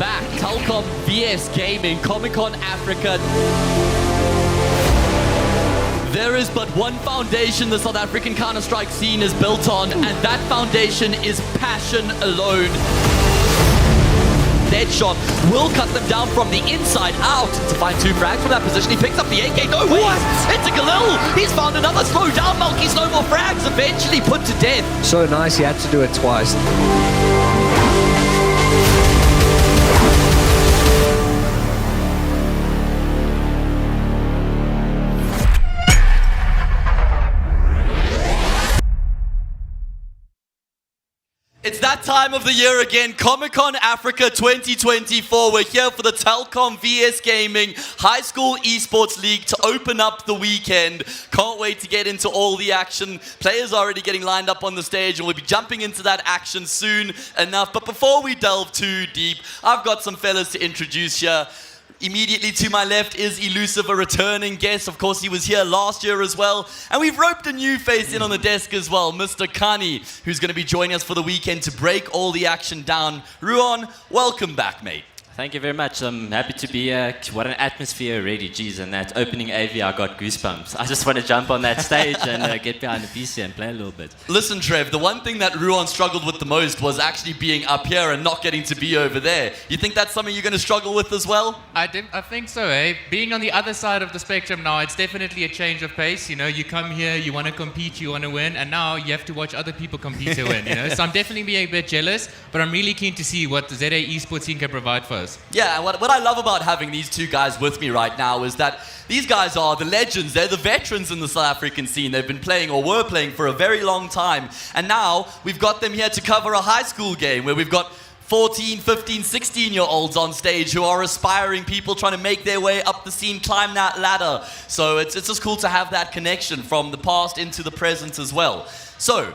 back. Telkom VS Gaming, Comic-Con Africa. There is but one foundation the South African Counter-Strike scene is built on, and that foundation is passion alone. Deadshot will cut them down from the inside out to find two frags from that position. He picks up the AK. No way! It's a Galil! He's found another. Slow down, Malky's no more frags. Eventually put to death. So nice, he had to do it twice. It's that time of the year again, Comic-Con Africa 2024. We're here for the Telkom VS Gaming High School Esports League to open up the weekend. Can't wait to get into all the action. Players are already getting lined up on the stage, and we'll be jumping into that action soon enough. But before we delve too deep, I've got some fellas to introduce here. Immediately to my left is Elusive, a returning guest. Of course, he was here last year as well. And we've roped a new face in on the desk as well, Mr. Kani, who's going to be joining us for the weekend to break all the action down. Ruan, welcome back, mate. Thank you very much. I'm happy to be here. What an atmosphere already. Jeez, and that opening AV, I got goosebumps. I just want to jump on that stage and get behind the PC and play a little bit. Listen, Trev, the one thing that Ruan struggled with the most was actually being up here and not getting to be over there. You think that's something you're going to struggle with as well? I think so, eh? Being on the other side of the spectrum now, it's definitely a change of pace. You know, you come here, you want to compete, you want to win, and now you have to watch other people compete to win, you know? So I'm definitely being a bit jealous, but I'm really keen to see what the ZA esports scene can provide for us. Yeah, and what I love about having these two guys with me right now is that these guys are the legends. They're the veterans in the South African scene. They've been playing or were playing for a very long time. And now we've got them here to cover a high school game where we've got 14, 15, 16-year-olds on stage who are aspiring people trying to make their way up the scene, climb that ladder. So it's just cool to have that connection from the past into the present as well. So,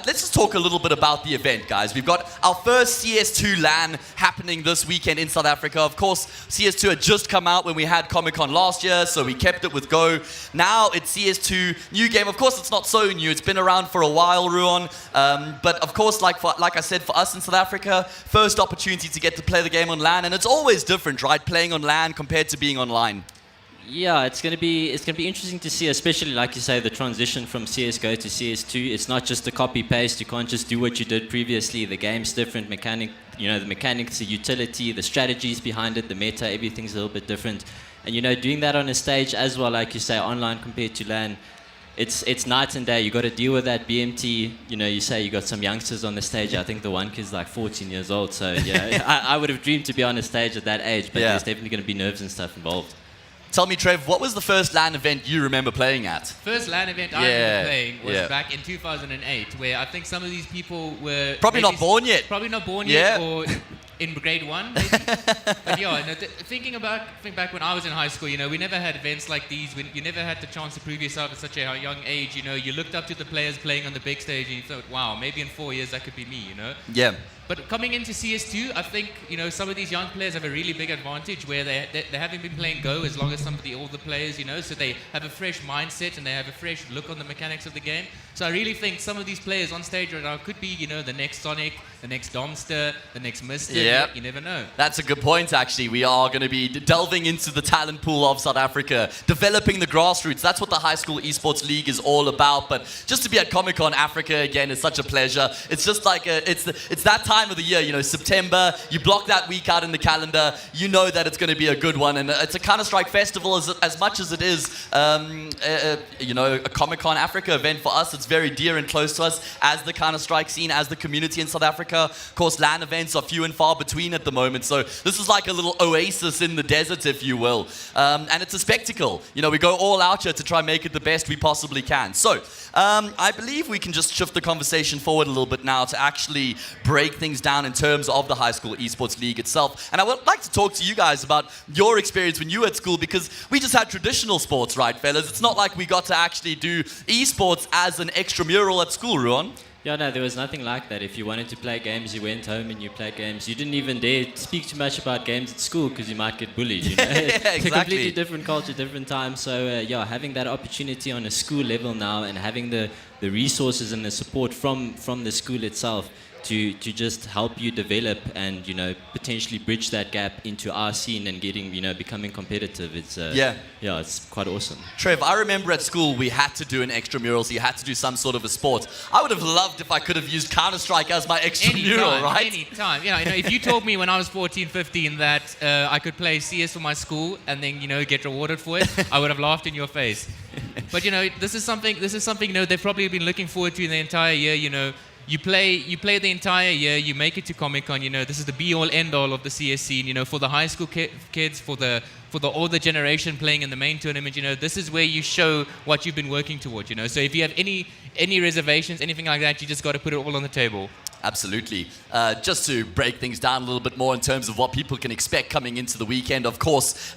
let's just talk a little bit about the event, guys. We've got our first CS2 LAN happening this weekend in South Africa. Of course, CS2 had just come out when we had Comic-Con last year, so we kept it with Go. Now it's CS2, new game. Of course, it's not so new. It's been around for a while, Ruan. But of course, like I said, for us in South Africa, first opportunity to get to play the game on LAN, and it's always different, right? Playing on LAN compared to being online. Yeah, it's gonna be interesting to see, especially like you say, the transition from CS:GO to CS2. It's not just a copy paste. You can't just do what you did previously. The game's different, the mechanics, the utility, the strategies behind it, the meta, everything's a little bit different. And doing that on a stage as well, like you say, online compared to LAN, it's night and day. You got to deal with that BMT. You say you got some youngsters on the stage. I think the one kid's like 14 years old. So yeah, I would have dreamed to be on a stage at that age, but there's definitely going to be nerves and stuff involved. Tell me, Trev, what was the first LAN event you remember playing at? First LAN event I remember playing was back in 2008, where I think some of these people were... Probably not born yet, or in grade 1, maybe. But thinking back when I was in high school, we never had events like these. You never had the chance to prove yourself at such a young age. You looked up to the players playing on the big stage and you thought, wow, maybe in 4 years that could be me, Yeah. But coming into CS2, I think some of these young players have a really big advantage where they haven't been playing Go as long as some of the older players, so they have a fresh mindset and they have a fresh look on the mechanics of the game. So I really think some of these players on stage right now could be, the next Sonic, the next Domster, the next Mister. Yep. You never know. That's a good point, actually. We are going to be delving into the talent pool of South Africa, developing the grassroots. That's what the High School Esports League is all about. But just to be at Comic-Con Africa again is such a pleasure. It's just like it's that time of the year, September. You block that week out in the calendar. You know that it's going to be a good one, and it's a Counter-Strike festival as much as it is, a Comic-Con Africa event for us. It's very dear and close to us as the Counter-Strike scene, as the community in South Africa. Of course, LAN events are few and far between at the moment, so this is like a little oasis in the desert, if you will. And it's a spectacle. We go all out here to try and make it the best we possibly can. So, I believe we can just shift the conversation forward a little bit now to actually break things down in terms of the High School Esports League itself. And I would like to talk to you guys about your experience when you were at school, because we just had traditional sports, right, fellas? It's not like we got to actually do esports as an extramural at school, Ruan. Yeah, no, there was nothing like that. If you wanted to play games, you went home and you played games. You didn't even dare speak too much about games at school because you might get bullied, Yeah, exactly. It's a completely different culture, different time. So, having that opportunity on a school level now and having the the resources and the support from the school itself to just help you develop and, you know, potentially bridge that gap into our scene and getting, you know, becoming competitive. It's it's quite awesome. Trev, I remember at school we had to do an extramural, so you had to do some sort of a sport. I would have loved if I could have used Counter-Strike as my extramural, right? Anytime. You know, if you told me when I was 14, 15 that I could play CS for my school and then, you know, get rewarded for it, I would have laughed in your face. But, you know, this is something, you know, they've probably been looking forward to the entire year, you know. You play the entire year, you make it to Comic-Con, you know, this is the be-all, end-all of the CS scene, you know, for the high school kids, for the older generation playing in the main tournament, you know, this is where you show what you've been working towards, you know. So if you have any reservations, anything like that, you just got to put it all on the table. Absolutely. Just to break things down a little bit more in terms of what people can expect coming into the weekend, of course,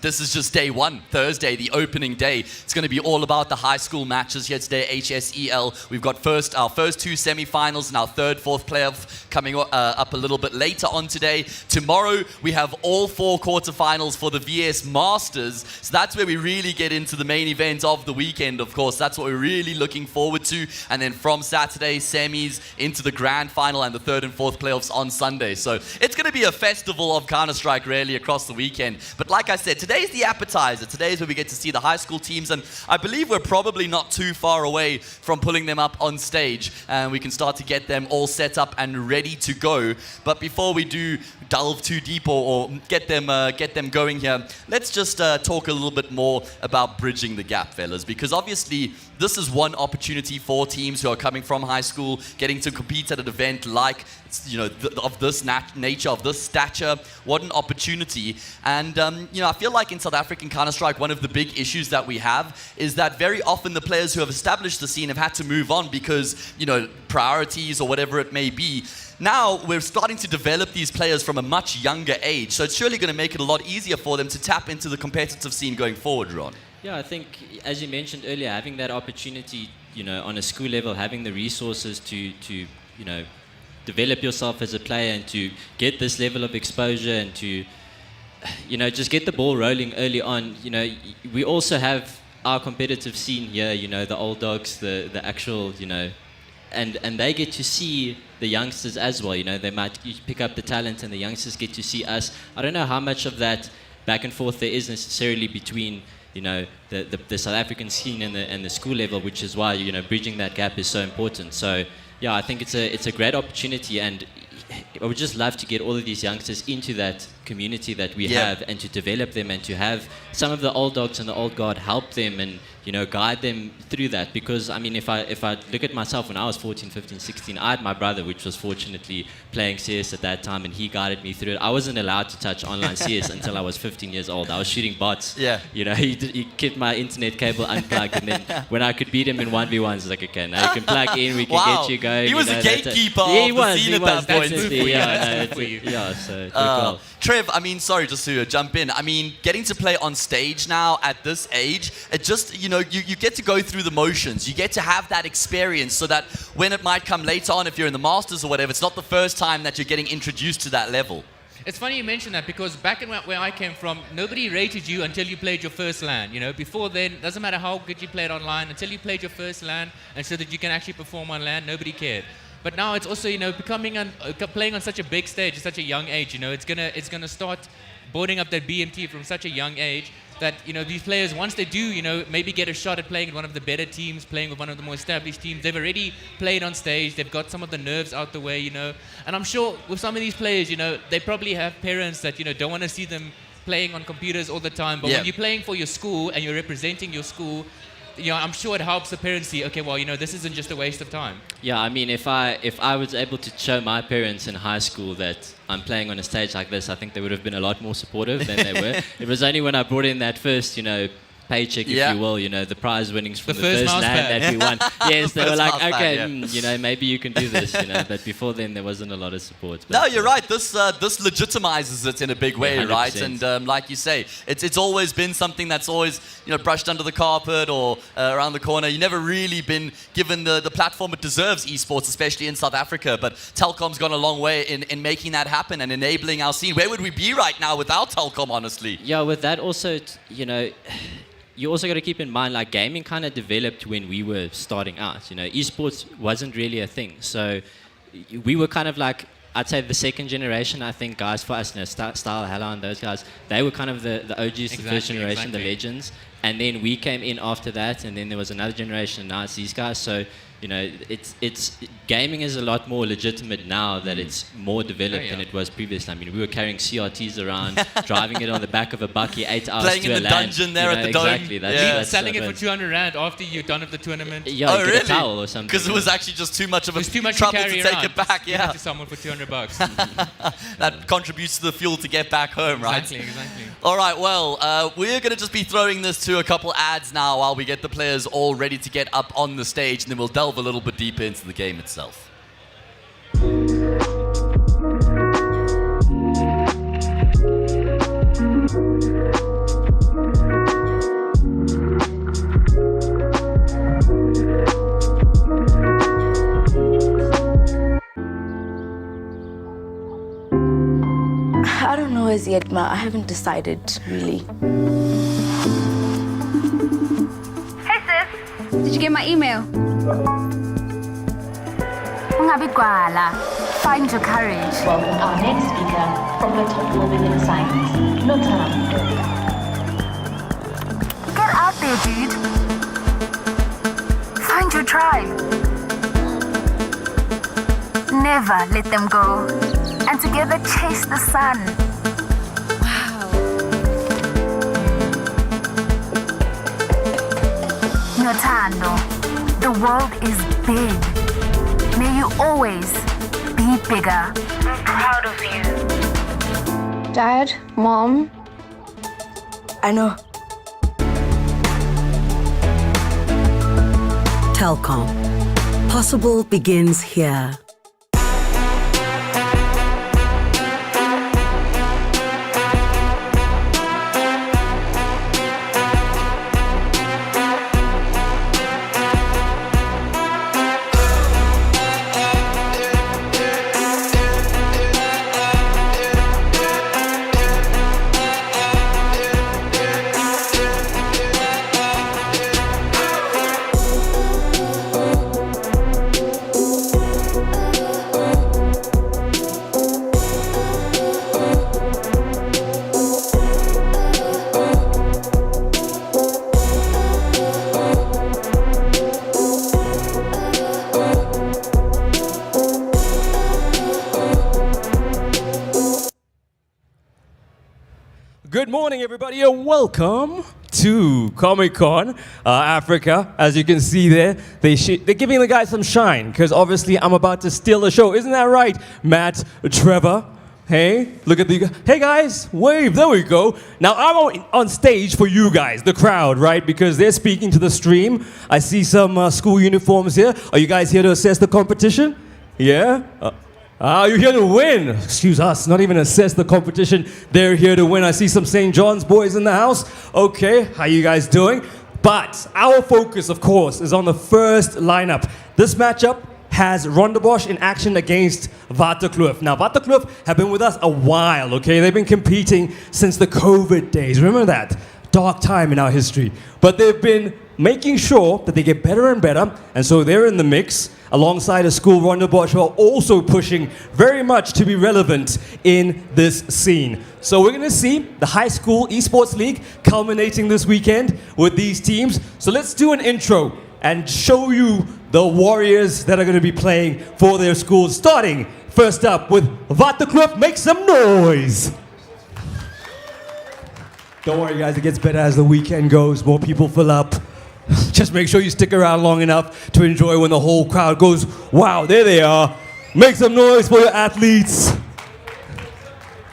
this is just day one, Thursday, the opening day. It's going to be all about the high school matches here today, HSEL. We've got our first two semi-finals and our third, fourth playoff coming up a little bit later on today. Tomorrow, we have all four quarterfinals for the VS Masters. So that's where we really get into the main event of the weekend, of course. That's what we're really looking forward to. And then from Saturday, semis into the grand final and the third and fourth playoffs on Sunday. So it's going to be a festival of Counter-Strike really across the weekend. But like I said, today's the appetizer. Today's where we get to see the high school teams, and I believe we're probably not too far away from pulling them up on stage, and we can start to get them all set up and ready to go. But before we do delve too deep or get them going here, let's just talk a little bit more about bridging the gap, fellas, because obviously this is one opportunity for teams who are coming from high school, getting to compete at an event like, you know, of this nature, of this stature. What an opportunity. And, you know, I feel like in South African Counter-Strike, one of the big issues that we have is that very often the players who have established the scene have had to move on because, you know, priorities or whatever it may be. Now we're starting to develop these players from a much younger age, so it's surely going to make it a lot easier for them to tap into the competitive scene going forward, Ron. Yeah, I think, as you mentioned earlier, having that opportunity, you know, on a school level, having the resources to you know, develop yourself as a player and to get this level of exposure and to, you know, just get the ball rolling early on. You know, we also have our competitive scene here, you know, the old dogs, the actual, you know, and they get to see the youngsters as well. You know, they might pick up the talent and the youngsters get to see us. I don't know how much of that back and forth there is necessarily between, you know, the South African scene and the school level, which is why, you know, bridging that gap is so important. So yeah, I think it's a great opportunity, and I would just love to get all of these youngsters into that community that we have, and to develop them, and to have some of the old dogs and the old guard help them and, you know, guide them through that. Because I mean, if I look at myself, when I was 14, 15, 16, I had my brother, which was fortunately playing CS at that time, and he guided me through it. I wasn't allowed to touch online CS until I was 15 years old. I was shooting bots. Yeah. You know, he kept my internet cable unplugged, and then when I could beat him in 1v1s, it's like, okay, now you can plug in, we can get you going. He was a gatekeeper of the scene at that point. So cool. Trev, I mean, sorry, just to jump in. I mean, getting to play on stage now at this age, it just, you know, you get to go through the motions. You get to have that experience so that when it might come later on, if you're in the Masters or whatever, it's not the first time that you're getting introduced to that level. It's funny you mention that, because back in where I came from, nobody rated you until you played your first LAN. You know, before then, doesn't matter how good you played online, until you played your first LAN and so that you can actually perform on LAN, nobody cared. But now it's also, you know, playing on such a big stage at such a young age. You know, it's gonna start boarding up that BMT from such a young age that, you know, these players, once they do, you know, maybe get a shot at playing at one of the better teams, playing with one of the more established teams, they've already played on stage, they've got some of the nerves out the way, you know. And I'm sure with some of these players, you know, they probably have parents that, you know, don't want to see them playing on computers all the time. But when you're playing for your school and you're representing your school, you know, I'm sure it helps the parents see, okay, well, you know, this isn't just a waste of time. Yeah, I mean, if I was able to show my parents in high school that I'm playing on a stage like this, I think they would have been a lot more supportive than they were. It was only when I brought in that first, you know, paycheck, if you will, you know, the prize winnings from the first LAN that we won. Yes, they were like, okay, you know, maybe you can do this, you know. But before then, there wasn't a lot of support. No, you're right. This legitimizes it in a big way, 100%. Right? And like you say, it's always been something that's always, you know, brushed under the carpet or around the corner. You've never really been given the platform it deserves, esports, especially in South Africa. But Telkom's gone a long way in making that happen and enabling our scene. Where would we be right now without Telkom, honestly? Yeah, with that also, you know, you also got to keep in mind, like, gaming kind of developed when we were starting out. You know, esports wasn't really a thing. So we were kind of like, I'd say the second generation, I think, guys for us, you know, Style, Hella, and those guys, they were kind of the OGs, the first generation, the legends. And then we came in after that, and then there was another generation, and now it's these guys. So, you know, it's gaming is a lot more legitimate now that it's more developed than it was previously. I mean, we were carrying CRTs around, driving it on the back of a bucky 8 hours playing to in a the LAN. dungeon there You know, at the dome. exactly. That's Selling it for 200 rand after you're done with the tournament. Yeah, Oh, you really? get a towel or something. Because it was actually just too much of a It's too much trouble to carry take around. it back. Give it Yeah, to someone for $200. that contributes to the fuel to get back home, right? Exactly. All right, well, we're going to just be throwing this to a couple ads now while we get the players all ready to get up on the stage, and then we'll delve a little bit deeper into the game itself. I don't know as yet, Ma. I haven't decided, really. Hey sis, did you get my email? Ungabi gwala. Find your courage. Welcome our next speaker from the top level in science, Notam. Get out there, dude. Find your tribe. Never let them go. And together chase the sun. Wow. Notando, the world is big. May you always be bigger. I'm proud of you. Dad, Mom, I know. Telkom. Possible begins here. Good morning, everybody, and welcome to Comic-Con Africa. As you can see there, they're giving the guys some shine, because obviously I'm about to steal the show. Isn't that right, Matt, Trevor? Hey, look at the... Hey, guys, wave, there we go. Now, I'm on stage for you guys, the crowd, right? Because they're speaking to the stream. I see some school uniforms here. Are you guys here to assess the competition? Yeah? You're here to win. Excuse us, not even assess the competition. They're here to win. I see some St. John's boys in the house. Okay, how you guys doing? But our focus, of course, is on the first lineup. This matchup has Rondebosch in action against Vertigo. Now, Vertigo have been with us a while, okay? They've been competing since the COVID days. Remember that? Dark time in our history. But they've been making sure that they get better and better, and so they're in the mix alongside a school Rondebosch who are also pushing very much to be relevant in this scene. So we're going to see the high school esports league culminating this weekend with these teams. So let's do an intro and show you the warriors that are going to be playing for their schools. Starting first up with Vertigo. Make some noise. Don't worry, guys, it gets better as the weekend goes. More people fill up. Just make sure you stick around long enough to enjoy when the whole crowd goes, wow, there they are. Make some noise for your athletes.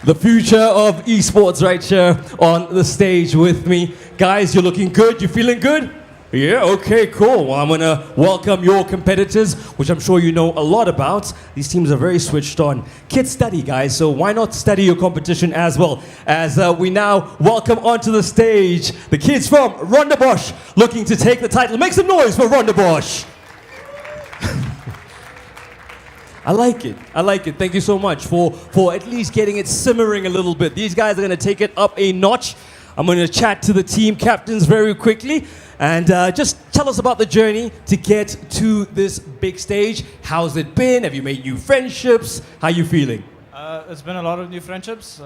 The future of esports right here on the stage with me. Guys, you're looking good. You feeling good? Yeah, okay, cool. Well, I'm going to welcome your competitors, which I'm sure you know a lot about. These teams are very switched on. Kids study, guys, so why not study your competition as well? As we now welcome onto the stage the kids from Rondebosch looking to take the title. Make some noise for Rondebosch. I like it. I like it. Thank you so much for at least getting it simmering a little bit. These guys are going to take it up a notch. I'm going to chat to the team captains very quickly and just tell us about the journey to get to this big stage. How's it been? Have you made new friendships? How are you feeling? It's been a lot of new friendships.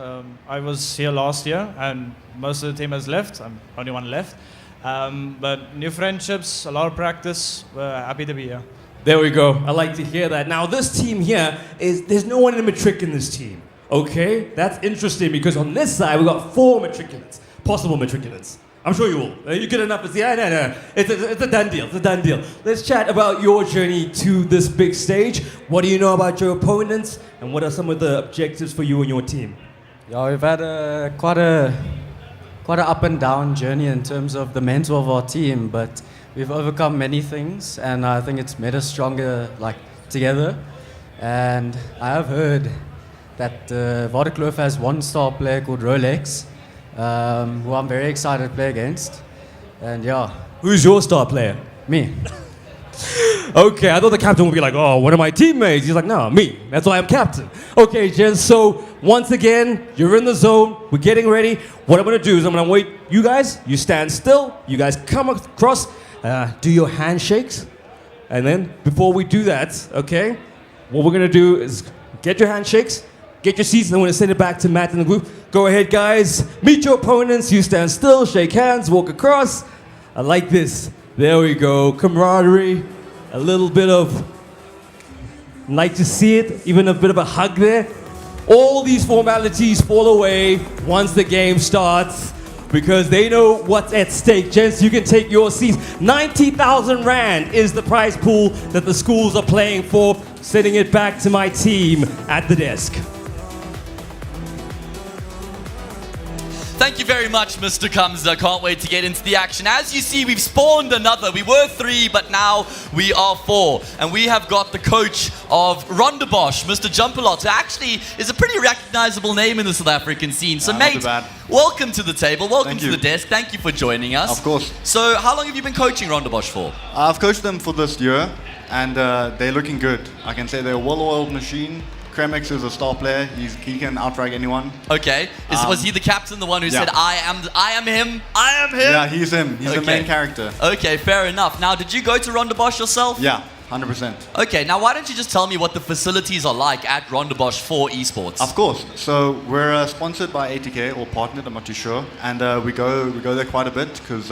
I was here last year and most of the team has left. I'm only one left. But new friendships, a lot of practice. We're happy to be here. There we go. I like to hear that. Now, this team here there's no one in matric in this team. Okay? That's interesting because on this side, we've got 4 matriculants, possible matriculants. I'm sure you will. You're good enough to see. No. It's a done deal. It's a done deal. Let's chat about your journey to this big stage. What do you know about your opponents? And what are some of the objectives for you and your team? Yeah, we've had quite a up and down journey in terms of the mental of our team, but we've overcome many things, and I think it's made us stronger, like, together. And I have heard that Vertigo has one star player called Rolex, who I'm very excited to play against. And yeah. Who's your star player? Me. Okay, I thought the captain would be like, oh, one of my teammates. He's like, no, me. That's why I'm captain. Okay, gents, so once again, you're in the zone. We're getting ready. What I'm going to do is I'm going to wait. You guys, you stand still. You guys come across, do your handshakes. And then before we do that, okay, what we're going to do is get your handshakes, get your seats, and I'm going to send it back to Matt and the group. Go ahead, guys. Meet your opponents. You stand still, shake hands, walk across. I like this. There we go. Camaraderie. A little bit of, like to see it, even a bit of a hug there. All these formalities fall away once the game starts because they know what's at stake. Gents, you can take your seats. 90,000 Rand is the prize pool that the schools are playing for. Sending it back to my team at the desk. Thank you very much, Mr. Kamza. Can't wait to get into the action. As you see, we've spawned another. We were 3, but now we are 4. And we have got the coach of Rondebosch, Mr. Jumpalot, who actually is a pretty recognizable name in the South African scene. So, mate, welcome to the table. Welcome to the desk. Thank you for joining us. Of course. So, how long have you been coaching Rondebosch for? I've coached them for this year, and they're looking good. I can say they're a well-oiled machine. Kremex is a star player. He can outrank anyone. Okay. Was he the captain, the one who said, I am him? Yeah, he's him. He's the main character. Okay, fair enough. Now, did you go to Rondebosch yourself? Yeah, 100%. Okay, now why don't you just tell me what the facilities are like at Rondebosch for esports? Of course. So we're sponsored by ATK or partnered, I'm not too sure. And we go there quite a bit because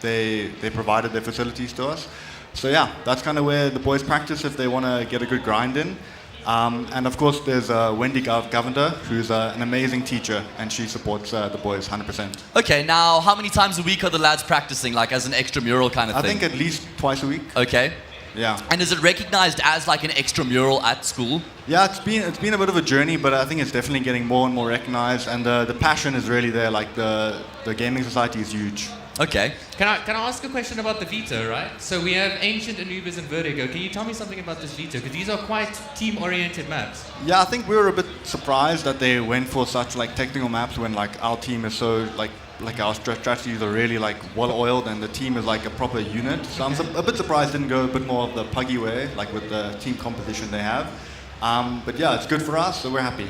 they provided their facilities to us. So yeah, that's kind of where the boys practice if they want to get a good grind in. And of course, there's Wendy Govender, who's an amazing teacher, and she supports the boys 100%. Okay, now how many times a week are the lads practicing, like as an extramural kind of thing? I think at least twice a week. Okay. Yeah. And is it recognized as like an extramural at school? Yeah, it's been a bit of a journey, but I think it's definitely getting more and more recognized, and the passion is really there. Like the gaming society is huge. Okay. Can I ask a question about the veto, right? So we have Ancient, Anubis, and Vertigo. Can you tell me something about this veto? Because these are quite team-oriented maps. Yeah, I think we were a bit surprised that they went for such like technical maps when like our team is so like our strategies are really like well-oiled and the team is like a proper unit. So I'm a bit surprised didn't go a bit more of the puggy way, like with the team composition they have. But yeah, it's good for us, so we're happy.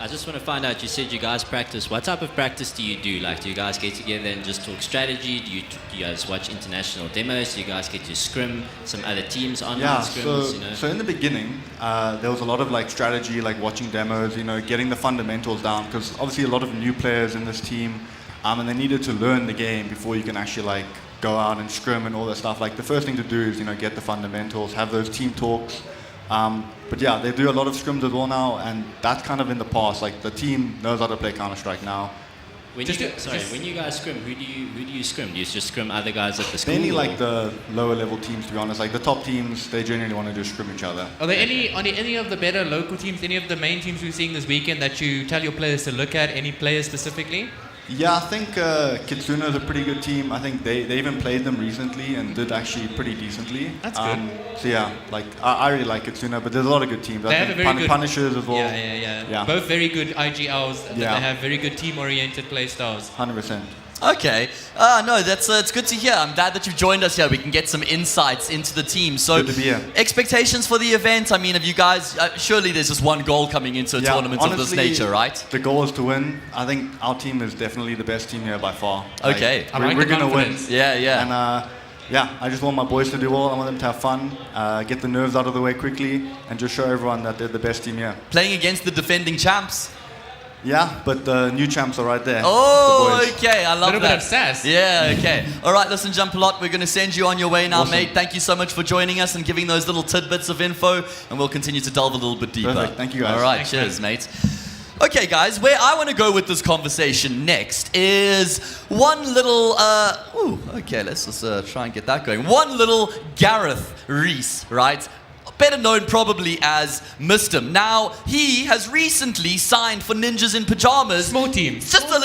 I just want to find out, you said you guys practice. What type of practice do you do? Like, do you guys get together and just talk strategy? Do you guys watch international demos? Do you guys get to scrim some other teams online scrims? So in the beginning, there was a lot of like strategy, like watching demos, getting the fundamentals down, because obviously a lot of new players in this team, and they needed to learn the game before you can actually like go out and scrim and all that stuff. Like the first thing to do is get the fundamentals, have those team talks. But yeah, they do a lot of scrims as well now, and that's kind of in the past. Like the team knows how to play Counter-Strike now. When you guys scrim, who do you scrim? Do you just scrim other guys at the school? Mainly like the lower level teams, to be honest. Like the top teams, they generally want to just scrim each other. Are there any of the better local teams, any of the main teams we're seeing this weekend that you tell your players to look at? Any players specifically? Yeah, I think Kitsuna is a pretty good team. I think they even played them recently and did actually pretty decently. That's good. So yeah, like I really like Kitsuna, but there's a lot of good teams. They have a very good Punishers as well. Yeah. Both very good IGLs. They have very good team-oriented play styles. 100%. Okay. No, that's it's good to hear. I'm glad that you've joined us here. We can get some insights into the team. So, Good to be here. expectations for the event? I mean, have you guys... surely there's just one goal coming into a tournament of this honestly, nature, right? The goal is to win. I think our team is definitely the best team here by far. Okay. We're going to win. Yeah, yeah. And I just want my boys to do well. I want them to have fun, get the nerves out of the way quickly, and just show everyone that they're the best team here. Playing against the defending champs. Yeah, but the new champs are right there. Oh, okay. I love that. Little bit of sass. Yeah, okay. All right, listen, Jean-Paul, we're going to send you on your way now, Awesome. mate. Thank you so much for joining us and giving those little tidbits of info, and we'll continue to delve a little bit deeper. Perfect. Thank you, guys. All right, Thanks, cheers, mate. Okay, guys, where I want to go with this conversation next is one little, okay, let's just try and get that going. One little Gareth Rees, right? Better known probably as Mistem. Now, he has recently signed for Ninjas in Pajamas. Small team. Just Small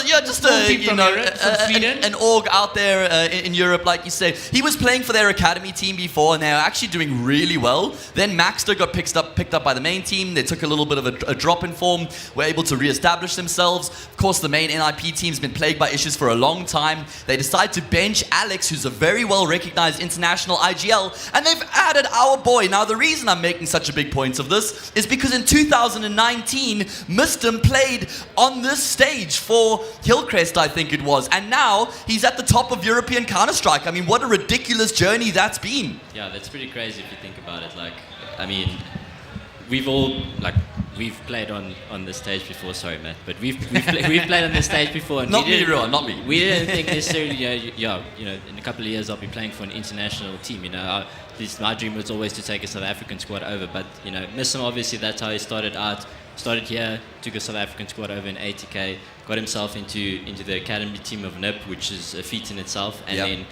team from Europe, from Sweden. an org out there in Europe, like you say. He was playing for their academy team before, and they were actually doing really well. Then Maxter got picked up by the main team. They took a little bit of a drop in form, were able to re-establish themselves. Of course, the main NIP team's been plagued by issues for a long time. They decide to bench Alex, who's a very well-recognized international IGL, and they've added our boy. Now, the reason I'm making such a big point of this is because in 2019, Mistem played on this stage for Hillcrest, I think it was, and now he's at the top of European Counter-Strike. I mean, what a ridiculous journey that's been. Yeah, that's pretty crazy if you think about it. Like, I mean, we've played on the stage before. Sorry, Matt, but we've played on the stage before. And Not me, Ruan, not me. We didn't think necessarily, in a couple of years I'll be playing for an international team. My dream was always to take a South African squad over. But Mistem, obviously, that's how he started out. Started here, took a South African squad over in ATK, got himself into the academy team of NIP, which is a feat in itself, and then.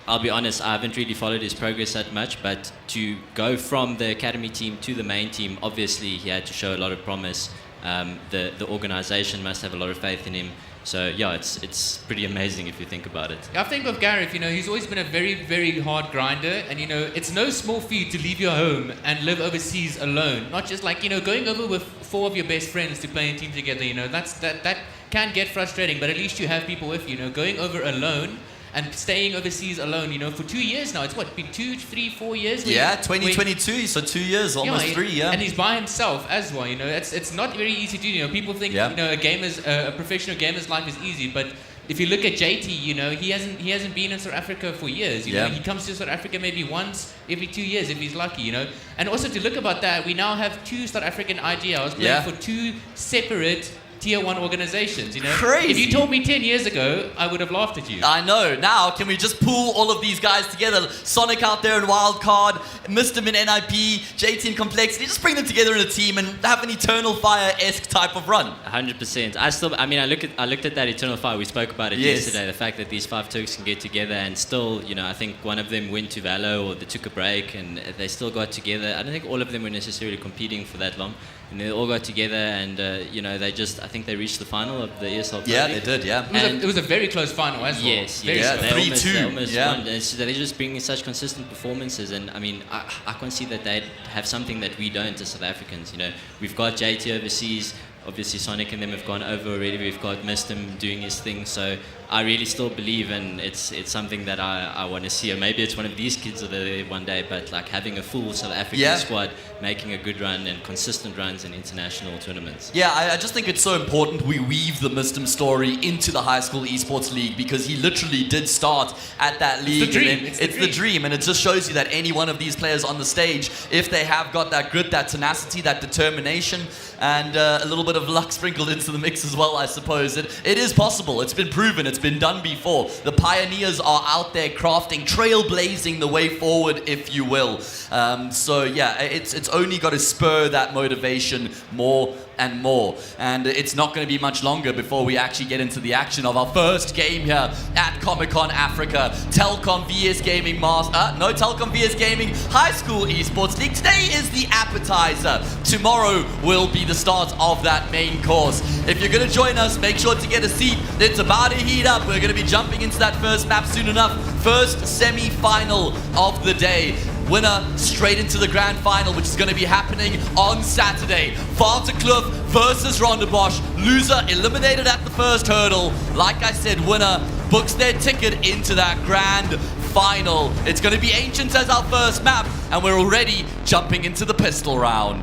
I'll be honest, I haven't really followed his progress that much, but to go from the academy team to the main team, obviously he had to show a lot of promise. The organization must have a lot of faith in him. So yeah, it's pretty amazing if you think about it. I think of Gareth, he's always been a very, very hard grinder, and it's no small feat to leave your home and live overseas alone. Not just like, going over with 4 of your best friends to play a team together, that can get frustrating, but at least you have people with you, going over alone. And staying overseas alone, for 2 years now. It's been 2, 3, 4 years? Yeah, 2022, so 2 years, almost 3, yeah. And he's by himself as well, It's not very easy to do, People think, a professional gamer's life is easy, but if you look at JT, he hasn't been in South Africa for years, He comes to South Africa maybe once every 2 years if he's lucky, And also to look about that, we now have 2 South African IGLs playing for 2 separate Tier 1 organizations, Crazy. If you told me 10 years ago, I would have laughed at you. I know. Now, can we just pool all of these guys together? Sonic out there in Wildcard, Mistem in NIP, JT in Complexity. Just bring them together in a team and have an Eternal Fire-esque type of run. 100%. I looked at that Eternal Fire. We spoke about it yesterday. The fact that these 5 Turks can get together and still, I think one of them went to Valo or they took a break and they still got together. I don't think all of them were necessarily competing for that long. And they all got together and, I think they reached the final of the ESL. Yeah, they did, yeah. It was a very close final as well. Yes, very close. 3-2. They almost won. And so they're just bringing such consistent performances. And, I can see that they have something that we don't as South Africans. We've got JT overseas. Obviously, Sonic and them have gone over already. We've got Mistem doing his thing. So I really still believe, and it's something that I want to see. Or maybe it's one of these kids that are there one day, but like having a full South African squad, making a good run and consistent runs in international tournaments. Yeah, I just think it's so important we weave the Mistem story into the high school esports league because he literally did start at that league. It's the dream, and it just shows you that any one of these players on the stage, if they have got that grit, that tenacity, that determination, and a little bit of luck sprinkled into the mix as well, I suppose. It is possible. It's been proven. It's been done before. The pioneers are out there crafting, trailblazing the way forward, if you will. So yeah, it's only got to spur that motivation more and more. And it's not going to be much longer before we actually get into the action of our first game here at Comic-Con Africa. Telkom VS Gaming Telkom VS Gaming High School Esports League. Today is the appetizer. Tomorrow will be the start of that main course. If you're going to join us, make sure to get a seat. It's about to heat up. We're going to be jumping into that first map soon enough. First semi-final of the day. Winner straight into the grand final, which is going to be happening on Saturday. Vertigo versus Rondebosch. Loser eliminated at the first hurdle. Like I said, winner books their ticket into that grand final. It's going to be Ancients as our first map, and we're already jumping into the pistol round.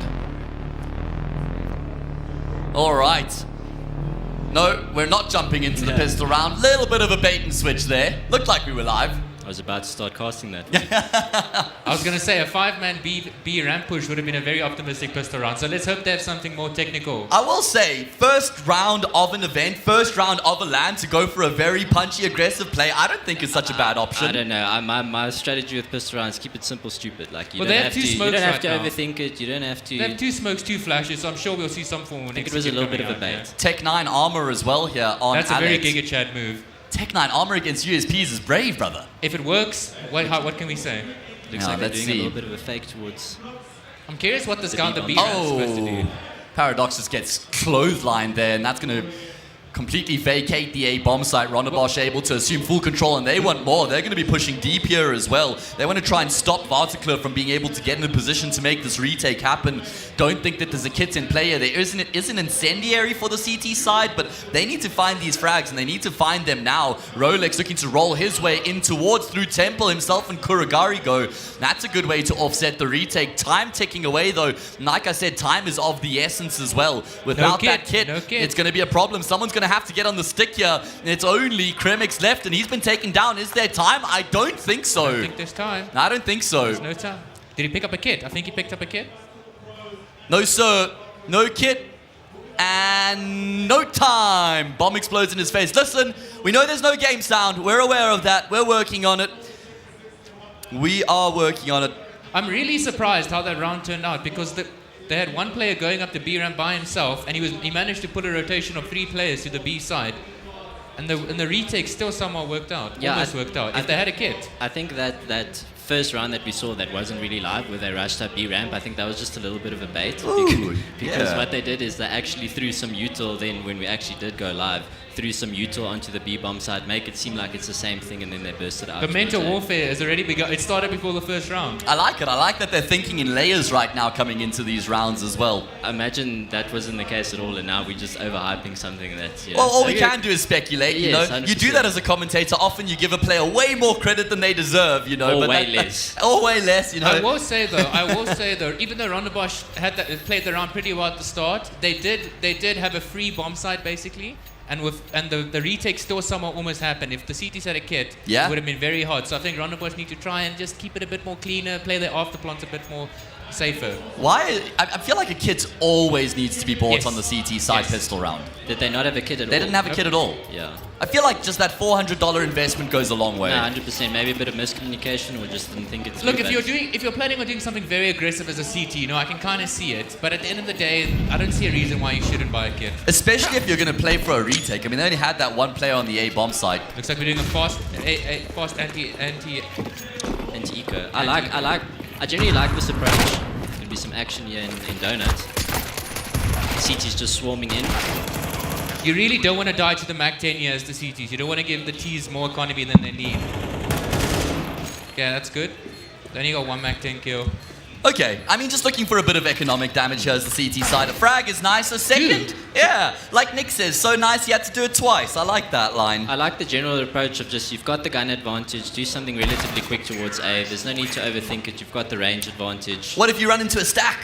All right. No, we're not jumping into the pistol round. Little bit of a bait and switch there. Looked like we were live. I was about to start casting that. I was going to say a 5-man B ramp push would have been a very optimistic pistol round. So let's hope they have something more technical. I will say, first round of an event, first round of a LAN to go for a very punchy, aggressive play, I don't think is such a bad option. I don't know. My strategy with pistol rounds, keep it simple, stupid. Like you Well, don't they have have two to. You smokes don't have right to now. overthink it. You don't have to. They have 2 smokes, 2 flashes, so I'm sure we'll see some form of I think it was a little bit of a bait. Tech 9 armor as well here on That's a very Alex. Giga Chad move. Tech 9 armor against USPs is brave, brother. If it works, what can we say? Looks like they're doing a little bit of a fake towards. I'm curious what this guy on the B Oh, ramp's supposed to do. Paradox just gets clotheslined there, and that's going to completely vacate the A bomb site. Rondabosch able to assume full control, and they want more. They're going to be pushing deep here as well. They want to try and stop Vertigo from being able to get in a position to make this retake happen. Don't think that there's a kit in play here. There is an incendiary for the CT side, but they need to find these frags, and they need to find them now. Rolex looking to roll his way in towards through Temple. Himself and Kuragari go. That's a good way to offset the retake. Time ticking away though. And like I said, time is of the essence as well. Without that kit, it's going to be a problem. Someone's going to have to get on the stick here. It's only Kremix left, and he's been taken down. Is there time? I don't think so. I don't think there's time. I don't think so. There's no time. Did he pick up a kit? I think he picked up a kit. No, sir. No kit. And no time. Bomb explodes in his face. Listen, we know there's no game sound. We're aware of that. We're working on it. We are working on it. I'm really surprised how that round turned out, because they had one player going up the B ramp by himself, and he managed to put a rotation of 3 players to the B side. And the retake still somehow worked out. Yeah, almost worked out. If they had a kit. I think that first round that we saw that wasn't really live, where they rushed up B ramp, I think that was just a little bit of a bait. Because what they did is they actually threw some util then when we actually did go live, threw some util onto the B bomb side, make it seem like it's the same thing, and then they burst it out. The mental warfare has already begun. It started before the first round. I like it. I like that they're thinking in layers right now coming into these rounds as well. Imagine that wasn't the case at all, and now we're just overhyping something that's... Well, all we can do is speculate, you know. 100%. You do that as a commentator. Often you give a player way more credit than they deserve, you know. Or but way less. Or way less, you know. I will say though, even though Rondabosch played the round pretty well at the start, they did have a free bomb site basically. And the retake still somehow almost happened. If the CTs had a kit, it would have been very hard. So I think Rondabosch need to try and just keep it a bit more cleaner, play their afterplants a bit more safer. Why? I feel like a kit always needs to be bought on the CT side pistol round. Did they not have a kit at all? They didn't have a kit at all. Yeah. I feel like just that $400 investment goes a long way. No, 100%. Maybe a bit of miscommunication, or just didn't think it's. Look, if you're planning on doing something very aggressive as a CT, you know, I can kind of see it. But at the end of the day, I don't see a reason why you shouldn't buy a kit. Especially if you're going to play for a retake. I mean, they only had that one player on the A bomb site. Looks like we're doing a fast anti-eco. I generally like this approach. There'll be some action here in Donut. CT's just swarming in. You really don't want to die to the MAC-10 here as the CTs. You don't want to give the Ts more economy than they need. Okay, that's good. They only got 1 MAC-10 kill. Okay, I mean, just looking for a bit of economic damage here as the CT side. A frag is nice. A second, yeah, like Nick says, so nice you had to do it twice. I like that line. I like the general approach of just, you've got the gun advantage, do something relatively quick towards A. There's no need to overthink it. You've got the range advantage. What if you run into a stack?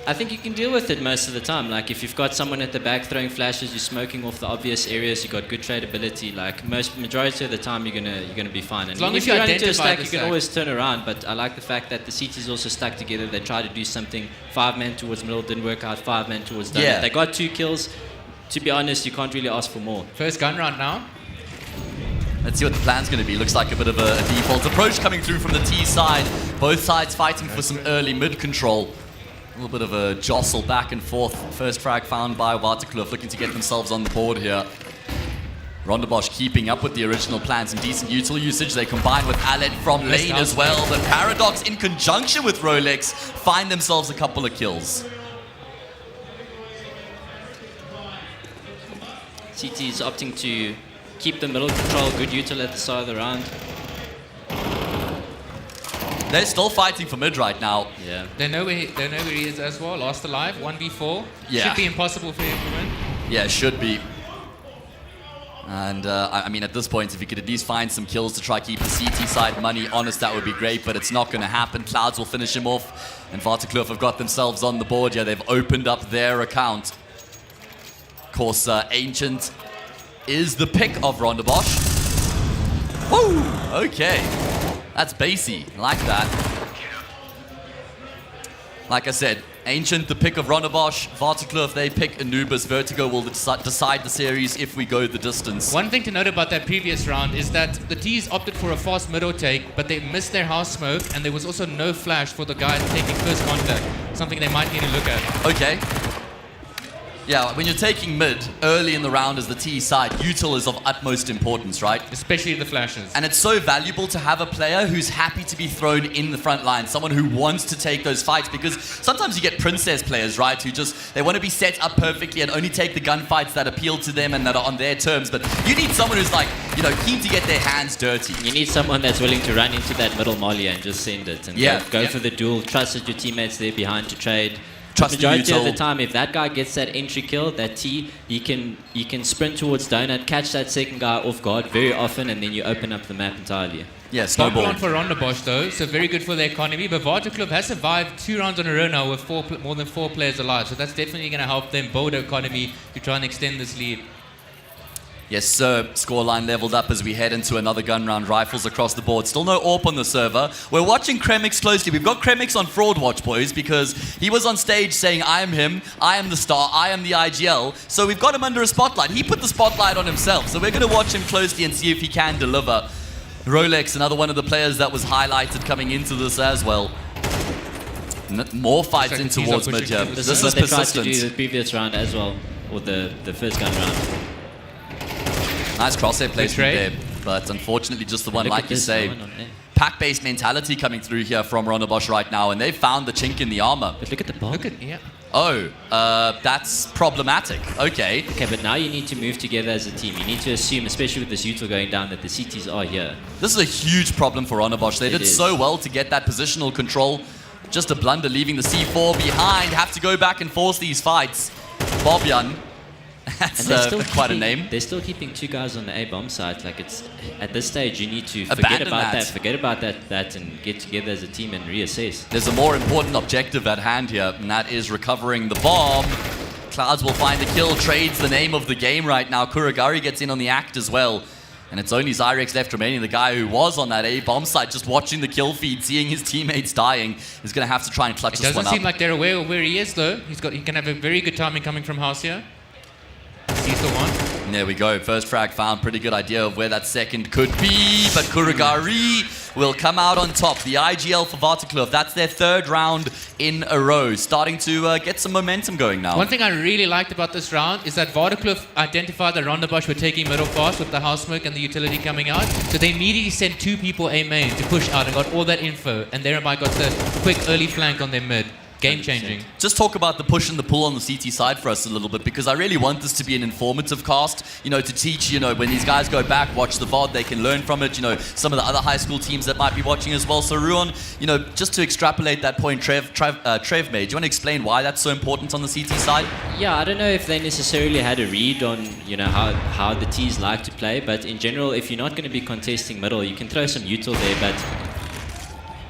I think you can deal with it most of the time. Like, if you've got someone at the back throwing flashes, you're smoking off the obvious areas, you've got good tradability. Like, majority of the time, you're gonna be fine. And as long as you run into a identify stack, the you can always turn around. But I like the fact that the CT's also stuck together. They try to do something. 5-man towards middle didn't work out. 5-man towards donut. Yeah. They got 2 kills. To be honest, you can't really ask for more. First gun round now. Let's see what the plan's going to be. Looks like a bit of a default approach coming through from the T side. Both sides fighting for some early mid control. A little bit of a jostle back and forth. First frag found by Vertigo, looking to get themselves on the board here. Rondabosch keeping up with the original plans and decent util usage. They combine with Alet from lane as well. But Paradox, in conjunction with Rolex, find themselves a couple of kills. CT is opting to keep the middle control, good util at the start of the round. They're still fighting for mid right now. Yeah. They know where he is as well. Lost alive, 1v4. Yeah. Should be impossible for him to win. Yeah, should be. And I mean, at this point, if you could at least find some kills to try keep the CT side money honest, that would be great, but it's not going to happen. Clouds will finish him off, and Vertigo have got themselves on the board. Yeah, they've opened up their account. Of course, Ancient is the pick of Ronderbosch. Woo! Okay. That's bassy. Like that. Like I said, Ancient, the pick of Ronderbosch. Vertigo, if they pick Anubis, Vertigo will decide the series if we go the distance. One thing to note about that previous round is that the T's opted for a fast middle take, but they missed their house smoke, and there was also no flash for the guys taking first contact. Something they might need to look at. Okay. Yeah, when you're taking mid early in the round as the T side, util is of utmost importance, right? Especially the flashes. And it's so valuable to have a player who's happy to be thrown in the front line, someone who wants to take those fights, because sometimes you get princess players, right, who just, they want to be set up perfectly and only take the gunfights that appeal to them and that are on their terms. But you need someone who's like, you know, keen to get their hands dirty. You need someone that's willing to run into that middle molly and just send it. And go for the duel, trust that your teammates there behind to trade. The majority of the time, if that guy gets that entry kill, that T, you can sprint towards Donut, catch that second guy off guard very often, and then you open up the map entirely. Yeah, snowball. Top round for Ronderbosch though, so very good for the economy. But Vertigo has survived 2 rounds in a row now with more than 4 players alive, so that's definitely going to help them build the economy to try and extend this lead. Yes, sir. Scoreline leveled up as we head into another gun round. Rifles across the board. Still no AWP on the server. We're watching Kremix closely. We've got Kremix on Fraud Watch, boys, because he was on stage saying, I am him, I am the star, I am the IGL. So we've got him under a spotlight. He put the spotlight on himself. So we're going to watch him closely and see if he can deliver. Rolex, another one of the players that was highlighted coming into this as well. More fights in towards mid here. This is what they tried to do the previous round as well, or the first gun round. Nice crosshair placement there, but unfortunately just the one, like you say. Pack-based mentality coming through here from Ronderbosch right now, and they've found the chink in the armor. But look at the bomb. Oh, that's problematic. Okay. Okay, but now you need to move together as a team. You need to assume, especially with this util going down, that the CTs are here. This is a huge problem for Ronderbosch. They did so well to get that positional control. Just a blunder leaving the C4 behind. Have to go back and force these fights. Bobyan. That's quite a name. They're still keeping 2 guys on the A bomb site. Like, it's at this stage, you need to forget about that, and get together as a team and reassess. There's a more important objective at hand here, and that is recovering the bomb. Clouds will find the kill, trades the name of the game right now. Kuragari gets in on the act as well. And it's only Zyrex left remaining, the guy who was on that A bomb site, just watching the kill feed, seeing his teammates dying, is going to have to try and clutch this one up. It doesn't seem like they're aware of where he is, though. He can have a very good timing coming from house here. Sees the one. And there we go. First frag found. Pretty good idea of where that second could be. But Kuragari will come out on top. The IGL for Vertigo. That's their 3rd round in a row. Starting to get some momentum going now. One thing I really liked about this round is that Vertigo identified that Ronderbosch were taking middle fast with the house smoke and the utility coming out. So they immediately sent 2 people A main to push out and got all that info. And thereby got the quick early flank on their mid. Game changing. Just talk about the push and the pull on the CT side for us a little bit, because I really want this to be an informative cast, you know, to teach, you know, when these guys go back, watch the VOD, they can learn from it, you know, some of the other high school teams that might be watching as well. So Ruon, you know, just to extrapolate that point Trev made, do you want to explain why that's so important on the CT side? Yeah, I don't know if they necessarily had a read on, you know, how the T's like to play, but in general, if you're not going to be contesting middle, you can throw some util there, but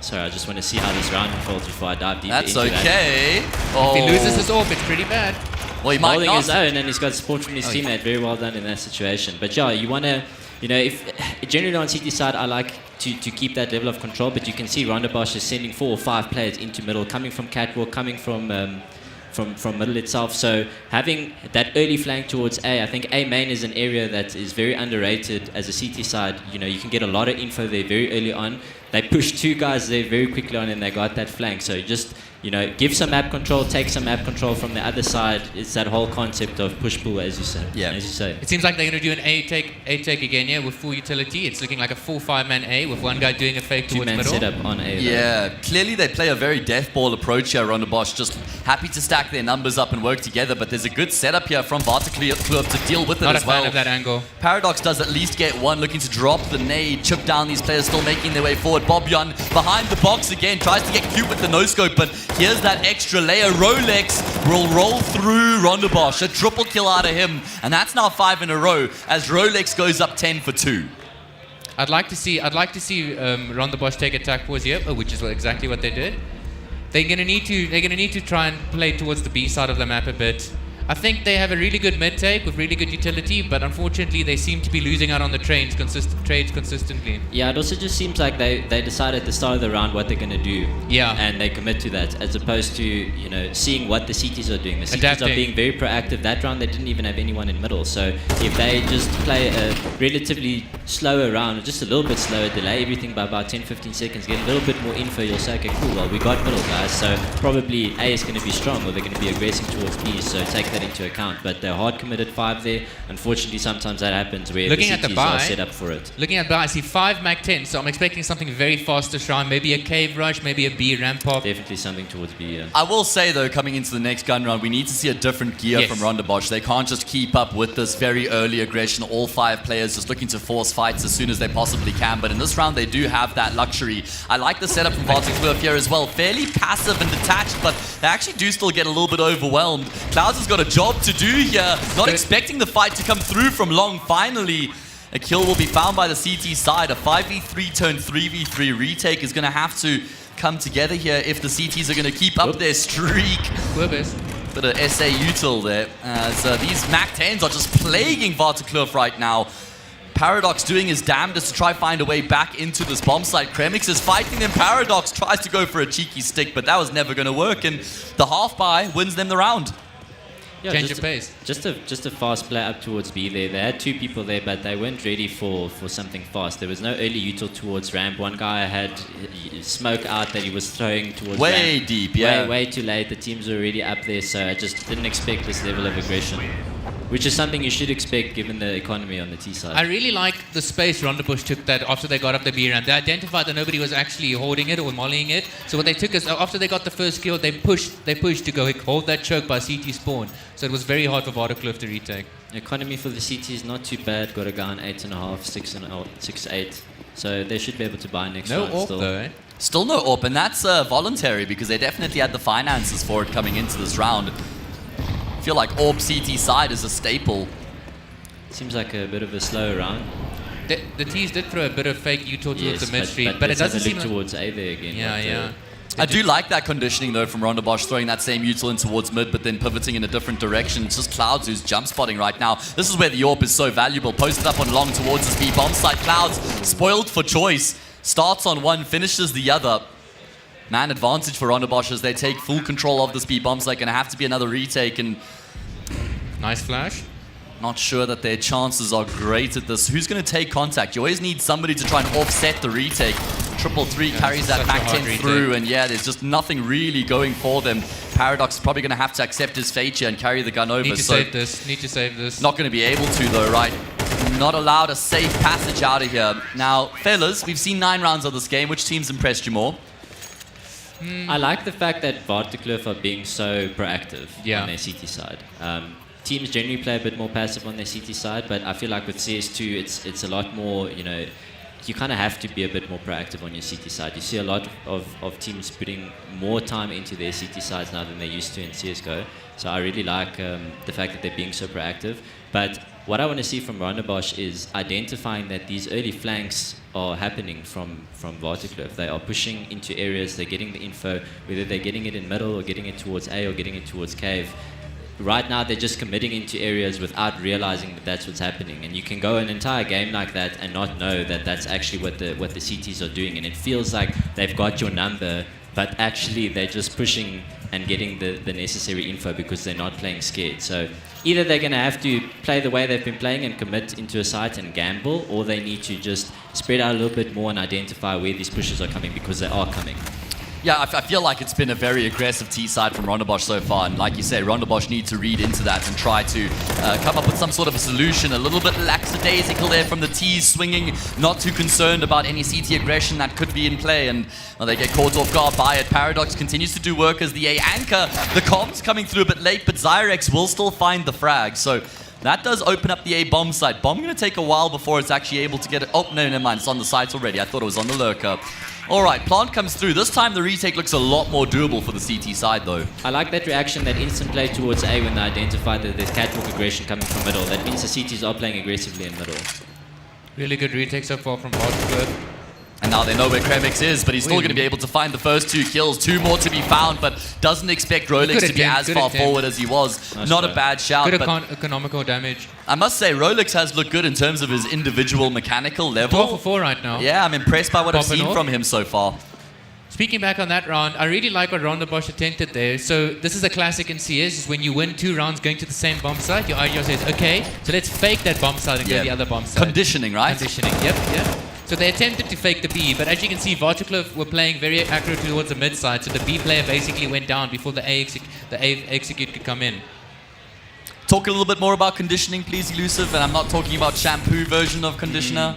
sorry, I just want to see how this round unfolds before I dive deeper into that. That's okay. If he loses his AWP, it's pretty bad. Well, he might holding not. his own, and he's got support from his teammate. Very well done in that situation. But yeah, you want to, you know, if generally on CT side, I like to keep that level of control, but you can see Ronderbosch is sending 4 or 5 players into middle, coming from catwalk, coming from middle itself. So having that early flank towards A, I think A main is an area that is very underrated as a CT side. You know, you can get a lot of info there very early on. They pushed 2 guys there very quickly on, and they got that flank. So just, you know, give some map control, take some map control from the other side. It's that whole concept of push-pull, as you say. Yeah. As you say. It seems like they're going to do an A take again, yeah, with full utility. It's looking like a full 5-man A with one guy doing a fake towards middle. 2-man setup on A. Yeah, clearly they play a very death ball approach here, Ronderbosch. Just happy to stack their numbers up and work together, but there's a good setup here from Vertigo to deal with it as well. Not a fan of that angle. Paradox does at least get one, looking to drop the nade, chip down these players, still making their way forward. Bobyan behind the box again, tries to get cute with the no-scope, but Here's that extra layer. Rolex will roll through Rondebosch. A triple kill out of him. And that's now 5 in a row as Rolex goes up 10 for 2. I'd like to see Rondebosch take attack pause here, which is exactly what they did. They're gonna need to try and play towards the B side of the map a bit. I think they have a really good mid take with really good utility, but unfortunately they seem to be losing out on the trades consistently. Yeah, it also just seems like they decide at the start of the round what they're going to do. Yeah. And they commit to that, as opposed to, you know, seeing what the CTs are doing. The CTs Adapting. are being very proactive. That round they didn't even have anyone in middle. So if they just play a relatively slower round, just a little bit slower, delay everything by about 10-15 seconds, get a little bit more info, you'll say, okay, cool, well, we got middle, guys. So probably A is going to be strong, or they're going to be aggressing towards B, so take that into account. But they're hard committed 5 there. Unfortunately, sometimes that happens where Looking the at the CTs buy, are set up for it. Looking at buy, I see 5 Mac 10, so I'm expecting something very fast to shine. Maybe a cave rush, maybe a B ramp pop. Definitely something towards B, yeah. I will say, though, coming into the next gun round, we need to see a different gear from Rondebosch. They can't just keep up with this very early aggression. All 5 players just looking to force fights as soon as they possibly can. But in this round, they do have that luxury. I like the setup from Vertigo here as well. Fairly passive and detached, but they actually do still get a little bit overwhelmed. Clouds has got a job to do here. Not expecting the fight to come through from long. Finally, a kill will be found by the CT side. A 5v3 turn 3v3 retake is going to have to come together here if the CTs are going to keep up their streak. Bit of SA util there. As these Mac 10s are just plaguing Vertigo right now. Paradox doing his damnedest to try find a way back into this bomb site. Kremix is fighting them. Paradox tries to go for a cheeky stick, but that was never going to work. And the half buy wins them the round. Yeah, Change of pace. Just a fast play up towards B there. They had 2 people there, but they weren't ready for something fast. There was no early util towards ramp. One guy had smoke out that he was throwing towards way ramp. Deep, yeah. Way too late. The teams were already up there, so I just didn't expect this level of aggression, which is something you should expect given the economy on the T side. I really like the space Rondebosch took that after they got up the B ramp. They identified that nobody was actually holding it or mollying it. So what they took is, after they got the first kill, they pushed to go hold that choke by CT spawn. So it was very hard for Vertigo to retake. Economy for the CT is not too bad. Got a guy on 8.5, 6.8. So they should be able to buy next round still. Though, eh? Still no AWP, and that's voluntary because they definitely had the finances for it coming into this round. I feel like AWP CT side is a staple. Seems like a bit of a slow round. The T's did throw a bit of fake util towards the mid street, but it doesn't seem like towards A there again. Yeah. I do like that conditioning though from Rondebosch, throwing that same util in towards mid, but then pivoting in a different direction. It's just Clouds who's jump spotting right now. This is where the AWP is so valuable. Posted up on long towards his B bomb site. Clouds spoiled for choice. Starts on one, finishes the other. Man advantage for Rondebosch as they take full control of this B bomb site. Gonna have to be another retake, and nice flash. Not sure that their chances are great at this. Who's going to take contact? You always need somebody to try and offset the retake. 333 carries that Mac 10 through, and yeah, there's just nothing really going for them. Paradox is probably going to have to accept his fate here and carry the gun over. Need to save this. Not going to be able to though, right? Not allowed a safe passage out of here. Now, fellas, we've seen 9 rounds of this game. Which team's impressed you more? I like the fact that Vertigo are being so proactive on their CT side. Teams generally play a bit more passive on their CT side, but I feel like with CS2, it's a lot more, you know, you kind of have to be a bit more proactive on your CT side. You see a lot of teams putting more time into their CT sides now than they used to in CSGO. So I really like the fact that they're being so proactive. But what I want to see from Rondebosch is identifying that these early flanks are happening from Vertigo. If they are pushing into areas, they're getting the info, whether they're getting it in middle or getting it towards A or getting it towards cave. Right now, they're just committing into areas without realizing that that's what's happening. And you can go an entire game like that and not know that that's actually what the CTs are doing. And it feels like they've got your number, but actually they're just pushing and getting the necessary info because they're not playing scared. So either they're going to have to play the way they've been playing and commit into a site and gamble, or they need to just spread out a little bit more and identify where these pushes are coming, because they are coming. Yeah, I feel like it's been a very aggressive T-side from Rondebosch so far, and like you say, Rondebosch need to read into that and try to come up with some sort of a solution. A little bit lackadaisical there from the T's, swinging, not too concerned about any CT aggression that could be in play, and well, they get caught off guard by it. Paradox continues to do work as the A anchor. The comms coming through a bit late, but Zyrex will still find the frag, so that does open up the A bomb site. Bomb going to take a while before it's actually able to get it. Oh, no, never mind. It's on the site already. I thought it was on the lurker. All right, Plant comes through. This time the retake looks a lot more doable for the CT side, though. I like that reaction, that instant play towards A when they identify that there's catwalk aggression coming from middle. That means the CTs are playing aggressively in middle. Really good retake so far from Vertigo. And now they know where Kremix is, but he's still going to be able to find the first 2 kills. 2 more to be found, but doesn't expect Rolex to be as far forward as he was. Not a bad shout. Good economical damage. I must say, Rolex has looked good in terms of his individual mechanical level. 12 for 4 right now. Yeah, I'm impressed by what I've seen from him so far. Speaking back on that round, I really like what Ronderbosch attempted there. So this is a classic in CS, is when you win 2 rounds going to the same bomb site, your IGL says, okay, so let's fake that bomb site and go to the other bomb site. Conditioning, right? Conditioning, yep. So they attempted to fake the B, but as you can see, Vertigo were playing very accurate towards the mid side, so the B player basically went down before the A execute could come in. Talk a little bit more about conditioning, please, Elusive, and I'm not talking about shampoo version of conditioner.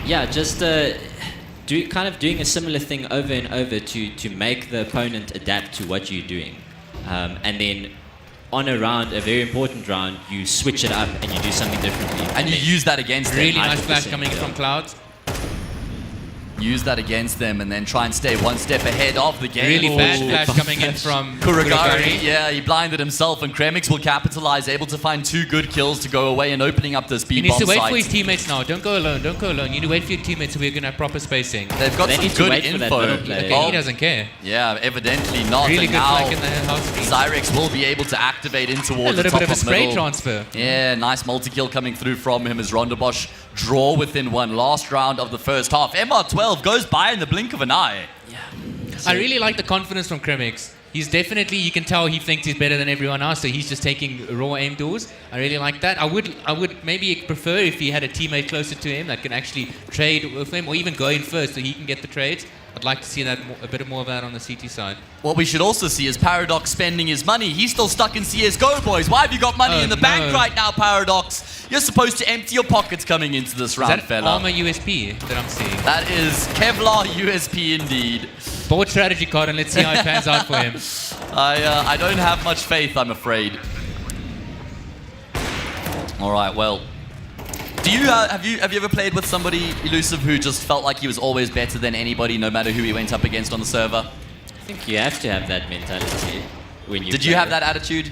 Yeah, just doing a similar thing over and over to make the opponent adapt to what you're doing. And then on a round, a very important round, you switch it up and you do something differently. And you use that against them. Really nice flash coming in from Clouds. Use that against them and then try and stay one step ahead of the game. Really bad flash coming in from Kuragari. Yeah, he blinded himself, and Kremix will capitalize, able to find 2 good kills to go away and opening up this B bomb site. He needs to wait for his teammates now. Don't go alone. You need to wait for your teammates so we're going to have proper spacing. They've got some good info. Okay, he doesn't care. Yeah, evidently not. Really and good now flank in the house. Zyrex will be able to activate in towards the top of middle. A little bit of a spray middle. transfer. Yeah, nice multi-kill coming through from him as Ronderbosch draw within 1. Last round of the first half. MR12 goes by in the blink of an eye. Yeah. I really like the confidence from Kremix. He's definitely, you can tell he thinks he's better than everyone else, so he's just taking raw aim doors. I really like that. I would maybe prefer if he had a teammate closer to him that can actually trade with him, or even go in first so he can get the trades. I'd like to see that a bit more of that on the CT side. What we should also see is Paradox spending his money. He's still stuck in CSGO, boys. Why have you got money in the bank right now, Paradox? You're supposed to empty your pockets coming into this round, is that fella. armor USP that I'm seeing? That is Kevlar USP indeed. Board strategy card, and let's see how it pans out for him. I don't have much faith, I'm afraid. All right, well. Do you have you ever played with somebody, Elusive, who just felt like he was always better than anybody, no matter who he went up against on the server? I think you have to have that mentality when you. Did you have that attitude?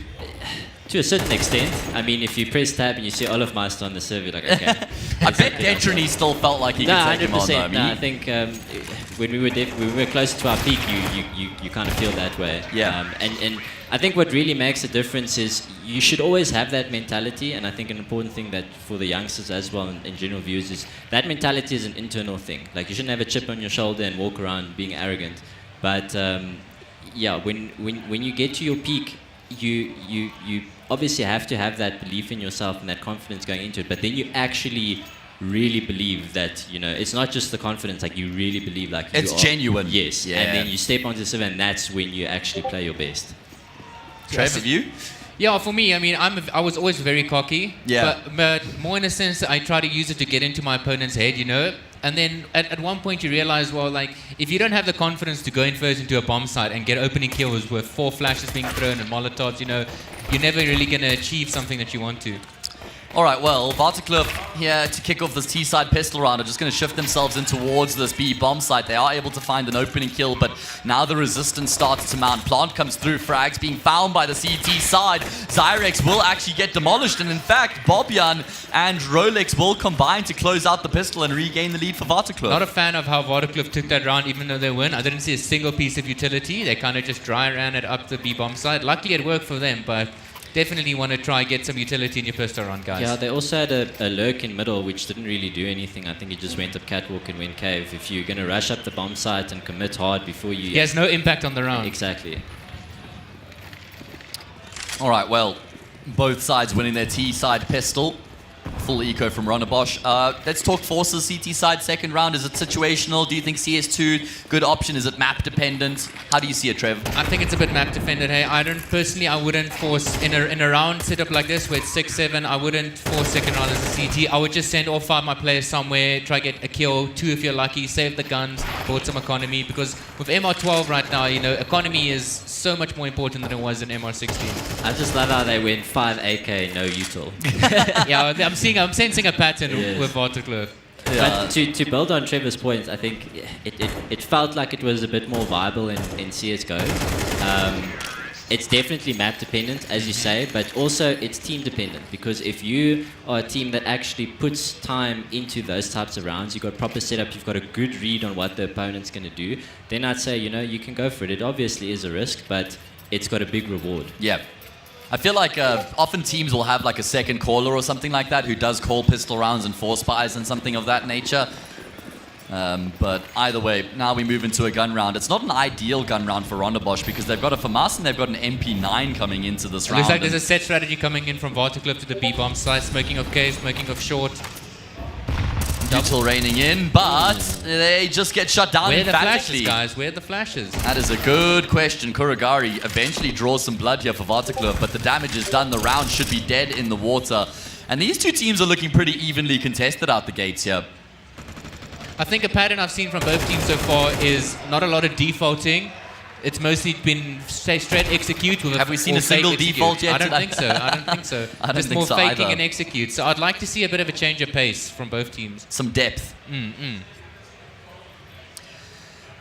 To a certain extent. I mean, if you press tab and you see Olaf Meister on the server, you're like, okay. I bet Detrony still felt like he could take him on, though. I think when we were closer to our peak, you kind of feel that way. Yeah. And I think what really makes a difference is you should always have that mentality, and I think an important thing that for the youngsters as well and general viewers is that mentality is an internal thing. Like, you shouldn't have a chip on your shoulder and walk around being arrogant. But yeah, when you get to your peak, you obviously have to have that belief in yourself and that confidence going into it, but then you actually really believe that, you know, it's not just the confidence, like you really believe like it's genuine. Yes. Yeah. And then you step onto the server and that's when you actually play your best. Trev, have you? Yeah, for me, I mean, I was always very cocky. Yeah. But more in a sense that I try to use it to get into my opponent's head, you know. And then at one point you realize, well, like, if you don't have the confidence to go in first into a bomb site and get opening kills with 4 flashes being thrown and molotovs, you know, you're never really going to achieve something that you want to. All right, well, Vertigo here to kick off this T-side pistol round are just going to shift themselves in towards this B bomb site. They are able to find an opening kill, but now the resistance starts to mount. Plant comes through, frags being found by the CT side. Zyrex will actually get demolished, and in fact, Bobyan and Rolex will combine to close out the pistol and regain the lead for Vertigo. Not a fan of how Vertigo took that round, even though they win. I didn't see a single piece of utility. They kind of just dry ran it up the B bomb side. Luckily, it worked for them, but definitely want to try and get some utility in your pistol round, guys. Yeah, they also had a lurk in middle, which didn't really do anything. I think he just went up catwalk and went cave. If you're going to rush up the bomb site and commit hard before you... He has no impact on the round. Exactly. All right, well, both sides winning their T-side pistol. Full eco from Ronderbosch. Let's talk Forces CT side second round. Is it situational? Do you think CS2 good option? Is it map dependent? How do you see it, Trev? I think it's a bit map dependent. Hey, I wouldn't force in a round setup like this where it's 6-7. I wouldn't force second round as a CT. I would just send all 5 my players somewhere, try get a kill, 2 if you're lucky, save the guns, build some economy. Because with MR12 right now, you know, economy is so much more important than it was in MR16. I just love how they went 5 AK, no util. Yeah, I'm sensing a pattern with Vertigo. But to build on Trevor's point, I think it felt like it was a bit more viable in CSGO. It's definitely map dependent, as you say, but also it's team dependent, because if you are a team that actually puts time into those types of rounds, you've got proper setup, you've got a good read on what the opponent's going to do, then I'd say, you can go for it. It obviously is a risk, but it's got a big reward. Yeah. I feel like often teams will have like a second caller or something like that who does call pistol rounds and force buys and something of that nature. But either way, now we move into a gun round. It's not an ideal gun round for Rondebosch because they've got a FAMAS and they've got an MP9 coming into this round. Looks like there's a set strategy coming in from Vertigo to the B-bomb side, smoking of cave, smoking of short. Util raining in, but they just get shut down. Where are the flashes, guys? Where are the flashes? That is a good question. Kuragari eventually draws some blood here for Vertigo, but the damage is done. The round should be dead in the water. And these two teams are looking pretty evenly contested out the gates here. I think a pattern I've seen from both teams so far is not a lot of defaulting. It's mostly been straight execute. Have we seen a single default yet? I don't think so. I don't think so. I don't Just think more so faking either. and execute. So I'd like to see a bit of a change of pace from both teams. Some depth.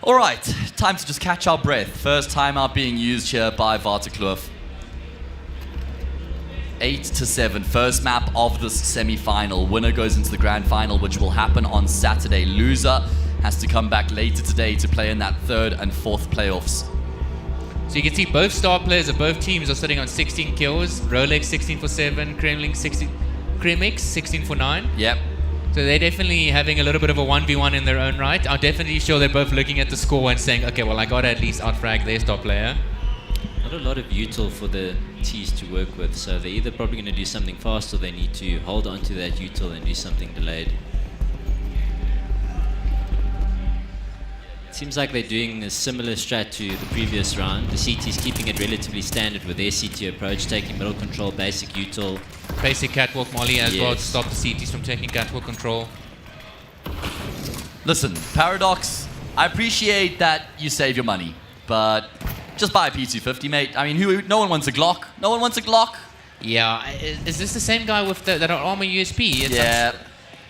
All right, time to just catch our breath. First timeout being used here by Vertigo. 8-7, first map of this semi-final. Winner goes into the grand final, which will happen on Saturday. Loser has to come back later today to play in that third and fourth playoffs. So you can see both star players of both teams are sitting on 16 kills. Rolex 16 for 7, Kremlin 16 for 9. Yep. So they're definitely having a little bit of a 1v1 in their own right. I'm definitely sure they're both looking at the score and saying, okay, well, I got to at least outfrag their star player. Not a lot of util for the T's to work with, so they're either probably going to do something fast or they need to hold on to that util and do something delayed. It seems like they're doing a similar strat to the previous round. The CT's keeping it relatively standard with their CT approach, taking middle control, basic util. Basic catwalk molly as well to stop the CTs from taking catwalk control. Listen, Paradox, I appreciate that you save your money, but just buy a P250, mate. I mean, no one wants a Glock. No one wants a Glock. Yeah, is this the same guy with that armor USP? Yeah.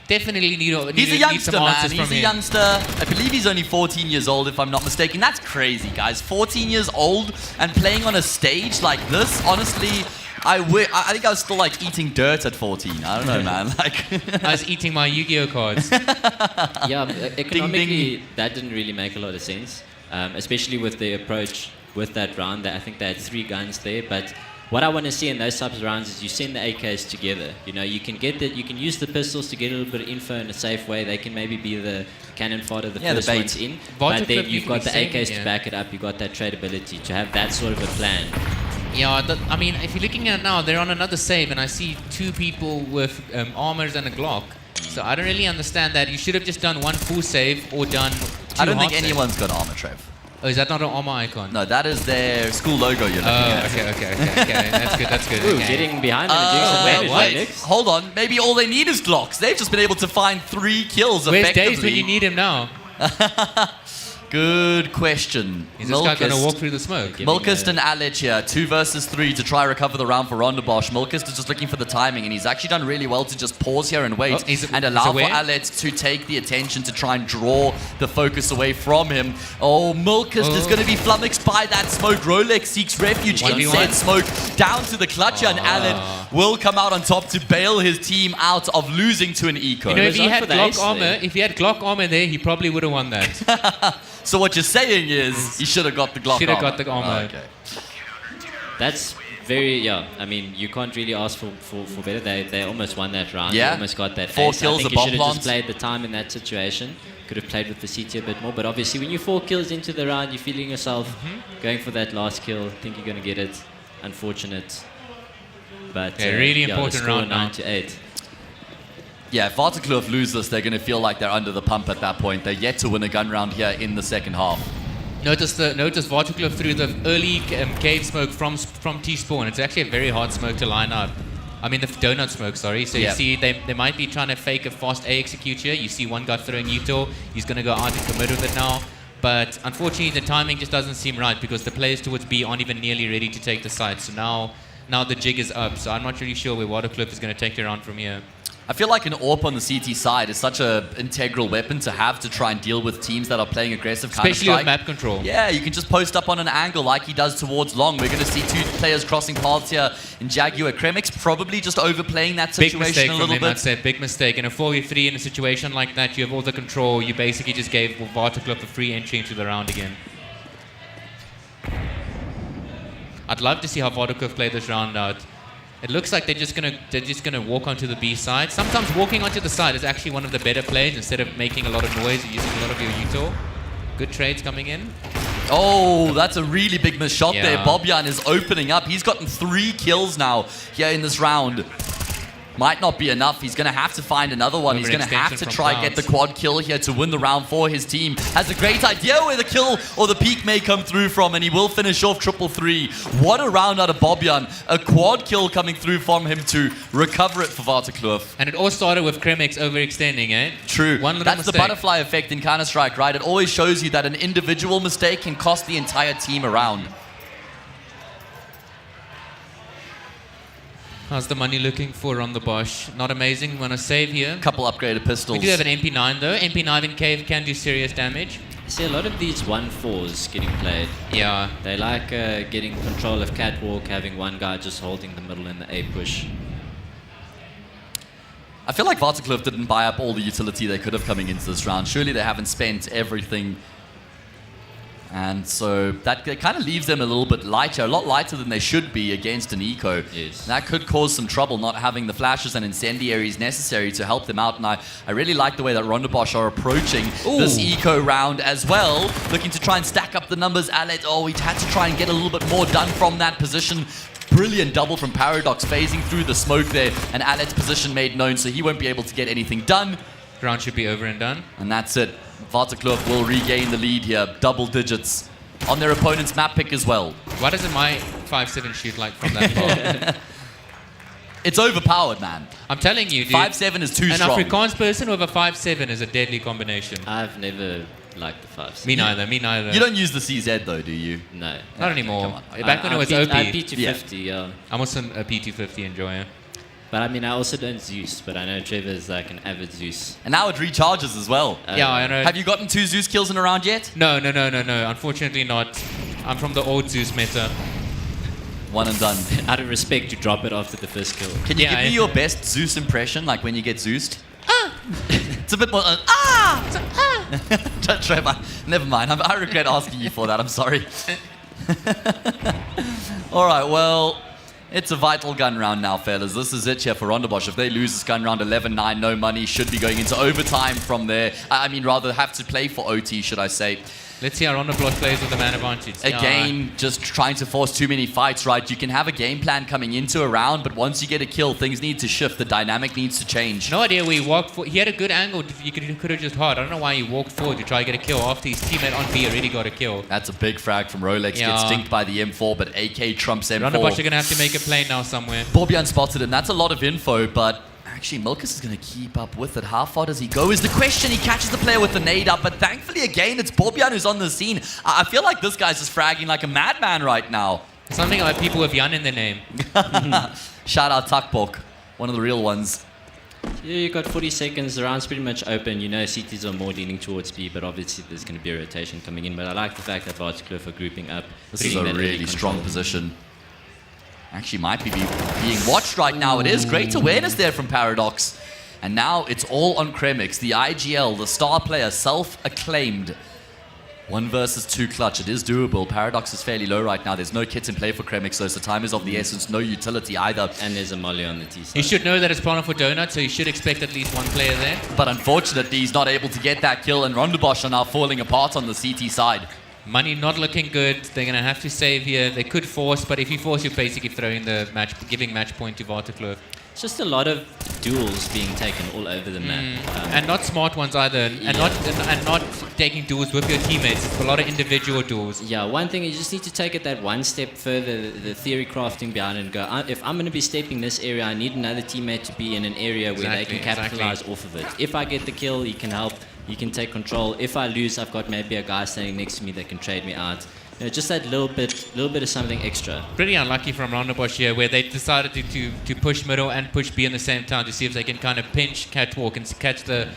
Definitely need He's a youngster, some man. answers He's from a him. youngster. I believe he's only 14 years old, if I'm not mistaken. That's crazy, guys. 14 years old and playing on a stage like this, honestly, I think I was still like eating dirt at 14. I don't know, man. Like I was eating my Yu-Gi-Oh cards. Yeah, economically, Ding, ding. that didn't really make a lot of sense, especially with the approach with that round. I think they had 3 guns there, but what I want to see in those types of rounds is you send the AKs together. You can get that. You can use the pistols to get a little bit of info in a safe way. They can maybe be the cannon fodder, the first bait. ones in. But But then you've got the usually AKs same, to back it up. You've got that tradability to have that sort of a plan. Yeah, I mean, if you're looking at it now, they're on another save, and I see 2 people with armors and a Glock. So I don't really understand that. You should have just done 1 full save or done 2 I don't think half anyone's got armor, Trev. Oh, is that not an armor icon? No, that is their school logo you're looking at. Okay. That's good. Ooh, okay. getting behind them and doing some damage. wait, Alex. hold on. Maybe all they need is Glocks. They've just been able to find 3 kills Where's effectively. Dave when you need him now? Good question. Is this guy going to walk through the smoke? Milkist and Alic here, 2 versus 3 to try recover the round for Rondebosch. Milkist is just looking for the timing, and he's actually done really well to just pause here and wait and allow for Alic to take the attention to try and draw the focus away from him. Oh, Milkist is going to be flummoxed by that smoke. Rolex seeks refuge inside smoke down to the clutcher, and Alic will come out on top to bail his team out of losing to an eco. You know, if he had Glock armor there, he probably would have won that. So what you're saying is he should have got the Glock Should have armor. got the armor. Okay. That's very, I mean, you can't really ask for better. They almost won that round. Yeah. They almost got that 4 ace. kills, I think a you bomb should have just plant. played the time in that situation. Could have played with the CT a bit more. But obviously, when you're 4 kills into the round, you're feeling yourself going for that last kill. Think you're going to get it. Unfortunate. But really important the score round now. 9-8. Yeah, if Vertigo lose this, they're going to feel like they're under the pump at that point. They're yet to win a gun round here in the second half. Notice Vertigo through the early cave smoke from T-spawn. It's actually a very hard smoke to line up. I mean the donut smoke, sorry. So you see they might be trying to fake a fast A execute here. You see one guy throwing util. He's going to go out and commit with it now. But unfortunately the timing just doesn't seem right because the players towards B aren't even nearly ready to take the site. So now the jig is up. So I'm not really sure where Vertigo is going to take the round from here. I feel like an AWP on the CT side is such an integral weapon to have to try and deal with teams that are playing aggressive Counter-Strike. Especially with map control. Yeah, you can just post up on an angle like he does towards long. We're going to see two players crossing paths here in Jaguar. Kremix probably just overplaying that situation a little bit. I'd say. Big mistake. In a 4v3 in a situation like that, you have all the control. You basically just gave Vertigo a free entry into the round again. I'd love to see how Vertigo play this round out. It looks like they're just gonna walk onto the B side. Sometimes walking onto the side is actually one of the better plays instead of making a lot of noise or using a lot of your util. Good trades coming in. Oh, that's a really big miss shot there. Bobyan is opening up. He's gotten 3 kills now here in this round. Might not be enough. He's going to have to find another one. He's going to have to try get the quad kill here to win the round for his team. Has a great idea where the kill or the peak may come through from, and he will finish off 3-3. What a round out of Bobyan. A quad kill coming through from him to recover it for Vertigo. And it all started with Kremix overextending, eh? True. One little That's mistake. the butterfly effect in Counter-Strike, right? It always shows you that an individual mistake can cost the entire team around. How's the money looking for on the Bosch? Not amazing. Want to save here. Couple upgraded pistols. We do have an MP9 though. MP9 in cave can do serious damage. I see a lot of these 1-4s getting played. Yeah. They like getting control of catwalk, having one guy just holding the middle in the A push. I feel like Vertigo didn't buy up all the utility they could have coming into this round. Surely they haven't spent everything. And so that kind of leaves them a little bit lighter, a lot lighter than they should be against an eco. Yes. That could cause some trouble not having the flashes and incendiaries necessary to help them out. And I really like the way that Ronderbosch are approaching this eco round as well, looking to try and stack up the numbers. Alet, he had to try and get a little bit more done from that position. Brilliant double from Paradox, phasing through the smoke there, and Alet's position made known, so he won't be able to get anything done. Round should be over and done. And that's it. Vertigo will regain the lead here, double digits on their opponent's map pick as well. Why doesn't my 5-7 shoot like from that far? It's overpowered, man. I'm telling you, dude. 5-7 is too strong. An Afrikaans person with a 5-7 is a deadly combination. I've never liked the 5-7. Me neither, me neither. You don't use the CZ though, do you? No. Not anymore. Come on. Back when it was OP. I P250, yeah. I'm also a P250 enjoyer. But I mean, I also don't Zeus, but I know Trevor is like an avid Zeus. And now it recharges as well. Yeah, I know. Have you gotten 2 Zeus kills in a round yet? No. Unfortunately not. I'm from the old Zeus meta. One and done. Out of respect, you drop it after the first kill. Can you give me your best Zeus impression, like when you get Zeused? It's a bit more... Trevor, never mind. I regret asking you for that. I'm sorry. All right, well... It's a vital gun round now, fellas. This is it here for Ronderbosch. If they lose this gun round 11-9, no money, should be going into overtime from there. I mean, rather have to play for OT, should I say. Let's see how Ronderbosch plays with the man advantage. Again, just trying to force too many fights, right? You can have a game plan coming into a round, but once you get a kill, things need to shift. The dynamic needs to change. No idea where he walked for. He had a good angle. You could have just hard. I don't know why he walked forward to try to get a kill after his teammate on B already got a kill. That's a big frag from Rolex. Gets stinked by the M4, but AK trumps M4. Ronderbosch are going to have to make a play now somewhere. Bobyan spotted him. That's a lot of info, but... Actually, Milkus is going to keep up with it. How far does he go is the question. He catches the player with the nade up, but thankfully, again, it's Bobyan who's on the scene. I feel like this guy's just fragging like a madman right now. Something about people with Jan in their name. Shout out Takbok, one of the real ones. Yeah, you got 40 seconds. The round's pretty much open. You know, CTs are more leaning towards B, but obviously there's going to be a rotation coming in. But I like the fact that Vertigo are grouping up. This is a really strong position. Actually might be being watched right now. It is great awareness there from Paradox. And now it's all on Kremix, the IGL, the star player, self-acclaimed. 1 versus 2 clutch. It is doable. Paradox is fairly low right now. There's no kits in play for Kremix, so time is of the essence. No utility either. And there's a molly on the T side. He should know that it's Prana for Donut, so he should expect at least one player there. But unfortunately, he's not able to get that kill, and Ronderbosch are now falling apart on the CT side. Money not looking good. They're going to have to save here. They could force, but if you force, you're basically throwing the match, giving match point to Vertigo. It's just a lot of duels being taken all over the map. And not smart ones either. And not taking duels with your teammates. It's a lot of individual duels. Yeah, one thing, you just need to take it that one step further, the theory crafting behind it, and go, if I'm going to be stepping this area, I need another teammate to be in an area where they can capitalize off of it. If I get the kill, he can help. You can take control. If I lose, I've got maybe a guy standing next to me that can trade me out. just that little bit of something extra. Pretty unlucky from Ronderbosch here, where they decided to push middle and push B in the same time to see if they can kind of pinch catwalk and catch the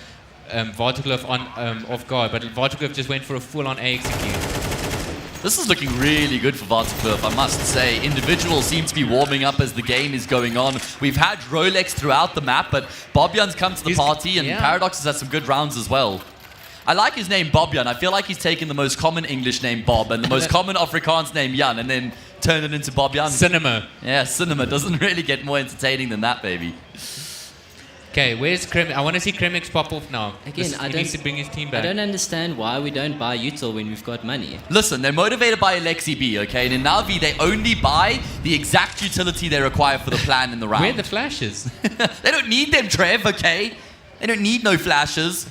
Vertigo on off guard. But Vertigo just went for a full-on A execute. This is looking really good for Vertigo, I must say. Individuals seem to be warming up as the game is going on. We've had Rolex throughout the map, but Bobjan's come to the party, and Paradox has had some good rounds as well. I like his name, Bobjan. I feel like he's taken the most common English name, Bob, and the most common Afrikaans name, Jan, and then turned it into Bobjan. Cinema. Yeah, cinema. Doesn't really get more entertaining than that, baby. Okay, where's Kremix? I want to see Kremix pop off now. Again, he needs to bring his team back. I don't understand why we don't buy util when we've got money. Listen, they're motivated by Alexi B, okay? And in Navi, they only buy the exact utility they require for the plan in the round. Where are the flashes? They don't need them, Trev, okay? They don't need no flashes.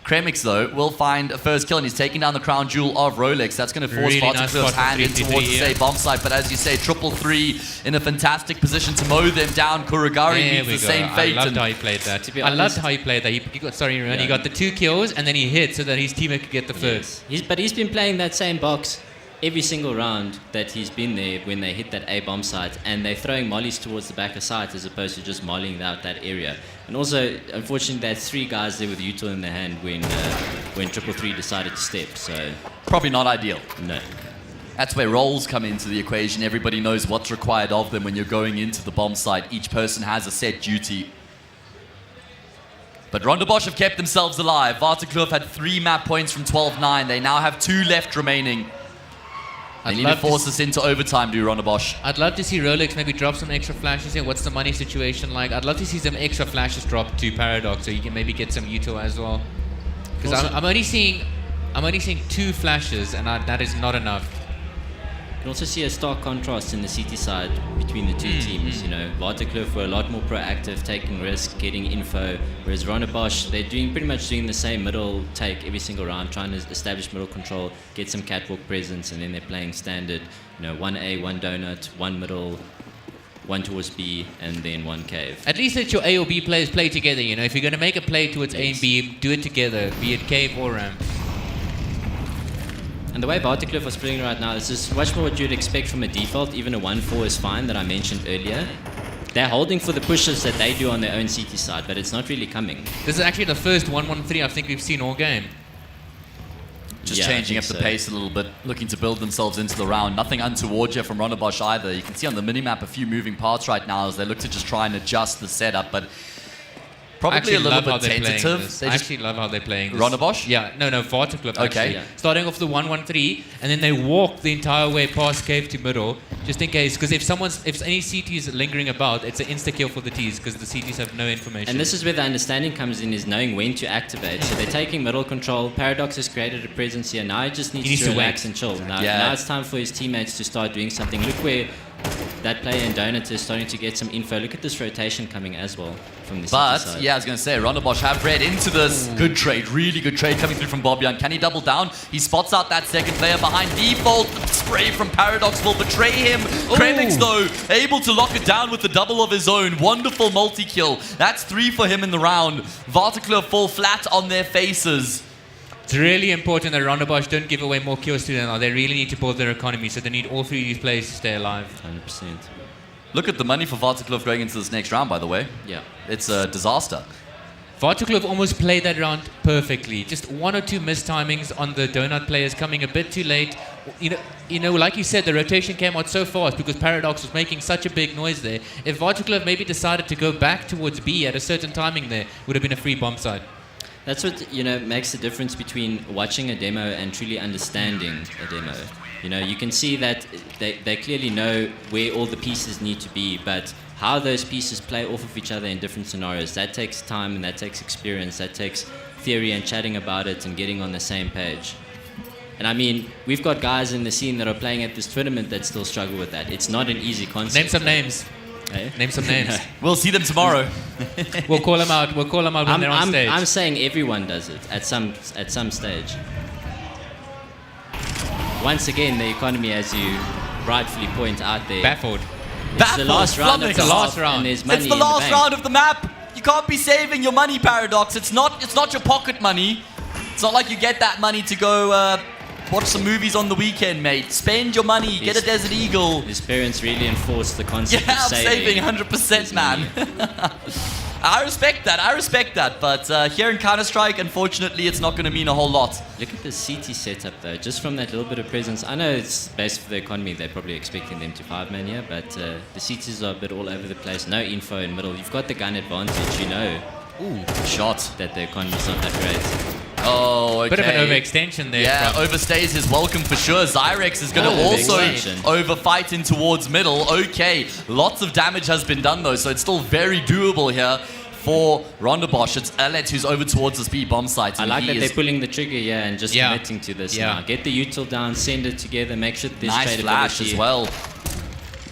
Kremix, though, will find a first kill, and he's taking down the crown jewel of Rolex. That's going to force Really nice Vertigo's spot hand in towards the safe bomb site. But as you say, 333 in a fantastic position to mow them down. Kuragari meets the same fate. I loved how he played that. I loved how he played that. He got the 2 kills, and then he hit so that his teammate could get the first. But he's been playing that same box every single round that he's been there when they hit that A bomb site, and they're throwing mollies towards the back of site as opposed to just mollying out that area. And also, unfortunately, there's 3 guys there with util in their hand when 333 decided to step. So probably not ideal. No. That's where roles come into the equation. Everybody knows what's required of them when you're going into the bomb site. Each person has a set duty. But Ronderbosch have kept themselves alive. Vertigo have had 3 map points from 12-9. They now have 2 left remaining. They need to force us into overtime, do Ronderbosch. I'd love to see Rolex maybe drop some extra flashes here. What's the money situation like? I'd love to see some extra flashes drop to Paradox so you can maybe get some util as well. Because I'm only seeing 2 flashes, and that is not enough. You can also see a stark contrast in the CT side between the 2 teams. You know, Vertigo were a lot more proactive, taking risks, getting info, whereas Ronderbosch, they're pretty much doing the same middle take every single round, trying to establish middle control, get some catwalk presence, and then they're playing standard, 1A, 1 donut, 1 middle, 1 towards B, and then 1 cave. At least let your A or B players play together, If you're going to make a play towards A and B, do it together, be it cave or ramp. And the way Vertigo was playing right now, this is much more what you'd expect from a default. Even a 1-4 is fine, that I mentioned earlier. They're holding for the pushes that they do on their own CT side, but it's not really coming. This is actually the first 1-1-3 I think we've seen all game. Just changing up the pace a little bit, looking to build themselves into the round. Nothing untoward here from Ronderbosch either. You can see on the minimap a few moving parts right now as they look to just try and adjust the setup, but probably a little bit tentative. I actually love how they're playing this. Ronderbosch? Yeah, no, Vertigo actually. Okay. Yeah. Starting off the 1-1-3, and then they walk the entire way past cave to middle, just in case. Because if any CT is lingering about, it's an insta kill for the Ts, because the CTs have no information. And this is where the understanding comes in, is knowing when to activate. So they're taking middle control. Paradox has created a presence here. Now he just needs to relax and chill. Now it's time for his teammates to start doing something. Look where that player in Donut is starting to get some info. Look at this rotation coming as well from the CT side. Yeah, I was going to say, Ronderbosch have read into this. Good trade, really good trade coming through from Bobjan. Can he double down? He spots out that second player behind default. The spray from Paradox will betray him. Kremix, though, able to lock it down with the double of his own. Wonderful multi-kill. That's 3 for him in the round. Vertigo fall flat on their faces. It's really important that Ronderbosch don't give away more kills to them now. They really need to build their economy, so they need all 3 of these players to stay alive. 100%. Look at the money for Vertigo going into this next round, by the way. Yeah. It's a disaster. Vertigo have almost played that round perfectly. Just 1 or 2 missed timings on the Donut players coming a bit too late. Like you said, the rotation came out so fast because Paradox was making such a big noise there. If Vertigo have maybe decided to go back towards B at a certain timing there, would have been a free bomb site. That's what makes the difference between watching a demo and truly understanding a demo. You can see that they clearly know where all the pieces need to be, but how those pieces play off of each other in different scenarios, that takes time and that takes experience, that takes theory and chatting about it and getting on the same page. And I mean, we've got guys in the scene that are playing at this tournament that still struggle with that. It's not an easy concept. Name some names. Hey? Name some names. We'll see them tomorrow. We'll call them out. We'll call them out when they're on stage. I'm saying everyone does it at some stage. Once again, the economy, as you rightfully point out there, baffled. It's the last round. It's the last round. And there's money it's the last in the round of the map. You can't be saving your money, Paradox. It's not your pocket money. It's not like you get that money to go watch some movies on the weekend, mate. Spend your money, get a Desert Eagle. His parents really enforced the concept Yeah, of I'm saving 100%, man. I respect that, but here in Counter-Strike, unfortunately, it's not going to mean a whole lot. Look at the CT setup, though, just from that little bit of presence. I know it's based for the economy, they're probably expecting them to 5-man here, but the CTs are a bit all over the place. No info in middle. You've got the gun advantage, you know. Ooh, shot. That the economy's not that great. Oh, okay. Bit of an overextension there. Yeah, overstays his welcome for sure. Zyrex is going to also overfight in towards middle. Okay, lots of damage has been done though, so it's still very doable here for Rondabosch. It's Alet who's over towards the speed bomb site. I like that they're pulling the trigger here and just committing to this now. Get the util down, send it together, make sure there's nice flash as well.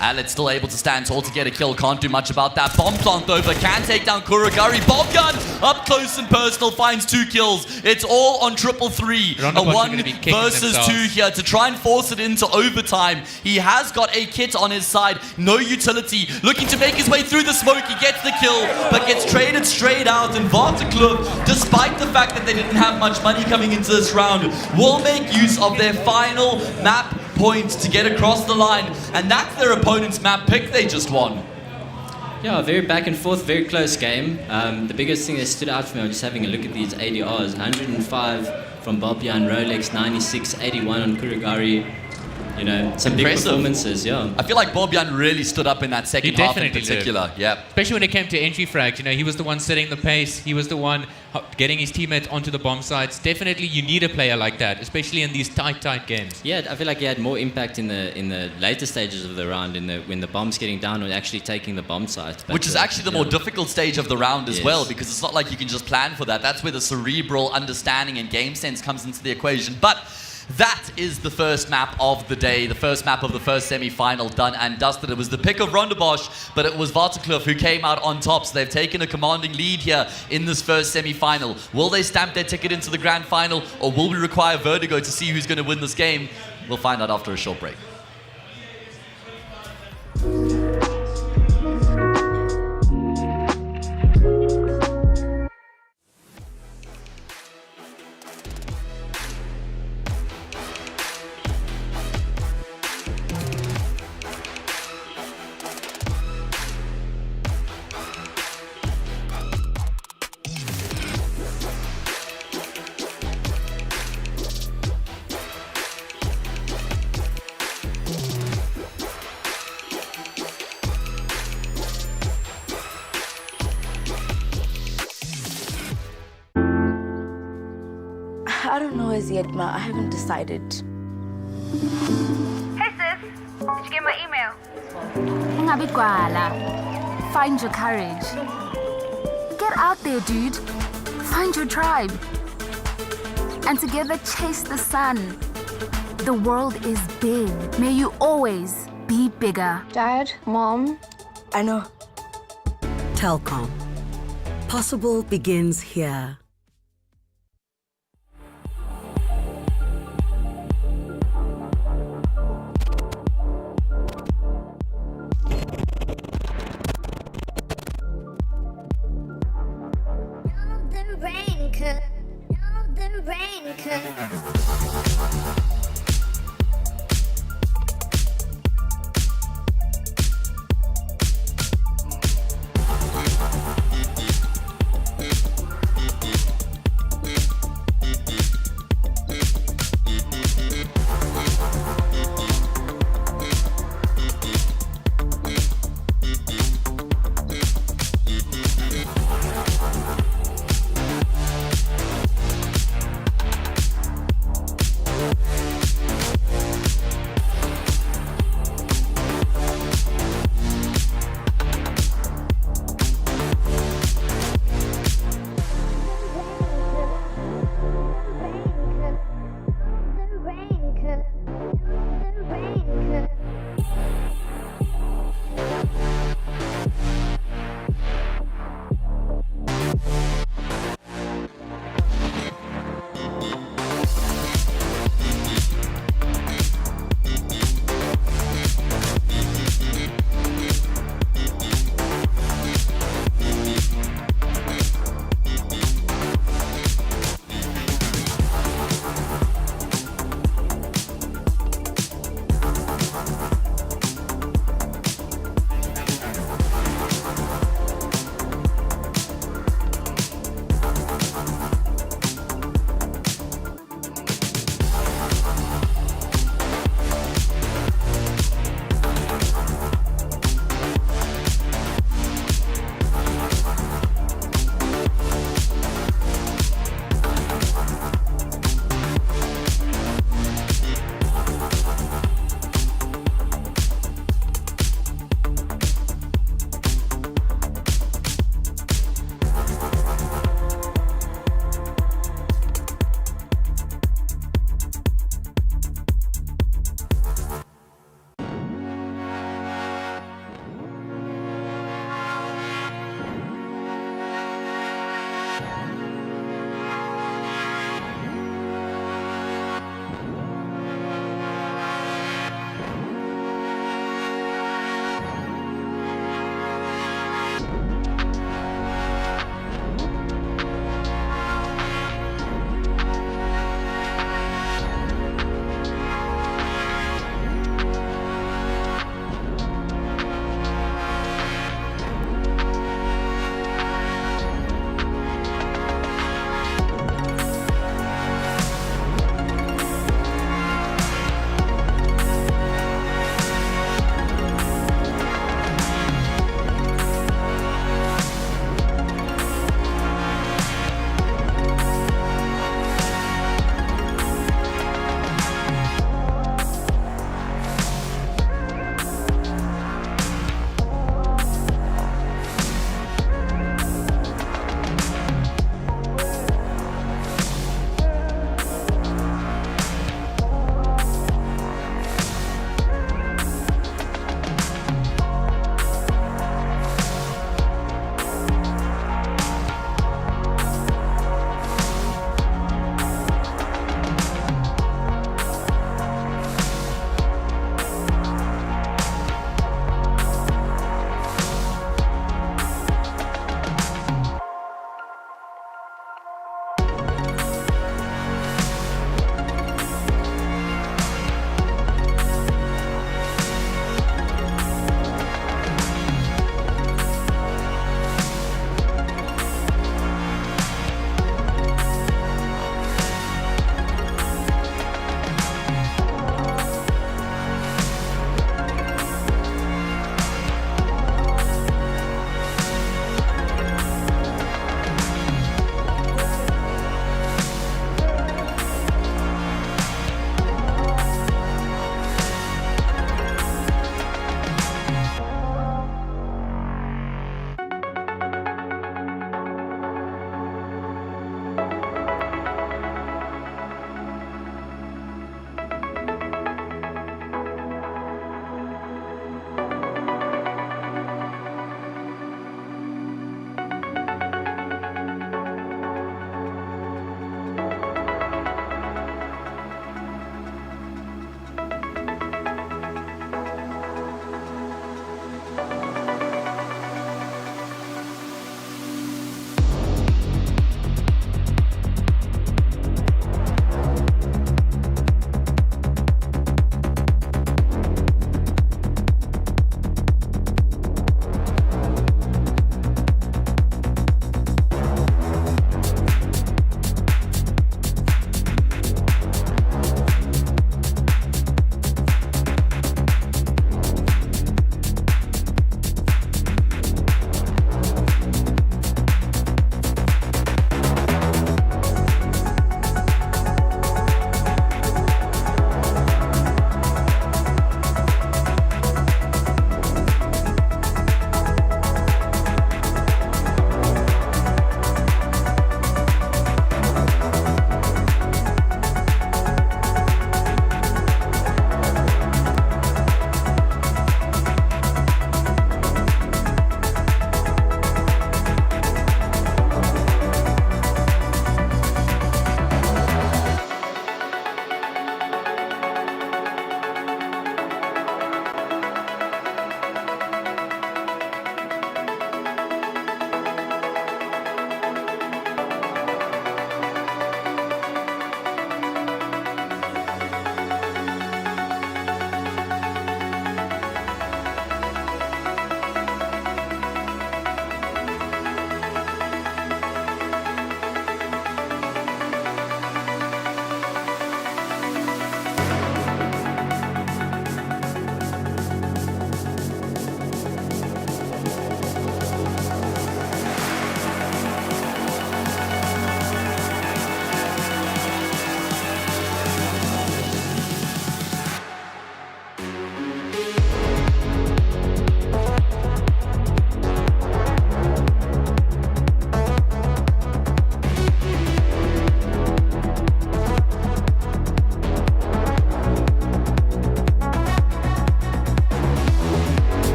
Alet's still able to stand tall to get a kill. Can't do much about that. Bomb plant over. Can take down Kuragari. Bomb gun up close and personal. Finds 2 kills. It's all on 333. A 1 versus 2 here to try and force it into overtime. He has got a kit on his side. No utility. Looking to make his way through the smoke. He gets the kill, but gets traded straight out. And Vertigo, despite the fact that they didn't have much money coming into this round, will make use of their final map point to get across the line, and that's their opponent's map pick they just won. Yeah, very back and forth, very close game. The biggest thing that stood out for me, I was just having a look at these ADRs. 105 from Bobian Rolex, 96, 81 on Kuragari. You know, some big performances, yeah. I feel like Bobian really stood up in that second half in particular. Yeah. Especially when it came to entry frags, you know, he was the one setting the pace. He was the one getting his teammates onto the bomb sites. Definitely, you need a player like that, especially in these tight games. Yeah, I feel like he had more impact in the later stages of the round, when the bomb's getting down and actually taking the bomb site. Which is actually the more difficult stage of the round as well, because it's not like you can just plan for that. That's where the cerebral understanding and game sense comes into the equation. But that is the first map of the day, the first map of the first semi-final done and dusted. It was the pick of Rondabosch, but it was Vertigo who came out on top. So they've taken a commanding lead here in this first semi-final. Will they stamp their ticket into the grand final, or will we require Vertigo to see who's going to win this game? We'll find out after a short break. I don't know as yet, Ma. I haven't decided. Hey sis, did you get my email? Ungabi gwala. Find your courage. Get out there, dude. Find your tribe. And together chase the sun. The world is big. May you always be bigger. Dad, Mom. I know. Telkom. Possible begins here.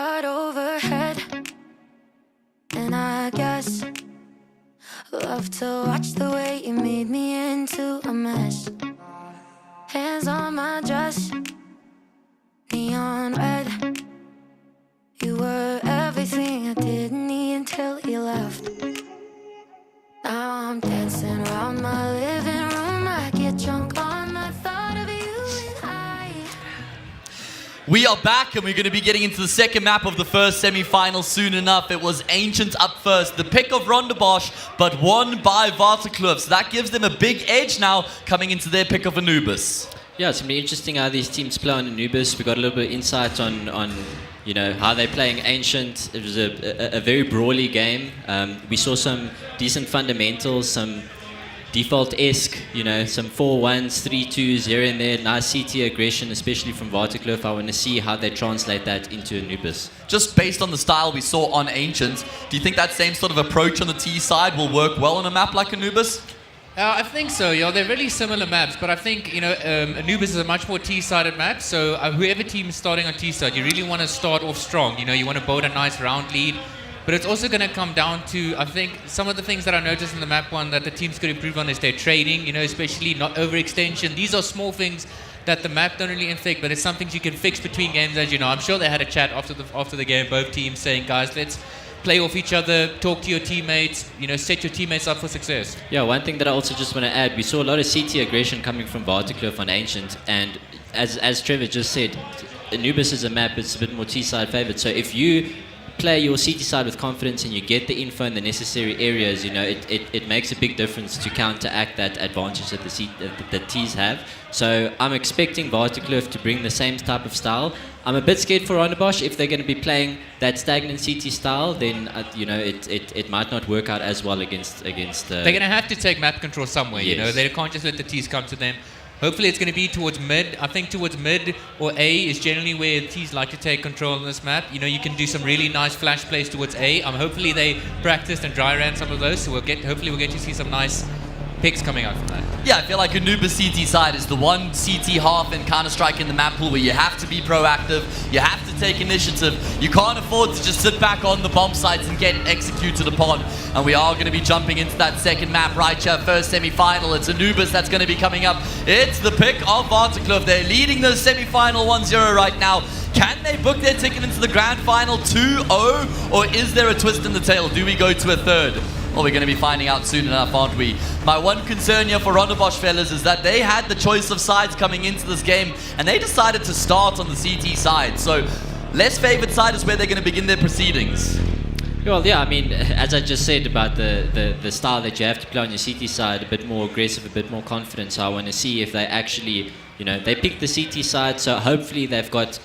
right overhead. And I guess love to watch the way you made me into a mess. Hands on my dress, neon red. You were everything I didn't need until you left. Now I'm dancing around my living room. I get drunk on the thought of you and I. We are back and we're going to be getting into the second map of the first semi-final soon enough. It was Ancient up first, the pick of Rondebosch, but won by Vertigo. So that gives them a big edge now coming into their pick of Anubis. Yeah, it's going to be interesting how these teams play on Anubis. We got a little bit of insight on you know, how they're playing Ancient. It was a very brawly game. We saw some decent fundamentals, some default-esque, you know, some 4-1s, 3-2s here and there. Nice CT aggression, especially from Vertigo. I want to see how they translate that into Anubis. Just based on the style we saw on Ancient, do you think that same sort of approach on the T side will work well on a map like Anubis? I think so, yeah. They're really similar maps, but I think, you know, Anubis is a much more T-sided map, so whoever team is starting on T-side, you really want to start off strong. You know, you want to build a nice round lead, but it's also going to come down to, I think, some of the things that I noticed in the map one that the teams could improve on is their trading, you know, especially not overextension. These are small things that the map don't really affect, but it's some things you can fix between games, as you know. I'm sure they had a chat after the game, both teams saying, guys, let's play off each other, talk to your teammates, you know, set your teammates up for success. Yeah, one thing that I also just want to add, we saw a lot of CT aggression coming from Vertigo on Ancient, and as Trevor just said, Anubis is a map, it's a bit more T-side favored, so if you play your CT side with confidence and you get the info in the necessary areas, you know, it makes a big difference to counteract that advantage that the T's have. So I'm expecting Vertigo to bring the same type of style. I'm a bit scared for Rondebosch. If they're going to be playing that stagnant CT style, then you know it might not work out as well against. They're going to have to take map control somewhere. Yes. You know, they can't just let the T's come to them. Hopefully it's going to be towards mid. I think towards mid or A is generally where T's like to take control on this map. You know, you can do some really nice flash plays towards A. Hopefully they practiced and dry ran some of those, so hopefully we'll get to see some nice picks coming out from that. Yeah, I feel like Anubis CT side is the one CT half in Counter-Strike in the map pool where you have to be proactive, you have to take initiative, you can't afford to just sit back on the bomb sites and get executed upon. And we are going to be jumping into that second map right here, first semi-final. It's Anubis that's going to be coming up. It's the pick of Vertigo. They're leading the semi-final 1-0 right now. Can they book their ticket into the grand final 2-0, or is there a twist in the tail? Do we go to a third? Well, we're going to be finding out soon enough, aren't we? My one concern here for Rondebosch, fellas, is that they had the choice of sides coming into this game, and they decided to start on the CT side. So, less favored side is where they're going to begin their proceedings. Well, yeah, I mean, as I just said about the style that you have to play on your CT side, a bit more aggressive, a bit more confident. So I want to see if they actually, you know, they picked the CT side, so hopefully they've got,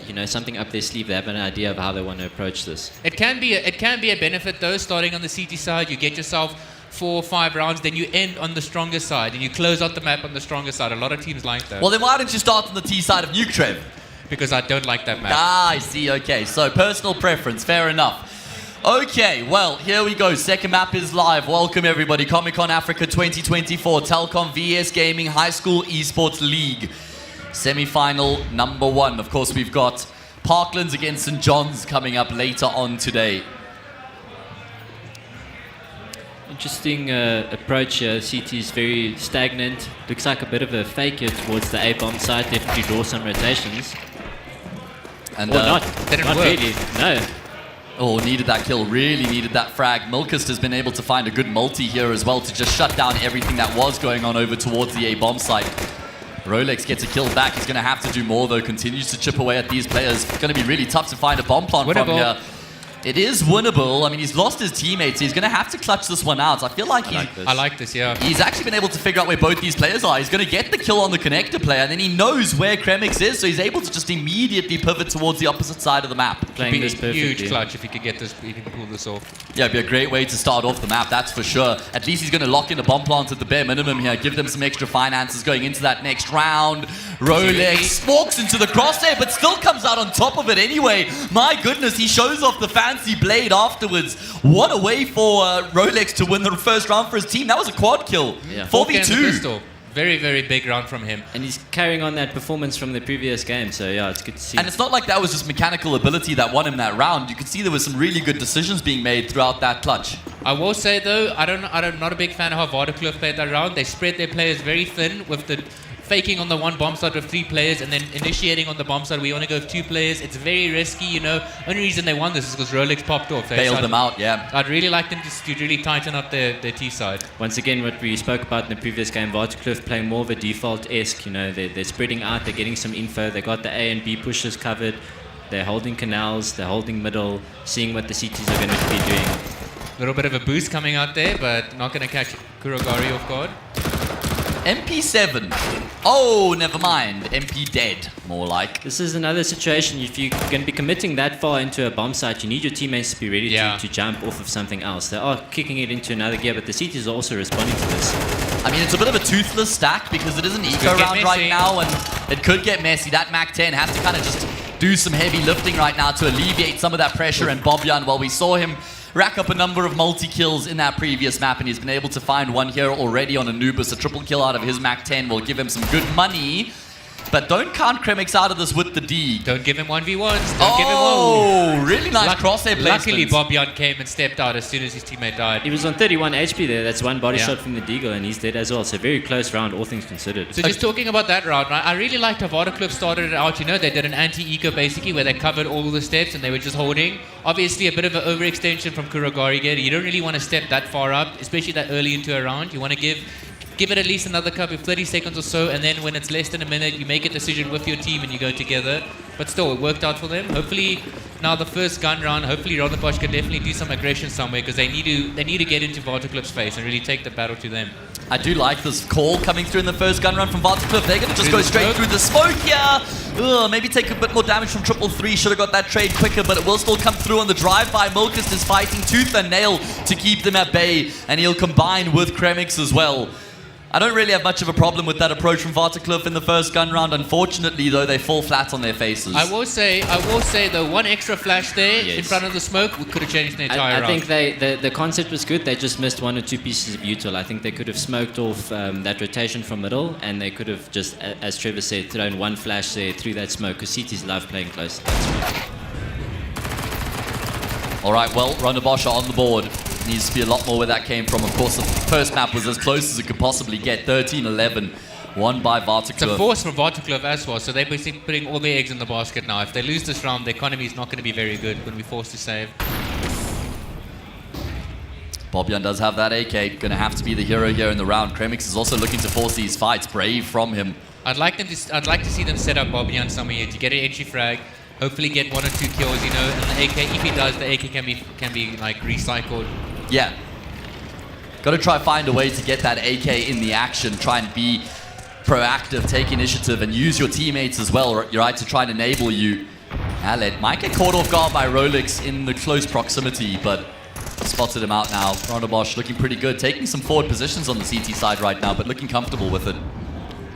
you know, something up their sleeve. They have an idea of how they want to approach this. It can be a benefit though, starting on the CT side. You get yourself 4 or 5 rounds, then you end on the stronger side, and you close out the map on the stronger side. A lot of teams like that. Well, then why don't you start on the T side of Nuke, Trev? Because I don't like that map. Ah, I see, okay. So, personal preference, fair enough. Okay, well, here we go. Second map is live. Welcome, everybody. Comic-Con Africa 2024, Telkom VS Gaming High School Esports League. Semi-final number 1. Of course, we've got Parklands against St. John's coming up later on today. Interesting approach here. CT is very stagnant. Looks like a bit of a fake here towards the A-bomb side. Definitely draw some rotations. And not really, no. Oh, needed that kill, really needed that frag. Milkist has been able to find a good multi here as well to just shut down everything that was going on over towards the A-bomb site. Rolex gets a kill back. He's going to have to do more, though. Continues to chip away at these players. It's going to be really tough to find a bomb plant from here. It is winnable. I mean, he's lost his teammates. So he's going to have to clutch this one out. I feel like I like this, yeah. He's actually been able to figure out where both these players are. He's going to get the kill on the connector player, and then he knows where Kremix is, so he's able to just immediately pivot towards the opposite side of the map. Playing this perfectly. Huge clutch if he could get this, if he can pull this off. Yeah, it'd be a great way to start off the map, that's for sure. At least he's going to lock in a bomb plant at the bare minimum here, give them some extra finances going into that next round. Rolex walks into the crosshair, but still comes out on top of it anyway. My goodness, he shows off the fancy blade afterwards. What a way for Rolex to win the first round for his team. That was a quad kill. Yeah. 4v2. Very, very big round from him. And he's carrying on that performance from the previous game, so yeah, it's good to see. And it's not like that was just mechanical ability that won him that round. You could see there were some really good decisions being made throughout that clutch. I will say though, I'm not a big fan of how Vertigo played that round. They spread their players very thin with the faking on the one bomb site with 3 players and then initiating on the bomb site. We only go with 2 players. It's very risky, you know. Only reason they won this is because Rolex popped off. Bailed them out, yeah. I'd really like them to really tighten up their T side. Once again, what we spoke about in the previous game, Vertigo playing more of a default-esque, you know, they're spreading out, they're getting some info, they got the A and B pushes covered, they're holding canals, they're holding middle, seeing what the CTs are going to be doing. A little bit of a boost coming out there, but not going to catch Kurogari off guard. MP7. Oh, never mind. MP dead, more like. This is another situation. If you're going to be committing that far into a bomb site, you need your teammates to be ready to jump off of something else. They are kicking it into another gear, but the CTs are also responding to this. I mean, it's a bit of a toothless stack because it is an eco round right now, and it could get messy. That Mac 10 has to kind of just do some heavy lifting right now to alleviate some of that pressure. And Bobyan, well, we saw him rack up a number of multi-kills in that previous map, and he's been able to find one here already on Anubis. A triple kill out of his Mac 10 will give him some good money. But don't count Kremix out of this with the D. Don't give him 1v1s. Give him Oh, really nice crosshair placement. Luckily, Bobyan came and stepped out as soon as his teammate died. He was on 31 HP there. That's one body shot from the Deagle, and he's dead as well. So very close round, all things considered. So just talking about that round, right? I really liked how Vertigo started it out. You know, they did an anti-eco basically, where they covered all the steps and they were just holding. Obviously, a bit of an overextension from Kurogari here. You don't really want to step that far up, especially that early into a round. You want to give it at least another couple of 30 seconds or so, and then when it's less than a minute, you make a decision with your team and you go together. But still, it worked out for them. Hopefully, now the first gun round, hopefully Montage can definitely do some aggression somewhere, because they need to get into Vertigo's face and really take the battle to them. I do like this call coming through in the first gun run from Vertigo. They're going to just go straight through the smoke here. Ugh, maybe take a bit more damage from 333. Should have got that trade quicker, but it will still come through on the drive-by. Milkist is fighting tooth and nail to keep them at bay, and he'll combine with Kremix as well. I don't really have much of a problem with that approach from Vertigo in the first gun round. Unfortunately, though, they fall flat on their faces. I will say, the one extra flash there in front of the smoke could have changed the entire round. I think the concept was good. They just missed 1 or 2 pieces of util. I think they could have smoked off that rotation from middle, and they could have just, as Trevor said, thrown one flash there through that smoke, because CTs love playing close. All right, well, Ronabosha on the board. Needs to be a lot more where that came from. Of course, the first map was as close as it could possibly get. 13-11, won by Vertigo. It's a force from Vertigo as well, so they're basically putting all their eggs in the basket now. If they lose this round, the economy is not going to be very good when we're forced to save. Bobyan does have that AK. Going to have to be the hero here in the round. Kremix is also looking to force these fights. Brave from him. I'd like to see them set up Bobyan somewhere here to get an entry frag. Hopefully get 1 or 2 kills, you know, and the AK, if he does, the AK can be like recycled. Yeah. Got to try find a way to get that AK in the action. Try and be proactive, take initiative, and use your teammates as well, right, to try and enable you. Aled might get caught off guard by Rolex in the close proximity, but spotted him out now. Rondabosh looking pretty good, taking some forward positions on the CT side right now, but looking comfortable with it.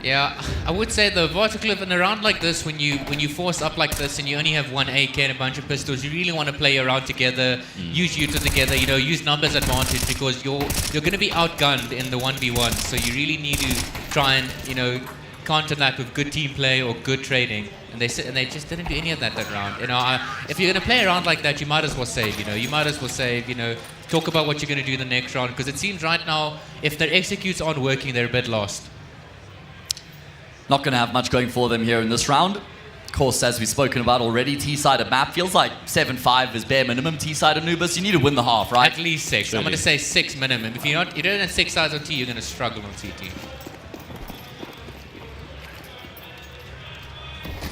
Yeah, I would say the Vertigo in a round like this, when you force up like this and you only have 1 AK and a bunch of pistols, you really want to play around together, use util together, you know, use numbers advantage, because you're going to be outgunned in the 1v1. So you really need to try and, you know, counter that with good team play or good trading. And they just didn't do any of that round. You know, if you're going to play around like that, you might as well save. You know, you might as well save. You know, talk about what you're going to do the next round, because it seems right now, if their executes aren't working, they're a bit lost. Not going to have much going for them here in this round. Of course, as we've spoken about already, T-sided map feels like 7-5 is bare minimum. T-sided Anubis, you need to win the half, right? At least 6. Surely. I'm going to say 6 minimum. If you don't have 6 sides on T, you're going to struggle on CT.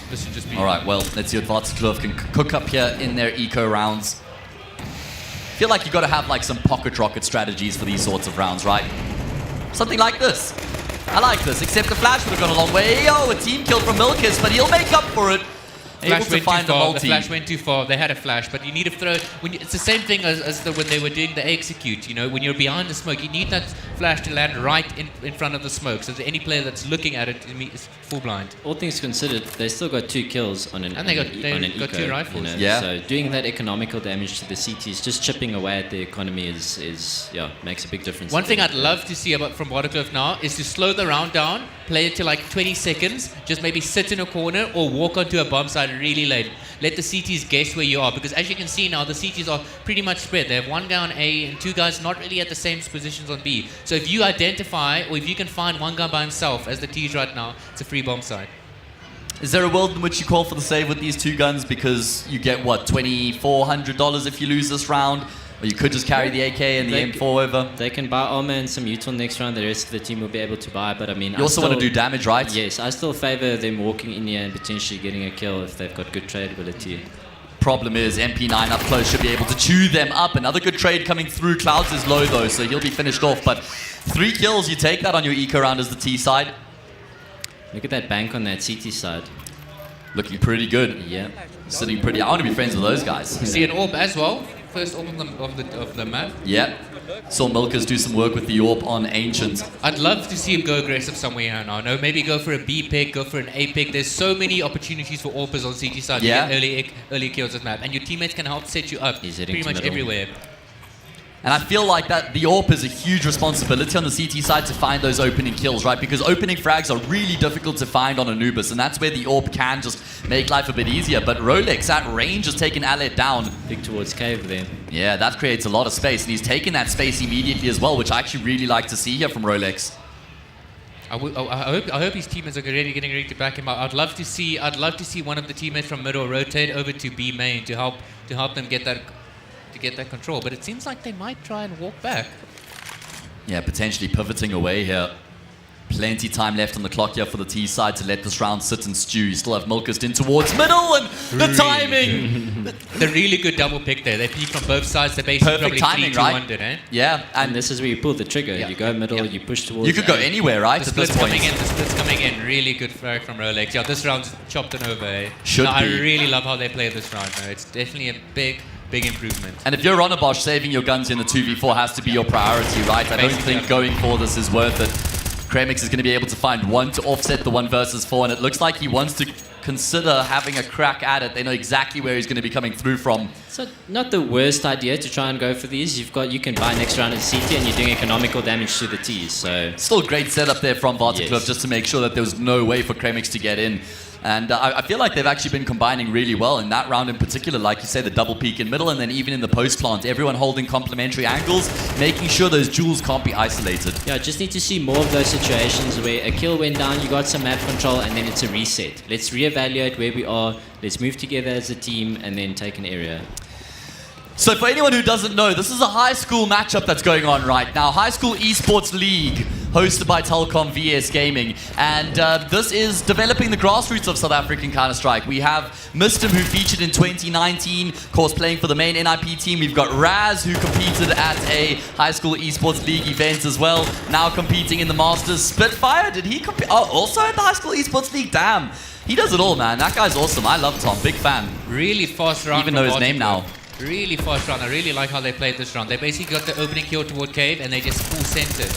This should just be... All right, well, let's see what Vertigo can cook up here in their eco rounds. Feel like you've got to have like some pocket rocket strategies for these sorts of rounds, right? Something like this. I like this, except the flash would have gone a long way. Oh, a team kill from Milkis, but he'll make up for it Able to find the multi. The flash went too far. They had a flash, but you need to throw. It's the same thing as when they were doing the execute. You know, when you're behind the smoke, you need that flash to land right in front of the smoke. So that any player that's looking at it is full blind. All things considered, they still got 2 kills on an and they got eco, 2 rifles. You know? Yeah. So doing that economical damage to the CTs, just chipping away at the economy is makes a big difference. One thing I'd love to see from Vertigo now is to slow the round down, play it to like 20 seconds, just maybe sit in a corner or walk onto a bomb site really late. Let the CTs guess where you are, because as you can see now, the CTs are pretty much spread. They have 1 guy on A and 2 guys not really at the same positions on B. So if you identify, or if you can find 1 guy by himself as the T's right now, it's a free bomb site. Is there a world in which you call for the save with these 2 guns because you get, what, $2,400 if you lose this round? Or you could just carry the AK and the M4 over? They can buy armor and some util next round. The rest of the team will be able to buy. But I mean, you also want to do damage, right? Yes, I still favor them walking in here and potentially getting a kill if they've got good trade ability. Problem is, MP9 up close should be able to chew them up. Another good trade coming through. Clouds is low though, so he'll be finished off. But 3 kills, you take that on your eco round as the T side. Look at that bank on that CT side. Looking pretty good. Yeah. Sitting pretty. I want to be friends with those guys. You see an orb as well. First orb of the map. Yeah. Saw Milkers do some work with the AWP on Ancient. I'd love to see him go aggressive somewhere here now. No, maybe go for a B pick, go for an A pick. There's so many opportunities for AWPers on CT side to get early kills this map. And your teammates can help set you up pretty much everywhere. And I feel like that the AWP is a huge responsibility on the CT side to find those opening kills, right? Because opening frags are really difficult to find on Anubis, and that's where the AWP can just make life a bit easier. But Rolex at range has taken Alet down. Big towards cave there. Yeah, that creates a lot of space, and he's taken that space immediately as well, which I actually really like to see here from Rolex. I hope his teammates are getting ready to back him up. I'd love to see one of the teammates from middle rotate over to B main to help them get that control, but it seems like they might try and walk back. Yeah, potentially pivoting away here. Plenty time left on the clock here for the T side to let this round sit and stew. You still have Milkers in towards middle, and the timing! The really good double pick there. They peek from both sides. They basically perfect timing, right? Eh? Yeah, and this is where you pull the trigger. You go middle, you push towards. You could go anywhere, right? The split's coming in. Really good frag from Rolex. Yeah, this round's chopped and over. Eh? Should be. I really love how they play this round. No, it's definitely a big improvement. And if you're on a Bosch, saving your guns in the 2v4 has to be your priority, right? I don't think going for this is worth it. Kremix is going to be able to find 1 to offset the 1 versus 4, and it looks like he wants to consider having a crack at it. They know exactly where he's going to be coming through from. So not the worst idea to try and go for these. You can buy next round at CT and you're doing economical damage to the T's. So still a great setup there from Vertigo just to make sure that there was no way for Kremix to get in. And I feel like they've actually been combining really well in that round in particular. Like you say, the double peek in middle, and then even in the post plant, everyone holding complementary angles, making sure those jewels can't be isolated. Yeah, just need to see more of those situations where a kill went down, you got some map control, and then it's a reset. Let's reevaluate where we are, let's move together as a team, and then take an area. So for anyone who doesn't know, this is a high school matchup that's going on right now. High School Esports League, hosted by Telkom VS Gaming. And this is developing the grassroots of South African Counter-Strike. We have Mistim, who featured in 2019, of course playing for the main NIP team. We've got Raz, who competed at a High School Esports League event as well, now competing in the Masters. Spitfire, did he compete? Oh, also at the High School Esports League? Damn. He does it all, man. That guy's awesome. I love Tom. Big fan. Really fast round. Even know his name now. Really fast round. I really like how they played this round. They basically got the opening kill toward cave and they just full centered.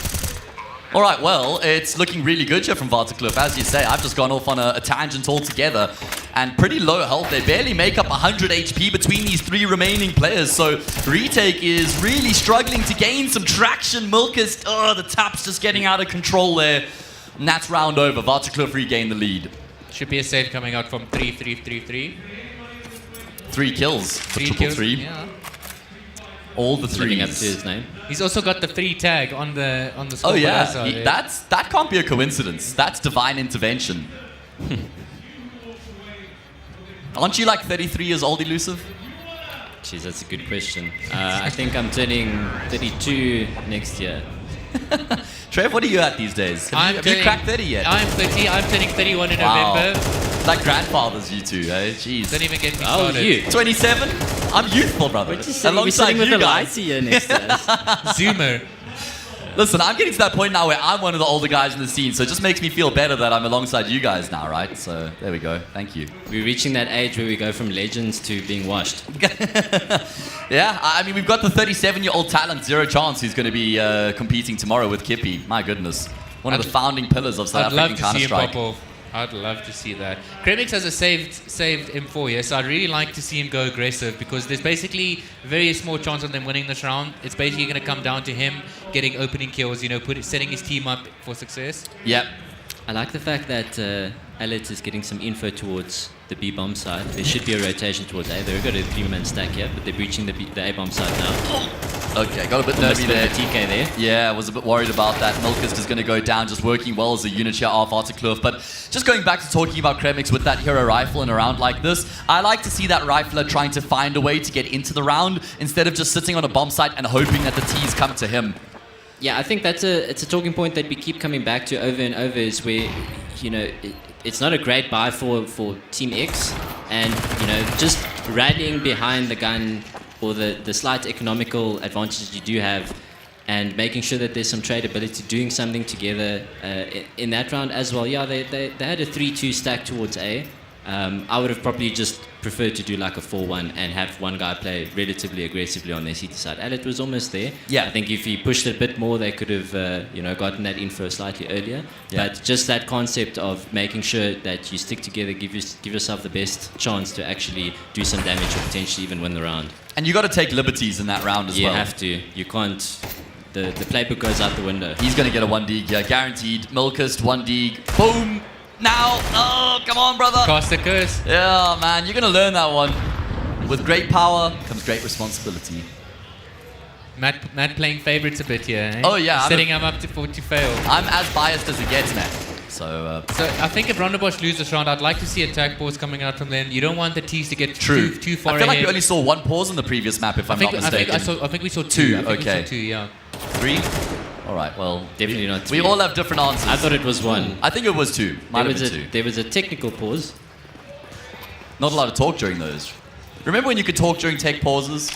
All right, well, it's looking really good here from Vertigo. As you say, I've just gone off on a tangent altogether. And pretty low health. They barely make up 100 HP between these 3 remaining players. So Retake is really struggling to gain some traction. Milkers, the tap's just getting out of control there. And that's round over. Vertigo regain the lead. Should be a save coming out from 3-3-3-3. 3 kills for 3-3. Yeah. All the 3s. Living up to his name. He's also got the 3 tag on the score. Oh yeah, that can't be a coincidence. That's divine intervention. Aren't you like 33 years old, Elusive? Jeez, that's a good question. I think I'm turning 32 next year. Trev, what are you at these days? Have you cracked 30 yet? I'm 30. I'm turning 31 in November. Like grandfathers, you two, eh? Jeez. Don't even get me started. You? 27? I'm youthful, brother. We're sitting with the lights here next to us. Zoomer. Listen, I'm getting to that point now where I'm one of the older guys in the scene, so it just makes me feel better that I'm alongside you guys now, right? So there we go. Thank you. We're reaching that age where we go from legends to being washed. Yeah, I mean, we've got the 37-year-old talent, Zero Chance, who's going to be competing tomorrow with Kippy. My goodness. One of the founding pillars of South African Counter-Strike. I'd love to see him pop off. I'd love to see that. Kremix has a saved M4 here, so I'd really like to see him go aggressive because there's basically a very small chance of them winning this round. It's basically going to come down to him getting opening kills, you know, setting his team up for success. Yep. I like the fact that Alit is getting some info towards the B-bomb side. There should be a rotation towards A. They've got a 3-man stack here, but they're breaching the A-bomb side now. Okay, got a bit nervy there. TK there. Yeah, I was a bit worried about that. Milkist is going to go down, just working well as a unit here off Vertigo. But just going back to talking about Kremix with that hero rifle in a round like this, I like to see that rifler trying to find a way to get into the round instead of just sitting on a bomb site and hoping that the T's come to him. Yeah, I think it's a talking point that we keep coming back to over and over is where, you know, it's not a great buy for Team X, and, you know, just rallying behind the gun or the slight economical advantages you do have and making sure that there's some tradability, doing something together in that round as well. Yeah, they had a 3-2 stack towards A. I would have probably just preferred to do like a 4-1 and have one guy play relatively aggressively on their CT side. Alit was almost there. Yeah. I think if he pushed it a bit more, they could have you know, gotten that info slightly earlier. Yeah. But just that concept of making sure that you stick together, give yourself the best chance to actually do some damage or potentially even win the round. And you got to take liberties in that round as well. You have to. You can't. The playbook goes out the window. He's going to get a 1 dig, yeah, guaranteed. Milkist, 1 dig, boom. Now, oh, come on, brother. Cost the curse. Yeah, man, you're going to learn that one. With great power comes great responsibility. Matt playing favorites a bit here, eh? Oh, yeah. Setting him up to fail. I'm as biased as it gets, man. So I think if Ronderbosch lose this round, I'd like to see attack pause coming out from them. You don't want the T's to get too far ahead. I feel like we only saw 1 pause in the previous map, if I'm not mistaken. I think we saw 2. Okay. We saw 2, yeah. 3? All right, well, definitely not 3. We all have different answers. I thought it was 1. I think it was 2. Might have been 2. There was a technical pause. Not allowed to talk during those. Remember when you could talk during tech pauses?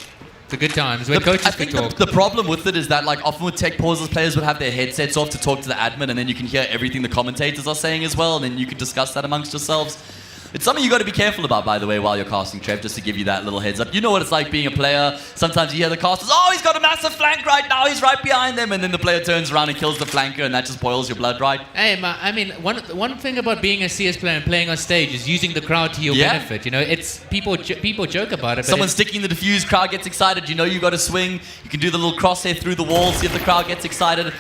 The good times, when coaches could talk. The problem with it is that, like, often with tech pauses, players would have their headsets off to talk to the admin, and then you can hear everything the commentators are saying as well, and then you could discuss that amongst yourselves. It's something you got to be careful about, by the way, while you're casting, Trev, just to give you that little heads up. You know what it's like being a player. Sometimes you hear the casters, oh, he's got a massive flank right now, he's right behind them, and then the player turns around and kills the flanker, and that just boils your blood, right? Hey, I mean, one thing about being a CS player and playing on stage is using the crowd to your benefit. You know, it's people joke about it. But someone's sticking the diffuse, crowd gets excited. You know you got to swing. You can do the little crosshair through the wall, see if the crowd gets excited.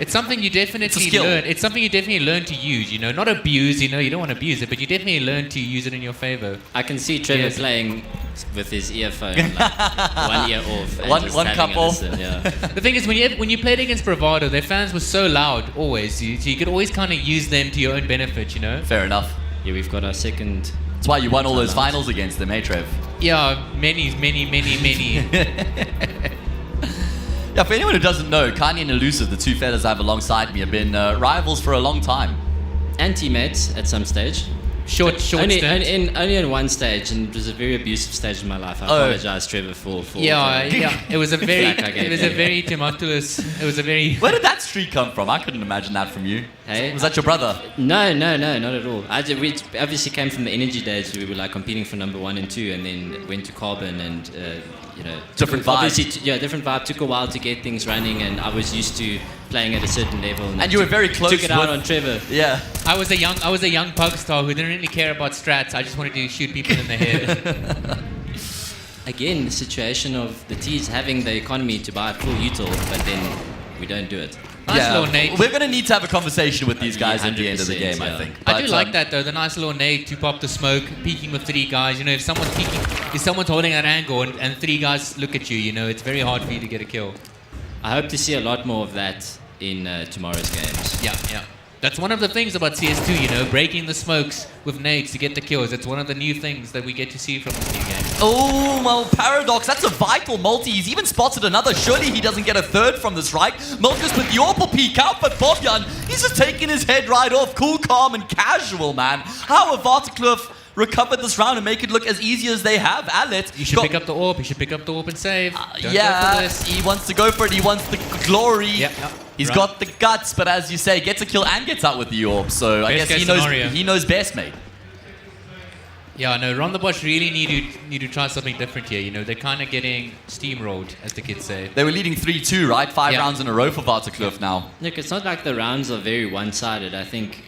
It's something you definitely learn. It's something you definitely learn to use. You know, not abuse. You know, you don't want to abuse it, but you definitely learn to use it in your favor. I can see Trevor playing with his earphone, like, 1 ear off, and one cup off. Yeah. The thing is, when you played against Bravado, their fans were so loud always. You could always kind of use them to your own benefit. You know. Fair enough. Yeah, we've got our second. That's why you won all those finals against them, eh, Trev? Yeah, many. Yeah, for anyone who doesn't know, Kanye and Elusive, the 2 fellas I have alongside me, have been rivals for a long time. And teammates at some stage. Short only in one stage, and it was a very abusive stage in my life. I apologize, Trevor, for yeah. It was a very tumultuous. It was a very. Where did that streak come from? I couldn't imagine that from you. Hey, was that your brother? No, not at all. We obviously came from the energy days. We were like competing for number 1 and 2, and then went to Carbon, and you know, different vibe. Obviously, different vibe. Took a while to get things running, and I was used to playing at a certain level. And you were very close. Took it out on Trevor. Yeah. I was a young pug star who didn't really care about strats. I just wanted to shoot people in the head. Again, the situation of the T's having the economy to buy full util, but then we don't do it. Nice little nade. We're going to need to have a conversation with these guys at the end of the game, I think. I do like that, though, the nice little nade to pop the smoke, peeking with 3 guys. You know, if someone's holding an angle and 3 guys look at you, you know, it's very hard for you to get a kill. I hope to see a lot more of that in tomorrow's games. Yeah. That's one of the things about CS2, you know, breaking the smokes with nades to get the kills. It's one of the new things that we get to see from this new game. Oh, well, Paradox, that's a vital multi. He's even spotted another. Surely he doesn't get a third from this, right? Milkus with the Orpal peek out, but Bobjan, he's just taking his head right off. Cool, calm, and casual, man. How have Vertigo recovered this round and make it look as easy as they have? Alit. You should pick up the orb. You should pick up the orb and save. Yeah, he wants to go for it. He wants the glory. Yep. He's got the guts, but as you say, gets a kill and gets out with the AWP. So I guess he knows best, mate. Yeah, no, Rondebosch really need to try something different here. You know, they're kind of getting steamrolled, as the kids say. They were leading 3-2, right? 5 rounds in a row for Vertigo now. Look, it's not like the rounds are very one-sided. I think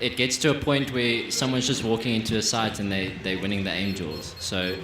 it gets to a point where someone's just walking into a site and they're winning the aim duels. So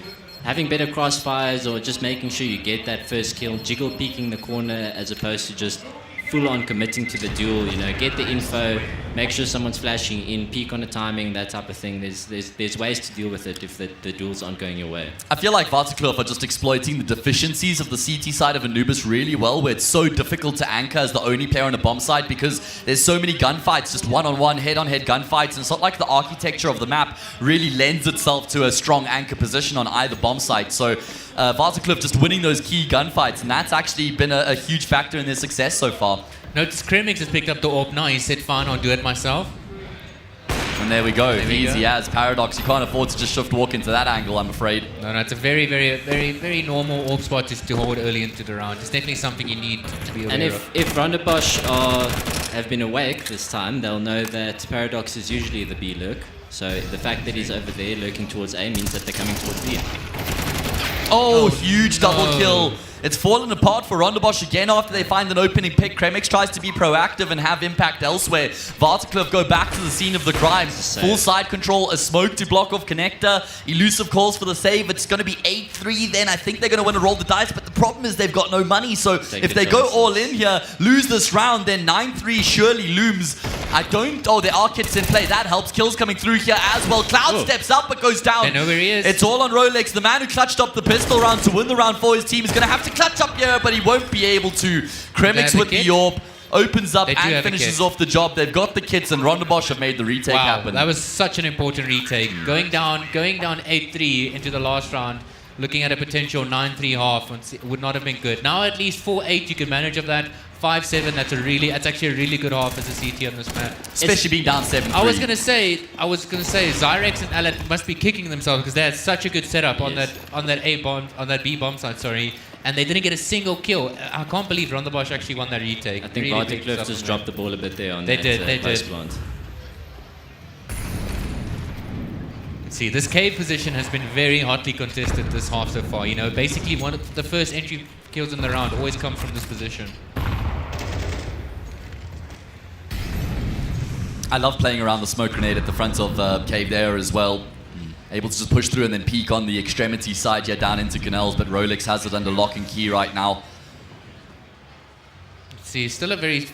having better crossfires or just making sure you get that first kill, jiggle peeking the corner as opposed to just full-on committing to the duel, you know, get the info, make sure someone's flashing in, peek on the timing, that type of thing. There's ways to deal with it if the duels aren't going your way. I feel like Vertigo are just exploiting the deficiencies of the CT side of Anubis really well, where it's so difficult to anchor as the only player on a bomb side because there's so many gunfights, just one-on-one, head-on-head gunfights, and it's not like the architecture of the map really lends itself to a strong anchor position on either bomb site. So Vertigo just winning those key gunfights, and that's actually been a huge factor in their success so far. Notice Kremix has picked up the AWP now. He said, fine, I'll do it myself. And there we go. Easy as Paradox. You can't afford to just shift walk into that angle, I'm afraid. No, it's a very, very, very, very normal AWP spot just to hold early into the round. It's definitely something you need to be aware of. And if Rondebosch have been awake this time, they'll know that Paradox is usually the B lurk. So the fact that he's over there lurking towards A means that they're coming towards B. Oh, huge double kill. It's fallen apart for Rondebosch again after they find an opening pick. Kremix tries to be proactive and have impact elsewhere. Vertigo go back to the scene of the crime. Full side control, a smoke to block off connector. Elusive calls for the save. It's going to be 8-3 then. I think they're going to want to roll the dice, but the problem is they've got no money. So if they go all in here, lose this round, then 9-3 surely looms. There are kits in play. That helps. Kills coming through here as well. Cloud steps up but goes down. They know where he is. It's all on Rolex. The man who clutched up the pistol round to win the round for his team is going to have to clutch up here, but he won't be able to. Kremix with the AWP opens up and finishes off the job. They've got the kits, and Rondebosch have made the retake happen. That was such an important retake. Going down 8-3 into the last round, looking at a potential 9-3 half would not have been good. Now at least 4-8 you can manage of that. 5-7, that's actually a really good half as a CT on this map. Especially being down 7-3. I was gonna say Zyrex and Alet must be kicking themselves because they had such a good setup on that B bomb side, and they didn't get a single kill. I can't believe Rondebosch actually won that retake. I think Vertigo just dropped the ball a bit there on they that did. plant. See, this cave position has been very hotly contested this half so far. You know, basically one of the first entry kills in the round always come from this position. I love playing around the smoke grenade at the front of cave there as well. Able to just push through and then peek on the extremity side here down into canals, but Rolex has it under lock and key right now. See, still a very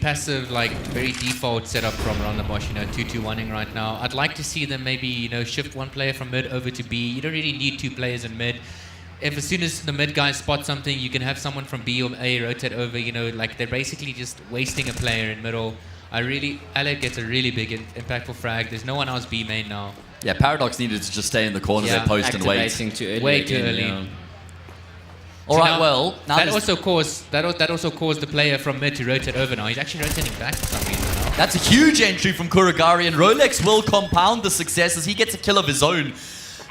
passive, very default setup from Rondebosch, 2-2-1ing right now. I'd like to see them maybe, shift one player from mid over to B. You don't really need two players in mid. As soon as the mid guys spot something, you can have someone from B or A rotate over, they're basically just wasting a player in middle. Alec gets a really big impactful frag. There's no one else B main now. Yeah, Paradox needed to just stay in the corner of their post and wait. Way too early. All right, well, now that also caused the player from mid to rotate over now. He's actually rotating back for some reason now. That's a huge entry from Kuragari, and Rolex will compound the success as he gets a kill of his own.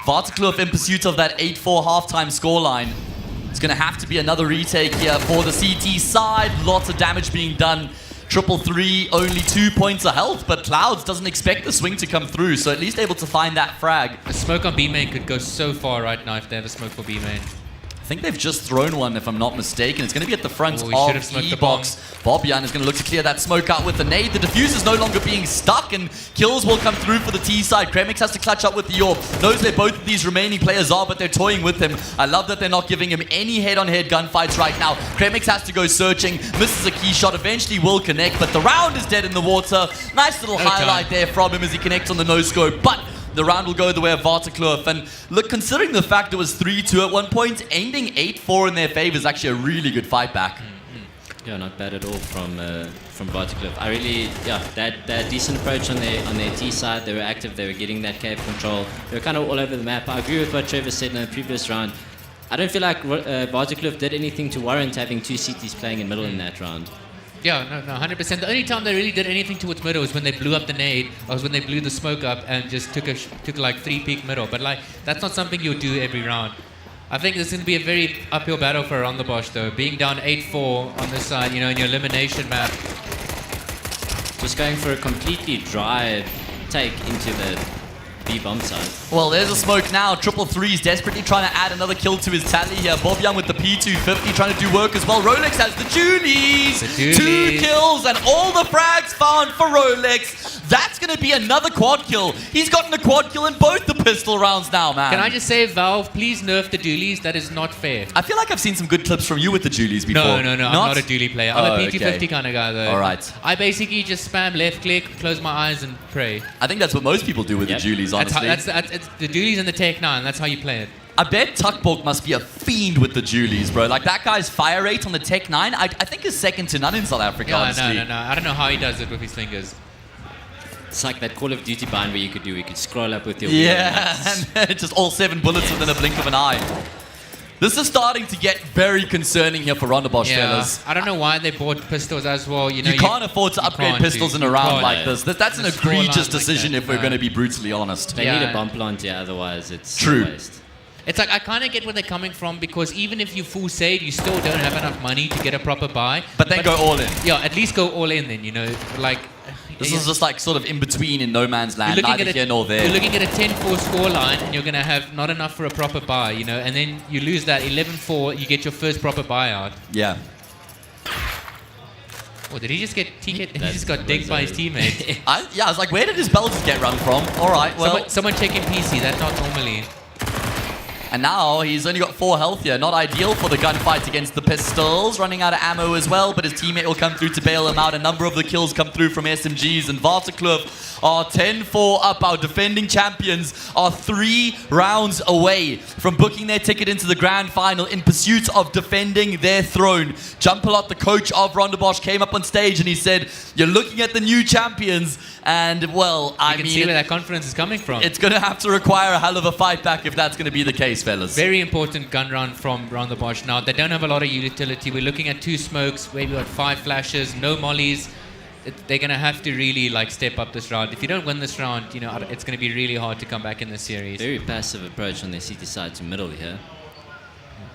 Vertigo in pursuit of that 8-4 halftime scoreline. It's going to have to be another retake here for the CT side. Lots of damage being done. 3-3, only 2 points of health, but Clouds doesn't expect the swing to come through, so at least able to find that frag. A smoke on B main could go so far right now if they have a smoke for B main. I think they've just thrown one, if I'm not mistaken. It's going to be at the front of E-Box. Bobian is going to look to clear that smoke out with the nade. The diffuser's no longer being stuck, and kills will come through for the T side. Kremix has to clutch up with the AWP. Knows where both of these remaining players are, but they're toying with him. I love that they're not giving him any head-on-head gunfights right now. Kremix has to go searching, misses a key shot, eventually will connect, but the round is dead in the water. Nice little highlight there from him as he connects on the no-scope, but the round will go the way of Vertigo. And look, considering the fact it was 3-2 at one point, ending 8-4 in their favor is actually a really good fight back. Yeah, not bad at all from Vertigo. That decent approach on their T side. They were active, they were getting that cave control. They were kind of all over the map. I agree with what Trevor said in the previous round. I don't feel like Vertigo did anything to warrant having two CTs playing in middle in that round. Yeah, no, 100%. The only time they really did anything towards middle was when they blew up the nade, or was when they blew the smoke up and just took like 3 peek middle. But that's not something you'll do every round. I think this is going to be a very uphill battle for Rondebosch, though. Being down 8-4 on this side, in your elimination map. Just going for a completely dry take into the B bomb side. Well, there's a smoke now. 333's desperately trying to add another kill to his tally here. Bob Young with the P250 trying to do work as well. Rolex has the Julies. 2 kills and all the frags found for Rolex. That's going to be another quad kill. He's gotten a quad kill in both the pistol rounds now, man. Can I just say, Valve, please nerf the dualies. That is not fair. I feel like I've seen some good clips from you with the Julies before. No. I'm not a dualie player. I'm a P250 kind of guy, though. All right. I basically just spam left click, close my eyes, and pray. I think that's what most people do with the Julies, honestly. It's the dualies and the Tech 9. That's how you play it. I bet Tuckborg must be a fiend with the Julies, bro. Like, that guy's fire rate on the Tech 9, I think is second to none in South Africa, honestly. No. I don't know how he does it with his fingers. It's like that Call of Duty bind where you could scroll up with your and just all 7 bullets within a blink of an eye. This is starting to get very concerning here for Rondebosch, fellas. I don't know why they bought pistols as well. You can't afford to upgrade pistols in a round like this. That's an egregious decision if we're going to be brutally honest. They need a bomb plant, otherwise it's true. A waste. It's like, I kind of get where they're coming from, because even if you full save, you still don't have enough money to get a proper buy. But then go all in. Yeah, at least go all in then, like... This is just like sort of in between in no man's land, neither here nor there. You're looking at a 10-4 scoreline, and you're going to have not enough for a proper buy, and then you lose that 11-4, you get your first proper buyout. Yeah. Oh, did he just get he just got digged by his teammate? I was like, where did his belt get run from? All right, well... Someone checking PC, that's not normally... And now he's only got 4 health here. Not ideal for the gunfight against the pistols. Running out of ammo as well, but his teammate will come through to bail him out. A number of the kills come through from SMGs. And Vertigo are 10-4 up. Our defending champions are 3 rounds away from booking their ticket into the grand final in pursuit of defending their throne. Jumpalot, the coach of Rondebosch, came up on stage and he said, "You're looking at the new champions." And, well, I mean... You can see where that confidence is coming from. It's going to have to require a hell of a fight back if that's going to be the case, fellas. Very important gun run from Rondebosch. Now, they don't have a lot of utility. We're looking at 2 smokes, maybe 5 flashes, no mollies. They're going to have to really, step up this round. If you don't win this round, it's going to be really hard to come back in this series. Very passive approach on their CT side to middle here.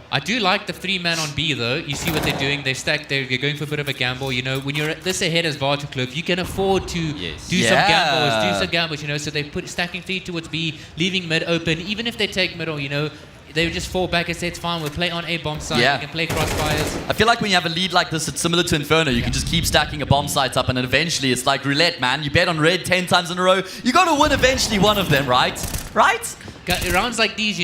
I do like the 3-man on B, though. You see what they're doing. They're going for a bit of a gamble. When you're this ahead as Vertigo, you can afford to do some gambles, so they stacking 3 towards B, leaving mid open. Even if they take middle, they would just fall back and say, it's fine, we'll play on A bomb site, we can play crossfires. I feel like when you have a lead like this, it's similar to Inferno. You can just keep stacking a bomb site up, and then eventually it's like roulette, man. You bet on red 10 times in a row. You got to win eventually one of them, right? Right? Rounds like these,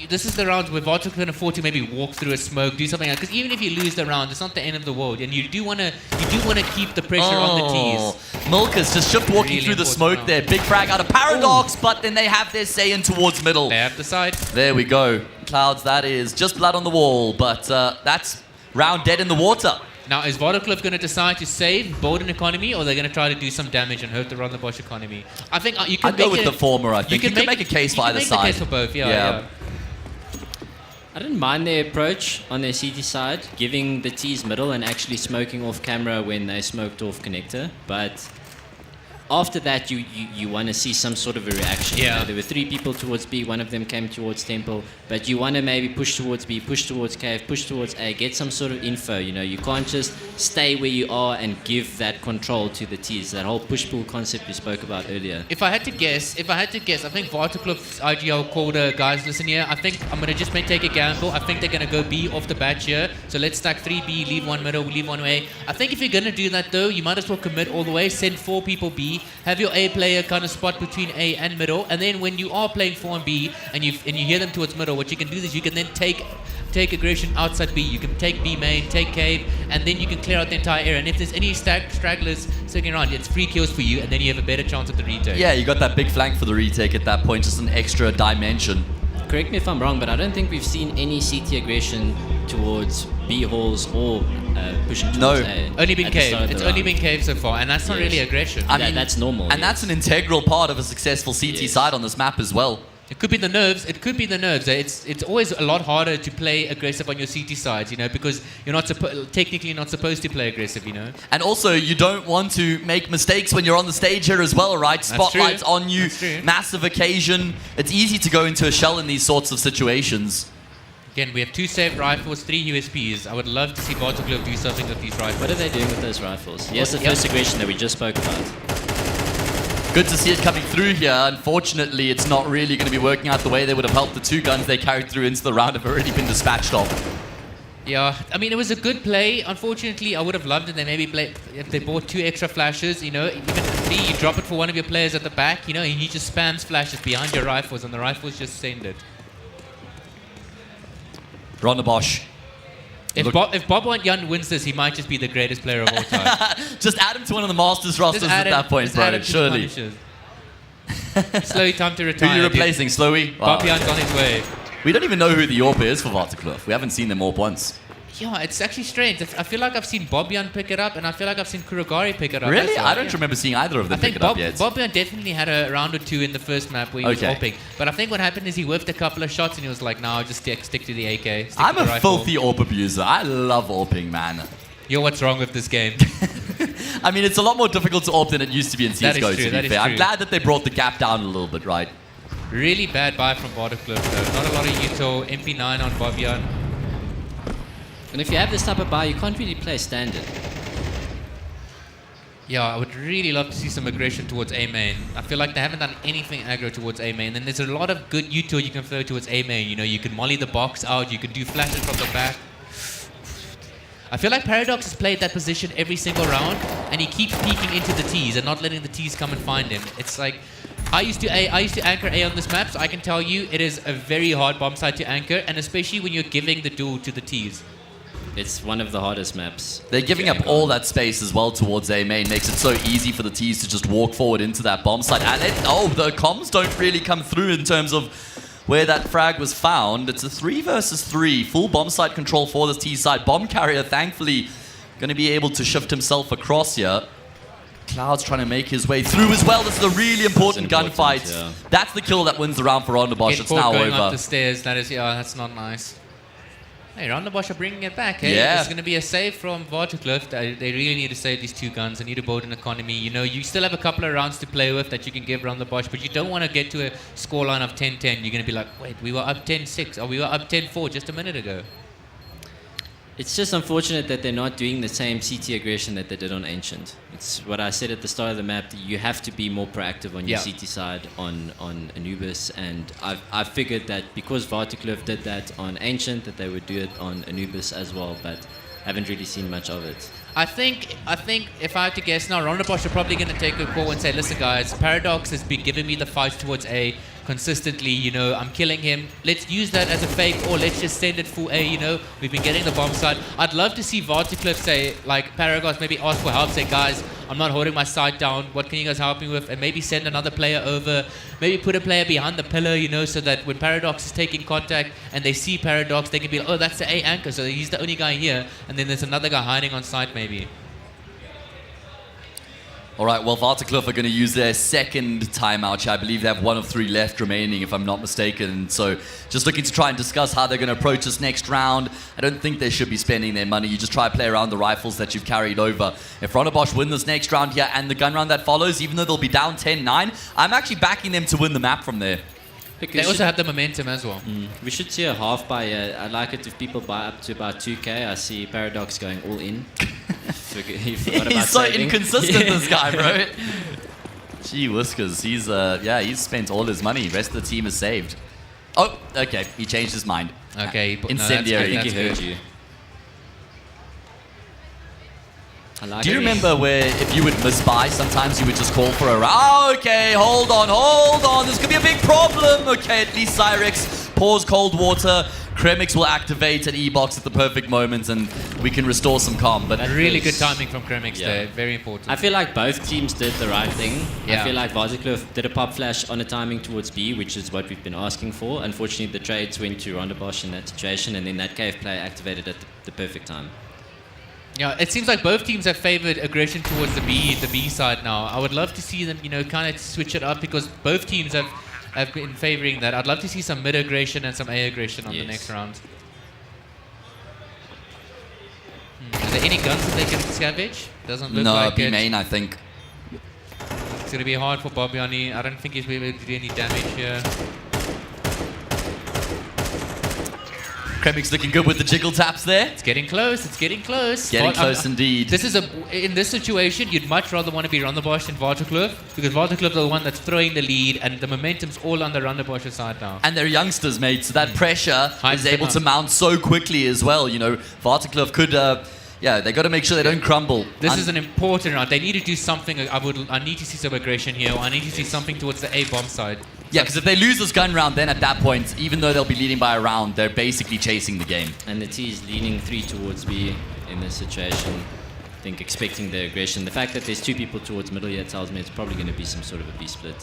this is the rounds where Vertigo can afford to maybe walk through a smoke, do something like that. Because even if you lose the round, it's not the end of the world, and you do want to keep the pressure on the T's. Milkers just shift walking through the smoke there. Big frag out of Paradox, but then they have their say in towards middle. They have the side. There we go. Clouds, that is just blood on the wall, but that's round dead in the water. Now, is Vertigo going to decide to save, build an economy, or are they going to try to do some damage and hurt the Rondebosch economy? I think you can I'd go with the former, I think. You can make a case for either side. You can make a case for both, yeah. I didn't mind their approach on their CT side, giving the T's middle and actually smoking off camera when they smoked off connector, but... After that, you want to see some sort of a reaction. Yeah. There were 3 people towards B, one of them came towards Temple, but you want to maybe push towards B, push towards Cave, push towards A, get some sort of info. You can't just stay where you are and give that control to the T's. That whole push-pull concept we spoke about earlier. If I had to guess, I think Vertigo's IGL called, guys, listen here, I think I'm going to just take a gamble. I think they're going to go B off the bat here. So let's stack 3B, leave 1 middle, leave 1 A. I think if you're going to do that, though, you might as well commit all the way, send 4 people B, have your A player kind of spot between A and middle, and then when you are playing 4 and B, and you hear them towards middle, what you can do is you can then take aggression outside B. You can take B main, take cave, and then you can clear out the entire area. And if there's any stragglers sticking around, it's free kills for you, and then you have a better chance at the retake. Yeah, you got that big flank for the retake at that point, just an extra dimension. Correct me if I'm wrong, but I don't think we've seen any CT aggression towards B halls or pushing towards A. Only been cave. It's only been cave so far, and that's not really aggression. I mean, that's normal. And that's an integral part of a successful CT side on this map as well. It could be the nerves. It's always a lot harder to play aggressive on your CT sides, because you're not technically not supposed to play aggressive, And also, you don't want to make mistakes when you're on the stage here as well, right? Spotlights on you, massive occasion. It's easy to go into a shell in these sorts of situations. Again, we have 2 saved rifles, 3 USPs. I would love to see Vertigo do something with these rifles. What are they doing with those rifles? Yes, the first aggression that we just spoke about. Good to see it coming through here. Unfortunately, it's not really going to be working out the way they would have helped. The 2 guns they carried through into the round have already been dispatched off. Yeah, I mean, it was a good play. Unfortunately, I would have loved it. They maybe if they bought 2 extra flashes, you know, even 3, you drop it for one of your players at the back, you know, and he just spams flashes behind your rifles, and the rifles just send it. Ronderbosch. If Bob Jan wins this, he might just be the greatest player of all time. Just add him to one of the Masters rosters at that point, bro. Surely. Slowy, time to retire. Who are you replacing, Slowy? Bob Jan's on his way. We don't even know who the AWP is for Vertigo. We haven't seen them AWP once. Yeah, it's actually strange. I feel like I've seen Bob Jan pick it up, and I feel like I've seen Kurogari pick it up. Really? I don't remember seeing either of them pick it up yet. Bob Jan definitely had a round or 2 in the first map where he was AWPing. But I think what happened is he whiffed a couple of shots, and he was like, no, I'll just stick to the AK. I'm a filthy AWP abuser. I love AWPing, man. You're what's wrong with this game. I mean, it's a lot more difficult to AWP than it used to be in CSGO, to be fair. I'm glad that they brought the gap down a little bit, right? Really bad buy from Vertigo, though. Not a lot of util. MP9 on Bob Jan. And if you have this type of buy, you can't really play standard. Yeah, I would really love to see some aggression towards A main. I feel like they haven't done anything aggro towards A main. And there's a lot of good util you can throw towards A main. You know, you can molly the box out, you can do flashes from the back. I feel like Paradox has played that position every single round, and he keeps peeking into the T's and not letting the T's come and find him. It's like, I used to anchor A on this map, so I can tell you it is a very hard bomb site to anchor, and especially when you're giving the duel to the T's. It's one of the hardest maps. They're giving up all that space as well towards A main. Makes it so easy for the T's to just walk forward into that bomb site. And the comms don't really come through in terms of where that frag was found. It's a 3 versus 3. Full bomb site control for the T side. Bomb carrier, thankfully, going to be able to shift himself across here. Cloud's trying to make his way through as well. This is a really important gunfight. Yeah. That's the kill that wins the round for Ronderbosch. It's now going over. Up the stairs. That is, that's not nice. Hey, Ronderbosch are bringing it back. Hey, yeah. There's going to be a save from Vertigo. They really need to save these 2 guns. They need to build an economy. You know, you still have a couple of rounds to play with that you can give Ronderbosch, but you don't want to get to a scoreline of 10-10. You're going to be like, wait, we were up 10-6, or we were up 10-4 just a minute ago. It's just unfortunate that they're not doing the same CT aggression that they did on Ancient. It's what I said at the start of the map, that you have to be more proactive on your CT side on Anubis, and I've figured that because Vertigo did that on Ancient, that they would do it on Anubis as well, but haven't really seen much of it. I think if I had to guess now, Ronderbosch are probably going to take a call and say, listen guys, Paradox has been giving me the fight towards A consistently, you know, I'm killing him. Let's use that as a fake, or let's just send it full A, you know. We've been getting the bomb side. I'd love to see Vertigo say, like, Paradox maybe ask for help, say, guys, I'm not holding my side down. What can you guys help me with? And maybe send another player over. Maybe put a player behind the pillar, you know, so that when Paradox is taking contact and they see Paradox, they can be like, oh, that's the A anchor, so he's the only guy here. And then there's another guy hiding on site maybe. All right, well, Vertigo are going to use their second timeout here. I believe they have 1 of 3 left remaining, if I'm not mistaken. So just looking to try and discuss how they're going to approach this next round. I don't think they should be spending their money. You just try to play around the rifles that you've carried over. If Ronderbosch win this next round here and the gun round that follows, even though they'll be down 10-9, I'm actually backing them to win the map from there. They also have the momentum as well. We should see a half buy. I like it if people buy up to about 2K. I see Paradox going all in. He's so inconsistent, this guy, bro. Gee whiskers. He's spent all his money. The rest of the team is saved. Oh, okay. He changed his mind. Okay. Incendiary. I think he heard you. Do you remember where if you would misbuy, sometimes you would just call for a round? Oh, okay, hold on. This could be a big problem. Okay, at least Cyrex pours cold water. Kremix will activate an E-box at the perfect moment, and we can restore some calm. But really good timing from Kremix there. Very important. I feel like both teams did the right thing. Yeah. I feel like Vertigo did a pop flash on a timing towards B, which is what we've been asking for. Unfortunately, the trades went to Ronderbosch in that situation, and then that cave play activated at the perfect time. Yeah, it seems like both teams have favored aggression towards the B side now. I would love to see them, you know, kind of switch it up, because both teams have been favoring that. I'd love to see some mid aggression and some A aggression on the next round. Are there any guns that they can scavenge? Doesn't look like it. No, B main, I think. It's going to be hard for Bobiani. I don't think he's going to be able to do any damage here. Kremik's looking good with the jiggle taps there. It's getting close. It's getting close. Getting close indeed. In this situation, you'd much rather want to be Rondebosch than Waterkloof, because Waterkloof are the one that's throwing the lead, and the momentum's all on the Rondebosch's side now. And they're youngsters, mate, so that pressure is able to mount so quickly as well. You know, Waterkloof could, they got to make sure they don't crumble. This is an important round. They need to do something. I need to see some aggression here. I need to see something towards the A-bomb side. Yeah, because if they lose this gun round, then at that point, even though they'll be leading by a round, they're basically chasing the game. And the T is leaning 3 towards B in this situation. I think expecting the aggression. The fact that there's 2 people towards middle here tells me it's probably going to be some sort of a B split.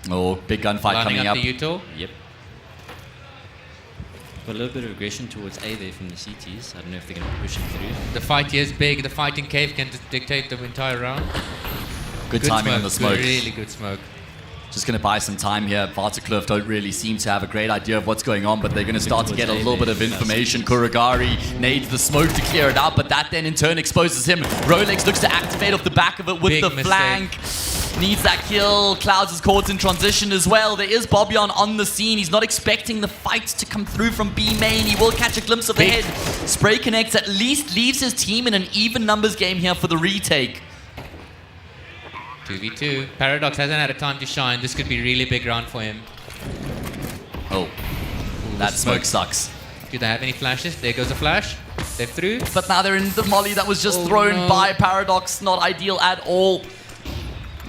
Oh, big gunfight coming up. The Uto. Yep. Got a little bit of aggression towards A there from the CTs. I don't know if they're going to push him through. The fight here is big. The fight in cave can dictate the entire round. Good timing on the smoke. Really good smoke. Just going to buy some time here. Waterkloof don't really seem to have a great idea of what's going on, but they're going to start to get a little bit of information. Kuragari nades the smoke to clear it out, but that then in turn exposes him. Rolex looks to activate off the back of it with the flank. Needs that kill. Clouds is caught in transition as well. There is Bobbion on the scene. He's not expecting the fight to come through from B main. He will catch a glimpse of the head. Spray connects, at least leaves his team in an even numbers game here for the retake. 2v2. Paradox hasn't had a time to shine. This could be a really big round for him. Oh, that smoke sucks. Do they have any flashes? There goes a flash. They're through. But now they're in the molly that was just thrown by Paradox. Not ideal at all.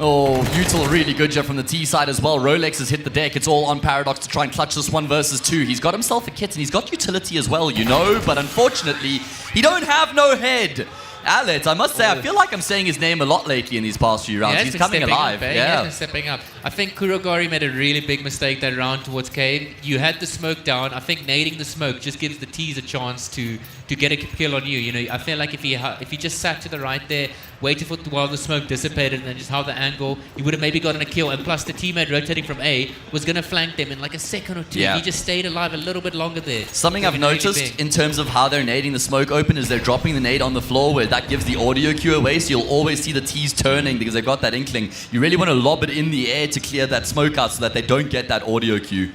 Oh, Util really good here from the T side as well. Rolex has hit the deck. It's all on Paradox to try and clutch this 1 versus 2. He's got himself a kit and he's got utility as well, you know. But unfortunately, he don't have no head. Alet, I must say, I feel like I'm saying his name a lot lately in these past few rounds. He's coming alive. He has been stepping up. I think Kurogari made a really big mistake that round towards Cave. You had the smoke down. I think nading the smoke just gives the T's a chance to get a kill on you. You know, I feel like if he just sat to the right there, waited for while the smoke dissipated, and then just held the angle, he would have maybe gotten a kill. And plus, the teammate rotating from A was going to flank them in like a second or two. Yeah. He just stayed alive a little bit longer there. Something I've noticed in terms of how they're nading the smoke open is they're dropping the nade on the floor, where that gives the audio cue away, so you'll always see the T's turning because they've got that inkling. You really want to lob it in the air to clear that smoke out so that they don't get that audio cue.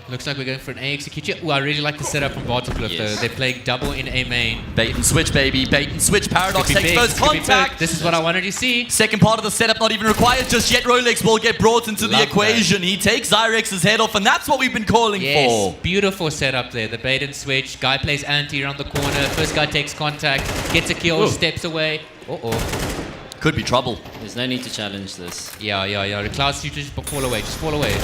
Looks like we're going for an A execution. Oh, I really like the setup from Waterkloof though. They're playing double in A main. Bait and switch, baby. Bait and switch. Paradox takes first contact. This is what I wanted to see. Second part of the setup not even required just yet. Rolex will get brought into the equation. He takes Zyrex's head off, and that's what we've been calling for. Beautiful setup there. The bait and switch. Guy plays anti around the corner. First guy takes contact, gets a kill, steps away. Could be trouble. There's no need to challenge this. Yeah. The Clouds, you just fall away. Just fall away.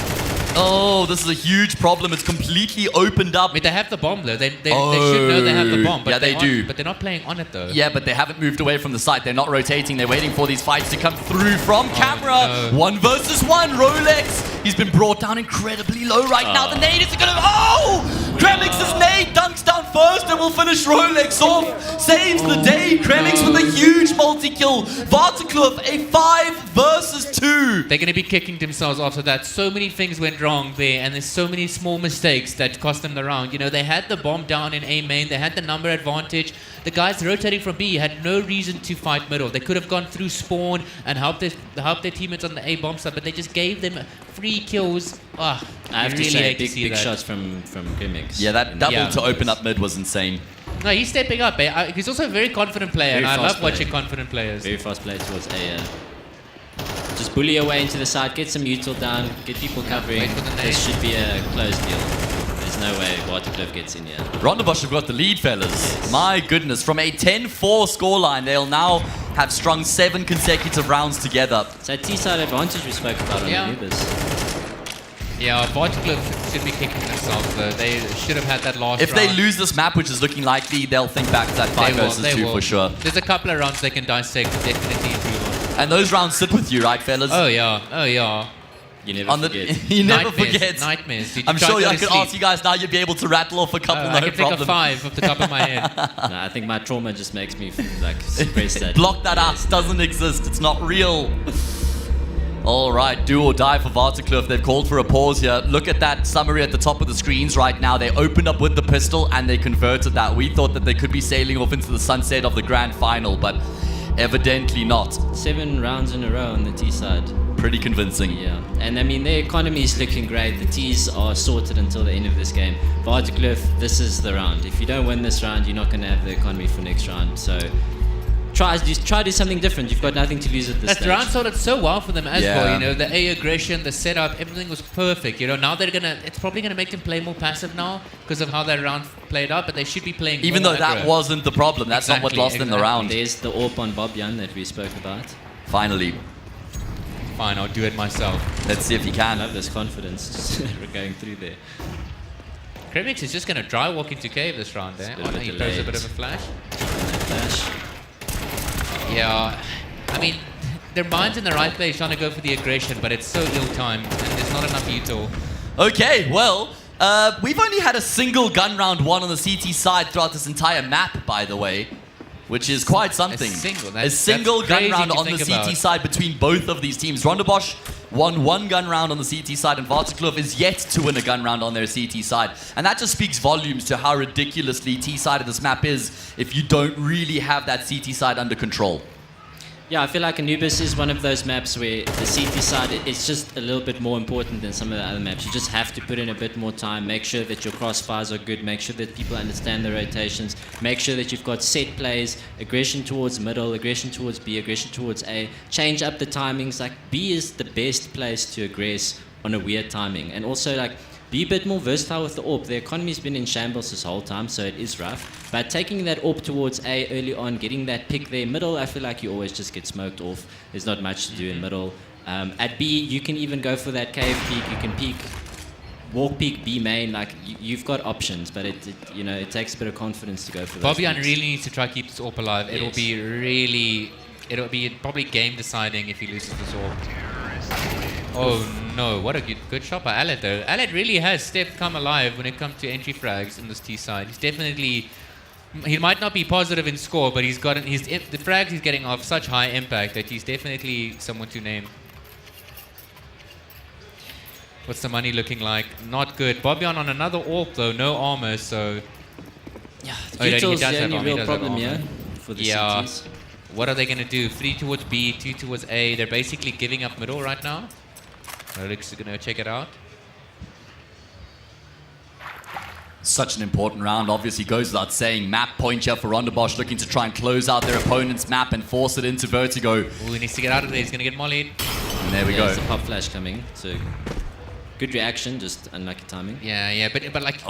Oh, this is a huge problem. It's completely opened up. I mean, they have the bomb though. They should know they have the bomb. But yeah, they do. But they're not playing on it though. Yeah, but they haven't moved away from the site. They're not rotating. They're waiting for these fights to come through from camera. No. 1 versus 1. Rolex. He's been brought down incredibly low right now. The nade is gonna. Kremix's nade dunks down first and will finish Rolex off. Saves the day. Kremix with a huge multi-kill. Waterkloof, a 5 versus 2. They're gonna be kicking themselves after that. So many things went wrong there, and there's so many small mistakes that cost them the round. You know, they had the bomb down in A main, they had the number advantage. The guys rotating from B had no reason to fight middle. They could have gone through spawn and helped their teammates on the A bomb side, but they just gave them free kills. I have to say, big shots from Grimix. Yeah, that double to open up mid was insane. No, he's stepping up. He's also a very confident player, and I love watching confident players. Very fast play towards A. Just bully your way into the side, get some util down, get people covering. This should be a close deal. There's no way Waterkloof gets in here. Rondebosch have got the lead, fellas. Yes. My goodness, from a 10-4 scoreline, they'll now have strung 7 consecutive rounds together. So T-side advantage we spoke about on Anubis. Yeah, Vertigo should be kicking themselves though. They should have had that last round. If they lose this map, which is looking likely, they'll think back to that 5 versus 2 for sure. There's a couple of rounds they can dissect, definitely improve on. And those rounds sit with you, right, fellas? Oh yeah. You never forget. You never forget. Nightmares. I'm sure I could ask you guys now, you'd be able to rattle off a couple, no problem. I can think of 5 off the top of my head. No, I think my trauma just makes me suppress that. Block that out. Doesn't exist. It's not real. All right, do or die for Waterkloof. They've called for a pause here. Look at that summary at the top of the screens right now. They opened up with the pistol and they converted that. We thought that they could be sailing off into the sunset of the grand final, but evidently not. 7 rounds in a row on the T side. Pretty convincing. Yeah, and I mean, their economy is looking great. The T's are sorted until the end of this game. Vertigo, this is the round. If you don't win this round, you're not going to have the economy for next round. So try to do something different. You've got nothing to lose at this stage. That round started so well for them as well. You know, the A aggression, the setup, everything was perfect. You know, now it's probably gonna make them play more passive now because of how that round played out. But they should be playing. Even though that aggro. wasn't the problem. That's not what lost them the round. There's the AWP on Bobjan that we spoke about. Finally. Fine, I'll do it myself. Let's see if he can. I love this confidence going through there. Kremix is just going to dry walk into cave this round there. Oh, no, he throws a bit of a flash. Yeah, I mean, their mind's in the right place trying to go for the aggression, but it's so ill-timed and there's not enough util. Okay, well, we've only had a single gun round one on the CT side throughout this entire map, by the way. Which is quite something. A single gun round on the CT side between both of these teams. Rondebosch won one gun round on the CT side, and Vertigo is yet to win a gun round on their CT side. And that just speaks volumes to how ridiculously T-sided this map is if you don't really have that CT side under control. Yeah, I feel like Anubis is one of those maps where the CT side is just a little bit more important than some of the other maps. You just have to put in a bit more time, make sure that your crossfires are good, make sure that people understand the rotations, make sure that you've got set plays, aggression towards middle, aggression towards B, aggression towards A, change up the timings. Like, B is the best place to aggress on a weird timing. And also, like, be a bit more versatile with the AWP. The economy's been in shambles this whole time, so it is rough. But taking that AWP towards A early on, getting that pick there middle, I feel like you always just get smoked off. There's not much to do in middle. At B, you can even go for that cave peek. You can peek, walk peek B main. Like, you've got options, but it takes a bit of confidence to go for those. Bobjan really needs to try to keep this AWP alive. Yes. It'll be probably game deciding if he loses this AWP. Oh no, what a good shot by Aled though. Aled really has come alive when it comes to entry frags in this T side. He's definitely, he might not be positive in score, but the frags he's getting off such high impact that he's definitely someone to name. What's the money looking like? Not good. Bobjan on another AWP though, no armor, so... Yeah, util's the only real problem here for the CTs. What are they going to do? 3 towards B, 2 towards A. They're basically giving up middle right now. Alex is going to check it out. Such an important round, obviously goes without saying. Map point here for Rondebosch, looking to try and close out their opponent's map and force it into Vertigo. Ooh, he needs to get out of there. He's going to get mollied. And there we go. There's a pop flash coming. So good reaction, just unlucky timing. Yeah, but like,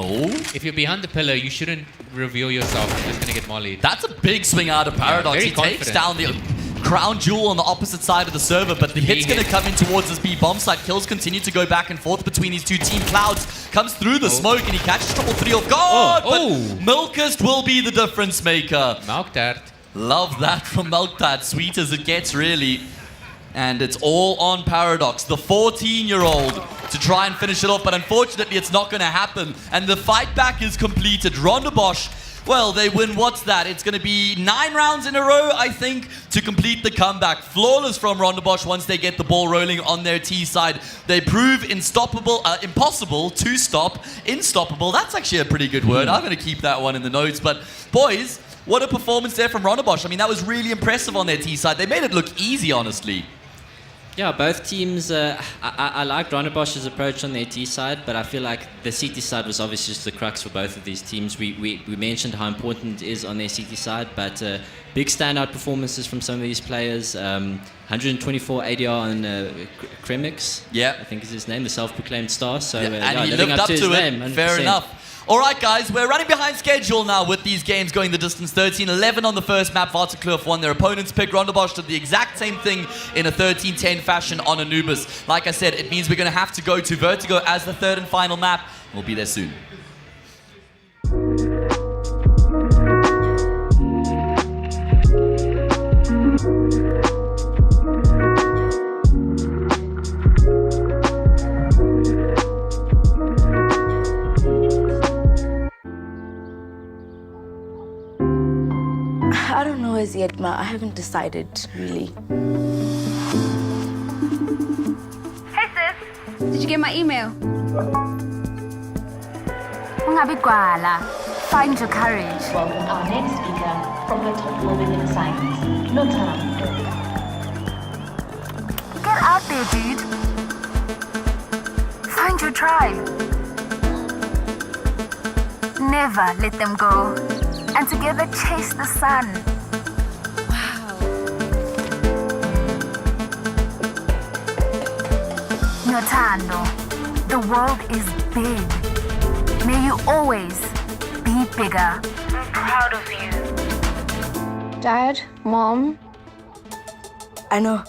if you're behind the pillar, you shouldn't reveal yourself. You're just going to get mollied. That's a big swing out of Paradox. Yeah, he takes down the crown jewel on the opposite side of the server, but the hit's going to come in towards this B bomb site. Kills continue to go back and forth between these two team. Clouds comes through the smoke and he catches 3 off guard, but Milkist will be the difference maker. Milktart. Love that from Milktart. Sweet as it gets, really. And it's all on Paradox, the 14-year-old, to try and finish it off, but unfortunately it's not going to happen. And the fight back is completed. Rondebosch, well, they win, what's that? It's going to be 9 rounds in a row, I think, to complete the comeback. Flawless from Rondebosch once they get the ball rolling on their T side. They prove impossible to stop. Instoppable, that's actually a pretty good word. I'm going to keep that one in the notes. But boys, what a performance there from Rondebosch. I mean, that was really impressive on their T side. They made it look easy, honestly. Yeah, both teams, I liked Rondebosch's approach on their T side, but I feel like the CT side was obviously just the crux for both of these teams. We mentioned how important it is on their CT side, but big standout performances from some of these players. 124 ADR on Kremix, I think is his name, the self-proclaimed star. So and he lived up to it, name, fair enough. All right, guys, we're running behind schedule now with these games going the distance. 13-11 on the first map. Vertigo won their opponent's pick. Rondebosch did the exact same thing in a 13-10 fashion on Anubis. Like I said, it means we're going to have to go to Vertigo as the third and final map. We'll be there soon. I don't know as yet, Ma. I haven't decided, really. Hey sis, did you get my email? Find your courage. Welcome our next speaker from the top building in science, Montage. Get out there, dude. Find your tribe. Never let them go. And together chase the sun. Notando, the world is big. May you always be bigger. I'm proud of you. Dad, Mom. I know.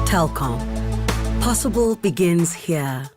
Telkom. Possible begins here.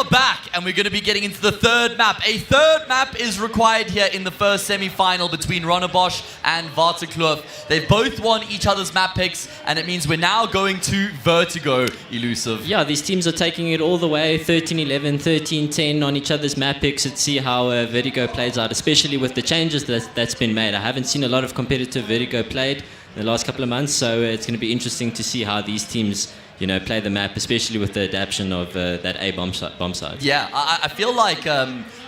are back, and we're going to be getting into the third map. A third map is required here in the first semi-final between Rondebosch and Vertigo. They've both won each other's map picks, and it means we're now going to Vertigo, Elusive. Yeah, these teams are taking it all the way, 13-11, 13-10 on each other's map picks. Let's see how Vertigo plays out, especially with the changes that's been made. I haven't seen a lot of competitive Vertigo played in the last couple of months, so it's going to be interesting to see how these teams play the map, especially with the adaptation of that A bomb side. Yeah, I feel like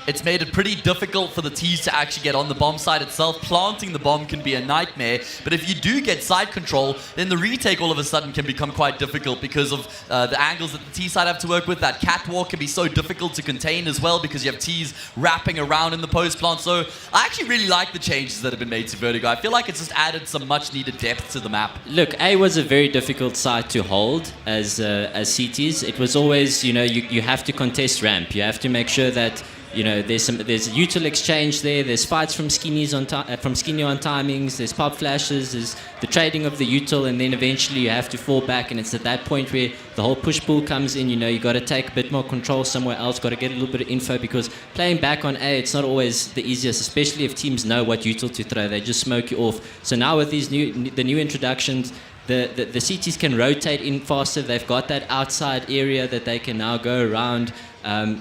it's made it pretty difficult for the T's to actually get on the bomb side itself. Planting the bomb can be a nightmare, but if you do get side control, then the retake all of a sudden can become quite difficult because of the angles that the T side have to work with. That catwalk can be so difficult to contain as well because you have T's wrapping around in the post plant. So I actually really like the changes that have been made to Vertigo. I feel like it's just added some much needed depth to the map. Look, A was a very difficult side to hold as CTs. It was always, you have to contest ramp. You have to make sure that there's util exchange there. There's fights from skinnies on timings. There's pop flashes. There's the trading of the util, and then eventually you have to fall back. And it's at that point where the whole push pull comes in. You got to take a bit more control somewhere else. Got to get a little bit of info because playing back on A, it's not always the easiest, especially if teams know what util to throw. They just smoke you off. So now with these the new introductions, the CTs can rotate in faster. They've got that outside area that they can now go around.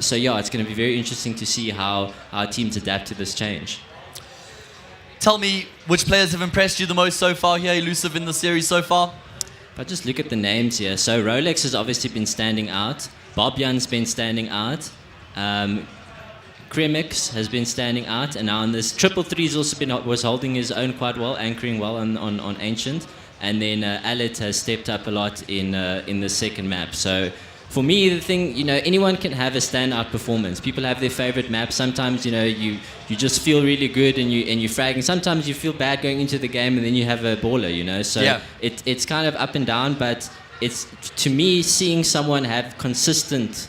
So yeah, it's going to be very interesting to see how our teams adapt to this change. Tell me, which players have impressed you the most so far here, Elusive, in the series so far? If I just look at the names here, so Rolex has obviously been standing out. Bobjan's been standing out. Kremix has been standing out, and now on this 333's also was holding his own quite well, anchoring well on Ancient. And then Alet has stepped up a lot in the second map. So for me, the thing, anyone can have a standout performance. People have their favorite map. Sometimes, you just feel really good and you're fragging. Sometimes you feel bad going into the game and then you have a baller, So yeah. It's kind of up and down, but it's, to me, seeing someone have consistent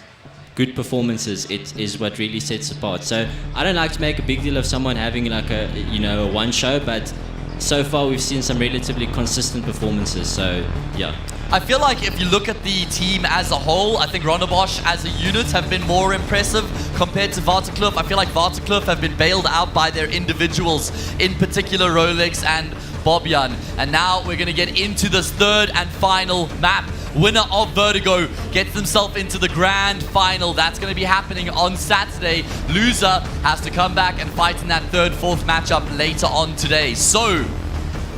good performances, it is what really sets apart. So I don't like to make a big deal of someone having like a one show, but so far we've seen some relatively consistent performances, so yeah. I feel like if you look at the team as a whole, I think Rondebosch as a unit have been more impressive compared to Vertigo. I feel like Vertigo have been bailed out by their individuals, in particular Rolex and Bobjan. And now we're going to get into this third and final map. Winner of Vertigo gets themselves into the grand final. That's going to be happening on Saturday. Loser has to come back and fight in that third, fourth matchup later on today. So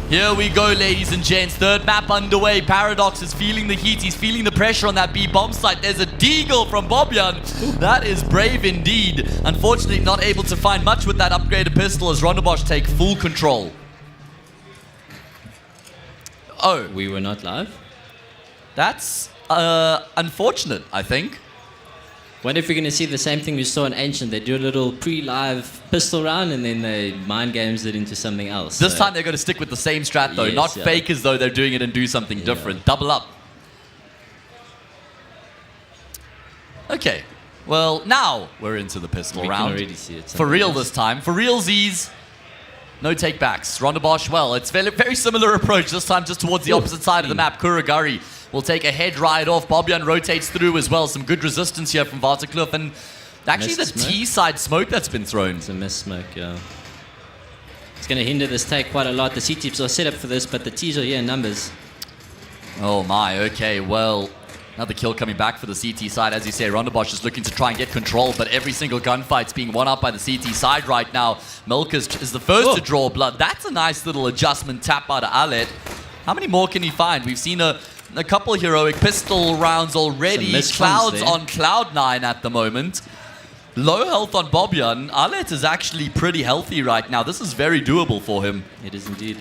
here we go, ladies and gents. Third map underway. Paradox is feeling the heat. He's feeling the pressure on that B bomb site. There's a deagle from Bobjan. That is brave indeed. Unfortunately, not able to find much with that upgraded pistol as Rondebosch take full control. Oh. We were not live? That's unfortunate, I think. What if we're going to see the same thing we saw in Ancient? They do a little pre-live pistol round and then they mind games it into something else. This time they're going to stick with the same strat though, yes, not fake as though they're doing it and do something different. Double up. Okay, well now we're into the pistol round. We can already see it. For real this time. For realsies. No takebacks. Rondebosch, well, it's very similar approach. This time just towards the opposite side of the map. Kuragari will take a head right off. Bobjan rotates through as well. Some good resistance here from Vertigo. And actually the T-side smoke that's been thrown. It's a missed smoke, yeah. It's going to hinder this take quite a lot. The C-tips are set up for this, but the T's are here in numbers. Oh my, okay, well, another kill coming back for the CT side. As you say, Rondebosch is looking to try and get control, but every single gunfight's being won up by the CT side right now. Milkers is the first to draw blood. That's a nice little adjustment tap out of Alet. How many more can he find? We've seen a couple heroic pistol rounds already. Clouds on Cloud9 at the moment. Low health on Bobjan. Alet is actually pretty healthy right now. This is very doable for him. It is indeed.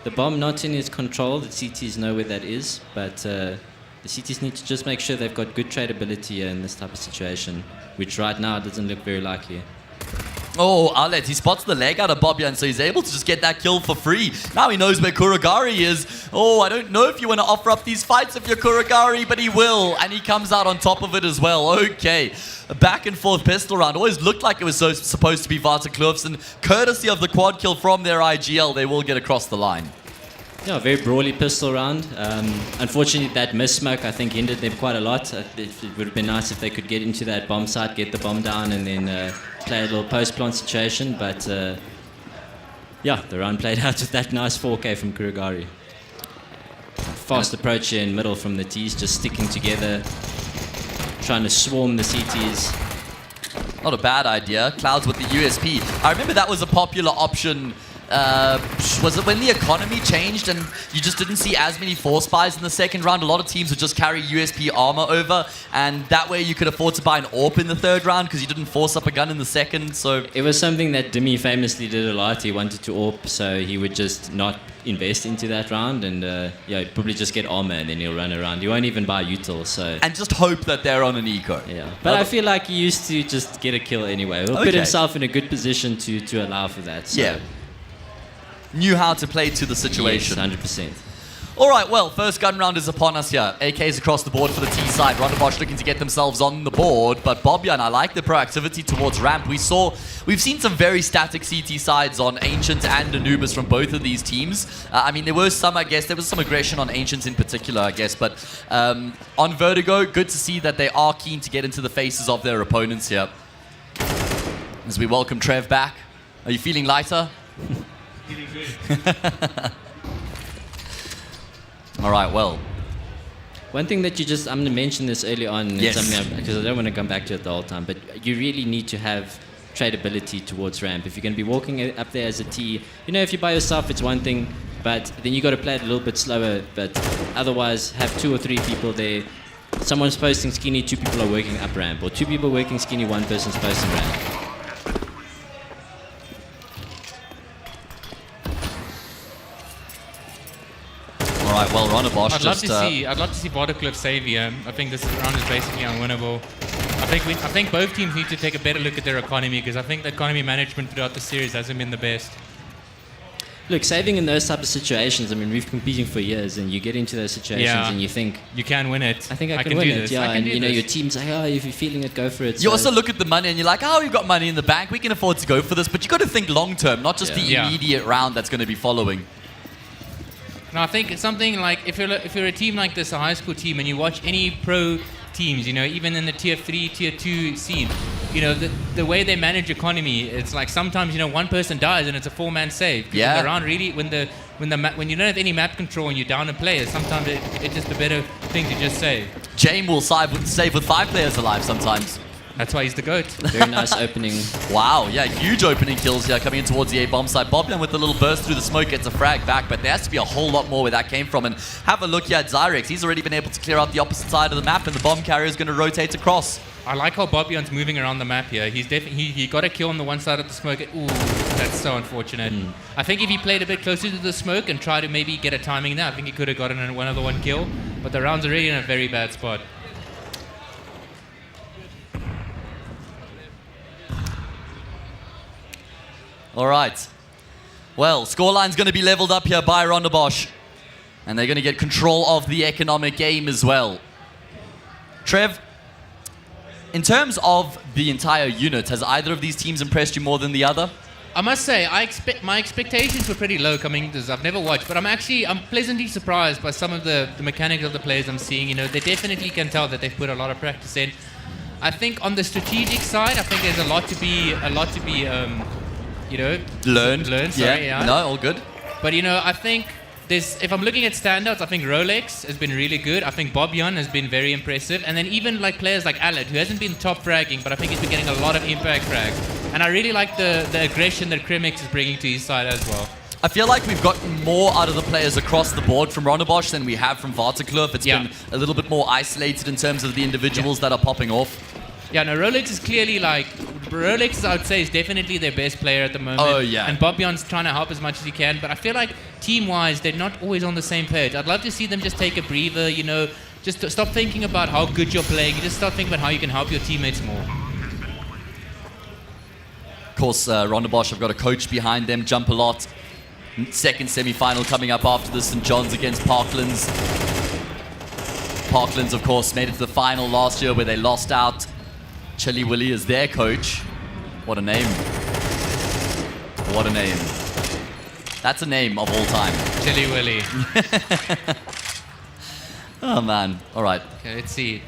The bomb not in his control. The CTs know where that is, but the CTs need to just make sure they've got good tradability in this type of situation, which right now doesn't look very likely. Oh, Alet, he spots the leg out of Bobjan, so he's able to just get that kill for free. Now he knows where Kuragari is. Oh, I don't know if you want to offer up these fights if you're Kuragari, but he will, and he comes out on top of it as well. Okay, a back and forth pistol round. Always looked like it was supposed to be Vertigo, and courtesy of the quad kill from their IGL, they will get across the line. Yeah, very brawly pistol round. Unfortunately, that miss smoke, I think, hindered them quite a lot. It would have been nice if they could get into that bomb site, get the bomb down, and then play a little post-plant situation. But yeah, the round played out with that nice 4K from Kurugari. Fast approach here in middle from the T's, just sticking together, trying to swarm the CTs. Not a bad idea. Clouds with the USP. I remember that was a popular option. Was it when the economy changed and you just didn't see as many force buys in the second round? A lot of teams would just carry USP armor over, and that way you could afford to buy an AWP in the third round because you didn't force up a gun in the second. So it was something that Dimmy famously did a lot. He wanted to AWP, so he would just not invest into that round, and yeah, he'd probably just get armor and then he'll run around. He won't even buy util, so and just hope that they're on an eco. Yeah, but I feel like he used to just get a kill anyway. He'll put himself in a good position to allow for that. So. Yeah. Knew how to play to the situation. Yes, 100%. All right, well, first gun round is upon us here. AKs across the board for the T side. Ronderbosch looking to get themselves on the board, but Bobyan, I like the proactivity towards ramp. We've seen some very static CT sides on Ancient and Anubis from both of these teams. I mean, there was some aggression on Ancients in particular, I guess, but on Vertigo, good to see that they are keen to get into the faces of their opponents here. As we welcome Trev back. Are you feeling lighter? All right, well. One thing that I'm going to mention this early on, yes, because I don't want to come back to it the whole time, but you really need to have tradability towards ramp. If you're going to be walking up there as a T, you know, if you're by yourself, it's one thing, but then you got to play it a little bit slower, but otherwise have 2 or 3 people there. Someone's posting skinny, 2 people are working up ramp, or 2 people working skinny, 1 person's posting ramp. All right, well, Ronderbosch I'd love to see Waterkloof save here. I think this round is basically unwinnable. I think both teams need to take a better look at their economy, because I think the economy management throughout the series hasn't been the best. Look, saving in those type of situations, I mean, we've been competing for years, and you get into those situations and you think, you can win it. I think I can win it, yeah. And you know, your team's like, oh, if you're feeling it, go for it. You also look at the money and you're like, oh, we've got money in the bank, we can afford to go for this, but you got to think long term, not just the immediate round that's going to be following. No, I think it's something like if you're a team like this, a high school team, and you watch any pro teams, you know, even in the tier 3, tier 2 scene, you know, the way they manage economy, it's like sometimes, you know, one person dies and it's a 4-man save. Yeah. Around really, when you don't have any map control and you're down a player, sometimes it's just a better thing to just save. Jame will save with 5 players alive sometimes. That's why he's the GOAT. Very nice opening. Wow, yeah, huge opening kills here coming in towards the A-bomb side. Bobyan with a little burst through the smoke gets a frag back, but there has to be a whole lot more where that came from. And have a look here at Zyrex. He's already been able to clear out the opposite side of the map, and the bomb carrier is going to rotate across. I like how Bobyan's moving around the map here. He's definitely he got a kill on the one side of the smoke. Ooh, that's so unfortunate. I think if he played a bit closer to the smoke and tried to maybe get a timing there, I think he could have gotten another one kill. But the round's already in a very bad spot. All right. Well, scoreline's going to be leveled up here by Ronderbosch. And they're going to get control of the economic game as well. Trev, in terms of the entire unit, has either of these teams impressed you more than the other? I must say, my expectations were pretty low coming into this. I've never watched, but I'm pleasantly surprised by some of the mechanics of the players I'm seeing. You know, they definitely can tell that they've put a lot of practice in. I think on the strategic side, I think there's a lot to be you know, learned. Sorry, yeah. No, all good. But you know, I think if I'm looking at standouts, I think Rolex has been really good. I think Bobyan has been very impressive, and then even like players like Alad, who hasn't been top fragging, but I think he's been getting a lot of impact frags. And I really like the aggression that Kremix is bringing to his side as well. I feel like we've gotten more out of the players across the board from Ronderbosch than we have from Vertigo. It's been a little bit more isolated in terms of the individuals that are popping off. Yeah, no, Rolex is clearly Rolex, I would say, is definitely their best player at the moment. Oh, yeah. And Bobyan's trying to help as much as he can, but I feel like team-wise, they're not always on the same page. I'd love to see them just take a breather, you know, just to stop thinking about how good you're playing. You just start thinking about how you can help your teammates more. Of course, Ronderbosch have got a coach behind them, Jump a Lot. Second semi-final coming up after the St. John's against Parklands. Parklands, of course, made it to the final last year where they lost out. Chili Willy is their coach. What a name. What a name. That's a name of all time. Chili Willy. Oh, man. All right. Okay, let's see.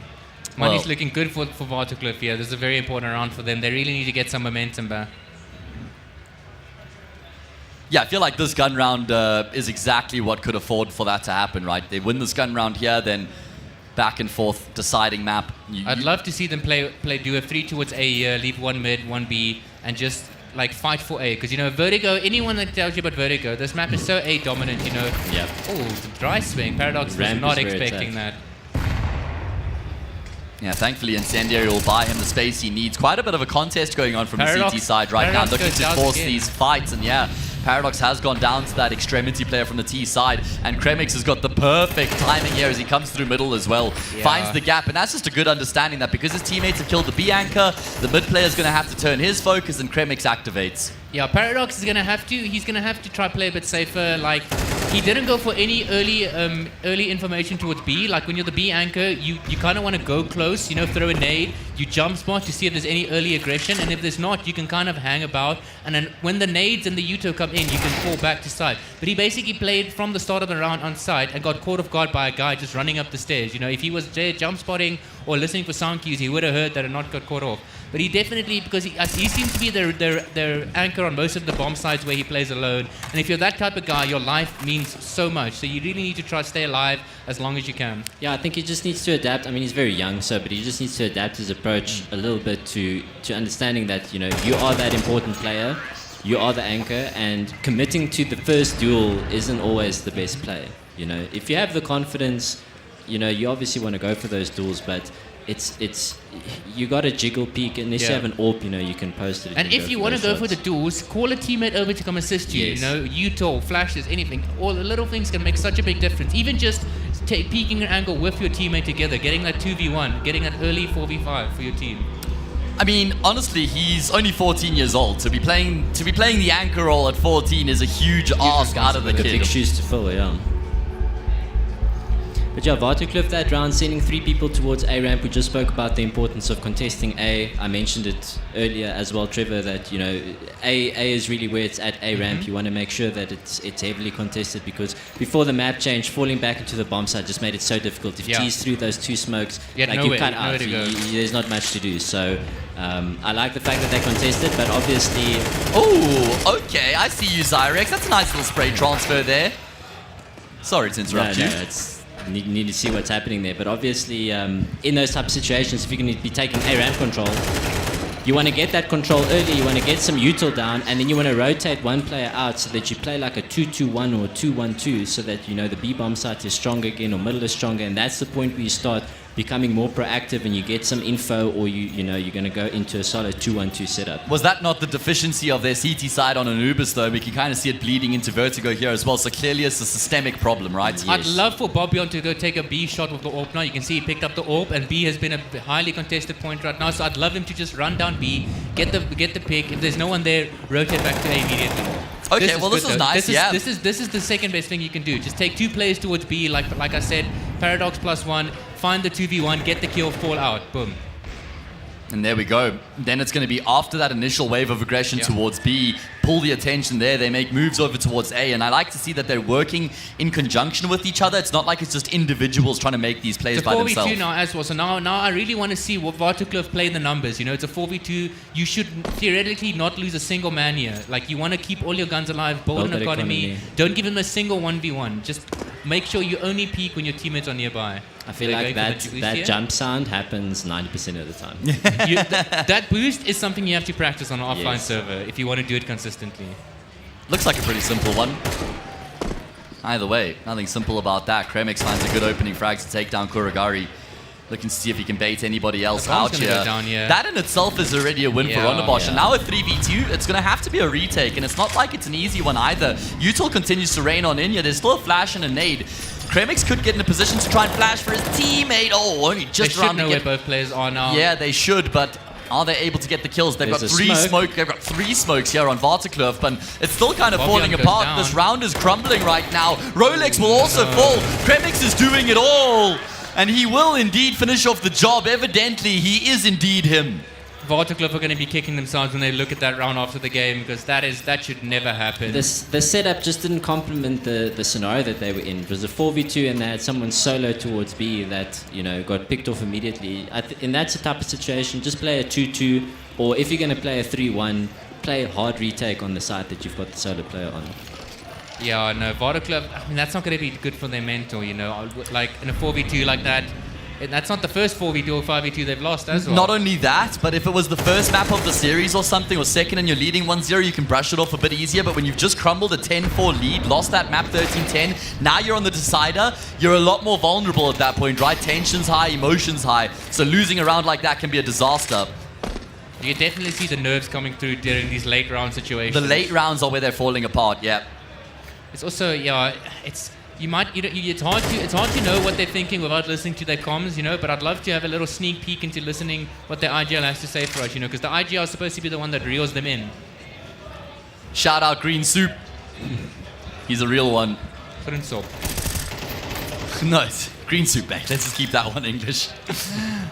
Money's looking good for Vertigo here. This is a very important round for them. They really need to get some momentum back. Yeah, I feel like this gun round is exactly what could afford for that to happen, right? They win this gun round here, then back and forth deciding map. I'd love to see them do a 3 towards A here, leave 1 mid, 1 B, and just like fight for A. Because, you know, Vertigo, anyone that tells you about Vertigo, this map is so A dominant, you know. Yeah. Oh, the dry swing. Paradox was not expecting that. Yeah, thankfully Incendiary will buy him the space he needs. Quite a bit of a contest going on from the CT side right now, looking to force these fights. And yeah, Paradox has gone down to that extremity player from the T side, and Kremix has got the perfect timing here as he comes through middle as well. Yeah. Finds the gap, and that's just a good understanding that because his teammates have killed the B anchor, the mid player is going to have to turn his focus, and Kremix activates. Yeah, Paradox is gonna have to. He's gonna have to try play a bit safer. Like, he didn't go for any early information towards B. Like when you're the B anchor, you kind of want to go close. You know, throw a nade. You jump spot to see if there's any early aggression, and if there's not, you can kind of hang about. And then when the nades and the Uto come in, you can fall back to side. But he basically played from the start of the round on side and got caught off guard by a guy just running up the stairs. You know, if he was there jump spotting or listening for sound cues, he would have heard that and not got caught off. But he definitely, because he seems to be their anchor on most of the bomb sides where he plays alone. And if you're that type of guy, your life means so much. So you really need to try to stay alive as long as you can. Yeah, I think he just needs to adapt. I mean, he's very young, but he just needs to adapt his approach a little bit to understanding that, you know, you are that important player, you are the anchor, and committing to the first duel isn't always the best play. You know, if you have the confidence, you know, you obviously want to go for those duels, but it's you got to jiggle peek, unless you have an AWP, you know, you can post it. And if you want to go for the duels, call a teammate over to come assist you. Yes. You know, Uto, flashes, anything. All the little things can make such a big difference. Even just peeking an angle with your teammate together, getting that 2v1, getting that early 4v5 for your team. I mean, honestly, he's only 14 years old. To be playing the anchor role at 14 is a huge ask out of the kid. Big shoes to fill, yeah. But yeah, Vertigo that round, sending 3 people towards A ramp. We just spoke about the importance of contesting A. I mentioned it earlier as well, Trevor, that, you know, A is really where it's at A ramp. You want to make sure that it's heavily contested, because before the map change, falling back into the bomb site just made it so difficult. If you tease through those 2 smokes, you cut out. There's not much to do. So I like the fact that they contested, but obviously... Oh, okay, I see you, Zyrex. That's a nice little spray transfer there. Sorry to interrupt you. Need to see what's happening there, but obviously in those type of situations, if you're going to be taking A ramp control, you want to get that control early, you want to get some util down, and then you want to rotate one player out so that you play like a 2-2-1 or 2-1-2, so that, you know, the B bomb site is stronger again, or middle is stronger, and that's the point where you start becoming more proactive and you get some info, or you know, you're going to go into a solid 2-1-2 setup. Was that not the deficiency of their CT side on Anubis, though? We can kind of see it bleeding into Vertigo here as well, so clearly it's a systemic problem, right? Yes. I'd love for Bobbion to go take a B shot with the AWP now. You can see he picked up the AWP, and B has been a highly contested point right now, so I'd love him to just run down B, get the pick. If there's no one there, rotate back to A immediately. Okay, this is nice, This is the second best thing you can do. Just take 2 players towards B, like I said, Paradox +1, find the 2v1, get the kill, fall out, boom. And there we go. Then it's going to be after that initial wave of aggression towards B, pull the attention there, they make moves over towards A, and I like to see that they're working in conjunction with each other. It's not like it's just individuals trying to make these plays by themselves. It's a 4v2 now as well, so now I really want to see what Vertigo play the numbers. You know, it's a 4v2, you should theoretically not lose a single man here. Like, you want to keep all your guns alive, build an economy, don't give them a single 1v1, just make sure you only peek when your teammates are nearby. I feel like that jump sound happens 90% of the time. That boost is something you have to practice on an offline server if you want to do it consistently. Looks like a pretty simple one. Either way, nothing simple about that. Kremix finds a good opening frag to take down Kuragari. Looking to see if he can bait anybody else out here. That in itself is already a win for Ronderbosch. And now with 3v2, it's going to have to be a retake. And it's not like it's an easy one either. Util continues to rain on Inya. There's still a flash and a nade. Kremix could get in a position to try and flash for his teammate. Oh, only just around to get... They should know where both players are now. Yeah, they should, but are they able to get the kills? They've got 3 smoke. They've got 3 smokes here on Vertigo, but it's still kind of falling apart. Down. This round is crumbling right now. Rolex will also fall. Kremix is doing it all, and he will indeed finish off the job. Evidently, he is indeed him. Vertigo are going to be kicking themselves when they look at that round after the game, because that should never happen. The setup just didn't complement the scenario that they were in. It was a 4v2 and they had someone solo towards B that, you know, got picked off immediately. In that type of situation, just play a 2-2, or if you're going to play a 3-1, play a hard retake on the side that you've got the solo player on. Yeah, no, Vertigo, I mean, that's not going to be good for their mental, you know. Like, in a 4v2 like that, that's not the first 4v2 or 5v2 they've lost as well. Not only that, but if it was the first map of the series or something, or second and you're leading 1-0, you can brush it off a bit easier. But when you've just crumbled a 10-4 lead, lost that map 13-10, now you're on the decider, you're a lot more vulnerable at that point, right? Tension's high, emotion's high. So losing a round like that can be a disaster. You definitely see the nerves coming through during these late round situations. The late rounds are where they're falling apart, yeah. It's also, yeah, it's hard to know what they're thinking without listening to their comms, you know, but I'd love to have a little sneak peek into listening what their IGL has to say for us, you know, because the IGL is supposed to be the one that reels them in. Shout out Green Soup. He's a real one. Green Soup. Nice. Green Soup, mate. Let's just keep that one English.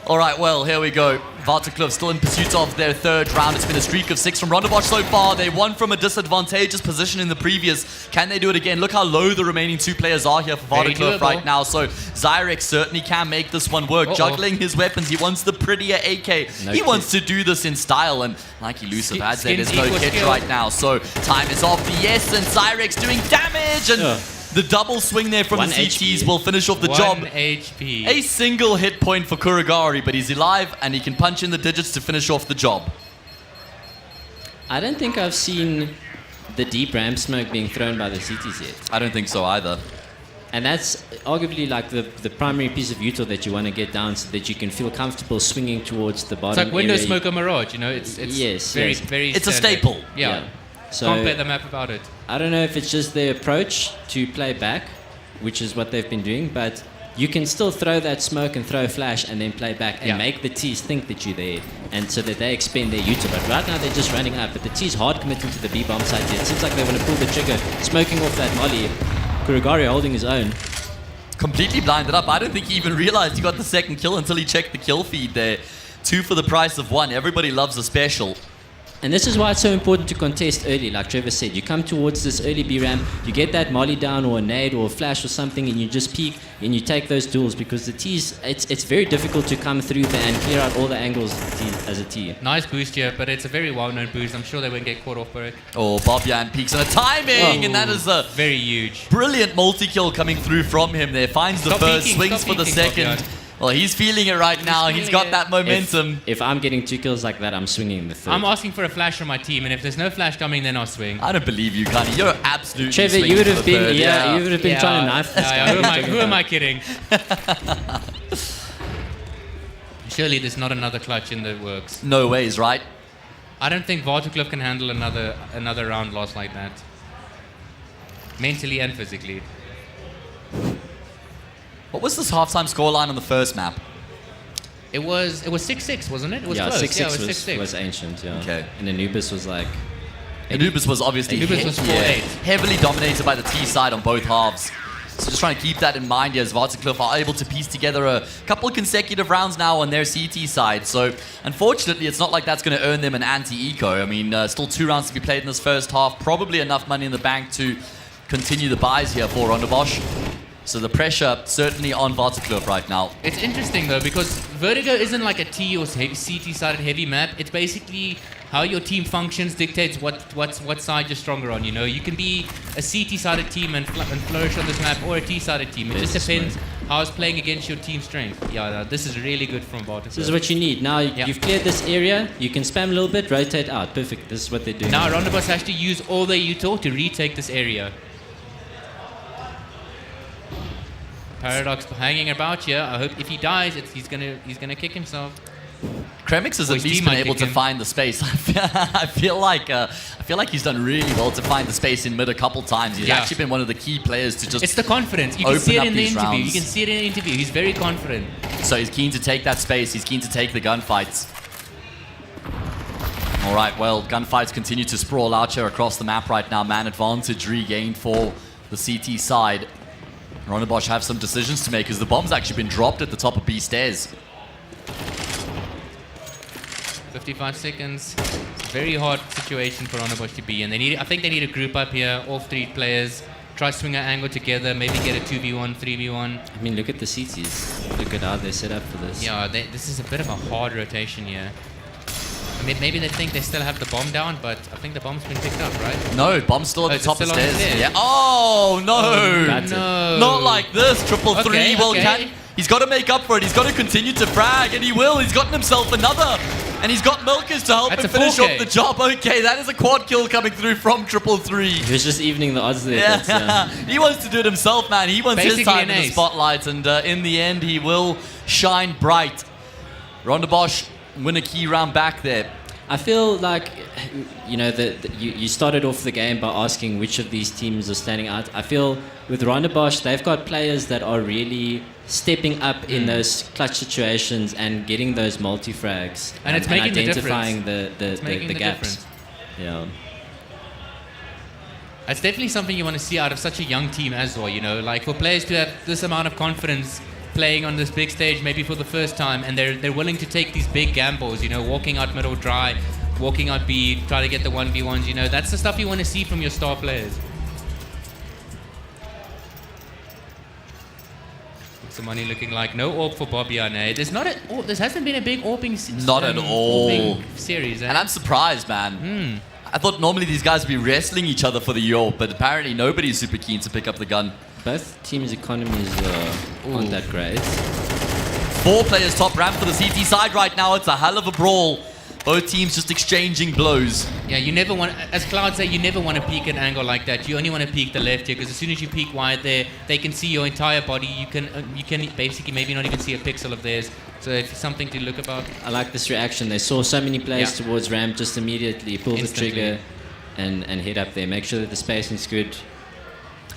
All right, well, here we go. Vertigo still in pursuit of their third round. It's been a streak of 6 from Rondobosch so far. They won from a disadvantageous position in the previous. Can they do it again? Look how low the remaining 2 players are here for Vertigo right now. So Zyrex certainly can make this one work. Juggling his weapons. He wants the prettier AK. He wants to do this in style. And like Elusive has said, there's no catch right now. So time is of the essence. Zyrex doing damage. And the double swing there from the CTs will finish off the job. 1 HP. A single hit point for Kuragari, but he's alive and he can punch in the digits to finish off the job. I don't think I've seen the deep ramp smoke being thrown by the CTs yet. I don't think so either. And that's arguably like the primary piece of util that you want to get down so that you can feel comfortable swinging towards the bottom. It's like window area. smoke or Mirage, you know, it's very It's standard. a staple. Yeah. So can't play the map about it. I don't know if it's just their approach to play back, which is what they've been doing, but you can still throw that smoke and throw a flash and then play back and make the T's think that you're there, and so that they expend their util. But right now they're just running up, but the T's hard committing to the B bomb side here. It seems like they want to pull the trigger, smoking off that molly. Kuragari holding his own. Completely blinded up. I don't think he even realized he got the second kill until he checked the kill feed there. 2 for the price of 1. Everybody loves a special. And this is why it's so important to contest early, like Trevor said. You come towards this early B ramp, you get that molly down or a nade or a flash or something, and you just peek and you take those duels, because the T's, it's very difficult to come through there and clear out all the angles as a T. Nice boost here, but it's a very well-known boost. I'm sure they won't get caught off by it. Oh, Bobyan peeks on the timing, and that is a very huge, brilliant multi-kill coming through from him there. Finds the first, swings for the second. Well, he's feeling it right now. He's got that momentum. If I'm getting 2 kills like that, I'm swinging the third. I'm asking for a flash from my team, and if there's no flash coming, then I'll swing. I don't believe you, Kani. You're absolutely Trevor, you would have been, you would have been trying to knife this guy. Who am I kidding? Surely there's not another clutch in the works. No ways, right? I don't think Vertigo can handle another round loss like that. Mentally and physically. What was this halftime scoreline on the first map? It was 6-6, wasn't it? It was close. 6-6 was ancient, yeah. Okay. And Anubis was like... Anubis was obviously heavily dominated by the T side on both halves. So just trying to keep that in mind here as Vertigo are able to piece together a couple of consecutive rounds now on their CT side. So unfortunately, it's not like that's going to earn them an anti-eco. I mean, still 2 rounds to be played in this first half. Probably enough money in the bank to continue the buys here for Rondobosch. So the pressure certainly on Vertigo right now. It's interesting though, because Vertigo isn't like a T or CT-sided heavy map. It's basically how your team functions dictates what side you're stronger on. You know, you can be a CT-sided team and flourish on this map, or a T-sided team. It just depends how it's playing against your team strength. Yeah, this is really good from Vertigo. This is what you need. Now you've cleared this area, you can spam a little bit, rotate out. Perfect. This is what they're doing. Now Rondobosch has to use all their util to retake this area. Paradox hanging about here. I hope if he dies, he's gonna kick himself. Kremix has at least been able to find the space. I feel like he's done really well to find the space in mid a couple times. He's actually been one of the key players to just. It's the confidence. You can see it in the interview. You can see it in the interview. He's very confident. So he's keen to take that space. He's keen to take the gunfights. All right. Well, gunfights continue to sprawl out here across the map right now. Man advantage regained for the CT side. Rondobosch have some decisions to make as the bomb's actually been dropped at the top of B stairs. 55 seconds. It's a very hard situation for Anubis to be in. I think they need a group up here, all three players. Try to swing an angle together, maybe get a 2v1, 3v1. I mean, look at the CTs. Look at how they're set up for this. Yeah, this is a bit of a hard rotation here. I mean, maybe they think they still have the bomb down, but I think the bomb's been picked up, right? No, bomb's still at the top of still the on the stairs. stairs? Yeah. Oh, no. Oh, no. Not like this. Triple three. Okay, Well, okay. he's got to make up for it. He's got to continue to frag, and he will. He's gotten himself another. And he's got Milkers to help That's him a finish 4K. off the job. Okay, that is a quad kill coming through from triple three. He was just evening the odds there. Yeah, But, he wants to do it himself, man. He wants Basically his time an in the ace. spotlight, and in the end, he will shine bright. Ronda Bosch win a key round back there. I feel like, you know, you started off the game by asking which of these teams are standing out. I feel with Ronda Bosch, they've got players that are really stepping up in those clutch situations and getting those multi-frags. And it's making the identifying difference. the gaps. Yeah. That's definitely something you want to see out of such a young team as well, you know, like for players to have this amount of confidence playing on this big stage maybe for the first time, and they're willing to take these big gambles, you know, walking out middle dry, walking out B, try to get the 1v1s, you know, that's the stuff you want to see from your star players. What's the money looking like? No AWP for Bobbyan, eh? This hasn't been a big AWPing Not at all. series, eh? And I'm surprised, man. I thought normally these guys would be wrestling each other for the AWP, but apparently nobody's super keen to pick up the gun. Both teams' economies aren't that great. 4 players top ramp for the CT side right now. It's a hell of a brawl. Both teams just exchanging blows. Yeah, you never want, as Cloud say, you never want to peek an angle like that. You only want to peek the left here, because as soon as you peek wide there, they can see your entire body. You can basically maybe not even see a pixel of theirs. So it's something to look about. I like this reaction. They saw so many players towards ramp, just immediately pull Instantly. the trigger and head up there. Make sure that the spacing's good.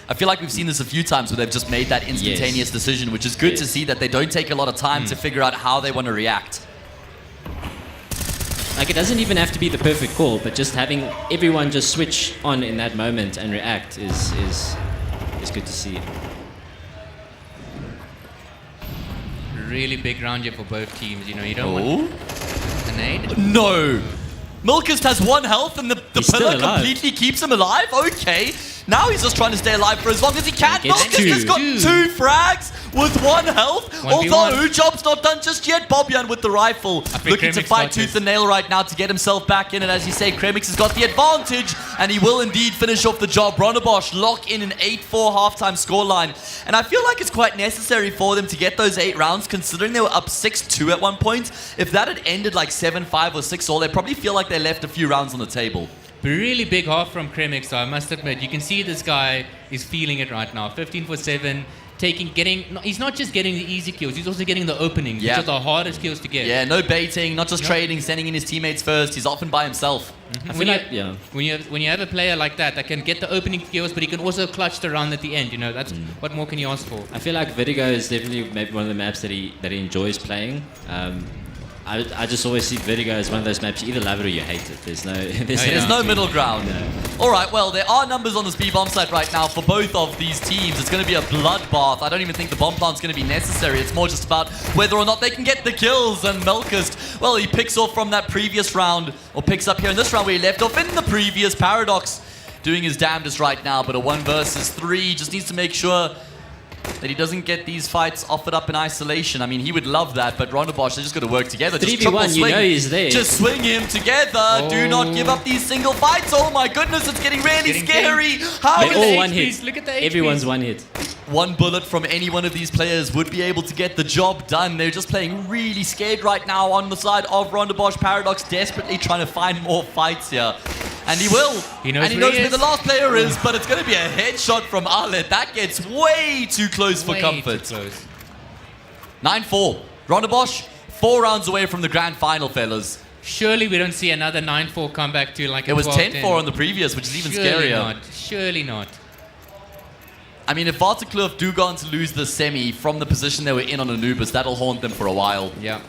I feel like we've seen this a few times where they've just made that instantaneous decision, which is good to see that they don't take a lot of time to figure out how they want to react. Like, it doesn't even have to be the perfect call, but just having everyone just switch on in that moment and react is good to see. Really big round here for both teams. You know, you don't want a nade. No! Milkist has 1 health and the pillar still alive. completely keeps him alive? Okay. Now he's just trying to stay alive for as long as he can. Gets Milkist has got 2 frags with 1 health. 1v1. Although, job's not done just yet. Bobbyan with the rifle. think Looking to Kremix fight got tooth this. and nail right now to get himself back in. And as you say, Kremix has got the advantage. And he will indeed finish off the job. Ronda Bosch lock in an 8-4 halftime scoreline. And I feel like it's quite necessary for them to get those 8 rounds, considering they were up 6-2 at one point. If that had ended like 7-5 or 6-all, they probably feel like they left a few rounds on the table. Really big half from Kremix, though, I must admit. You can see this guy is feeling it right now. 15 for 7. He's not just getting the easy kills, he's also getting the openings, which are the hardest kills to get. Yeah, no baiting, not just trading, sending in his teammates first. He's often by himself. I feel like, When you have a player like that can get the opening kills, but he can also clutch the round at the end. You know, that's what more can you ask for? I feel like Vertigo is definitely maybe one of the maps that he enjoys playing. I just always see Vertigo as one of those maps you either love it or you hate it. There's no middle ground. All right, well, there are numbers on the speed bomb site right now for both of these teams. It's going to be a bloodbath. I don't even think the bomb plant's going to be necessary. It's more just about whether or not they can get the kills. And Melkist, well, he picks off from that previous round, or picks up here in this round where he left off in the previous. Paradox doing his damnedest right now, but a 1 versus 3 just needs to make sure that he doesn't get these fights offered up in isolation. I mean, he would love that, but Ronda Bosch, they just got to work together. Just 3v1, triple swing. you know he's there. Just swing him together. Do not give up these single fights. Oh my goodness, it's getting really scary. How They're is all it? one hit. Look at the HPs. Everyone's 1 hit. 1 bullet from any one of these players would be able to get the job done. They're just playing really scared right now on the side of Ronda Bosch. Paradox desperately trying to find more fights here. And he will. He knows and he where knows he where is. the last player is, but it's going to be a headshot from Arlet. That gets way too close for Way comfort. too close. 9-4. Ronda Bosch, 4 rounds away from the grand final, fellas. Surely we don't see another 9-4 comeback to like a It was 12-10. 10-4 on the previous, which is even Surely scarier. not. Surely not. I mean, if Vertigo do go on to lose the semi from the position they were in on Anubis, that'll haunt them for a while. Yeah.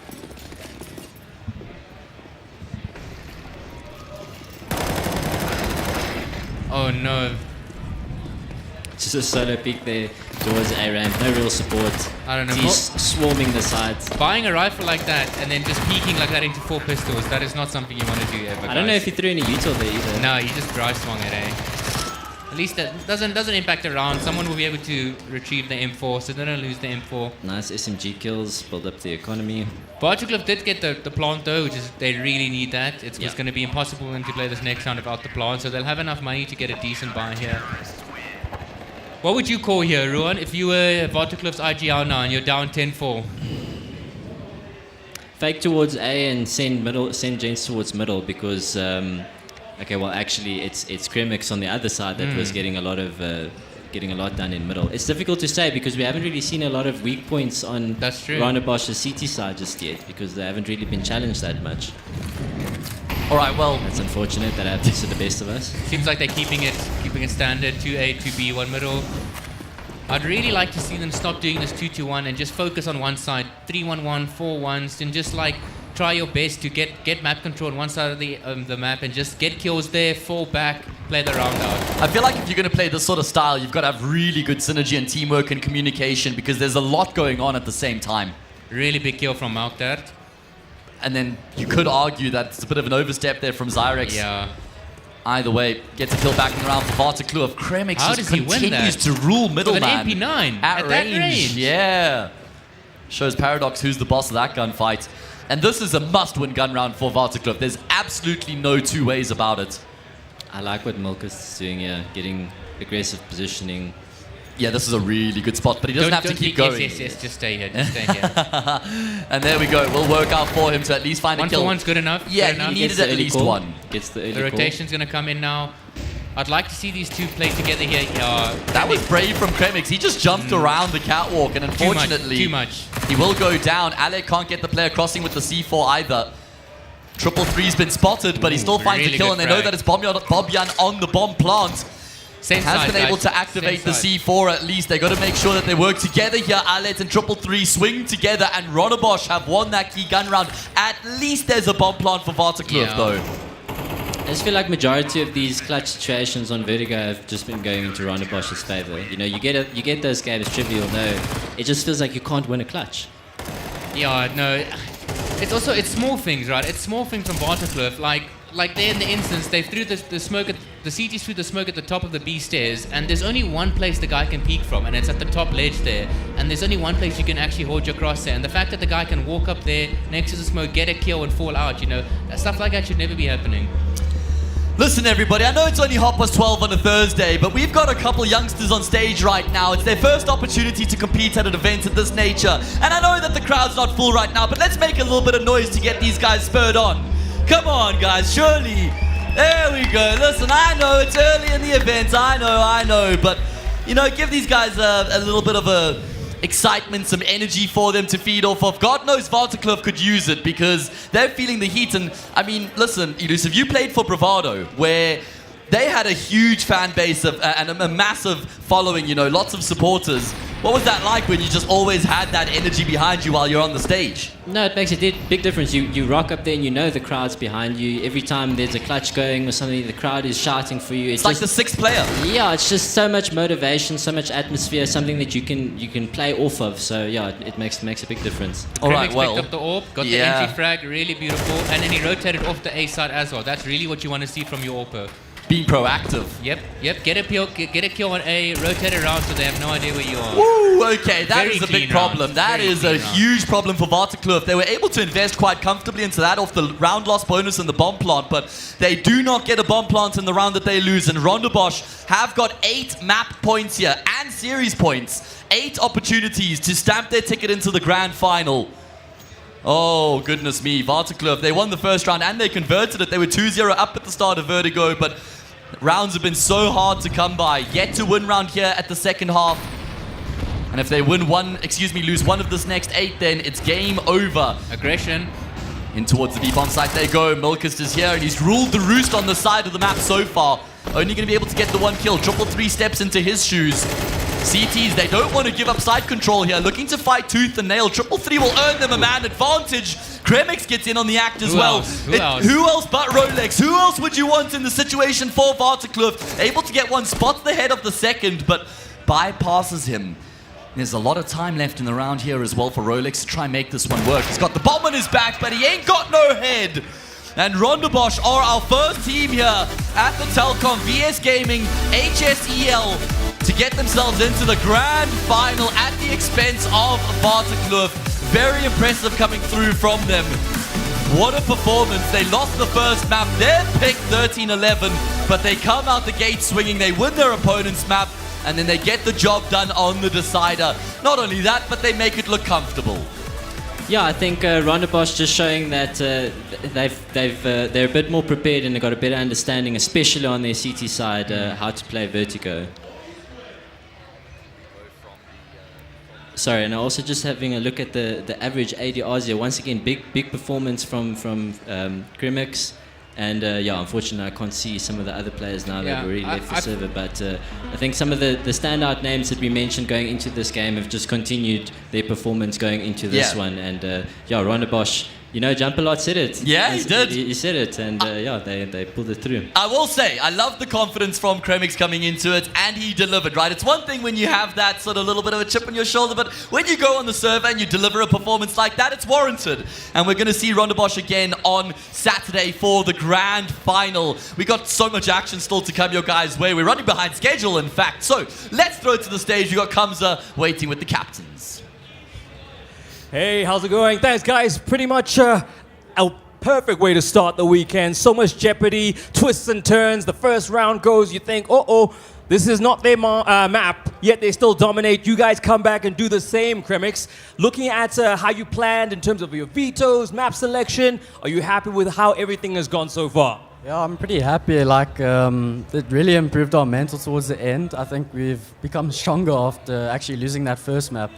Oh no. Just a solo peek there towards A ramp. No real support. I don't know. He's swarming the sides. Buying a rifle like that and then just peeking like that into 4 pistols, that is not something you want to do ever. I don't know if he threw any util there either. No, he just dry swung it, eh? At least that doesn't impact a round. Someone will be able to retrieve the M4, so they don't lose the M4. Nice SMG kills, build up the economy. Vertigo did get the plant though, which is they really need that. It's going to be impossible for them to play this next round without the plant, so they'll have enough money to get a decent buy here. What would you call here, Ruan, if you were Vertigo's IGL now and you're down 10-4? Fake towards A and send gents towards middle because okay, well actually it's Kremix on the other side that was getting a lot done in middle. It's difficult to say because we haven't really seen a lot of weak points on Ronderbosch's CT side just yet because they haven't really been challenged that much. All right, well, that's unfortunate that happens to the best of us. Seems like they're keeping it standard, 2A, 2B, 1 middle. I'd really like to see them stop doing this 2-2-1 and just focus on one side, 3-1-1, 4-1s, and just like try your best to get map control on one side of the map and just get kills there, fall back, play the round out. I feel like if you're going to play this sort of style, you've got to have really good synergy and teamwork and communication because there's a lot going on at the same time. Really big kill from Malktert. And then you could argue that it's a bit of an overstep there from Zyrex. Yeah. Either way, gets a kill back in the round for Vertigo. Kremix just continues to rule middle, with man. an MP9 at range. Yeah. Shows Paradox who's the boss of that gunfight. And this is a must-win gun round for Vertigo. There's absolutely no two ways about it. I like what Milkus is doing here, getting aggressive positioning. Yeah, this is a really good spot, but he doesn't have to keep going. Yes, just stay here, just stay here. And there we go. We'll work out for him to at least find a kill. 1-for-1's good enough. Yeah, good enough. he needed at least one. Gets the rotation's going to come in now. I'd like to see these two play together here. That was brave from Kremix. He just jumped around the catwalk, and unfortunately, too much. He will go down. Alec can't get the player crossing with the C4 either. 333's been spotted, but he still finds the kill, and they know that it's Bobyan on the bomb plant. Has been able to activate the C4 at least. They got to make sure that they work together here. Alet and 333 swing together, and Ronderbosch have won that key gun round. At least there's a bomb plant for Vertigo though. I just feel like majority of these clutch situations on Vertigo have just been going into Ronderbosch's favor. You know, you get those games trivial. No, it just feels like you can't win a clutch. Yeah, no. It's small things, right? It's small things from Vertigo. Like there in the instance, they threw the smoke at the CTs threw the smoke at the top of the B stairs, and there's only one place the guy can peek from, and it's at the top ledge there. And there's only one place you can actually hold your cross there. And the fact that the guy can walk up there next to the smoke, get a kill, and fall out, you know, stuff like that should never be happening. Listen, everybody, I know it's only 12:30 on a Thursday, but we've got a couple youngsters on stage right now. It's their first opportunity to compete at an event of this nature. And I know that the crowd's not full right now, but let's make a little bit of noise to get these guys spurred on. Come on, guys, surely. There we go. Listen, I know it's early in the event. I know. But, you know, give these guys a little bit of excitement, some energy for them to feed off of. God knows Vertigo could use it because they're feeling the heat. And, I mean, listen, Elusive, you played for Bravado, where they had a huge fan base and a massive following, you know, lots of supporters. What was that like when you just always had that energy behind you while you're on the stage? No, it makes a big difference. You rock up there and you know the crowd's behind you. Every time there's a clutch going or something, the crowd is shouting for you. It's like the sixth player. Yeah, it's just so much motivation, so much atmosphere, something that you can play off of. So yeah, it makes a big difference. All right, well, picked up the AWP, got the entry frag, really beautiful, and then he rotated off the A side as well. That's really what you want to see from your AWPer. Being proactive. Yep. Get a kill on A, rotate around so they have no idea where you are. Woo, okay, that is a big problem. That is a huge problem for Vertigo. They were able to invest quite comfortably into that off the round loss bonus and the bomb plant, but they do not get a bomb plant in the round that they lose. And Ronderbosch have got 8 map points here and series points. 8 opportunities to stamp their ticket into the grand final. Oh, goodness me. Vertigo, they won the first round and they converted it. They were 2-0 up at the start of Vertigo, but rounds have been so hard to come by. Yet to win round here at the second half. And if they lose one of this next 8, then it's game over. Aggression. In towards the B bomb site they go. Milkus is here and he's ruled the roost on the side of the map so far. Only going to be able to get the one kill. 333 steps into his shoes. CTs, they don't want to give up side control here. Looking to fight tooth and nail. 333 will earn them a man advantage. Kremix gets in on the act as well. Who else but Rolex? Who else would you want in the situation for Vertigo? Able to get one spot the head of the second, but bypasses him. There's a lot of time left in the round here as well for Rolex to try and make this one work. He's got the bomb on his back, but he ain't got no head. And Rondebosch are our first team here at the Telkom VS Gaming HSEL to get themselves into the grand final at the expense of Vertigo. Very impressive coming through from them. What a performance. They lost the first map. They're picked 13-11, but they come out the gate swinging. They win their opponent's map, and then they get the job done on the decider. Not only that, but they make it look comfortable. Yeah, I think Rondebosch just showing that they're a bit more prepared and they've got a better understanding, especially on their CT side, how to play Vertigo. Sorry, and also just having a look at the average ADRs here. Once again, big performance from Grimix. And yeah, unfortunately, I can't see some of the other players now that have already left the server. But I think some of the standout names that we mentioned going into this game have just continued their performance going into this one. And yeah, Rondebosch, you know, Jumperlot said it. Yeah, he did. He said it, and yeah, they pulled it through. I will say, I love the confidence from Kremix coming into it, and he delivered, right? It's one thing when you have that sort of little bit of a chip on your shoulder, but when you go on the server and you deliver a performance like that, it's warranted. And we're going to see Rondebosch again on Saturday for the grand final. We got so much action still to come your guys' way. We're running behind schedule, in fact. So let's throw it to the stage. We got Kamza waiting with the captains. Hey, how's it going? Thanks, guys. Pretty much a perfect way to start the weekend. So much jeopardy, twists and turns. The first round goes, you think, uh-oh, this is not their map, yet they still dominate. You guys come back and do the same, Kremix. Looking at how you planned in terms of your vetoes, map selection, are you happy with how everything has gone so far? Yeah, I'm pretty happy. Like, it really improved our mental towards the end. I think we've become stronger after actually losing that first map,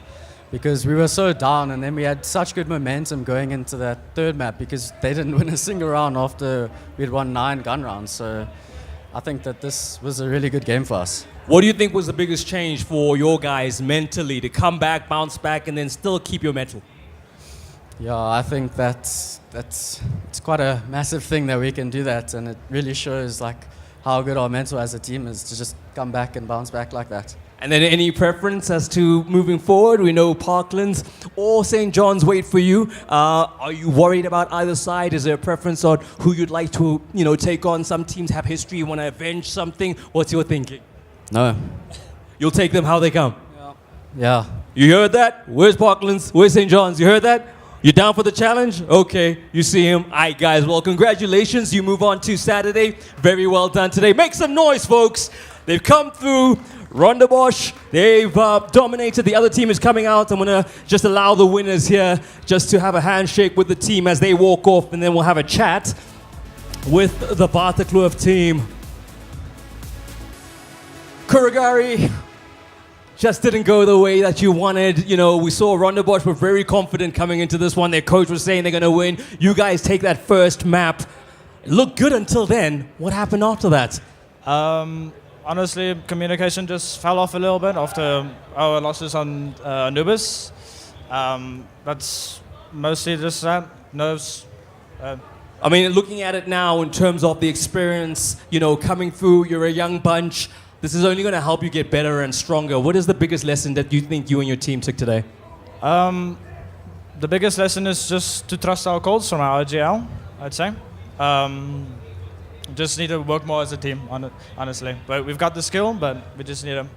because we were so down, and then we had such good momentum going into that third map because they didn't win a single round after we'd won 9 gun rounds. So I think that this was a really good game for us. What do you think was the biggest change for your guys mentally to come back, bounce back, and then still keep your mental? Yeah, I think it's quite a massive thing that we can do that, and it really shows like how good our mental as a team is to just come back and bounce back like that. And then any preference as to moving forward? We know Parklands or St. John's wait for you. Are you worried about either side? Is there a preference on who you'd like to, take on? Some teams have history, you want to avenge something. What's your thinking? No. You'll take them how they come? Yeah. You heard that? Where's Parklands? Where's St. John's? You heard that? You down for the challenge? Okay, you see him. All right, guys, well, congratulations. You move on to Saturday. Very well done today. Make some noise, folks. They've come through. Rondebosch, they've dominated. The other team is coming out. I'm going to just allow the winners here just to have a handshake with the team as they walk off, and then we'll have a chat with the Vertigo team. Kuragari just didn't go the way that you wanted. We saw Rondebosch were very confident coming into this one. Their coach was saying they're going to win. You guys take that first map. It looked good until then. What happened after that? Honestly, communication just fell off a little bit after our losses on Anubis. That's mostly just that. Nerves. I mean, looking at it now in terms of the experience, coming through, you're a young bunch. This is only going to help you get better and stronger. What is the biggest lesson that you think you and your team took today? The biggest lesson is just to trust our calls from our GL, I'd say. Just need to work more as a team, honestly. But we've got the skill, but we just need to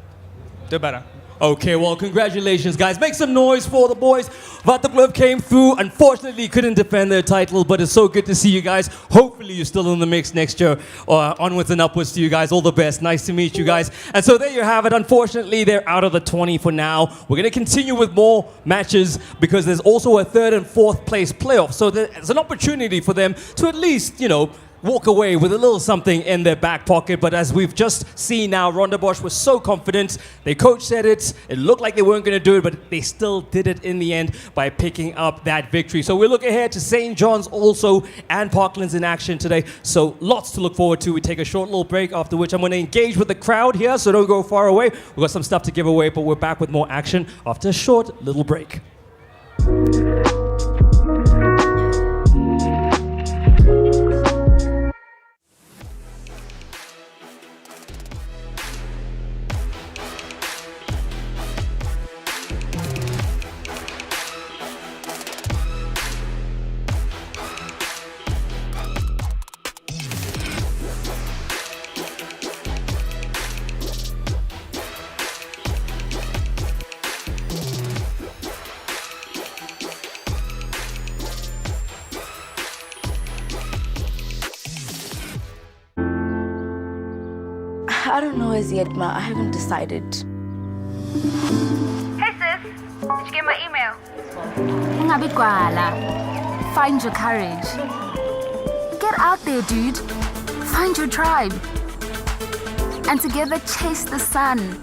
do better. Okay, well, congratulations, guys. Make some noise for the boys. Vertigo came through. Unfortunately, couldn't defend their title, but it's so good to see you guys. Hopefully, you're still in the mix next year. Onwards and upwards to you guys. All the best. Nice to meet you guys. And so there you have it. Unfortunately, they're out of the 20 for now. We're going to continue with more matches because there's also a 3rd and 4th place playoff. So there's an opportunity for them to at least, walk away with a little something in their back pocket. But as we've just seen now, Rondebosch was so confident. Their coach said it. It looked like they weren't going to do it, but they still did it in the end by picking up that victory. So we look ahead to St. John's also and Parklands in action today. So lots to look forward to. We take a short little break, after which I'm going to engage with the crowd here, so don't go far away. We've got some stuff to give away, but we're back with more action after a short little break. I don't know as yet, Ma. I haven't decided. Hey sis, did you get my email? Ungabi gwala. Find your courage. Get out there, dude. Find your tribe. And together chase the sun.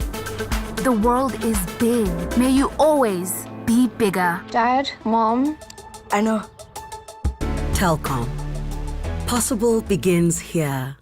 The world is big. May you always be bigger. Dad, Mom. I know. Telkom. Possible begins here.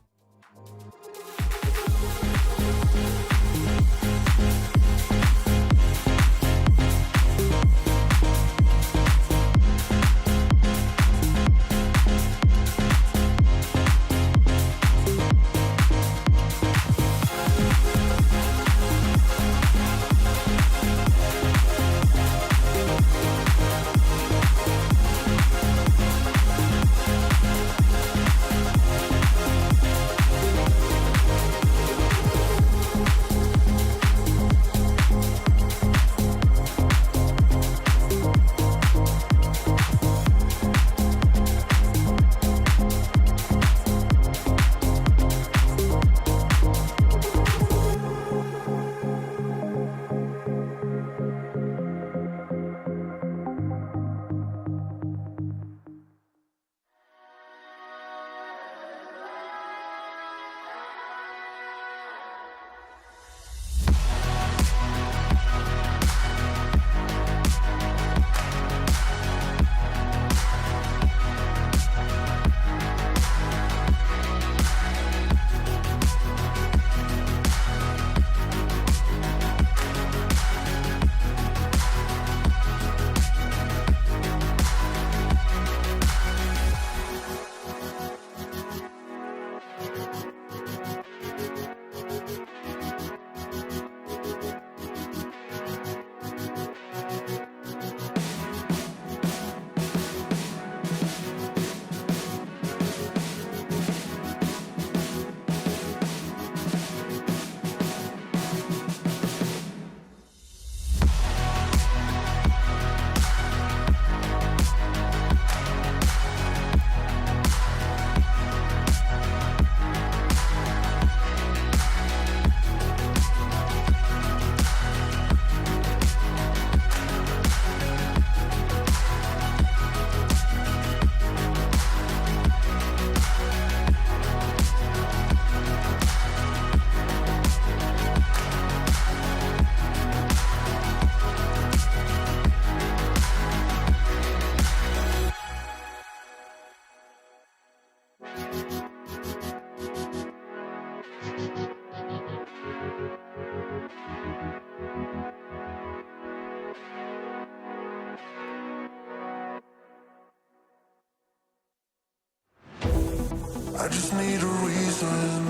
I just need a reason.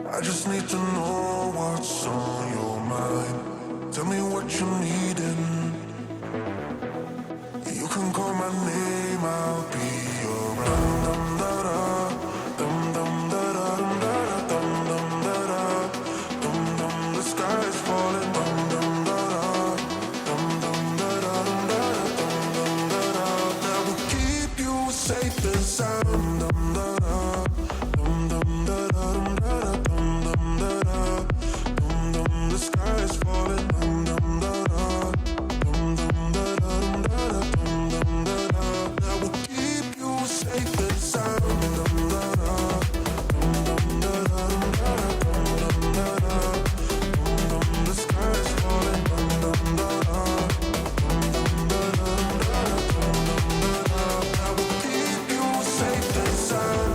I just need to know what's on your mind. Tell me what you're needing. You can call my name, I'll be around. Dum da da, dum dum da da, dum dum da da, dum dum. The sky is falling. Dum dum da da, dum dum da da, dum da da, that will keep you safe and sound. Dum da da, dum dum da da, dum da da, dum dum. The sky is falling. Dum dum da da, dum dum da da, dum da da, that will keep you safe and sound. Dum da da, dum dum da da, dum da da, dum. The sky is falling. Dum dum da da, dum da da, that will keep you safe and sound.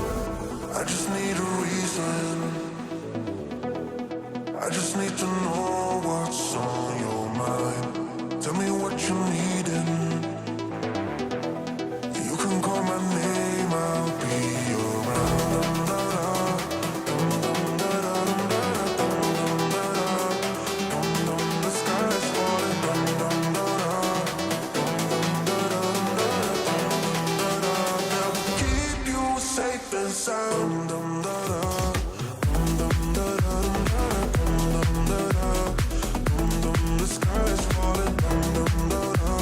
I just need a reason. I just need to know what's on your mind. Tell me what you're needing. You can call my name, I'll be around. Dum da da, dum da da, dum da da, dum. The sky is falling. Dum da da, dum da da, that will keep you safe and sound. Dum da da, dum da da, dum da da, dum. The sky is falling. Dum da da,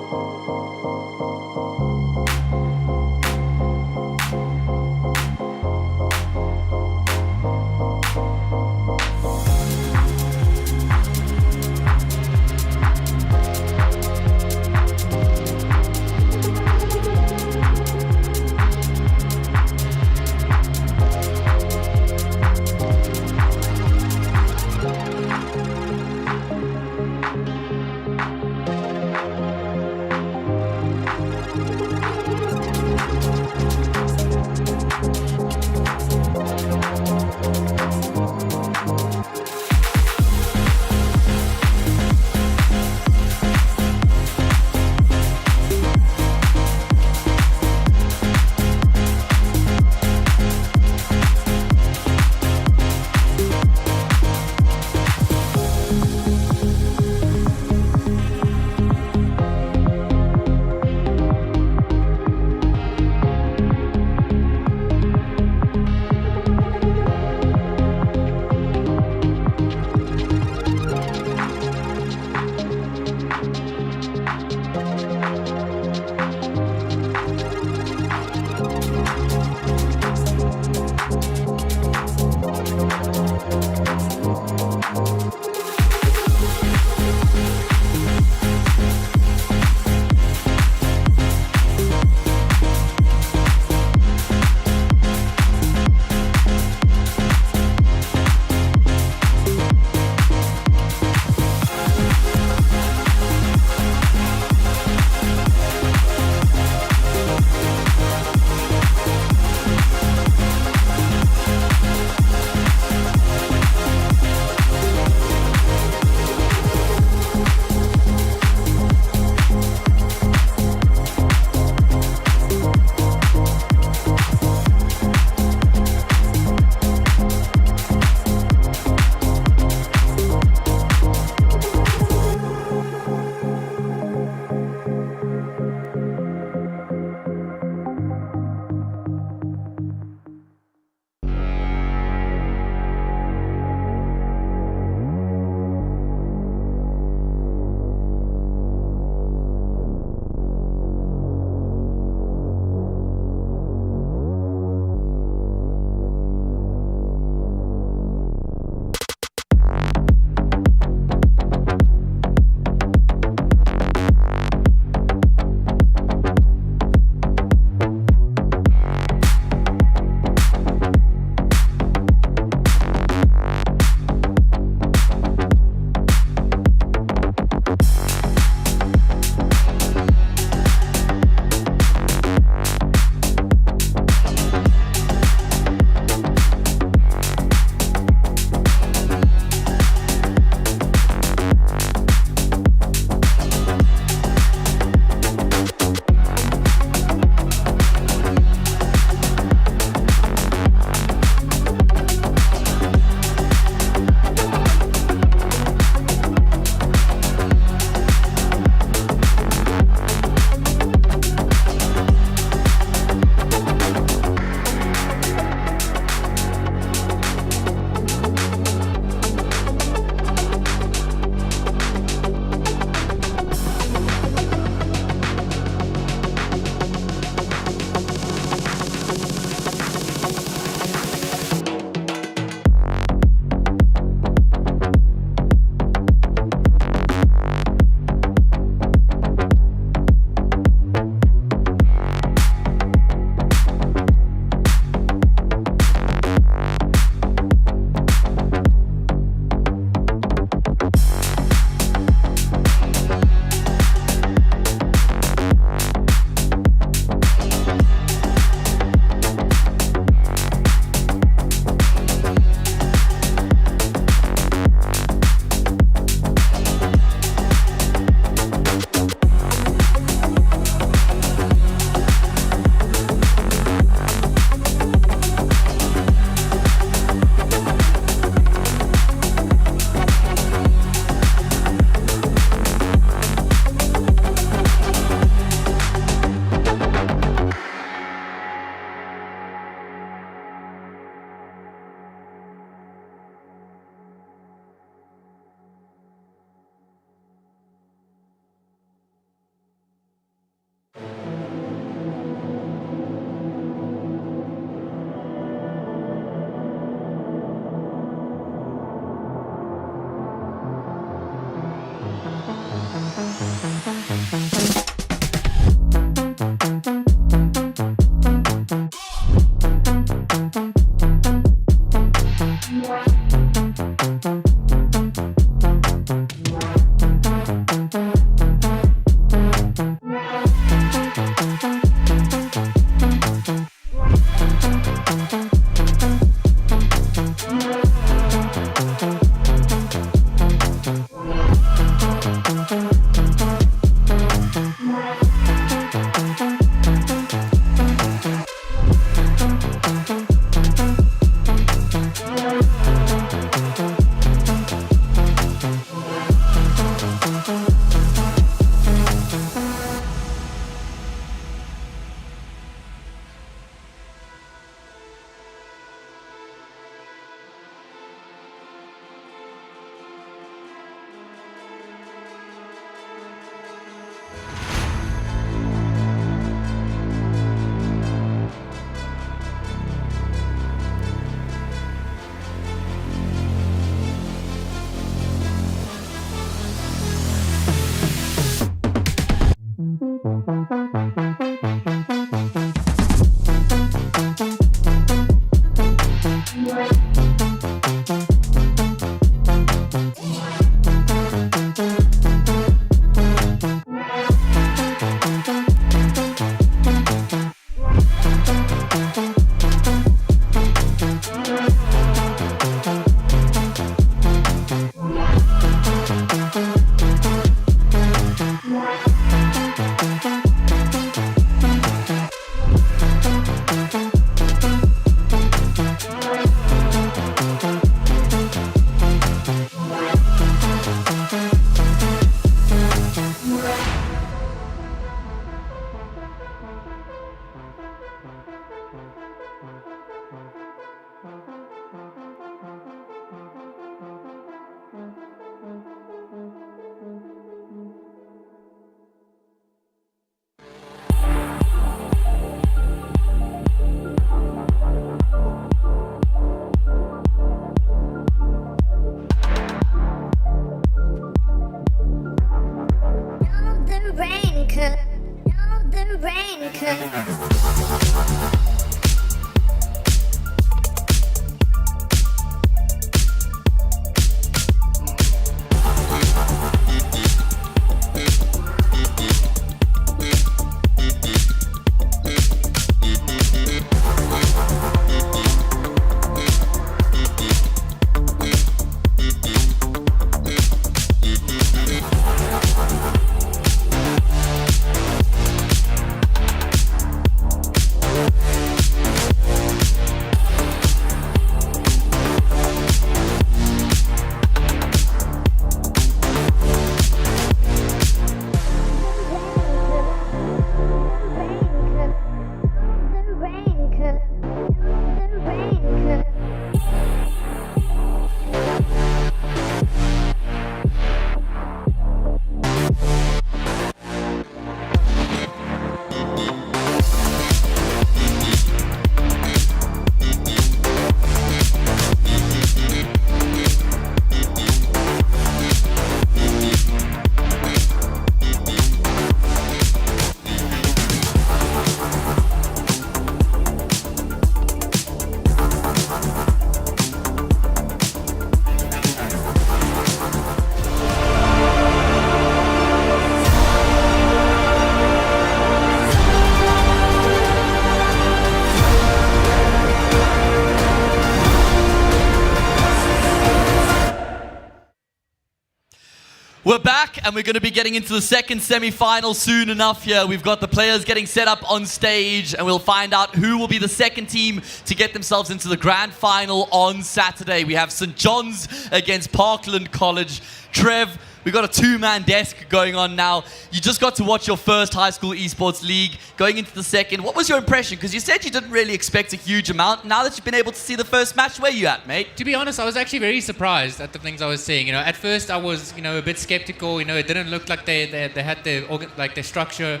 We're back and we're going to be getting into the second semi-final soon enough here. We've got the players getting set up on stage and we'll find out who will be the second team to get themselves into the grand final on Saturday. We have St. John's against Parkland College. Trev, we've got a two-man desk going on now. You just got to watch your first high school esports league going into the second. What was your impression? Because you said you didn't really expect a huge amount. Now that you've been able to see the first match, where you at, mate? To be honest, I was actually very surprised at the things I was seeing. At first I was, a bit skeptical. It didn't look like they had their structure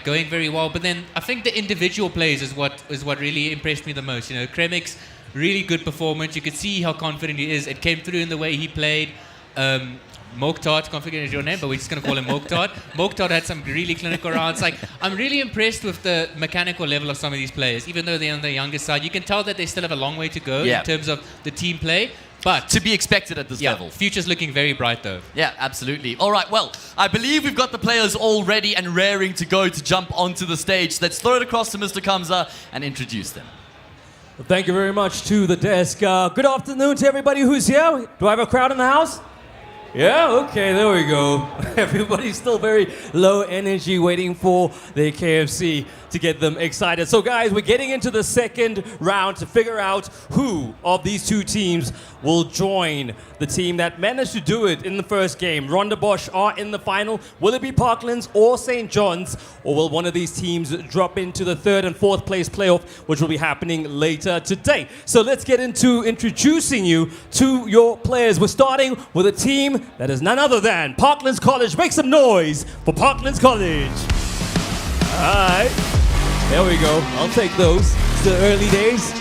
going very well. But then I think the individual plays is what really impressed me the most. Kremik's really good performance. You could see how confident he is. It came through in the way he played. Mokhtar, can't forget your name, but we're just going to call him Mokhtar. Mokhtar had some really clinical rounds. I'm really impressed with the mechanical level of some of these players. Even though they're on the younger side, you can tell that they still have a long way to go in terms of the team play. But to be expected at this level. Future's looking very bright, though. Yeah, absolutely. All right, well, I believe we've got the players all ready and raring to go to jump onto the stage. Let's throw it across to Mr. Kamza and introduce them. Well, thank you very much to the desk. Good afternoon to everybody who's here. Do I have a crowd in the house? Yeah, okay, there we go. Everybody's still very low energy waiting for their KFC to get them excited. So guys, we're getting into the second round to figure out who of these two teams will join the team that managed to do it in the first game. Ronda Bosch are in the final. Will it be Parklands or St. John's? Or will one of these teams drop into the third and fourth place playoff, which will be happening later today? So let's get into introducing you to your players. We're starting with a team that is none other than Parklands College. Make some noise for Parklands College. All right, there we go. I'll take those. It's the early days,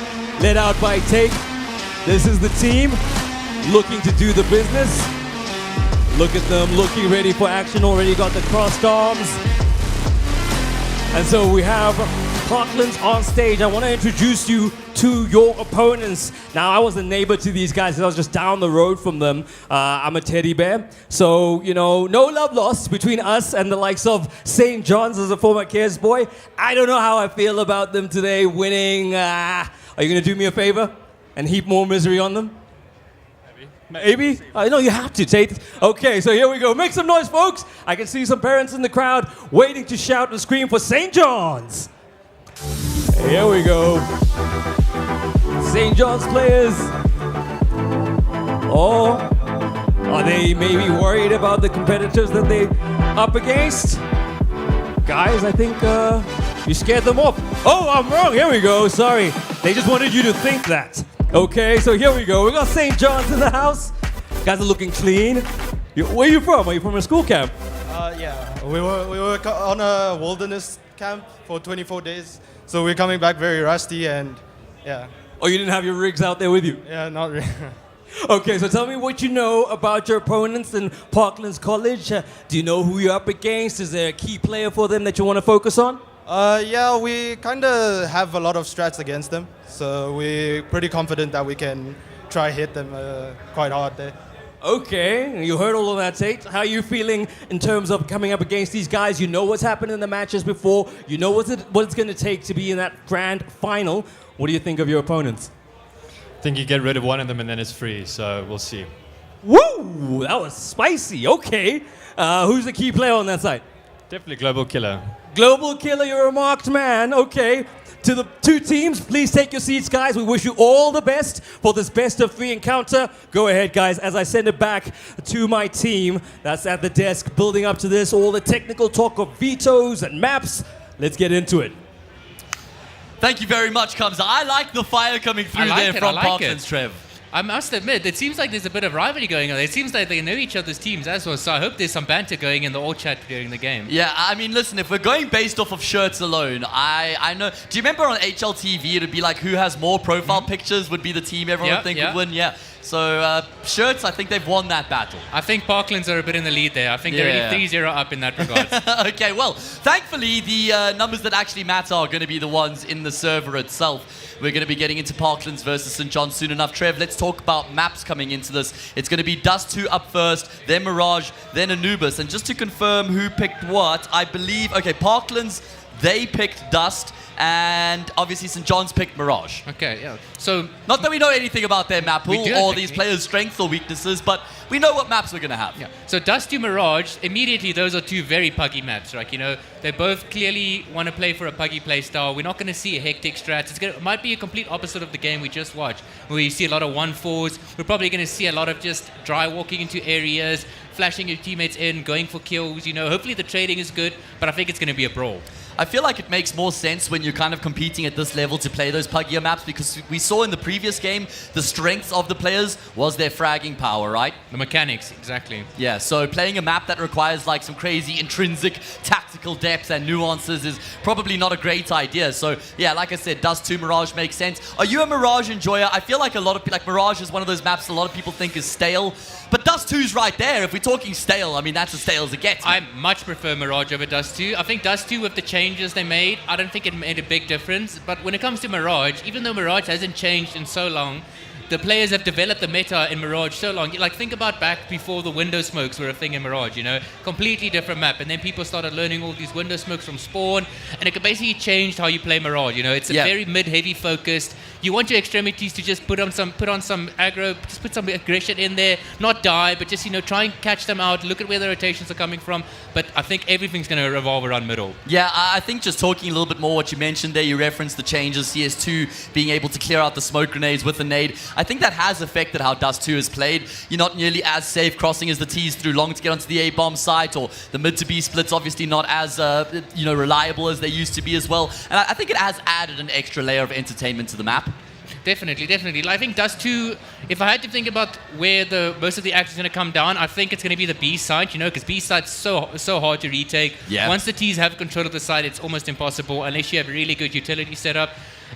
led out by Take. This is the team looking to do the business. Look at them looking ready for action. Already got the crossed arms. And so we have Parklands on stage. I want to introduce you to your opponents. Now, I was a neighbor to these guys. I was just down the road from them. I'm a teddy bear. So, no love lost between us and the likes of St. John's as a former KS boy. I don't know how I feel about them today winning. Are you going to do me a favor and heap more misery on them? Maybe? No, you have to, Tate. Okay, so here we go. Make some noise, folks. I can see some parents in the crowd waiting to shout and scream for St. John's. Here we go. St. John's players. Or are they maybe worried about the competitors that they up against? Guys, I think you scared them off. Oh, I'm wrong. Here we go. Sorry. They just wanted you to think that. Okay, so here we go. We got St. John's in the house. Guys are looking clean. Where are you from? Are you from a school camp? Yeah, we were on a wilderness camp for 24 days. So we're coming back very rusty and yeah. Oh, you didn't have your rigs out there with you? Yeah, not really. Okay, so tell me what you know about your opponents in Parklands College. Do you know who you're up against? Is there a key player for them that you want to focus on? Yeah, we kind of have a lot of strats against them. So we're pretty confident that we can try hit them quite hard there. Okay, you heard all of that, Tate. How are you feeling in terms of coming up against these guys? You know what's happened in the matches before. You know what it's going to take to be in that grand final. What do you think of your opponents? I think you get rid of one of them and then it's free, so we'll see. Woo! That was spicy. Okay. Who's the key player on that side? Definitely Global Killer. Global Killer, you're a marked man. Okay. To the two teams, please take your seats, guys. We wish you all the best for this best of three encounter. Go ahead, guys, as I send it back to my team that's at the desk building up to this, all the technical talk of vetoes and maps. Let's get into it. Thank you very much, Kamza. I like the fire coming through there from Parklands, Trev. I must admit, it seems like there's a bit of rivalry going on. It seems like they know each other's teams as well, so I hope there's some banter going in the all chat during the game. Yeah, I mean, listen, if we're going based off of shirts alone, I know... Do you remember on HLTV, it would be like who has more profile pictures would be the team everyone would think would win? Yeah. So, shirts, I think they've won that battle. I think Parklands are a bit in the lead there. I think they're really 3-0 up in that regard. Okay, well, thankfully, the numbers that actually matter are going to be the ones in the server itself. We're going to be getting into Parklands versus St. John's soon enough. Trev, let's talk about maps coming into this. It's going to be Dust 2 up first, then Mirage, then Anubis. And just to confirm who picked what, I believe... Okay, Parklands They picked Dust, and obviously St. John's picked Mirage. Okay, yeah. So not that we know anything about their map pool or these players' strengths or weaknesses, but we know what maps we're going to have. Yeah. So Dust to Mirage, immediately those are two very puggy maps, right? You know, they both clearly want to play for a puggy play style. We're not going to see a hectic strat. It might be a complete opposite of the game we just watched, where you see a lot of 1-4s. We're probably going to see a lot of just dry walking into areas, flashing your teammates in, going for kills. You know, hopefully the trading is good, but I think it's going to be a brawl. I feel like it makes more sense when you're kind of competing at this level to play those puggier maps, because we saw in the previous game the strengths of the players was their fragging power, right? The mechanics, exactly. Yeah, so playing a map that requires like some crazy intrinsic tactical depth and nuances is probably not a great idea. So yeah, like I said, Dust 2 Mirage makes sense. Are you a Mirage enjoyer? I feel like a lot of like Mirage is one of those maps a lot of people think is stale, but Dust 2's right there. If we're talking stale, I mean that's as stale as it gets. I much prefer Mirage over Dust 2. I think Dust 2 with the changes they made, I don't think it made a big difference. But when it comes to Mirage, even though Mirage hasn't changed in so long, the players have developed the meta in Mirage so long. Like, think about back before the window smokes were a thing in Mirage, you know? Completely different map. And then people started learning all these window smokes from Spawn, and it basically changed how you play Mirage, you know? It's a very mid-heavy focused. You want your extremities to just put on some aggro, just put some aggression in there, not die, but just, you know, try and catch them out, look at where the rotations are coming from. But I think everything's going to revolve around middle. Yeah, I think just talking a little bit more what you mentioned there, you referenced the changes, CS2 being able to clear out the smoke grenades with the nade. I think that has affected how Dust 2 is played. You're not nearly as safe crossing as the T's through long to get onto the A-bomb site, or the mid to B splits obviously not as reliable as they used to be as well. And I think it has added an extra layer of entertainment to the map. Definitely. I think Dust 2, if I had to think about where most of the action is going to come down, I think it's going to be the B site, you know, because B site's so hard to retake. Yeah. Once the T's have control of the site, it's almost impossible unless you have a really good utility setup.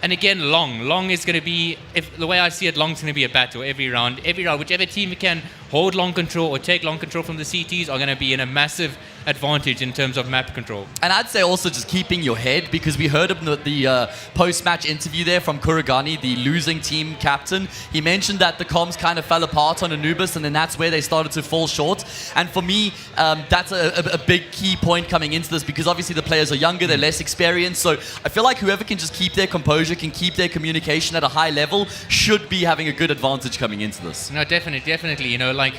And again, long is going to be, if the way I see it, long's going to be a battle every round. Whichever team can hold long control or take long control from the CTs are going to be in a massive advantage in terms of map control. And I'd say also just keeping your head, because we heard of the post-match interview there from Kuragani, the losing team captain. He mentioned that the comms kind of fell apart on Anubis, and then that's where they started to fall short. And for me, that's a big key point coming into this, because obviously the players are younger, they're less experienced. So I feel like whoever can just keep their composure, can keep their communication at a high level, should be having a good advantage coming into this. No, definitely. You know, like,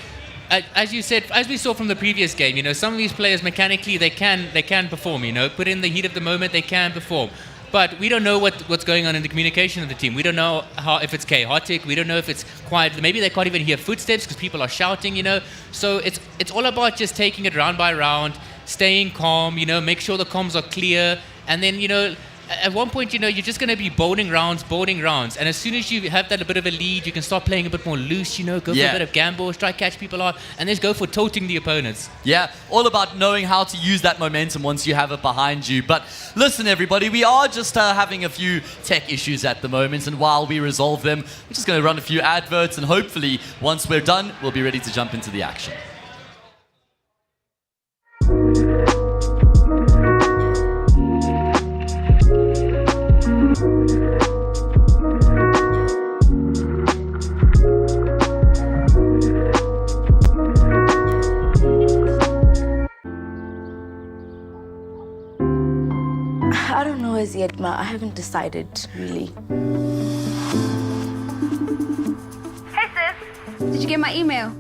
as you said, as we saw from the previous game, you know, some of these players mechanically they can perform. You know, put in the heat of the moment, they can perform. But we don't know what's going on in the communication of the team. We don't know if it's chaotic. We don't know if it's quiet. Maybe they can't even hear footsteps because people are shouting. You know, so it's all about just taking it round by round, staying calm. You know, make sure the comms are clear, and then, you know, at one point, you know, you're just going to be boarding rounds. And as soon as you have that a bit of a lead, you can start playing a bit more loose, you know, go for a bit of gambles, try to catch people out, and just go for tilting the opponents. Yeah, all about knowing how to use that momentum once you have it behind you. But listen, everybody, we are just having a few tech issues at the moment, and while we resolve them, we're just going to run a few adverts, and hopefully, once we're done, we'll be ready to jump into the action. I don't know as yet, Ma. I haven't decided, really. Hey sis, did you get my email?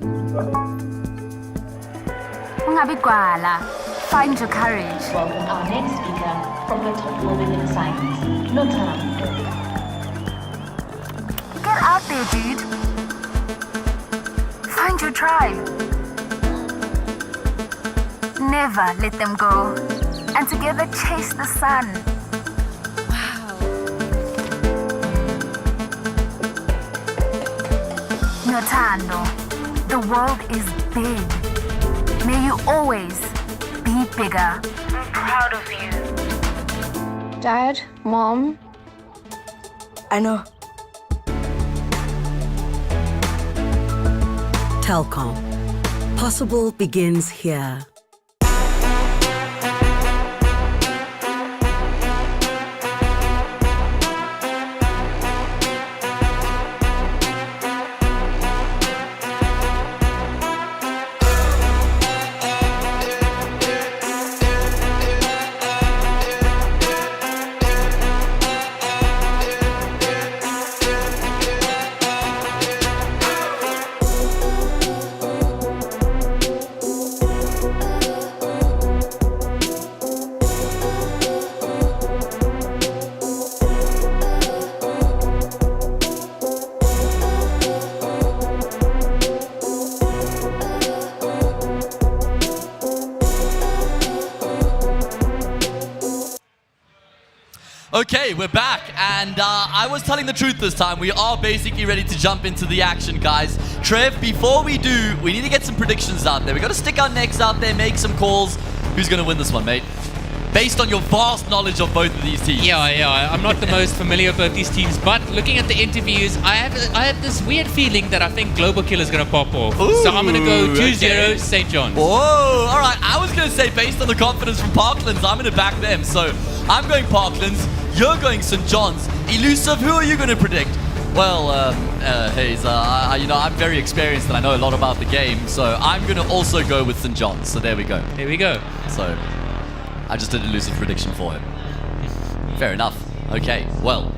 Ungabi gwala. Find your courage. Welcome our next speaker from the top moving in science, Montage. Get out there, dude. Find your tribe. Never let them go. And together chase the sun. Wow. Notando, the world is big. May you always be bigger. I'm proud of you. Dad, Mom. I know. Telkom. Possible begins here. Okay, we're back, and I was telling the truth this time. We are basically ready to jump into the action, guys. Trev, before we do, we need to get some predictions out there. We got to stick our necks out there, make some calls. Who's going to win this one, mate? Based on your vast knowledge of both of these teams. Yeah. I'm not the most familiar with both these teams, but looking at the interviews, I have this weird feeling that I think Global Killer is going to pop off. Ooh, so I'm going to go 2-0 okay. St. John's. Whoa, all right. I was going to say, based on the confidence from Parklands, I'm going to back them. So I'm going Parklands, you're going St. John's. Elusive, who are you going to predict? Well, Hayes, I'm very experienced and I know a lot about the game, so I'm going to also go with St. John's. So there we go. Here we go. So I just did a elusive prediction for him. Fair enough. Okay, well,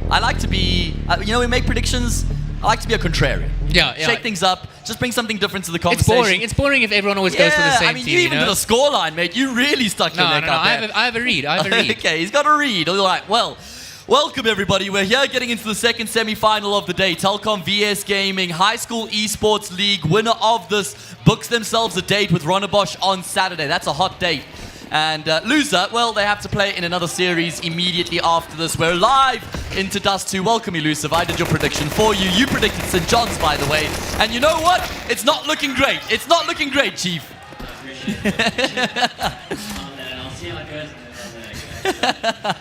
I like to be, we make predictions. I like to be a contrarian. Yeah. Shake things up. Just bring something different to the conversation. It's boring if everyone always goes for the same team. You even did a scoreline, mate. You really stuck your neck out there. I have a read. Okay, he's got a read. All right, well, welcome everybody. We're here getting into the second semi-final of the day. Telkom VS Gaming High School Esports League. Winner of this books themselves a date with Ronnebosch on Saturday. That's a hot date. And loser, well, they have to play in another series immediately after this. We're live into Dust 2. Welcome, Elusive. I did your prediction for you. You predicted St. John's, by the way. And you know what? It's not looking great. It's not looking great, Chief.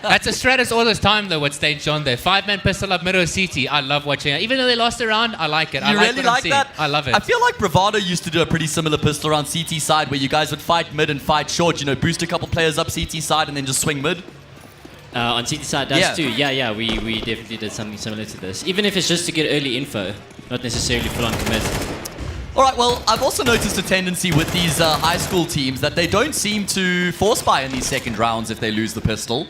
That's a Stratus all this time, though, with St. John there. 5-man pistol up middle CT. I love watching it. Even though they lost a round, I like it. You really like that? I love it. I feel like Bravado used to do a pretty similar pistol around CT side where you guys would fight mid and fight short. Boost a couple players up CT side and then just swing mid. On CT side, that's too. Yeah, we definitely did something similar to this. Even if it's just to get early info, not necessarily full on commit. All right, well, I've also noticed a tendency with these high school teams that they don't seem to force buy in these second rounds if they lose the pistol.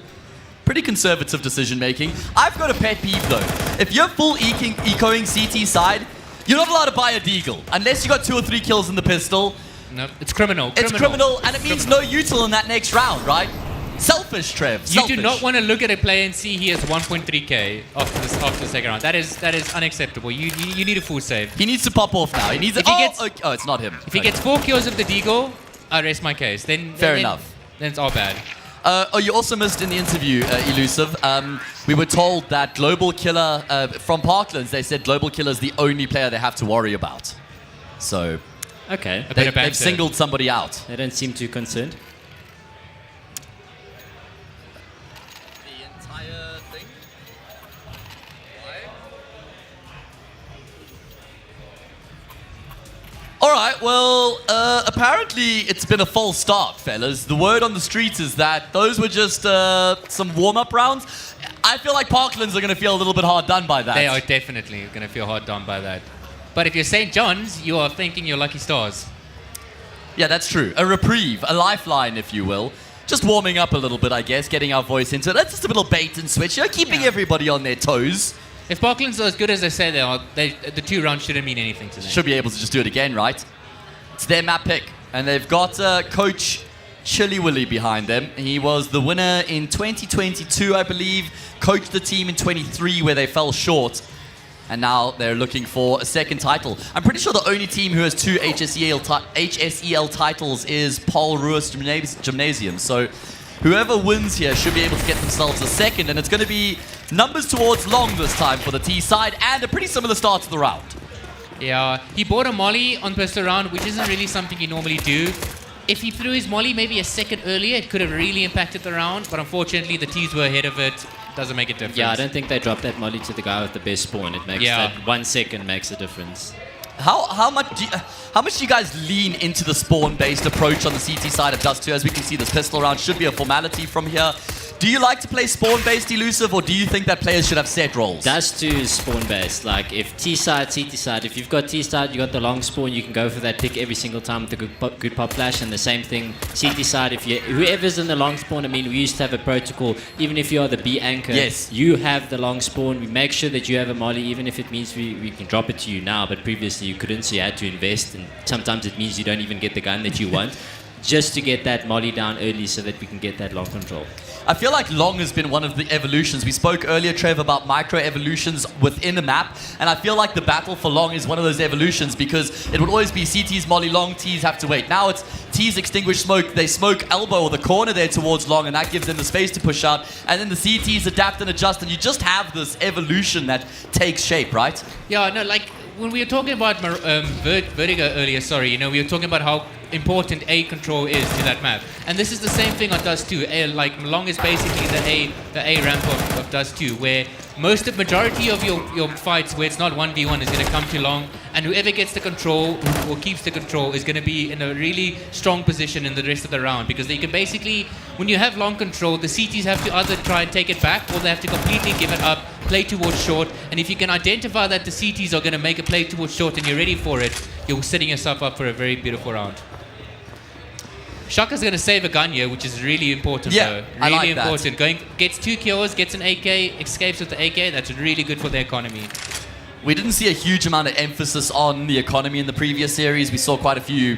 Pretty conservative decision making. I've got a pet peeve though. If you're full ecoing CT side, you're not allowed to buy a deagle unless you got 2 or 3 kills in the pistol. No, it's criminal. It's criminal, and it means no util in that next round, right? Selfish, Trev. You do not want to look at a player and see he has 1.3k after the second round. That is unacceptable. You need a full save. He needs to pop off now. He needs. Oh, it's not him. If he gets 4 kills of the deagle, I rest my case. Fair enough. Then it's all bad. You also missed in the interview, Elusive. We were told that Global Killer from Parklands. They said Global Killer is the only player they have to worry about. So, okay, they've singled somebody out. They don't seem too concerned. All right, well, apparently it's been a false start, fellas. The word on the streets is that those were just some warm-up rounds. I feel like Parklands are going to feel a little bit hard done by that. They are definitely going to feel hard done by that. But if you're St. John's, you are thanking your lucky stars. Yeah, that's true. A reprieve, a lifeline, if you will. Just warming up a little bit, I guess, getting our voice into it. That's just a little bait and switch, keeping everybody on their toes. If Parklands are as good as they say they are, the 2 rounds shouldn't mean anything to them. Should be able to just do it again, right? It's their map pick. And they've got Coach Chili Willy behind them. He was the winner in 2022, I believe. Coached the team in 23 where they fell short. And now they're looking for a second title. I'm pretty sure the only team who has 2 HSEL titles is Paul Ruiz Gymnasium. So whoever wins here should be able to get themselves a second. And it's going to be numbers towards long this time for the T side and a pretty similar start to the round. Yeah, he bought a molly on pistol round, which isn't really something you normally do. If he threw his molly maybe a second earlier, it could have really impacted the round. But unfortunately, the T's were ahead of it. Doesn't make a difference. Yeah, I don't think they dropped that molly to the guy with the best spawn. It makes that 1 second makes a difference. How much do you guys lean into the spawn-based approach on the CT side of Dust 2? As we can see, this pistol round should be a formality from here. Do you like to play spawn-based Elusive, or do you think that players should have set roles? Dust 2 is spawn-based. Like, if T side, CT side, if you've got T side, you got the long spawn, you can go for that pick every single time with the good pop flash, and the same thing, CT side, if whoever's in the long spawn, I mean, we used to have a protocol, even if you are the B anchor, you have the long spawn, we make sure that you have a molly, even if it means we can drop it to you now, but previously you couldn't, so you had to invest, and sometimes it means you don't even get the gun that you want, just to get that molly down early so that we can get that long control. I feel like long has been one of the evolutions. We spoke earlier, Trev, about micro evolutions within a map, and I feel like the battle for long is one of those evolutions because it would always be CT's molly long, T's have to wait. Now it's T's extinguish smoke, they smoke elbow or the corner there towards long, and that gives them the space to push out, and then the CT's adapt and adjust, and you just have this evolution that takes shape, right? Yeah, no, like when we were talking about Vertigo earlier, we were talking about how important A control is to that map, and this is the same thing on Dust 2. Like long is basically the A ramp of Dust 2, where majority of your fights where it's not 1v1 is going to come to long, and whoever gets the control or keeps the control is going to be in a really strong position in the rest of the round, because they can basically, when you have long control, the CTs have to either try and take it back or they have to completely give it up, play towards short, and if you can identify that the CTs are going to make a play towards short and you're ready for it, you're setting yourself up for a very beautiful round. Shaka's going to save a gun here, which is really important, though. Really I like important. Gets 2 kills, gets an AK, escapes with the AK. That's really good for the economy. We didn't see a huge amount of emphasis on the economy in the previous series. We saw quite a few,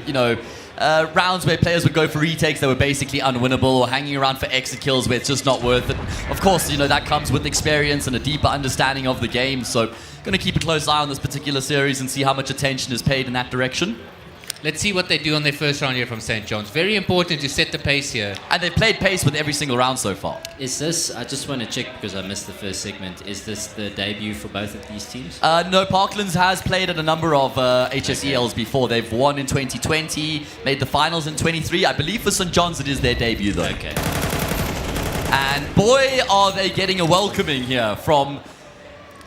rounds where players would go for retakes that were basically unwinnable, or hanging around for exit kills where it's just not worth it. Of course, that comes with experience and a deeper understanding of the game. So, going to keep a close eye on this particular series and see how much attention is paid in that direction. Let's see what they do on their first round here from St. John's. Very important to set the pace here. And they've played pace with every single round so far. Is this, I just want to check because I missed the first segment, is this the debut for both of these teams? No, Parklands has played at a number of HSELs before. They've won in 2020, made the finals in 23. I believe for St. John's it is their debut though. Okay. And boy, are they getting a welcoming here from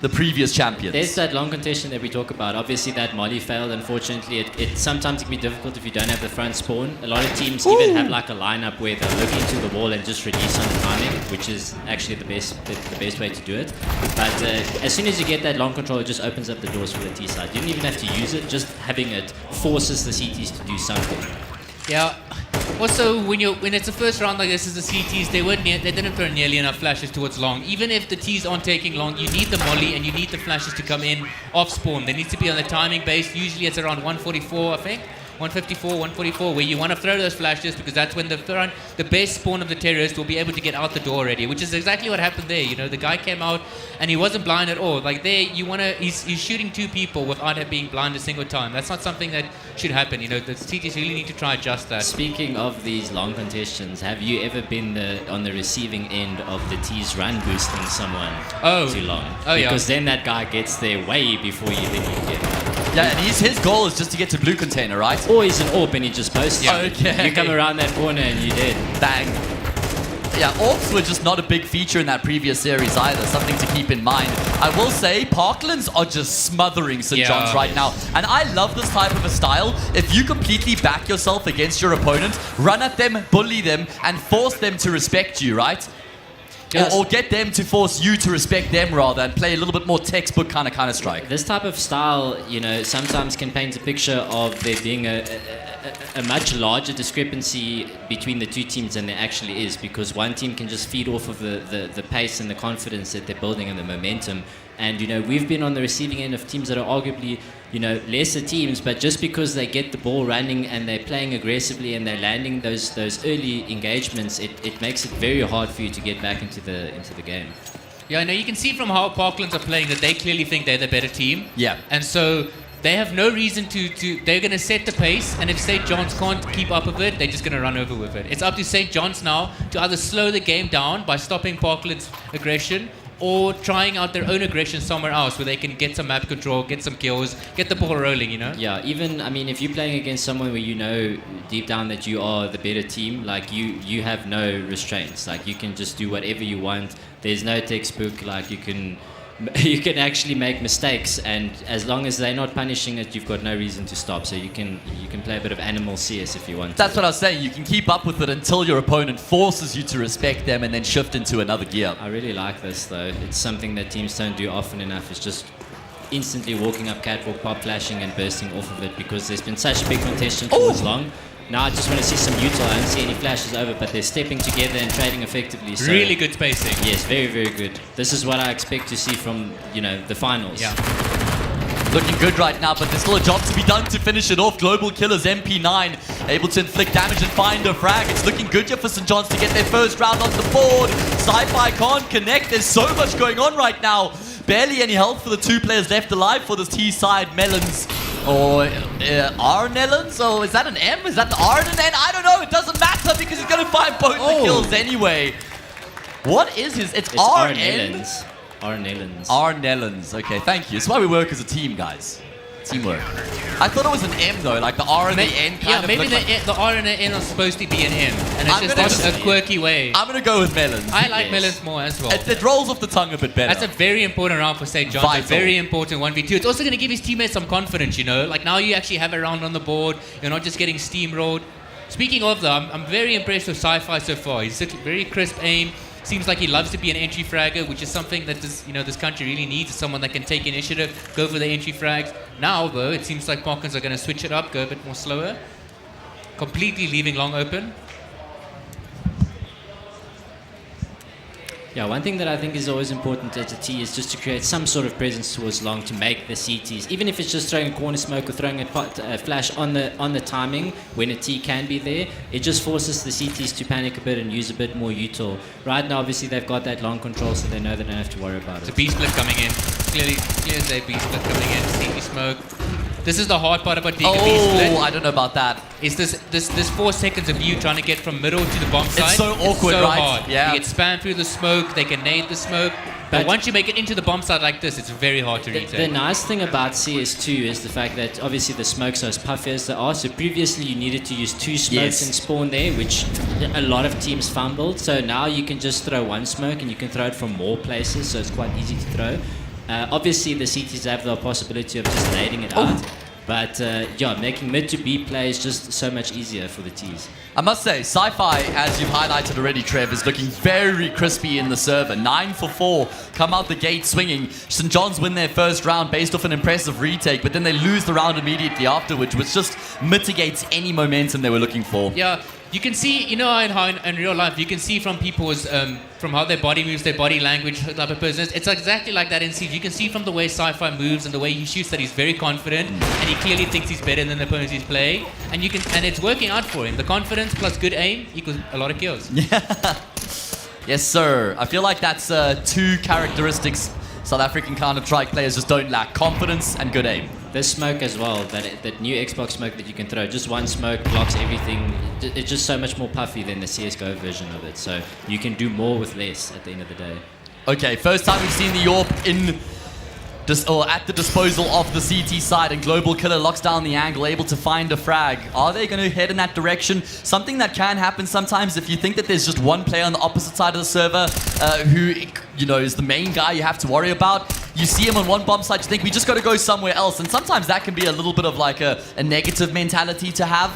the previous champions. There's that long contention that we talk about. Obviously, that molly failed. Unfortunately, it sometimes can be difficult if you don't have the front spawn. A lot of teams even have like a lineup where they'll look into the wall and just release on the timing, which is actually the best way to do it. But as soon as you get that long control, it just opens up the doors for the T side. You don't even have to use it. Just having it forces the CTs to do something. Yeah. Also, when it's the first round like this, as the CTs, they didn't throw nearly enough flashes towards long. Even if the Ts aren't taking long, you need the molly and you need the flashes to come in off spawn. They need to be on the timing base. Usually it's around 144, I think. 154, 144, where you want to throw those flashes because that's when the best spawn of the terrorist will be able to get out the door already, which is exactly what happened there. The guy came out and he wasn't blind at all. Like there, he's shooting 2 people without him being blind a single time. That's not something that should happen. The CTs really need to try adjust that. Speaking of these long contests, have you ever been on the receiving end of the T's run boosting someone too long? Because then that guy gets there way before you think you get there. Yeah, and his goal is just to get to blue container, right? Or he's an AWP and he just posts you. Okay. You come around that corner and you're dead. Bang. Yeah, AWPs were just not a big feature in that previous series either, something to keep in mind. I will say, Parklands are just smothering St. John's right now. And I love this type of a style. If you completely back yourself against your opponent, run at them, bully them, and force them to respect you, right? Yes. Or get them to force you to respect them rather and play a little bit more textbook kind of Counter-Strike. This type of style, sometimes can paint a picture of there being a much larger discrepancy between the two teams than there actually is, because one team can just feed off of the pace and the confidence that they're building and the momentum. And, we've been on the receiving end of teams that are arguably, lesser teams, but just because they get the ball running and they're playing aggressively and they're landing those early engagements, it makes it very hard for you to get back into the game. Yeah, I know. You can see from how Parklands are playing that they clearly think they're the better team. Yeah. And so they have no reason to they're going to set the pace, and if St. John's can't keep up with it, they're just going to run over with it. It's up to St. John's now to either slow the game down by stopping Parklands' aggression, or trying out their own aggression somewhere else where they can get some map control, get some kills, get the ball rolling, Yeah, even, if you're playing against someone where deep down that you are the better team, like you have no restraints. Like you can just do whatever you want. There's no textbook. Like you can actually make mistakes, and as long as they're not punishing it, you've got no reason to stop. So you can play a bit of animal CS if you want. That's what I was saying. You can keep up with it until your opponent forces you to respect them and then shift into another gear. I really like this though. It's something that teams don't do often enough. It's just instantly walking up catwalk, pop flashing and bursting off of it, because there's been such a big contention towards long. Now I just want to see some util. I don't see any flashes over, but they're stepping together and trading effectively. So really good spacing. Yes, very, very good. This is what I expect to see from, the finals. Yeah. looking good right now, but there's still a job to be done to finish it off. Global Killers MP9 able to inflict damage and find a frag. It's looking good here for St. John's to get their first round on the board. Sci-Fi can't connect. There's so much going on right now. Barely any health for the two players left alive for this T-side. Melons or Arnellons? Oh, is that an M? Is that the R and an N? I don't know. It doesn't matter because he's going to find both the kills anyway. What is his? It's RN? Arnellons. Okay, thank you. It's why we work as a team, guys. Teamwork. I thought it was an M though, like the R and the N kind of. Maybe the R and the N are supposed to be an M, and it's just a quirky way. I'm gonna go with Melons. I like Melons more as well. It rolls off the tongue a bit better. That's a very important round for St. John's. A very important 1v2. It's also gonna give his teammates some confidence, you know. Like now you actually have a round on the board. You're not just getting steamrolled. Speaking of though, I'm very impressed with Sci-Fi so far. He's very crisp aim. Seems like he loves to be an entry fragger, which is something that this country really needs, is someone that can take initiative, go for the entry frags. Now, though, it seems like Parkins are going to switch it up, go a bit more slower, completely leaving long open. Yeah, one thing that I think is always important as a T is just to create some sort of presence towards long to make the CTs, even if it's just throwing a corner smoke or throwing a flash on the timing when a T can be there. It just forces the CTs to panic a bit and use a bit more util. Right now, obviously, they've got that long control, so they know they don't have to worry about it. It's a B split coming in. Clear as a B split coming in. CT smoke. This is the hard part about being a B split. I don't know about that. Is this 4 seconds of you trying to get from middle to the bomb site? It's so awkward, so right? hard. Yeah. You get spammed through the smoke, they can nade the smoke. But once you make it into the bomb site like this, it's very hard to retake. The nice thing about CS2 is the fact that obviously the smokes are as puffy as they are. So previously you needed to use 2 smokes and spawn there, which a lot of teams fumbled. So now you can just throw 1 smoke and you can throw it from more places, so it's quite easy to throw. Obviously the CTs have the possibility of just nading it out. But making mid to B play is just so much easier for the Ts. I must say, Sci-Fi, as you've highlighted already, Trev, is looking very crispy in the server. 9 for 4, come out the gate swinging. St. John's win their first round based off an impressive retake, but then they lose the round immediately afterwards, which just mitigates any momentum they were looking for. Yeah, you can see, how in real life, you can see from people's, from how their body moves, their body language, type of person. It's exactly like that in Siege. You can see from the way Sci-Fi moves and the way he shoots that he's very confident, and he clearly thinks he's better than the opponents he's playing. And it's working out for him. The confidence plus good aim equals a lot of kills. Yeah. Yes, sir. I feel like that's 2 characteristics South African Counter-Strike players just don't lack: confidence and good aim. There's smoke as well, that new Xbox smoke that you can throw. Just 1 smoke blocks everything. It's just so much more puffy than the CSGO version of it. So you can do more with less at the end of the day. Okay, first time we've seen the AWP at the disposal of the CT side, and Global Killer locks down the angle, able to find a frag. Are they going to head in that direction? Something that can happen sometimes if you think that there's just one player on the opposite side of the server who is the main guy you have to worry about. You see him on one bomb site, you think we just got to go somewhere else, and sometimes that can be a little bit of like a negative mentality to have.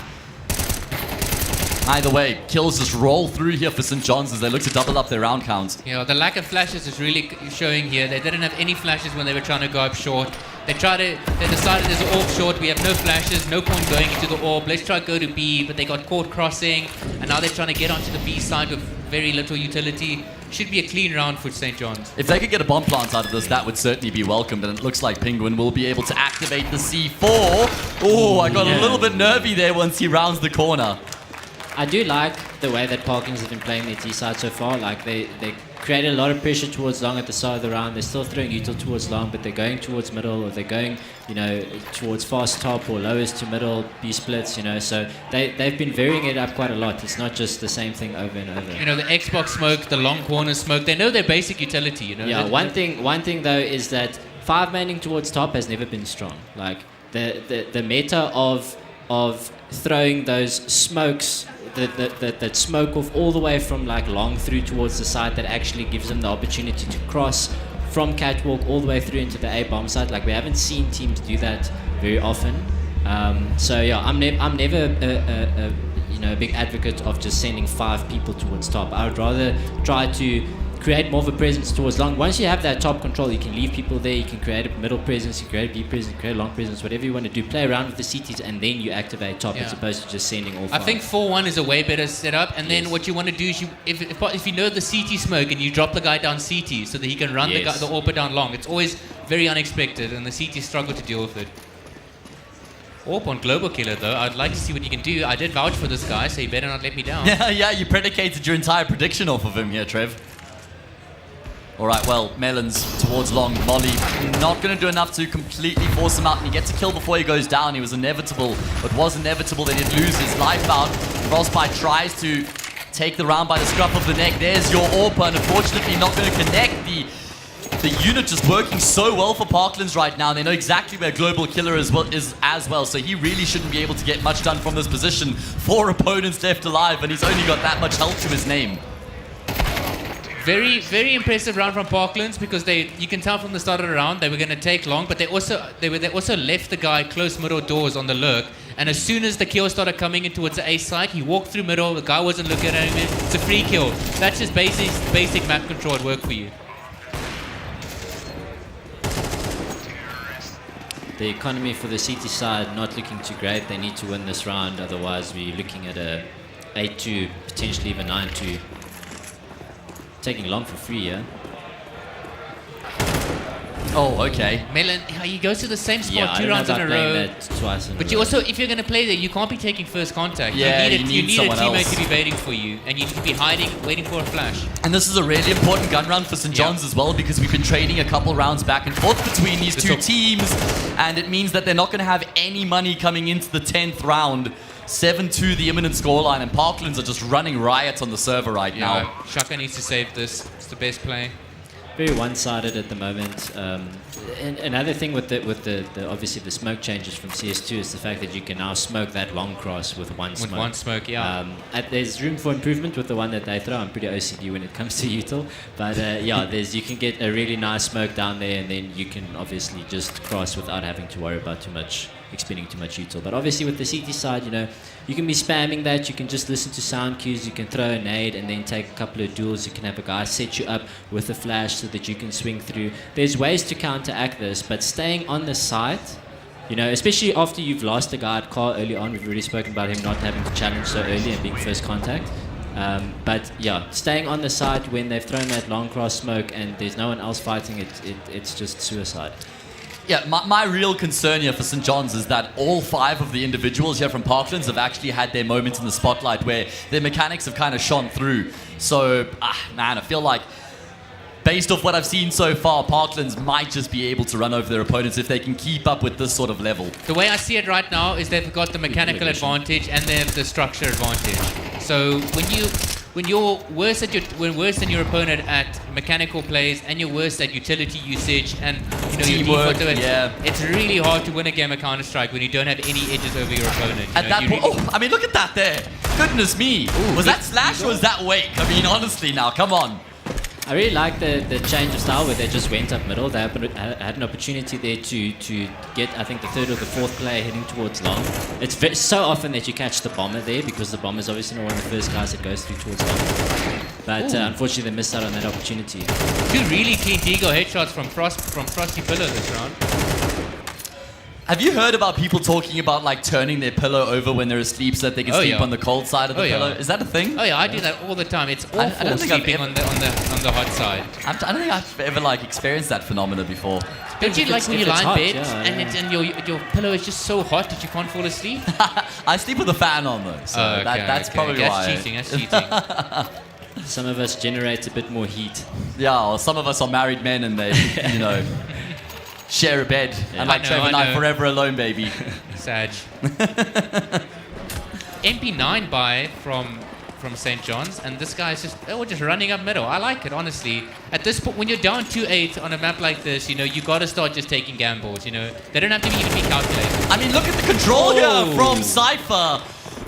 Either way, kills just roll through here for St. John's as they look to double up their round count. The lack of flashes is really showing here. They didn't have any flashes when they were trying to go up short. They decided there's an AWP short, we have no flashes, no point going into the AWP. Let's try to go to B, but they got caught crossing, and now they're trying to get onto the B side with very little utility. Should be a clean round for St. John's. If they could get a bomb plant out of this, that would certainly be welcomed, and it looks like Penguin will be able to activate the C4. Oh, I got a little bit nervy there once he rounds the corner. I do like the way that Parkins have been playing their T side so far. Like they created a lot of pressure towards long at the start of the round. They're still throwing util towards long, but they're going towards middle, or they're going, towards fast top or lowest to middle B splits. So they've been varying it up quite a lot. It's not just the same thing over and over. The Xbox smoke, the long corner smoke. They know their basic utility. Yeah. One thing though is that 5-manning towards top has never been strong. Like the meta of throwing those smokes. That smoke off all the way from like long through towards the side, that actually gives them the opportunity to cross from catwalk all the way through into the A bomb site. Like we haven't seen teams do that very often. I'm never a big advocate of just sending 5 people towards top. I would rather try to create more of a presence towards long. Once you have that top control, you can leave people there, you can create a middle presence, you can create a B presence, create a long presence, whatever you want to do. Play around with the CTs and then you activate top as opposed to just sending all 5. I think 4-1 is a way better setup, and then what you want to do is if you know the CT smoke and you drop the guy down CT so that he can run the AWP down long. It's always very unexpected, and the CT struggled to deal with it. Orp on Global Killer, though. I'd like to see what you can do. I did vouch for this guy, so you better not let me down. Yeah, you predicated your entire prediction off of him here, Trev. All right, well, Melons towards long. Molly not going to do enough to completely force him out, and he gets a kill before he goes down. He was inevitable, but was inevitable that he'd lose his life out. Frostbite tries to take the round by the scruff of the neck. There's your AWP, and unfortunately not going to connect. The unit just working so well for Parklands right now. They know exactly where Global Killer is as well, so he really shouldn't be able to get much done from this position. 4 opponents left alive, and he's only got that much health to his name. Very, very impressive round from Parklands, because you can tell from the start of the round they were going to take long, but they also left the guy close middle doors on the lurk. And as soon as the kill started coming in towards the A side, he walked through middle. The guy wasn't looking at him. It's a free kill. That's just basic map control at work for you. The economy for the CT side not looking too great. They need to win this round, otherwise we're looking at a 8-2, potentially even 9-2. Taking long for free, yeah? Oh, okay. Melon, he goes to the same spot 2 rounds in a row. Twice in a But row. you also, if you're going to play there, you can't be taking first contact. Yeah, you need a someone teammate else to be waiting for you, and you need to be hiding, waiting for a flash. And this is a really important gun round for St. John's as well, because we've been trading a couple rounds back and forth between these two teams, and it means that they're not going to have any money coming into the 10th round. 7-2 the imminent scoreline, and Parklands are just running riot on the server right now. Shaka needs to save this. It's the best play. Very one-sided at the moment. And another thing with the obviously the smoke changes from CS2 is the fact that you can now smoke that long cross with one smoke. With one smoke, yeah. There's room for improvement with the one that they throw. I'm pretty OCD when it comes to util, but yeah, you can get a really nice smoke down there, and then you can obviously just cross without having to worry about expending too much util. But obviously with the CT side, you can be spamming that. You can just listen to sound cues. You can throw a nade and then take a couple of duels. You can have a guy set you up with a flash so that you can swing through. There's ways to counteract this, but staying on the site, especially after you've lost a guy at car early on. We've already spoken about him not having to challenge so early and being first contact. But yeah, staying on the site when they've thrown that long cross smoke and there's no one else fighting, it's just suicide. Yeah, my real concern here for St. John's is that all 5 of the individuals here from Parklands have actually had their moments in the spotlight where their mechanics have kind of shone through. So, man, I feel like based off what I've seen so far, Parklands might just be able to run over their opponents if they can keep up with this sort of level. The way I see it right now is they've got the mechanical advantage and they have the structure advantage. So when you're worse than your opponent at mechanical plays, and you're worse at utility usage, and teamwork, it's really hard to win a game of Counter-Strike when you don't have any edges over your opponent. At that point, I mean, look at that there. Goodness me. Was that Slash or was that Wake? I mean, honestly now, come on. I really like the change of style where they just went up middle. They had an opportunity there to get, I think, the 3rd or the 4th player heading towards long. It's so often that you catch the bomber there, because the bomber is obviously not one of the first guys that goes through towards long. But unfortunately, they missed out on that opportunity. 2 really clean Deagle headshots from Frosty Pillow this round. Have you heard about people talking about like turning their pillow over when they're asleep so that they can sleep on the cold side of the pillow? Is that a thing? Oh yeah, I do that all the time. It's awful I don't think sleeping on the hot side. I don't think I've ever experienced that phenomena before. Don't you like when you lie in bed and your pillow is just so hot that you can't fall asleep? I sleep with the fan on though, so that's probably why. That's cheating. Some of us generate a bit more heat. Yeah, or some of us are married men and they, share a bed. Yeah. And like Trevor and I, forever alone, baby. Sag. MP9 buy from St. John's, and this guy's just running up middle. I like it, honestly. At this point, when you're down 2-8 on a map like this, you got to start just taking gambles. They don't have to even be calculated. I mean, look at the control here from Cypher.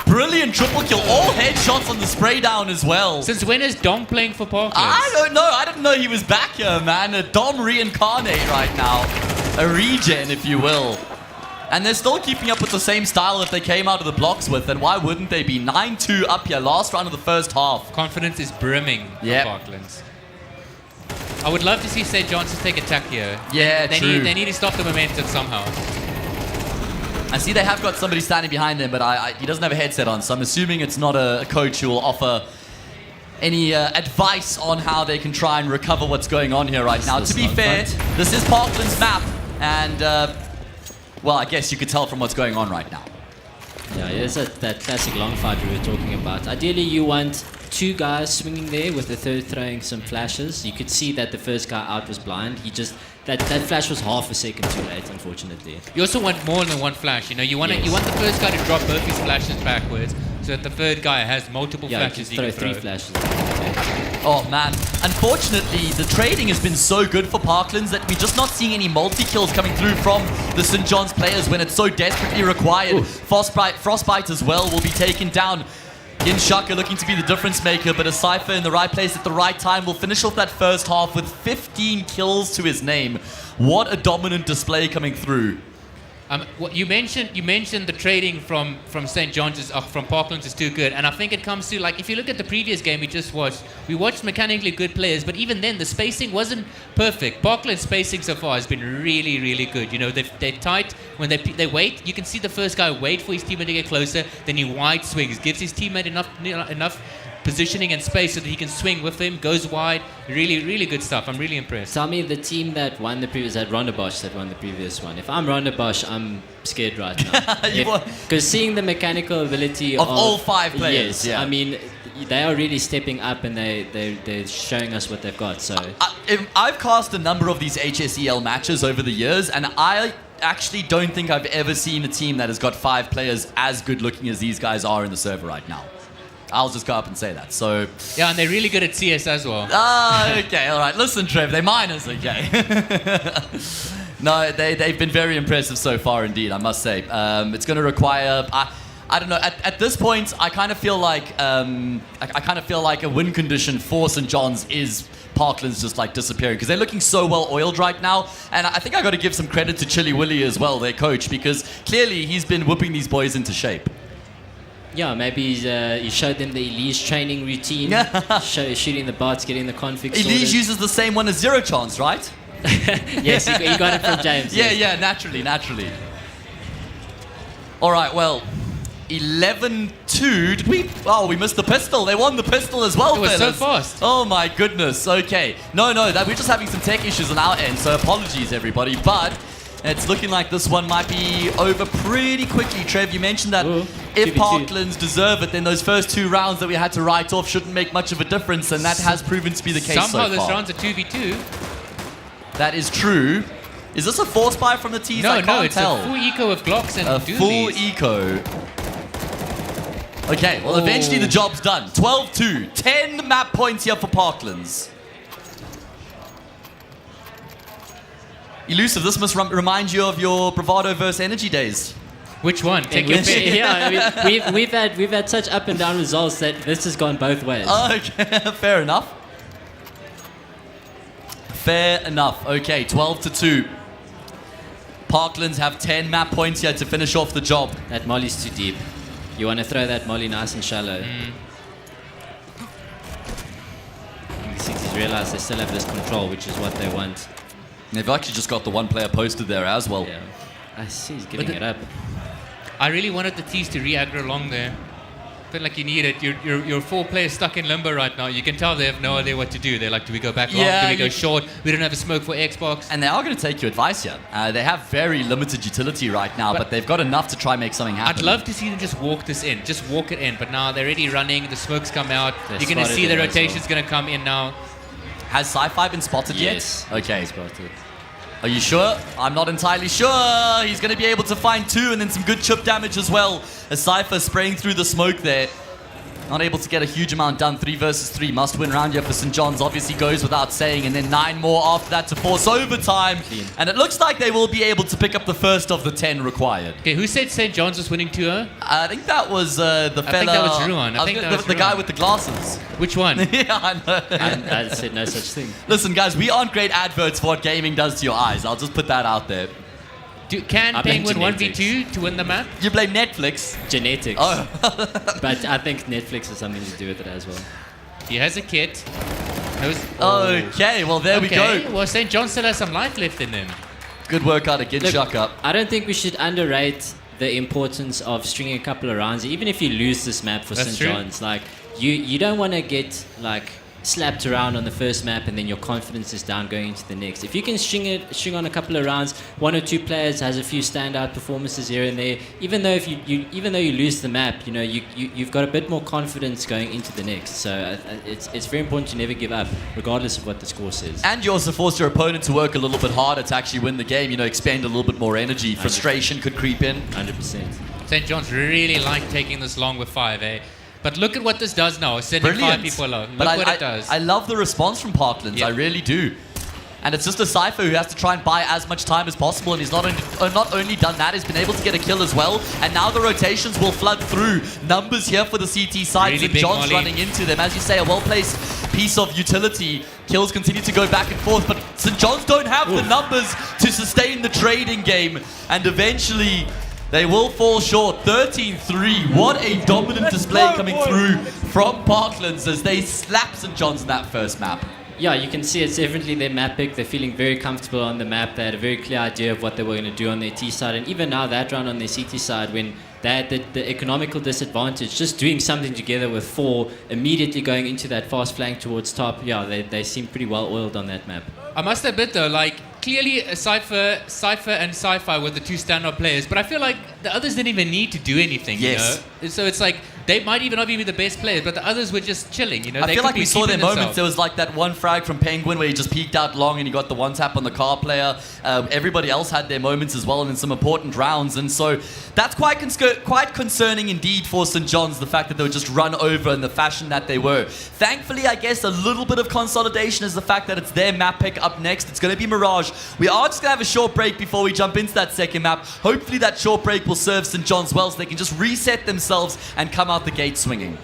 Brilliant triple kill, all headshots on the spray down as well. Since when is Dom playing for Parklands? I don't know. I didn't know he was back here, man. A Dom reincarnate right now. A regen, if you will. And they're still keeping up with the same style that they came out of the blocks with, and why wouldn't they be? 9-2 up here, last round of the first half. Confidence is brimming for Parklands. I would love to see St. John's take attack here. Yeah, true. They need to stop the momentum somehow. I see they have got somebody standing behind them, but he doesn't have a headset on, so I'm assuming it's not a coach who will offer any advice on how they can try and recover what's going on here right now. To be fair, this is Parkland's map, and well, I guess you could tell from what's going on right now. Yeah, it's that classic long fight we were talking about. Ideally, you want two guys swinging there with the third throwing some flashes. You could see that the first guy out was blind. He just that flash was half a second too late, unfortunately. You also want more than one flash. You know, you want the first guy to drop both his flashes backwards, so that the third guy has multiple flashes. You can throw 3 flashes. Oh man, unfortunately the trading has been so good for Parklands that we're just not seeing any multi-kills coming through from the St. John's players when it's so desperately required. Frostbite as well will be taken down. Yin Shaka looking to be the difference maker, but a Cypher in the right place at the right time will finish off that first half with 15 kills to his name. What a dominant display coming through. What you mentioned the trading from St. John's from Parklands is too good, and I think it comes to, like, if you look at the previous game we just watched, we watched mechanically good players, but even then the spacing wasn't perfect. Parklands' spacing so far has been really, really good. You know, they're tight when they wait. You can see the first guy wait for his teammate to get closer, then he wide swings, gives his teammate enough positioning and space so that he can swing with him, goes wide. Really, really good stuff. I'm really impressed. Tell me the team that won the previous, that Ronderbosch that won the previous one. If I'm Ronderbosch, I'm scared right now. Because seeing the mechanical ability of all 5 players, yes, I mean, they are really stepping up and they're showing us what they've got. So I've cast a number of these HSEL matches over the years, and I actually don't think I've ever seen a team that has got 5 players as good looking as these guys are in the server right now. I'll just go up and say that. So yeah, and they're really good at CS as well. Okay, all right. Listen, Trev, they're minors, okay? No, they've been very impressive so far, indeed, I must say. It's going to require... I don't know. At this point, I kind of feel like a win condition for St. John's is Parklands just like disappearing, because they're looking so well oiled right now. And I think I got to give some credit to Chili Willy as well, their coach, because clearly he's been whipping these boys into shape. Yeah, maybe he showed them the Elise training routine, shooting the bots, getting the config sorted. Elise uses the same one as Zero Chance, right? Yes, he got it from James. Yeah, naturally. All right, well, 11-2. We missed the pistol. They won the pistol as well, It was fellas. so fast. Oh my goodness. Okay. No, we're just having some tech issues on our end, so apologies, everybody. But it's looking like this one might be over pretty quickly. Trev, you mentioned that if Parklands deserve it, then those first 2 rounds that we had to write off shouldn't make much of a difference, and that has proven to be the case so far. Somehow this round's a 2v2. That is true. Is this a force buy from the T's? I can't it's tell. a full eco of Glocks and a doolies. full eco. Okay, well, eventually the job's done. 12-2. 10 map points here for Parklands. Elusive, this must remind you of your Bravado versus Energy days. Which one? Take your pick. Yeah, I mean, we've had such up and down results that this has gone both ways. Okay, fair enough. Okay, 12-2. Parklands have 10 map points here to finish off the job. That molly's too deep. You want to throw that molly nice and shallow. The 60s realize they still have this control, which is what they want. They've actually just got the 1 player posted there as well. Yeah. I see he's giving it up. I really wanted the T's to re-aggro long there. Feel like you need it. Your 4 players stuck in limbo right now. You can tell they have no idea what to do. They're like, do we go back long? Do we go short? We don't have a smoke for Xbox. And they are going to take your advice here. They have very limited utility right now, but they've got enough to try and make something happen. I'd love to see them just walk this in. Just walk it in. But now they're already running. The smoke's come out. You're going to see the rotation's going to come in now. Has Sci-Fi been spotted yet? Yes. Okay. Are you sure? I'm not entirely sure. He's going to be able to find 2 and then some good chip damage as well. A Cypher spraying through the smoke there. Not able to get a huge amount done. 3 versus 3. Must win round here for St. John's. Obviously goes without saying. And then 9 more after that to force overtime. Clean. And it looks like they will be able to pick up the first of the 10 required. Okay, who said St. John's was winning 2-0? I think that was the fella... I think that was Ruan. The guy with the glasses. Which one? Yeah, I know. I said no such thing. Listen, guys, we aren't great adverts for what gaming does to your eyes. I'll just put that out there. Can Penguin 1v2 to win the map? You blame Netflix. Genetics. Oh. But I think Netflix has something to do with it as well. He has a kit. Okay, well, there we go. Well, St. John still has some life left in him. Good work out of Ginchuk up. I don't think we should underrate the importance of stringing a couple of rounds. Even if you lose this map for St. John's, like, you don't want to get like slapped around on the first map and then your confidence is down going into the next. If you can string on a couple of rounds, one or two players has a few standout performances here and there, even though you lose the map, you know, you've got a bit more confidence going into the next. So it's very important to never give up, regardless of what the score says. And you also force your opponent to work a little bit harder to actually win the game, you know, expend a little bit more energy. Frustration could creep in. 100%. St. John's really like taking this long with 5, eh? But look at what this does now, sending 5 people alone. Look what it does. I love the response from Parklands, I really do. And it's just a Cypher who has to try and buy as much time as possible, and he's not only done that, he's been able to get a kill as well, and now the rotations will flood through. Numbers here for the CT side, Really St. John's Molly. running into them. As you say, a well-placed piece of utility. Kills continue to go back and forth, but St. John's don't have the numbers to sustain the trading game, and eventually they will fall short. 13-3. What a dominant display coming through from Parklands as they slap St. John's in that first map. Yeah, you can see it's definitely their map pick. They're feeling very comfortable on the map. They had a very clear idea of what they were going to do on their T side. And even now, that round on their CT side, when they had the economical disadvantage, just doing something together with 4, immediately going into that fast flank towards top, yeah, they seem pretty well oiled on that map. I must admit though, like, clearly Cypher and Sci-Fi were the 2 standout players, but I feel like the others didn't even need to do anything, you know? So it's like, they might even not be the best players, but the others were just chilling, you know? I feel like we saw their moments. There was like that one frag from Penguin where he just peeked out long and he got the one tap on the car player. Everybody else had their moments as well and in some important rounds. And so that's quite concerning indeed for St. John's, the fact that they were just run over in the fashion that they were. Thankfully, I guess a little bit of consolidation is the fact that it's their map pick up next. It's going to be Mirage. We are just going to have a short break before we jump into that second map. Hopefully that short break will serve St. John's well so they can just reset themselves and come out the gate swinging.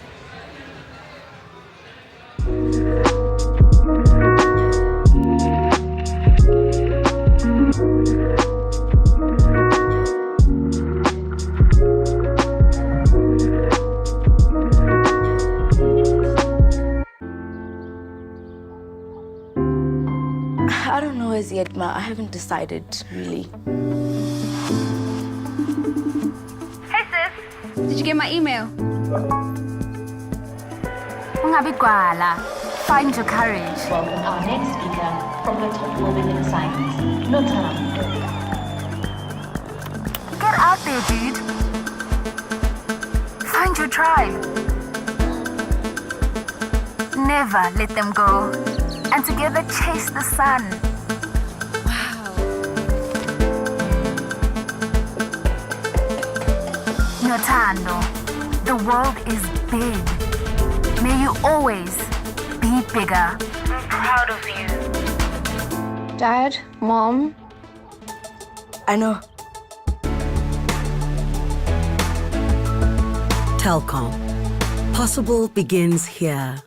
I don't know as yet, Ma. I haven't decided, really. Hey sis, did you get my email? Ungabi gwala. Find your courage. Welcome our next speaker from the top building in science, Notam. Get out there, dude. Find your tribe. Never let them go. And together chase the sun. Wow. Notando, the world is big. May you always be bigger. I'm proud of you. Dad, Mom. I know. Telkom. Possible begins here.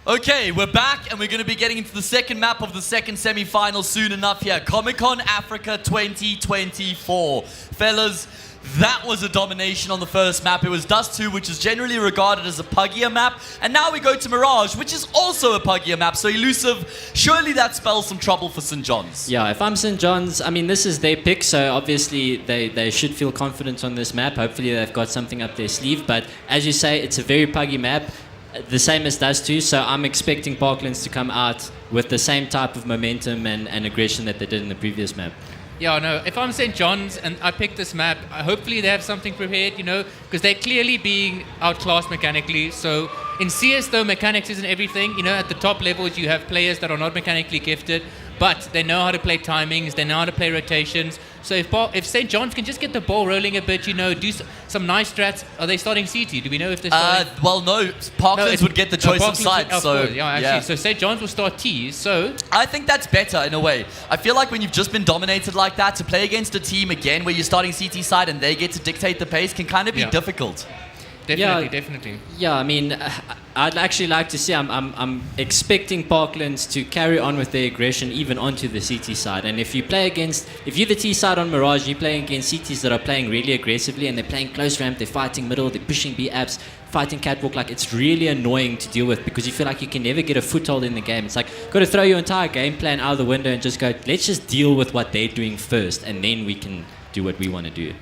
Okay, we're back and we're going to be getting into the second map of the second semi-final soon enough here. Comic-Con Africa 2024. Fellas, that was a domination on the first map. It was Dust 2, which is generally regarded as a puggier map. And now we go to Mirage, which is also a puggier map. So Elusive, surely that spells some trouble for St. John's. Yeah, if I'm St. John's, I mean, this is their pick, so obviously they should feel confident on this map. Hopefully they've got something up their sleeve. But as you say, it's a very puggy map. The same as Dust 2, so I'm expecting Parklands to come out with the same type of momentum and aggression that they did in the previous map. Yeah, no, if I'm St. John's and I pick this map, hopefully they have something prepared, you know, because they're clearly being outclassed mechanically. So in CS, though, mechanics isn't everything. You know, at the top levels, you have players that are not mechanically gifted, but they know how to play timings, they know how to play rotations. So if St. John's can just get the ball rolling a bit, you know, do some nice strats. Are they starting CT? Do we know if they're starting? Well, no. Parklands would get the choice of sides. So St. John's will start T's. So I think that's better in a way. I feel like when you've just been dominated like that, to play against a team again where you're starting CT side and they get to dictate the pace can kind of be difficult. Definitely. Yeah, I mean, I'd actually like to see. I'm expecting Parklands to carry on with their aggression even onto the CT side. And if you're the T side on Mirage, you're playing against CTs that are playing really aggressively and they're playing close ramp, they're fighting middle, they're pushing B apps, fighting catwalk. Like, it's really annoying to deal with because you feel like you can never get a foothold in the game. It's like, got to throw your entire game plan out of the window and just go, let's just deal with what they're doing first, and then we can do what we want to do.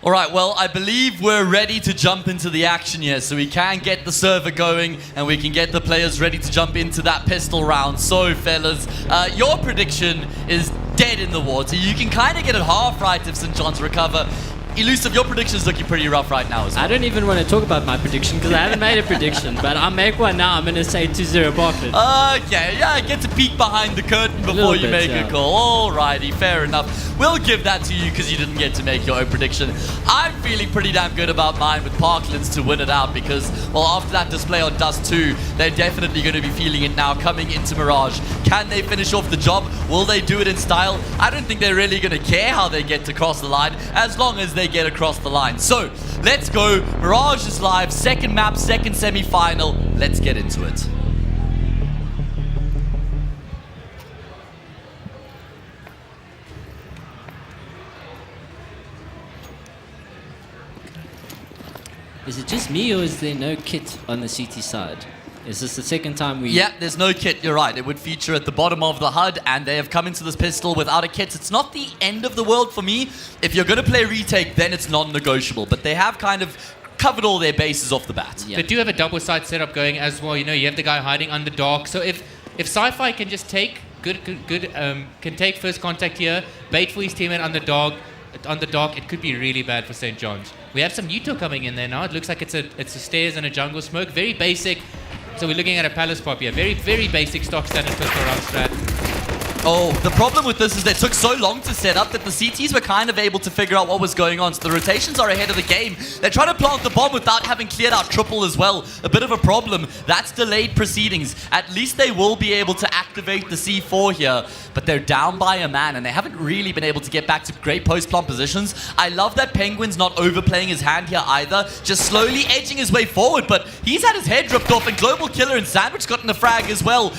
All right, well, I believe we're ready to jump into the action here, so we can get the server going and we can get the players ready to jump into that pistol round. So, fellas, your prediction is dead in the water. You can kind of get it half right if St. John's recover. Elusive, your prediction is looking pretty rough right now as well. I don't even want to talk about my prediction because I haven't made a prediction, but I'll make one now. I'm going to say 2-0 Parklands. Okay, yeah, get to peek behind the curtain before you make a call. Alrighty, fair enough. We'll give that to you because you didn't get to make your own prediction. I'm feeling pretty damn good about mine with Parklands to win it out because, well, after that display on Dust 2, they're definitely going to be feeling it now coming into Mirage. Can they finish off the job? Will they do it in style? I don't think they're really going to care how they get to cross the line as long as they get across the line. So, let's go. Mirage is live. Second map, second semi-final. Let's get into it. Is it just me or is there no kit on the CT side? Is this the second time we... Yeah, there's no kit, you're right. It would feature at the bottom of the HUD, and they have come into this pistol without a kit. It's not the end of the world for me. If you're going to play retake, then it's non-negotiable. But they have kind of covered all their bases off the bat. Yeah. They do have a double side setup going as well. You know, you have the guy hiding under dark. So if Sci-Fi can just take can take first contact here, bait for his teammate under dark, it could be really bad for St. John's. We have some Uto coming in there now. It looks like it's a stairs and a jungle smoke. Very basic. So we're looking at a Palace Pop here. Very, very basic stock standard pistol round strat. Oh, the problem with this is they took so long to set up that the CTs were kind of able to figure out what was going on. So the rotations are ahead of the game. They're trying to plant the bomb without having cleared out triple as well. A bit of a problem. That's delayed proceedings. At least they will be able to activate the C4 here, but they're down by a man and they haven't really been able to get back to great post-plant positions. I love that Penguin's not overplaying his hand here either, just slowly edging his way forward, but he's had his head ripped off and Global Killer and Sandwich got in the frag as well.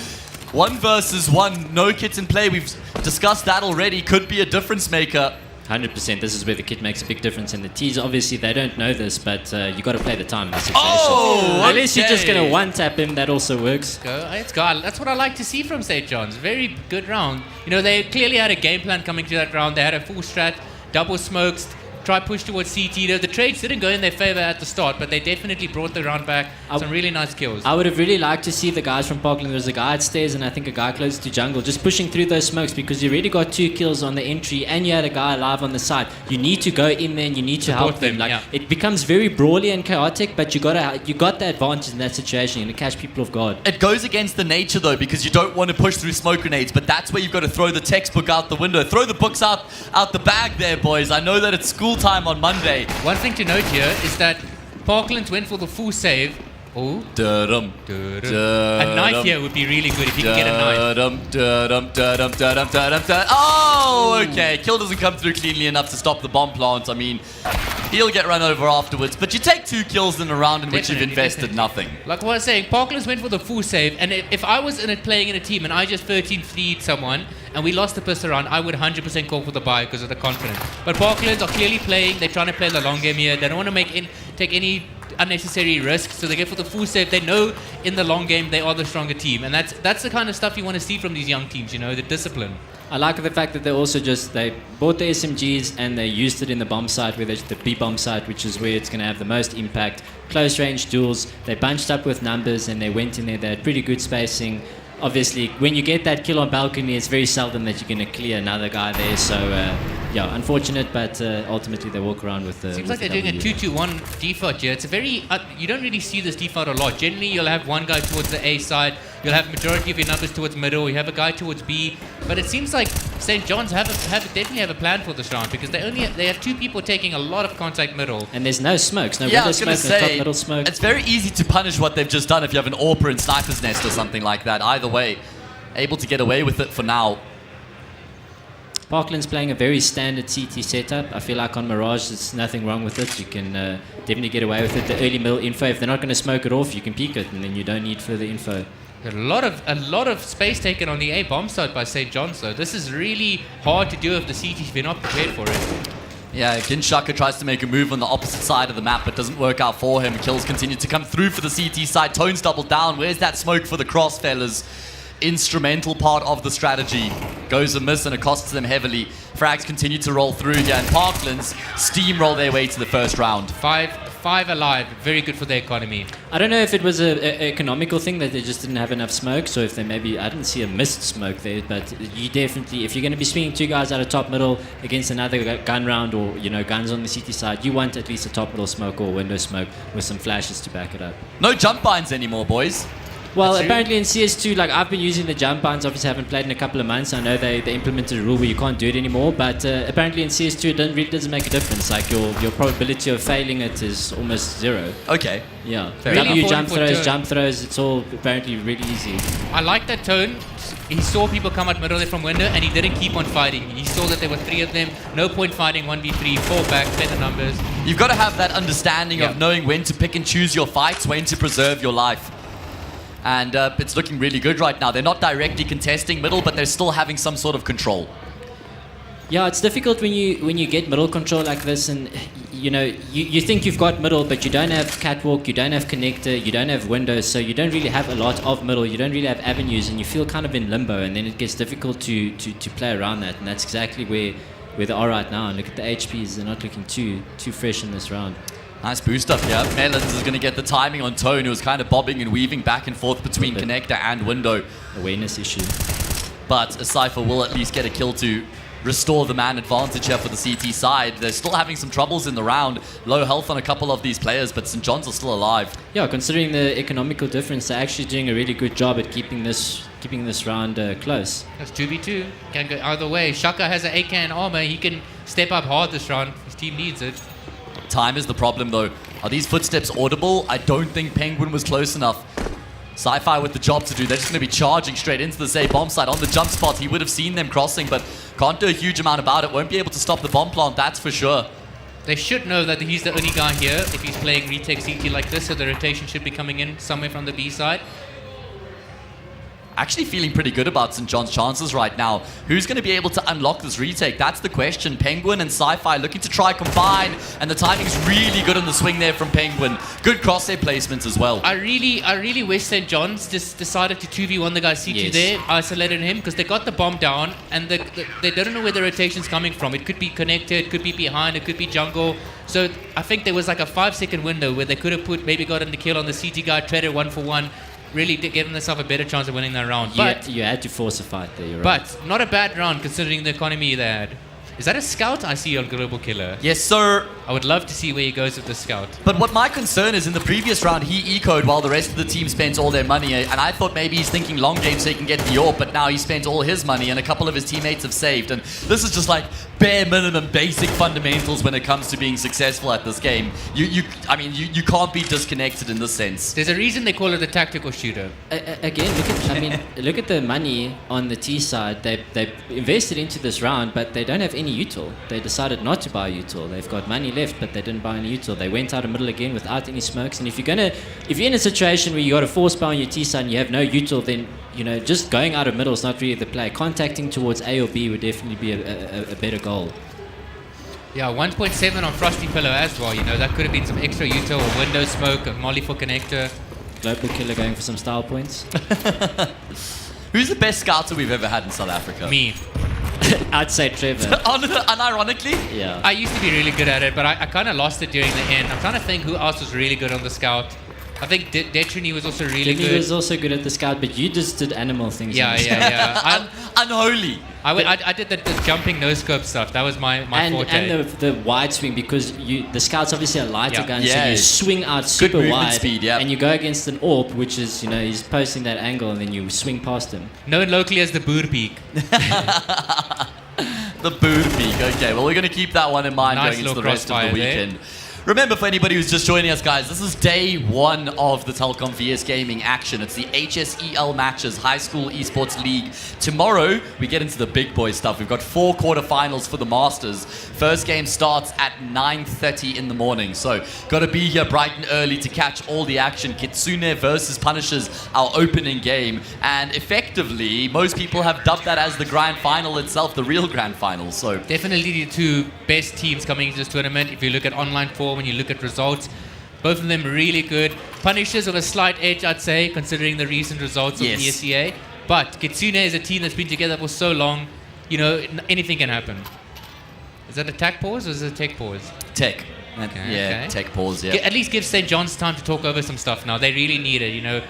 1 versus 1, no kits in play. We've discussed that already. Could be a difference maker. 100%. This is where the kit makes a big difference. And the T's, obviously, they don't know this, but you got to play the time in this situation. Unless you're just going to one-tap him, that also works. Let's go. That's what I like to see from St. John's. Very good round. You know, they clearly had a game plan coming to that round. They had a full strat, double smokes, try push towards CT. The trades didn't go in their favor at the start, but they definitely brought the round back. Some really nice kills. I would have really liked to see the guys from Parkland. There was a guy at stairs and I think a guy close to jungle, just pushing through those smokes because you already got 2 kills on the entry and you had a guy alive on the side. You need to go in there and you need to help them. It becomes very brawly and chaotic, but you got the advantage in that situation. You're going to catch people off guard. It goes against the nature though, because you don't want to push through smoke grenades, but that's where you've got to throw the textbook out the window. Throw the books out the bag there, boys. I know that it's school time on Monday. One thing to note here is that Parkland went for the full save. Oh, a knife here would be really good if you can get a knife. Oh, okay. Kill doesn't come through cleanly enough to stop the bomb plant. I mean, He'll get run over afterwards, but you take 2 kills in a round in which you've invested nothing. Like what I was saying, Parklands went for the full save, and if I was playing in a team and I just 13-3'd someone and we lost the first round, I would 100% call for the buy because of the confidence. But Parklands are clearly playing, they're trying to play the long game here, they don't want to take any unnecessary risks, so they get for the full save. They know in the long game they are the stronger team, and that's the kind of stuff you want to see from these young teams, the discipline. I like the fact that they also they bought the SMGs and they used it in the bomb site, where the B bomb site, which is where it's going to have the most impact. Close range duels, they bunched up with numbers and they went in there. They had pretty good spacing. Obviously, when you get that kill on balcony, it's very seldom that you're going to clear another guy there. So, unfortunate, but ultimately they walk around with the. Seems like they're doing a 2-2-1 default here. It's a very you don't really see this default a lot. Generally, you'll have one guy towards the A side. You'll have majority of your numbers towards middle. You have a guy towards B. But it seems like St. John's definitely have a plan for this round, because they have 2 people taking a lot of contact middle. And there's no smokes, no Yeah, I window was going to smoke, no top say, middle smoke. it's very easy to punish what they've just done if you have an AWPer in Sniper's Nest or something like that. Either way, able to get away with it for now. Parkland's playing a very standard CT setup. I feel like on Mirage, there's nothing wrong with it. You can definitely get away with it. The early middle info, if they're not going to smoke it off, you can peek it, and then you don't need further info. A lot of space taken on the A bomb site by St. John's, though. This is really hard to do if the CT if you're not prepared for it. Yeah, Ginshaka tries to make a move on the opposite side of the map, but doesn't work out for him. Kills continue to come through for the CT side. Tone's doubled down. Where's that smoke for the cross, fellas? Instrumental part of the strategy. Goes amiss and it costs them heavily. Frags continue to roll through here, and Parklands steamroll their way to the first round. Five alive, very good for the economy. I don't know if it was an economical thing that they just didn't have enough smoke, so if they maybe, I didn't see a missed smoke there, but you definitely, if you're going to be swinging 2 guys out of top middle against another gun round, or guns on the CT side, you want at least a top middle smoke or window smoke with some flashes to back it up. No jump binds anymore, boys. Well, apparently in CS2, I've been using the jump binds. Obviously, haven't played in a couple of months. I know they implemented a rule where you can't do it anymore, but apparently in CS2, it really doesn't make a difference. Your probability of failing it is almost 0. Okay. Yeah. Really jump throws, it's all apparently really easy. I like that Tone. He saw people come out middle there from window, and he didn't keep on fighting. He saw that there were 3 of them. No point fighting 1v3, fall back, play the numbers. You've got to have that understanding of knowing when to pick and choose your fights, when to preserve your life. And it's looking really good right now. They're not directly contesting middle, but they're still having some sort of control. Yeah, it's difficult when you get middle control like this, and you think you've got middle, but you don't have catwalk, you don't have connector, you don't have windows, so you don't really have a lot of middle, you don't really have avenues, and you feel kind of in limbo, and then it gets difficult to play around that, and that's exactly where they are right now. And look at the HPs, they're not looking too fresh in this round. Nice boost up here. Melons is going to get the timing on Tone, who was kind of bobbing and weaving back and forth between connector and window. Awareness issue. But a Cypher will at least get a kill to restore the man advantage here for the CT side. They're still having some troubles in the round. Low health on a couple of these players, but St. John's are still alive. Yeah, considering the economical difference, they're actually doing a really good job at keeping this round close. That's 2v2. Can go either way. Shaka has an AK and armor. He can step up hard this round. His team needs it. Time is the problem, though. Are these footsteps audible? I don't think Penguin was close enough. Sci-Fi with the job to do. They're just going to be charging straight into the Zay bomb site on the jump spot. He would have seen them crossing, but can't do a huge amount about it. Won't be able to stop the bomb plant, that's for sure. They should know that he's the only guy here if he's playing retake CT like this, so the rotation should be coming in somewhere from the B side. Actually feeling pretty good about St. John's chances right now. Who's going to be able to unlock this retake? That's the question. Penguin and Sci-Fi looking to try combine, and the timing's really good on the swing there from Penguin. Good crosshair placements as well. I really wish St. John's just decided to 2v1 the guy CT there, isolated him, because they got the bomb down, and they don't know where the rotation's coming from. It could be connected, it could be behind, it could be jungle. So I think there was like a 5-second window where they could have maybe gotten the kill on the CT guy, traded 1-for-1, really giving themselves a better chance of winning that round. But you had to force a fight there, you're right. But not a bad round considering the economy they had. Is that a scout I see on Global Killer? Yes, sir. I would love to see where he goes with the scout. But what my concern is, in the previous round, he ecoed while the rest of the team spent all their money. And I thought maybe he's thinking long game so he can get the AWP, but now he spent all his money and a couple of his teammates have saved. And this is just like bare minimum basic fundamentals when it comes to being successful at this game. You can't be disconnected in this sense. There's a reason they call it a tactical shooter. Again, look at the money on the T side. They invested into this round, but they don't have any util. They decided not to buy util. They've got money left, but they didn't buy any util. They went out of middle again without any smokes. And if you're in a situation where you got a 4-spy on your T side and you have no util, then just going out of middle is not really the play. Contacting towards A or B would definitely be a better goal. Yeah, 1.7 on Frosty Pillow as well. That could have been some extra util, a window smoke, a molly for connector. Global killer going for some style points. Who's the best scouter we've ever had in South Africa? Me. I'd say Trevor. Unironically? Yeah. I used to be really good at it, but I kind of lost it during the end. I'm trying to think who else was really good on the scout. I think Detriny was also really good. He was also good at the scout, but you just did animal things. Yeah. Unholy. I did the jumping no-scope stuff. That was my forte. And the wide swing, because the scout's obviously a lighter gun, so you swing out Good super movement wide, speed, yeah. and you go against an AWP, which is, he's posting that angle, and then you swing past him. Known locally as the Boerbeek. The Boerbeek. Okay, well, we're going to keep that one in mind Nice going into the little rest of the crossfire there. weekend. Remember, for anybody who's just joining us, guys, this is day one of the Telkom VS Gaming action. It's the HSEL matches, High School Esports League. Tomorrow, we get into the big boy stuff. We've got 4 quarterfinals for the Masters. First game starts at 9:30 in the morning. So, got to be here bright and early to catch all the action. Kitsune versus Punishers, our opening game. And effectively, most people have dubbed that as the grand final itself, the real grand final. So, Definitely the 2 best teams coming into this tournament. If you look at online form, when you look at results, both of them really good. Punishers on a slight edge, I'd say, considering the recent results of the SCA. But Kitsune is a team that's been together for so long, anything can happen. Is that a tech pause or is it a tech pause? Tech. Okay. Tech pause, yeah. At least give St. John's time to talk over some stuff now. They really need it,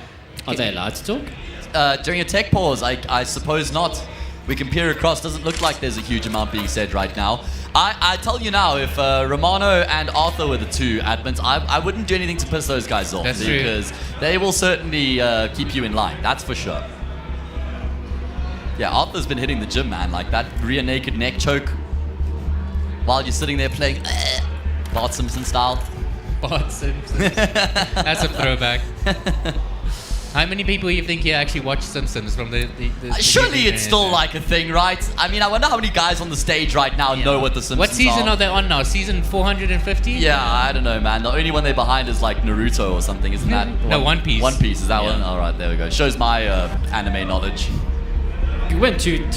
Are they allowed to talk? During a tech pause, I suppose not. We can peer across. Doesn't look like there's a huge amount being said right now. I tell you now, if Romano and Arthur were the 2 admins, I wouldn't do anything to piss those guys off. That's because they will certainly keep you in line. That's for sure. Yeah, Arthur's been hitting the gym, man. Like that rear naked neck choke while you're sitting there playing Bart Simpson style. Bart Simpson. That's a throwback. How many people you think here actually watch Simpsons from the surely it's still like a thing, right? I mean, I wonder how many guys on the stage right now know what the Simpsons What season are. are they on now? Season 450? Yeah, I don't know, man. The only one they're behind is like Naruto or something, isn't that? No, One Piece. One Piece, is that one? All right, there we go. Shows my anime knowledge. You went too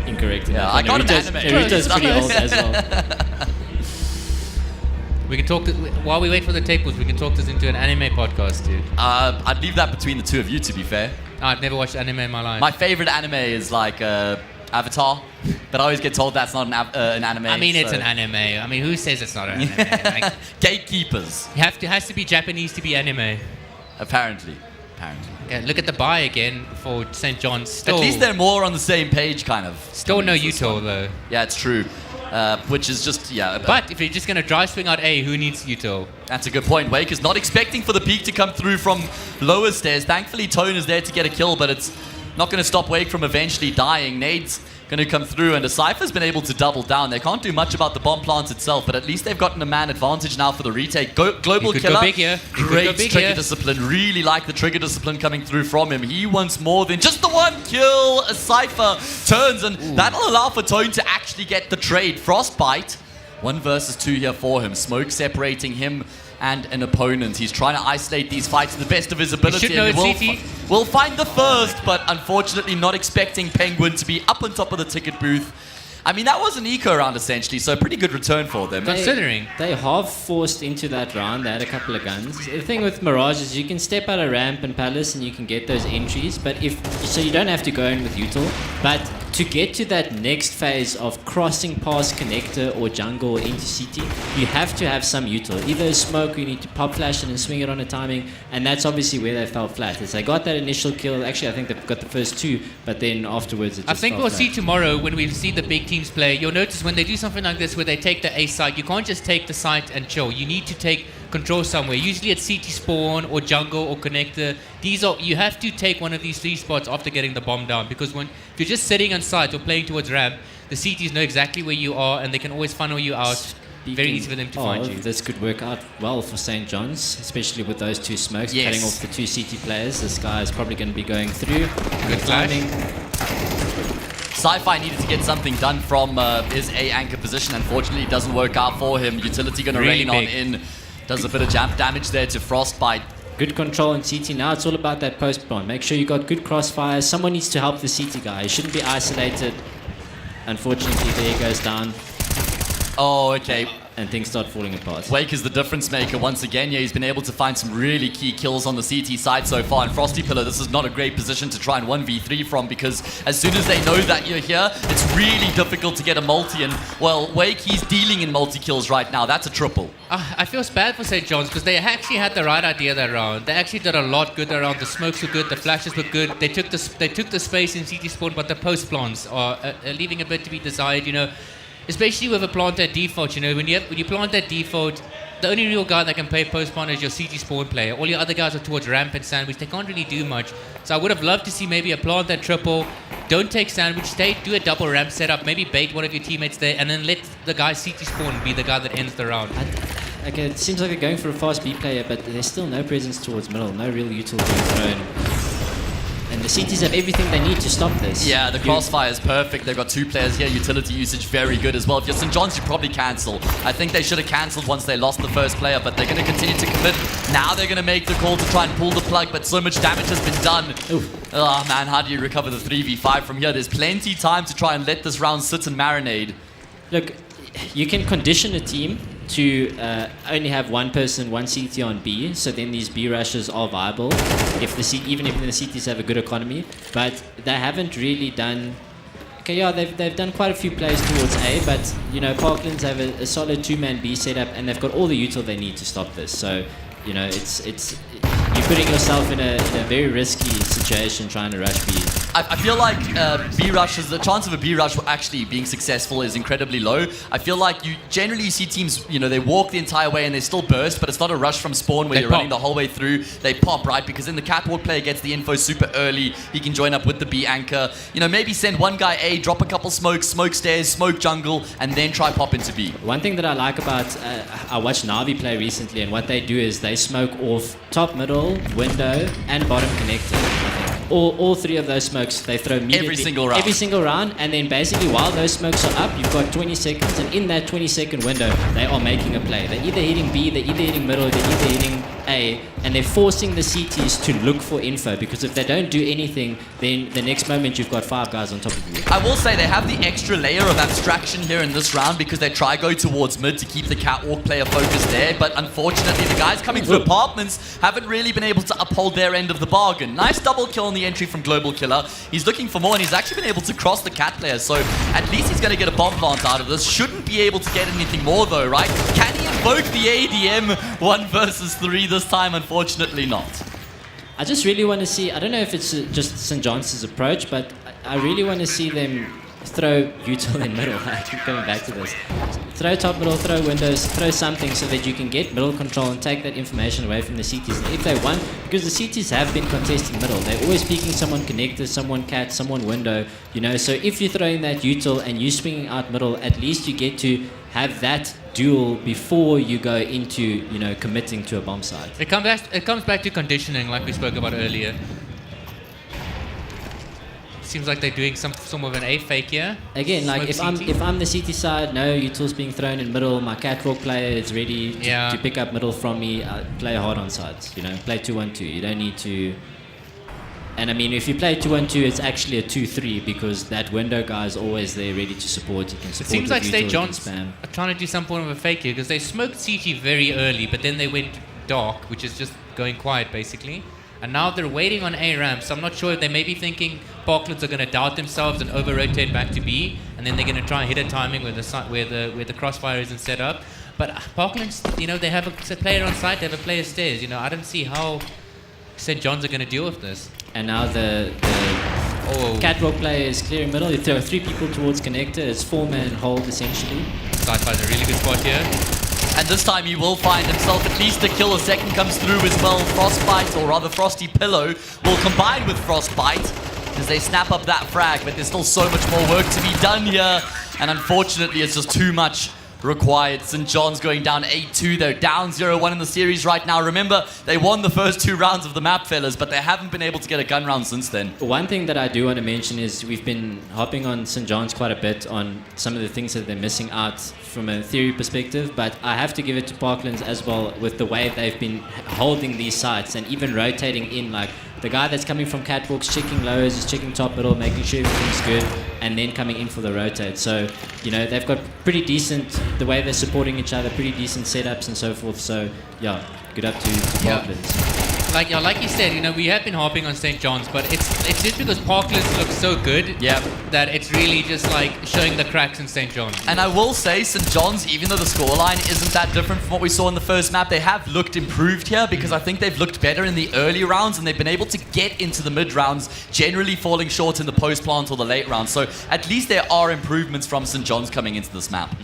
incorrect. Yeah, I got an anime. Naruto's pretty old as well. We can talk while we wait for the tables. We can talk this into an anime podcast, dude. I'd leave that between the 2 of you, to be fair. I've never watched anime in my life. My favorite anime is like Avatar, but I always get told that's not an anime. I mean, it's an anime. I mean, who says it's not an anime? Like, gatekeepers. Has to be Japanese to be anime. Apparently. Yeah, look at the buy again for St. John's. Still, at least they're more on the same page, kind of. Still no util though. Yeah, it's true. Which is just, But if you're just going to dry swing out A, who needs util? That's a good point. Wake is not expecting for the peak to come through from lower stairs. Thankfully, Tone is there to get a kill, but it's not going to stop Wake from eventually dying. Nade's going to come through, and the Cypher's been able to double down. They can't do much about the bomb plants itself, but at least they've gotten a man advantage now for the retake. Global He could Killer, go big here. He could great go big trigger here. discipline. Really like the trigger discipline coming through from him. He wants more than just the one kill. A Cypher turns, and that'll allow for Tone to actually get the trade. Frostbite, 1 versus 2 here for him. Smoke separating him and an opponent. He's trying to isolate these fights to the best of his ability. should know and it's he CT. will find the first, but unfortunately not expecting Penguin to be up on top of the ticket booth. I mean, that was an eco round essentially, so a pretty good return for them. They half forced into that round. They had a couple of guns. The thing with Mirage is you can step out of ramp and palace and you can get those entries, but so you don't have to go in with util. But to get to that next phase of crossing past connector or jungle or into CT, you have to have some util. Either a smoke, or you need to pop flash it and swing it on a timing, and that's obviously where they fell flat. As they got that initial kill, actually I think they've got the first 2, but then afterwards it just I think fell we'll flat. see tomorrow when we see the big teams play. You'll notice when they do something like this where they take the A site, you can't just take the site and chill. You need to take control somewhere. Usually it's CT spawn or jungle or connector. You have to take one of these 3 spots after getting the bomb down, because if you're just sitting on site or playing towards ramp, the CTs know exactly where you are and they can always funnel you out. Very easy for them to find you. This could work out well for St. John's, especially with those 2 smokes, cutting off the 2 CT players. This guy is probably going to be going through. Good flash. Sci-Fi needed to get something done from his A anchor position. Unfortunately, it doesn't work out for him. Utility going to Really rain on big. in. Does a bit of damage there to Frostbite. Good control in CT. Now it's all about that post plant. Make sure you got good crossfires. Someone needs to help the CT guy. He shouldn't be isolated. Unfortunately, there he goes down. Oh, okay. And things start falling apart. Wake is the difference maker once again. Yeah, he's been able to find some really key kills on the CT side so far. And Frosty Pillar, this is not a great position to try and 1v3 from, because as soon as they know that you're here, it's really difficult to get a multi. And, well, Wake, he's dealing in multi-kills right now. That's a triple. I feel bad for St. John's because they actually had the right idea that round. They actually did a lot good around. The smokes were good, the flashes were good. They took the space in CT spawn, but the post plants are leaving a bit to be desired, you know. Especially with a plant at default, you know, when you plant at default, the only real guy that can play post plant is your CT spawn player. All your other guys are towards ramp and sandwich. They can't really do much. So I would have loved to see maybe a plant at triple. Don't take sandwich. Do a double ramp setup. Maybe bait one of your teammates there, and then let the guy CT spawn be the guy that ends the round. Okay, it seems like they're going for a fast B player, but there's still no presence towards middle. No real util being thrown. And the CTs have everything they need to stop this. Yeah, the crossfire is perfect. They've got two players here. Utility usage very good as well. If you're St. John's, you probably cancel. I think they should have cancelled once they lost the first player, but they're going to continue to commit. Now they're going to make the call to try and pull the plug, but so much damage has been done. Oh man, how do you recover the 3v5 from here? There's plenty time to try and let this round sit and marinade. Look, you can condition a team to only have one person, one CT on B, so then these B rushes are viable, even if the CTs have a good economy. But they haven't really done... Okay, yeah, they've done quite a few plays towards A, but, you know, Parklands have a solid two-man B setup, and they've got all the util they need to stop this. So, you know, it's you're putting yourself in a very risky situation trying to rush B. I feel like B rushes, the chance of a B rush actually being successful is incredibly low. I feel like you generally see teams, you know, they walk the entire way and they still burst, but it's not a rush from spawn where you're running the whole way through. They pop, right? Because then the catwalk player gets the info super early. He can join up with the B anchor. You know, maybe send one guy A, drop a couple smokes, smoke stairs, smoke jungle, and then try pop into B. One thing that I like about, I watched Navi play recently, and what they do is they smoke off top, middle, window, and bottom connector. All three of those smokes they throw immediately. Every single round, and then basically while those smokes are up, you've got 20 seconds, and in that 20-second window, they are making a play. They're either hitting B, they're either hitting middle, they're either hitting A, and they're forcing the CTs to look for info, because if they don't do anything, then the next moment you've got 5 guys on top of you. I will say they have the extra layer of abstraction here in this round because they try go towards mid to keep the catwalk player focused there, but unfortunately the guys coming through apartments haven't really been able to uphold their end of the bargain. Nice double kill on the entry from Global Killer. He's looking for more, and he's actually been able to cross the cat player, so at least he's going to get a bomb plant out of this. Shouldn't be able to get anything more though, right? Can he invoke the ADM 1 versus 3 this time? Unfortunately not. I just really want to see, I don't know if it's just St. John's approach, but I really want to see them throw util in middle. I keep coming back to this. Throw top, middle, throw windows, throw something so that you can get middle control and take that information away from the CTs. And if they want, because the CTs have been contesting middle, they're always picking someone connector, someone cat, someone window, you know, so if you're throwing that util and you're swinging out middle, at least you get to have that duel before you go into, you know, committing to a bomb site. It comes back to conditioning, like we spoke about earlier. Seems like they're doing some of an A fake here. Again, like if I'm the CT side, no util's being thrown in middle. My catwalk player is ready to pick up middle from me. Play hard on sides. You know, play 2-1-2. You don't need to. And I mean, if you play 2-1-2, it's actually a 2-3 because that window guy is always there, ready to support. You can support. It seems like St. John's are trying to do some form of a fake here because they smoked CT very early, but then they went dark, which is just going quiet basically. And now they're waiting on A ramp, so I'm not sure if they may be thinking Parklands are going to doubt themselves and over-rotate back to B, and then they're going to try and hit a timing where the crossfire isn't set up. But Parklands, you know, they have a player on site, they have a player stairs. You know, I don't see how St. John's are going to deal with this. And now the catwalk player is clearing middle. You throw 3 people towards connector. It's 4-man hold essentially. Sci-Fi's a really good spot here. And this time he will find himself at least a kill. A second comes through as well. Frostbite, or rather Frosty Pillow, will combine with Frostbite as they snap up that frag, but there's still so much more work to be done here. And unfortunately, it's just too much required. St. John's going down 8-2. They're down 0-1 in the series right now. Remember, they won the first 2 rounds of the map, fellas, but they haven't been able to get a gun round since then. One thing that I do want to mention is we've been hopping on St. John's quite a bit on some of the things that they're missing out from a theory perspective, but I have to give it to Parklands as well with the way they've been holding these sites and even rotating in. Like the guy that's coming from catwalks, checking lows, is checking top middle, making sure everything's good, and then coming in for the rotate. So, you know, they've got pretty decent, the way they're supporting each other, pretty decent setups and so forth. So, yeah, good up to Parklands. Like you said, you know, we have been harping on St. John's, but it's just because Parklands looks so good that it's really just like showing the cracks in St. John's. And I will say, St. John's, even though the scoreline isn't that different from what we saw in the first map, they have looked improved here because I think they've looked better in the early rounds and they've been able to get into the mid rounds, generally falling short in the post plant or the late rounds. So at least there are improvements from St. John's coming into this map.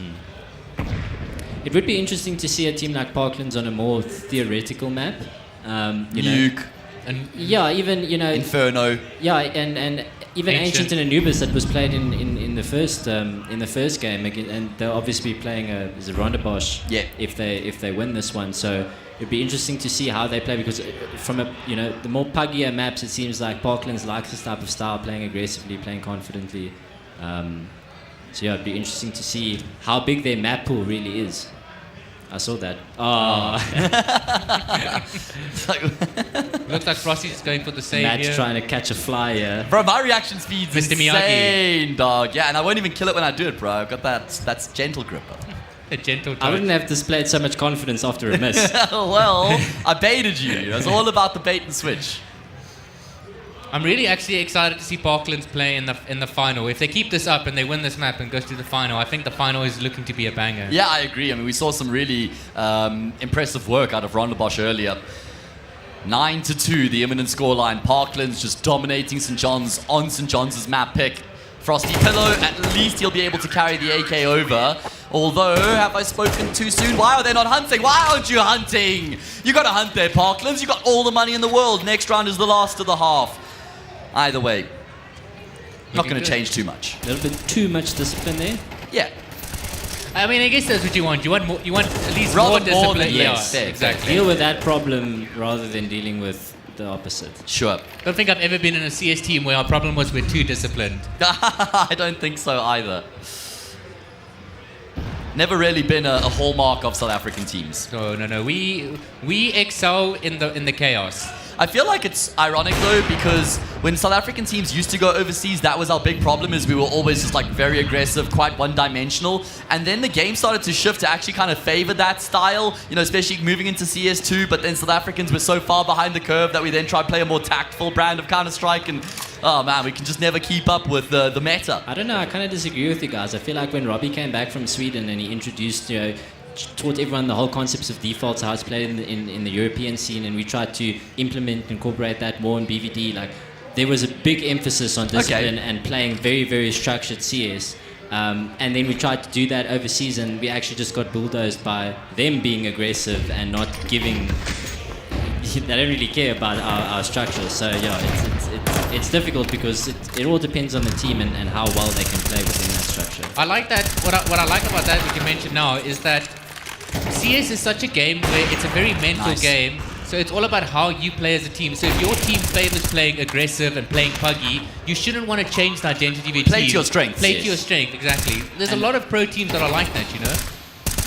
It would be interesting to see a team like Parklands on a more theoretical map. Nuke. And yeah, even, you know... Inferno. Yeah, and even Ancient and Anubis that was played in the first game, and they'll obviously be playing a Ronda Bosch if they win this one. So it'd be interesting to see how they play because from the more puggier maps, it seems like Parklands likes this type of style, playing aggressively, playing confidently. So yeah, it'd be interesting to see how big their map pool really is. I saw that. Looks like Frosty's going for the save Matt's here. trying to catch a fly here. Bro, my reaction speed's Mr. insane, dog. Yeah, and I won't even kill it when I do it, bro. I've got that's gentle grip. A gentle touch. I wouldn't have displayed so much confidence after a miss. Well, I baited you. It was all about the bait and switch. I'm really actually excited to see Parklands play in the final. If they keep this up and they win this map and goes to the final, I think the final is looking to be a banger. Yeah, I agree. I mean, we saw some really impressive work out of Ronda Bosch earlier. 9-2, the imminent scoreline. Parklands just dominating St. John's on St. John's map pick. Frosty Pillow, at least he'll be able to carry the AK over. Although, have I spoken too soon? Why are they not hunting? Why aren't you hunting? You got to hunt there, Parklands. You got all the money in the world. Next round is the last of the half. Either way, not going to change too much. A little bit too much discipline there. Yeah. I mean, I guess that's what you want. You want more, you want at least Rather more discipline. than Yes, exactly. Deal with that problem rather than dealing with the opposite. Sure. I don't think I've ever been in a CS team where our problem was we're too disciplined. I don't think so either. Never really been a hallmark of South African teams. No. We excel in the chaos. I feel like it's ironic though because when South African teams used to go overseas, that was our big problem is we were always just like very aggressive, quite one-dimensional. And then the game started to shift to actually kind of favor that style, you know, especially moving into CS2. But then South Africans were so far behind the curve that we then tried to play a more tactful brand of Counter-Strike. And oh man, we can just never keep up with the meta. I don't know, I kind of disagree with you guys. I feel like when Robbie came back from Sweden and he introduced, you know, taught everyone the whole concepts of defaults, how it's played in the European scene, and we tried to incorporate that more in BVD. Like, there was a big emphasis on discipline and playing very, very structured CS. And then we tried to do that overseas, and we actually just got bulldozed by them being aggressive and not giving... They don't really care about our structure. So, yeah, it's difficult because it all depends on the team and how well they can play within that structure. I like that. What I like about that, what you mentioned now, is that CS is such a game where it's a very mental game. So it's all about how you play as a team. So if your team favors playing aggressive and playing puggy, you shouldn't want to change the identity of your team. Play to your strengths. Play to your strength, exactly. There's a lot of pro teams that are like that, you know?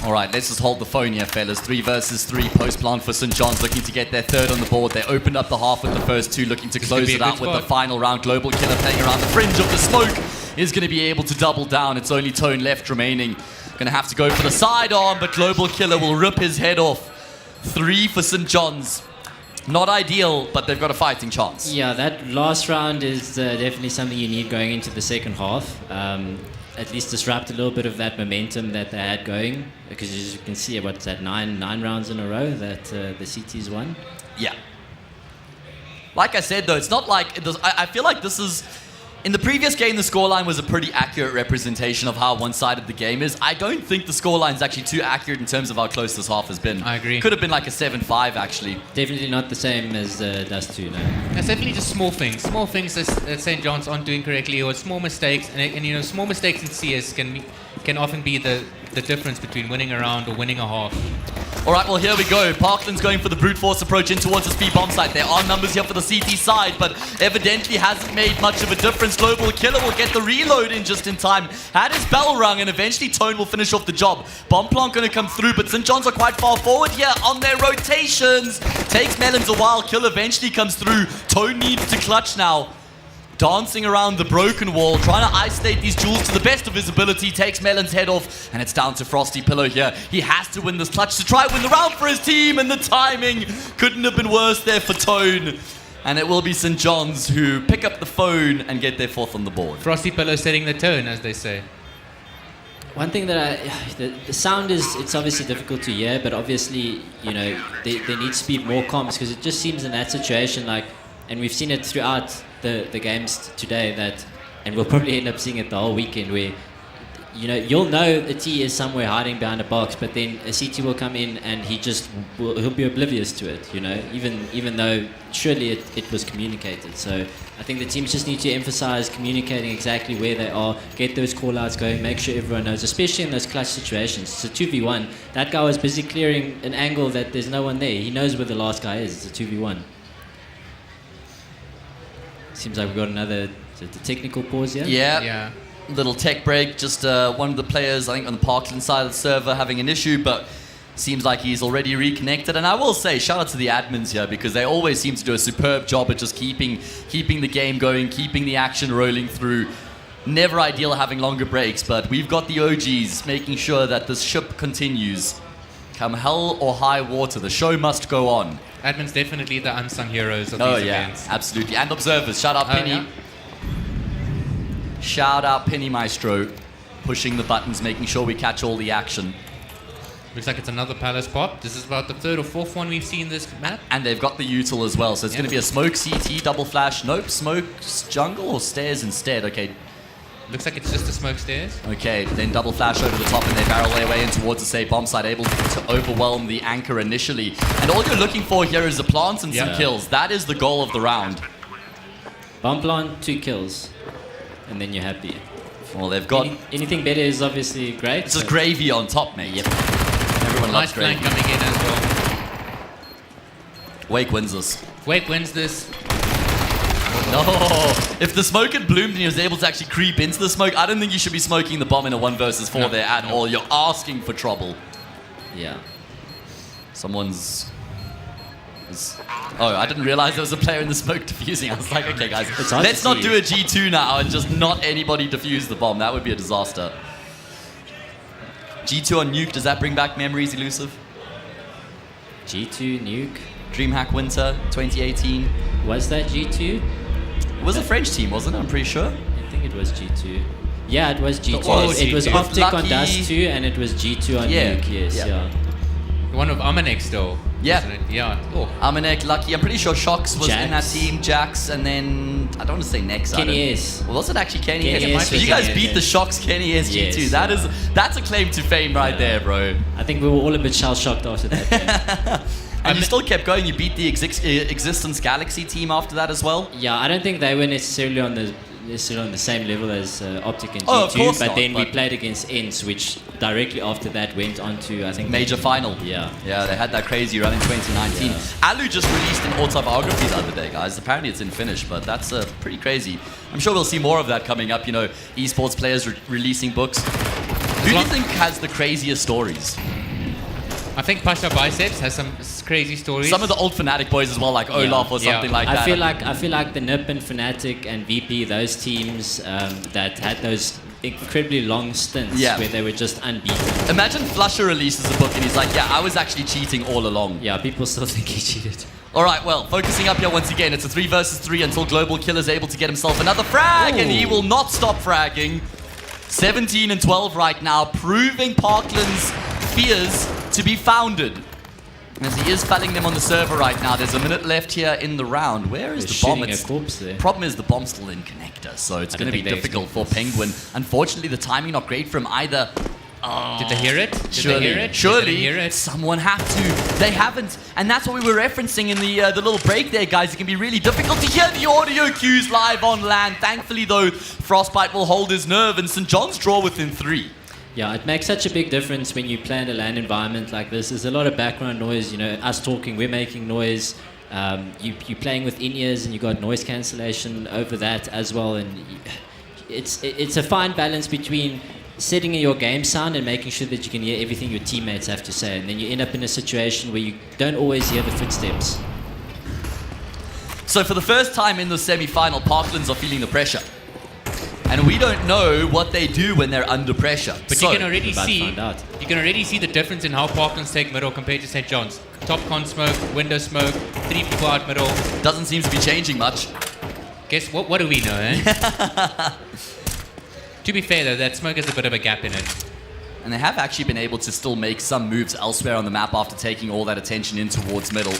All right, let's just hold the phone here, fellas. 3 versus 3 post plant for St. John's, looking to get their third on the board. They opened up the half with the first 2, looking to close it out with the final round. Global Killer playing around the fringe of the smoke is going to be able to double down. It's only Tone left remaining. Going to have to go for the sidearm, but Global Killer will rip his head off. 3 for St. John's. Not ideal, but they've got a fighting chance. Yeah, that last round is definitely something you need going into the second half. At least disrupt a little bit of that momentum that they had going, because as you can see, what's that, nine rounds in a row that the CT's won. Yeah. Like I said though, it's not like I feel like this is In the previous game, the scoreline was a pretty accurate representation of how one-sided the game is. I don't think the scoreline is actually too accurate in terms of how close this half has been. I agree. Could have been like a 7-5, actually. Definitely not the same as Dust 2, no. It's definitely just small things. Small things that St. John's aren't doing correctly, or small mistakes. And you know, small mistakes in CS can often be the difference between winning a round or winning a half. All right, well, here we go. Parkland's going for the brute force approach in towards the speed bomb site. There are numbers here for the CT side, but evidently hasn't made much of a difference. Global Killer will get the reload in just in time. Had his bell rung, and eventually Tone will finish off the job. Bomb plant going to come through, but St. John's are quite far forward here on their rotations. Takes Melons a while. Kill eventually comes through. Tone needs to clutch now. Dancing around the broken wall, trying to isolate these jewels to the best of his ability, takes Melon's head off, and it's down to Frosty Pillow here. He has to win this clutch to try and win the round for his team, and the timing couldn't have been worse there for Tone. And it will be St. John's who pick up the phone and get their fourth on the board. Frosty Pillow setting the tone, as they say. One thing that the sound is, it's obviously difficult to hear, but obviously, you know, there needs to be more comms, because it just seems in that situation like, and we've seen it throughout the games today that, and we'll probably end up seeing it the whole weekend, where, you know, you'll know a T is somewhere hiding behind a box, but then a CT will come in and he'll be oblivious to it, you know, even though surely it was communicated. So I think the teams just need to emphasize communicating exactly where they are, get those call outs going, make sure everyone knows, especially in those clutch situations. It's a 2v1. That guy was busy clearing an angle that there's no one there. He knows where the last guy is. It's a 2v1. Seems like we've got another technical pause here. Yeah. Little tech break. Just one of the players, I think, on the Parkland side of the server having an issue, but seems like he's already reconnected. And I will say, shout out to the admins here, because they always seem to do a superb job at just keeping the game going, keeping the action rolling through. Never ideal having longer breaks, but we've got the OGs making sure that this ship continues. Come hell or high water, the show must go on. Admin's definitely the unsung heroes of these events. Absolutely. And observers. Shout out Penny. Yeah. Shout out Penny Maestro. Pushing the buttons, making sure we catch all the action. Looks like it's another Palace pop. This is about the third or fourth one we've seen this map. And they've got the util as well. So it's going to be a smoke CT, double flash. Nope, smoke jungle or stairs instead. Okay. Looks like it's just the smoke stairs. Okay, then double flash over the top, and they barrel their way in towards the safe bomb site, able to overwhelm the anchor initially. And all you're looking for here is the plants and some kills. That is the goal of the round. Bomb plant, 2 kills, and then you're happy. Well, they've got... anything better is obviously great. It's just gravy on top, mate. Yep. Everyone nice loves gravy. flank coming in as well. Wake wins this. Wake wins this. No, if the smoke had bloomed and he was able to actually creep into the smoke, I don't think you should be smoking the bomb in a 1 versus 4 there at all. You're asking for trouble. Yeah. Someone's... Oh, I didn't realize there was a player in the smoke defusing. I was like, okay, guys, let's not do a G2 now and just not anybody defuse the bomb. That would be a disaster. G2 on Nuke, does that bring back memories, Elusive? G2, Nuke. DreamHack Winter, 2018. Was that G2? It was a French team, wasn't it? I'm pretty sure. I think it was G2. Yeah, it was G2. It was G2. Optic Lucky. on Dust 2, and it was G2 on Nuke, yes, yeah. The one of Amanek still. Yeah. Isn't it? Yeah. Oh. Amanek, Lucky. I'm pretty sure Shox was in that team. Jax, and then I don't want to say next. Kenny S. Well, was it actually Kenny S? S? You guys beat the Shox Kenny S G2. That's a claim to fame right there, bro. I think we were all a bit shell-shocked after that. And you still kept going. You beat the Existence Galaxy team after that as well. Yeah, I don't think they were necessarily on the same level as Optic and G2, of course but not, then we played against ENCE, which directly after that went on to, I think, major final. Yeah, they had that crazy run in 2019. Yeah. Alu just released an autobiography the other day, guys. Apparently it's in Finnish, but that's pretty crazy. I'm sure we'll see more of that coming up. You know, esports players releasing books. Who do you think has the craziest stories? I think Pasha Biceps has some crazy stories. Some of the old Fnatic boys as well, like Olaf or something like that. I feel like the NIP and Fnatic and VP, those teams that had those incredibly long stints where they were just unbeaten. Imagine Flusher releases a book and he's like, yeah, I was actually cheating all along. Yeah, people still think he cheated. All right, well, focusing up here once again. It's a 3 versus 3 until Global Killer's able to get himself another frag, and he will not stop fragging. 17 and 12 right now, proving Parkland's fears to be founded. As he is felling them on the server right now, there's a minute left here in the round. Where is the bomb? Shooting a corpse there. Problem is the bomb's still in connector, so it's going to be difficult for Penguin. Unfortunately, the timing not great from either. Oh, Did they hear it? Surely, someone have to. They haven't, and that's what we were referencing in the little break there, guys. It can be really difficult to hear the audio cues live on LAN. Thankfully, though, Frostbite will hold his nerve, and St. John's draw within 3. Yeah, it makes such a big difference when you play in a LAN environment like this. There's a lot of background noise, you know, us talking, we're making noise. You're playing with in-ears and you got noise cancellation over that as well. And it's a fine balance between setting your game sound and making sure that you can hear everything your teammates have to say. And then you end up in a situation where you don't always hear the footsteps. So for the first time in the semi-final, Parklands are feeling the pressure. And we don't know what they do when they're under pressure. But you can already see the difference in how Parklands take middle compared to St. John's. Top con smoke, window smoke, 3 people out middle. Doesn't seem to be changing much. Guess what do we know, eh? To be fair though, that smoke has a bit of a gap in it. And they have actually been able to still make some moves elsewhere on the map after taking all that attention in towards middle.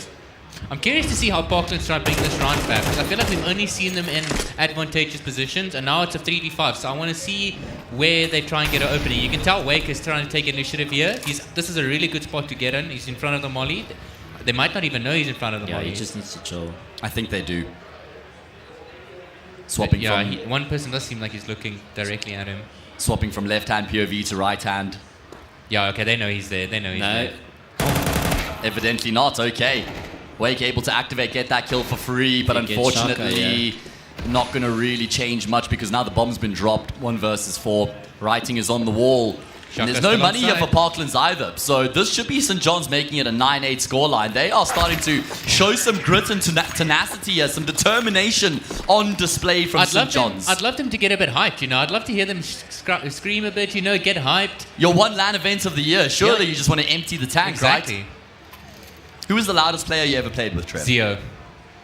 I'm curious to see how Parklands try to bring this round back, because I feel like we've only seen them in advantageous positions, and now it's a 3v5, so I want to see where they try and get an opening. You can tell Wake is trying to take initiative here. This is a really good spot to get in. He's in front of the molly. They might not even know he's in front of the molly. Yeah, he just needs to chill. I think they do. Swapping from... one person does seem like he's looking directly at him. Swapping from left-hand POV to right-hand. Yeah, okay, they know he's there. They know he's there. Evidently not, okay. Wake able to activate, get that kill for free, but unfortunately not going to really change much because now the bomb's been dropped. 1 versus 4. Writing is on the wall. And there's no money here for Parklands either. So this should be St. John's making it a 9-8 scoreline. They are starting to show some grit and tenacity here, some determination on display from St. John's. I'd love them to get a bit hyped, you know. I'd love to hear them scream a bit, you know, get hyped. Your one LAN event of the year. Surely you just want to empty the tank, exactly. Right? Who was the loudest player you ever played with, Trev? Zio.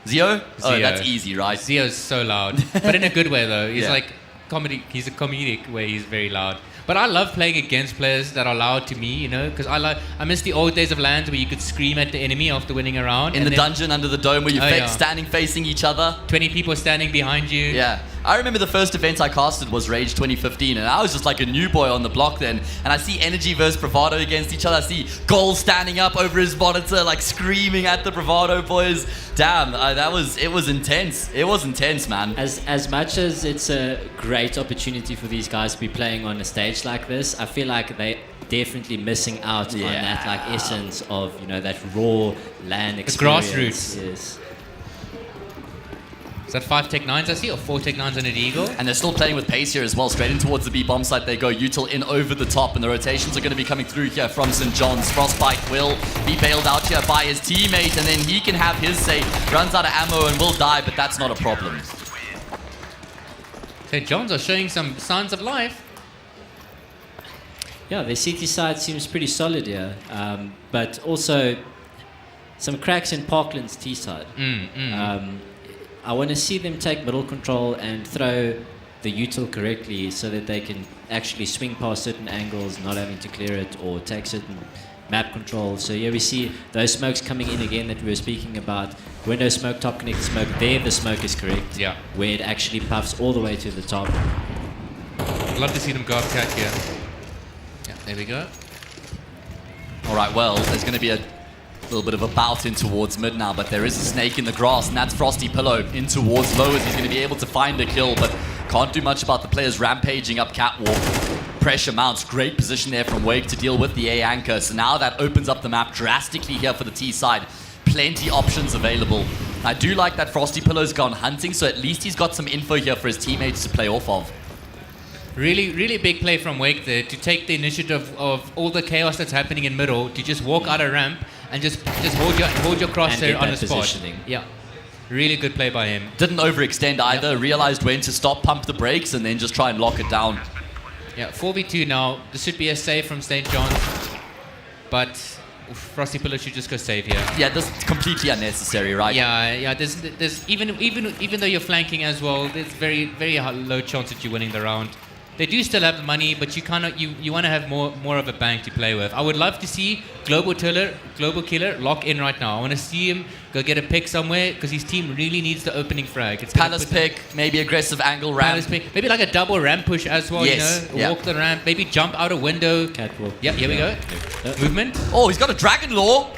Zio? Oh, that's easy, right? Zio's so loud. But in a good way, though. He's like comedy. He's a comedic way. He's very loud. But I love playing against players that are loud to me, you know, because I miss the old days of LANs where you could scream at the enemy after winning a round. In the dungeon under the dome where you're standing facing each other. 20 people standing behind you. Yeah. I remember the first event I casted was Rage 2015, and I was just like a new boy on the block then. And I see Energy versus Bravado against each other. I see Goal standing up over his monitor, like screaming at the Bravado boys. Damn, it was intense. It was intense, man. As much as it's a great opportunity for these guys to be playing on a stage like this, I feel like they definitely missing out on that like essence of, you know, that raw LAN experience. The grassroots. Yes. Is that 5 Tech 9s I see, or 4 Tech 9s on an Eagle? And they're still playing with pace here as well. Straight in towards the B bomb site they go. Util in over the top, and the rotations are going to be coming through here from St. John's. Frostbite will be bailed out here by his teammate, and then he can have his say. Runs out of ammo and will die, but that's not a problem. St. John's are showing some signs of life. Yeah, their CT side seems pretty solid here, but also some cracks in Parkland's T side. I want to see them take middle control and throw the util correctly so that they can actually swing past certain angles, not having to clear it, or take certain map control. So here we see those smokes coming in again that we were speaking about. Window smoke, top connected smoke. There the smoke is correct. Yeah. Where it actually puffs all the way to the top. I'd love to see them guard catch here. Yeah, there we go. All right, well, there's going to be a little bit of a bout in towards mid now, but there is a snake in the grass, and that's Frosty Pillow in towards low as he's going to be able to find a kill, but can't do much about the players rampaging up catwalk. Pressure mounts, great position there from Wake to deal with the A anchor, so now that opens up the map drastically here for the T side. Plenty options available. I do like that Frosty Pillow's gone hunting, so at least he's got some info here for his teammates to play off of. Really, really big play from Wake there to take the initiative of all the chaos that's happening in middle, to just walk out a ramp and just hold your crosshair on the spot. Yeah, really good play by him. Didn't overextend either. Realized when to stop, pump the brakes, and then just try and lock it down. Yeah, 4v2 now. This should be a save from St. John's, but Frosty Pillow should just go save here. Yeah, this is completely unnecessary, right? Yeah. There's even though you're flanking as well, there's very low chance that you're winning the round. they do still have the money, but you kind of you want to have more of a bank to play with. I would love to see Global Killer lock in right now. I want to see him go get a pick somewhere because his team really needs the opening frag. It's Palace pick, maybe aggressive angle ramp. Palace pick, maybe like a double ramp push as well. Yes, You know, walk the ramp, maybe jump out a window. Catwalk. Yeah, here we go. Movement. Oh, he's got a Dragon Law.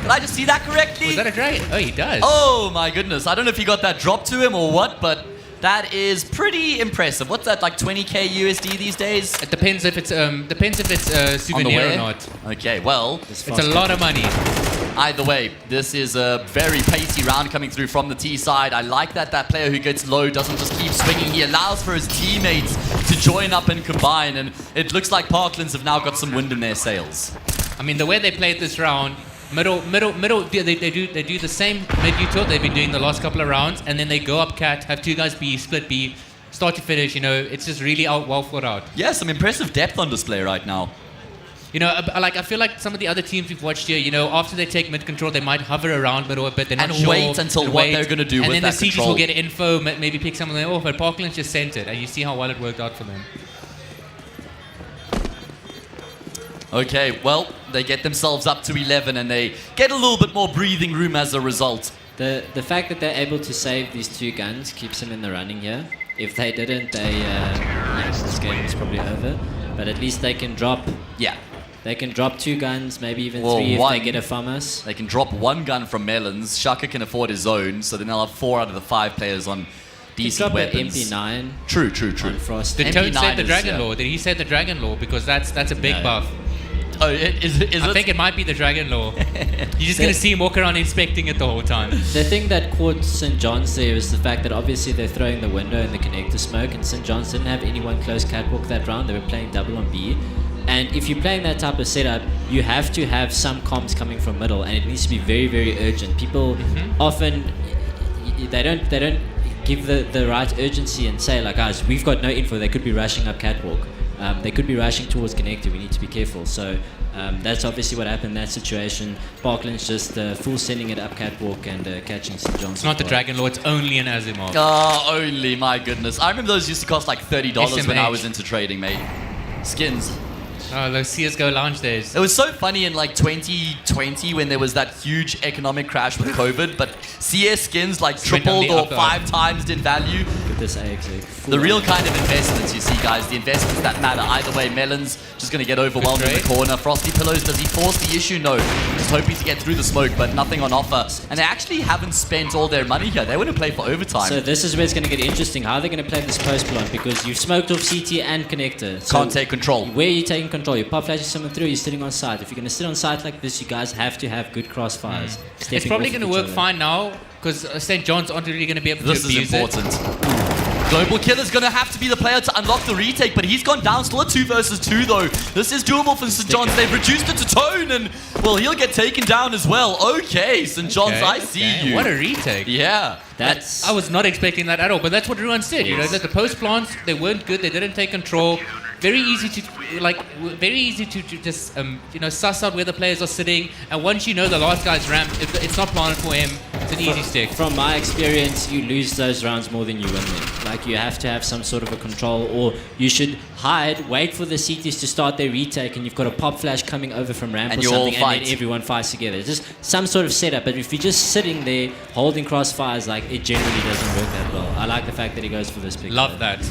Did I just see that correctly? Was that a dragon? Oh, he does. Oh my goodness. I don't know if he got that drop to him or what, but that is pretty impressive. What's that, like 20k USD these days? It depends if it's a souvenir or not. Okay, well, it's a lot of money. Either way, this is a very pacey round coming through from the T side. I like that player who gets low doesn't just keep swinging. He allows for his teammates to join up and combine, and it looks like Parklands have now got some wind in their sails. I mean, the way they played this round, middle. They do the same mid util they've been doing the last couple of rounds, and then they go up cat, have two guys B, split B, start to finish. You know, it's just really well thought out. Yeah, some impressive depth on display right now. You know, I feel like some of the other teams we've watched here, you know, after they take mid control, they might hover around middle a bit. They're not and sure, wait until what they're going to do with that And then the CGs control. will get info, maybe pick some of them off, but Parklands just sent it, and you see how well it worked out for them. Okay, well, they get themselves up to 11 and they get a little bit more breathing room as a result. The fact that they're able to save these two guns keeps them in the running here. If they didn't, this game is probably over. But at least they can drop. Yeah. They can drop two guns, maybe even three if they get a FAMAS. They can drop one gun from Melons. Shaka can afford his own, so then they'll have 4 out of the 5 players on decent weapons. MP9. True. Did Toad say the Dragon Law? Did he say the Dragon Law? Because that's a big buff. Oh, is it? I think it might be the Dragon Law. You're just going to see him walk around inspecting it the whole time. The thing that caught St. John's there is the fact that obviously they're throwing the window and the connector smoke, and St. John's didn't have anyone close catwalk that round. They were playing double on B. And if you're playing that type of setup, you have to have some comms coming from middle, and it needs to be very, very urgent. People often, they don't give the right urgency and say, like, guys, we've got no info. They could be rushing up catwalk. They could be rushing towards connector. We need to be careful. So that's obviously what happened in that situation. Parkland's just full sending it up catwalk and catching St. John's. It's not the Dragon Law, it's only an Asimov. Oh, only, my goodness. I remember those used to cost like $30 when I was into trading, mate. Skins. Oh, those CSGO launch days. It was so funny in like 2020 when there was that huge economic crash with COVID, but CS skins like tripled or 5 times in value. Look at this AXA. The real kind of investments you see, guys, the investments that matter. Either way, Melon's just going to get overwhelmed in the corner. Frosty Pillows, does he force the issue? No. Just hoping to get through the smoke, but nothing on offer. And they actually haven't spent all their money here. They want to play for overtime. So this is where it's going to get interesting. How are they going to play this post plant? Because you've smoked off CT and connector. So can't take control. Where are you taking control? You pop flashing someone through, you're sitting on site. If you're going to sit on site like this, you guys have to have good crossfires. It's probably going to work fine now, because St. John's aren't really going to be able to abuse This is important. Global Killer's going to have to be the player to unlock the retake, but he's gone down. Still a 2 versus 2, though. This is doable for St. John's. They've reduced it to Tone, and, well, he'll get taken down as well. Okay, St. John's, I see you. What a retake. Yeah. I was not expecting that at all, but that's what Ruan said. You know, that the post plants, they weren't good, they didn't take control. Very easy to just suss out where the players are sitting, and once you know the last guy's ramp, if it's not planted for him, it's an easy stick. From my experience, you lose those rounds more than you win them. Like, you have to have some sort of a control, or you should hide, wait for the CTs to start their retake, and you've got a pop flash coming over from ramp and or something, and then everyone fights together. It's just some sort of setup, but if you're just sitting there holding crossfires, like, it generally doesn't work that well. I like the fact that he goes for this pick. Love that.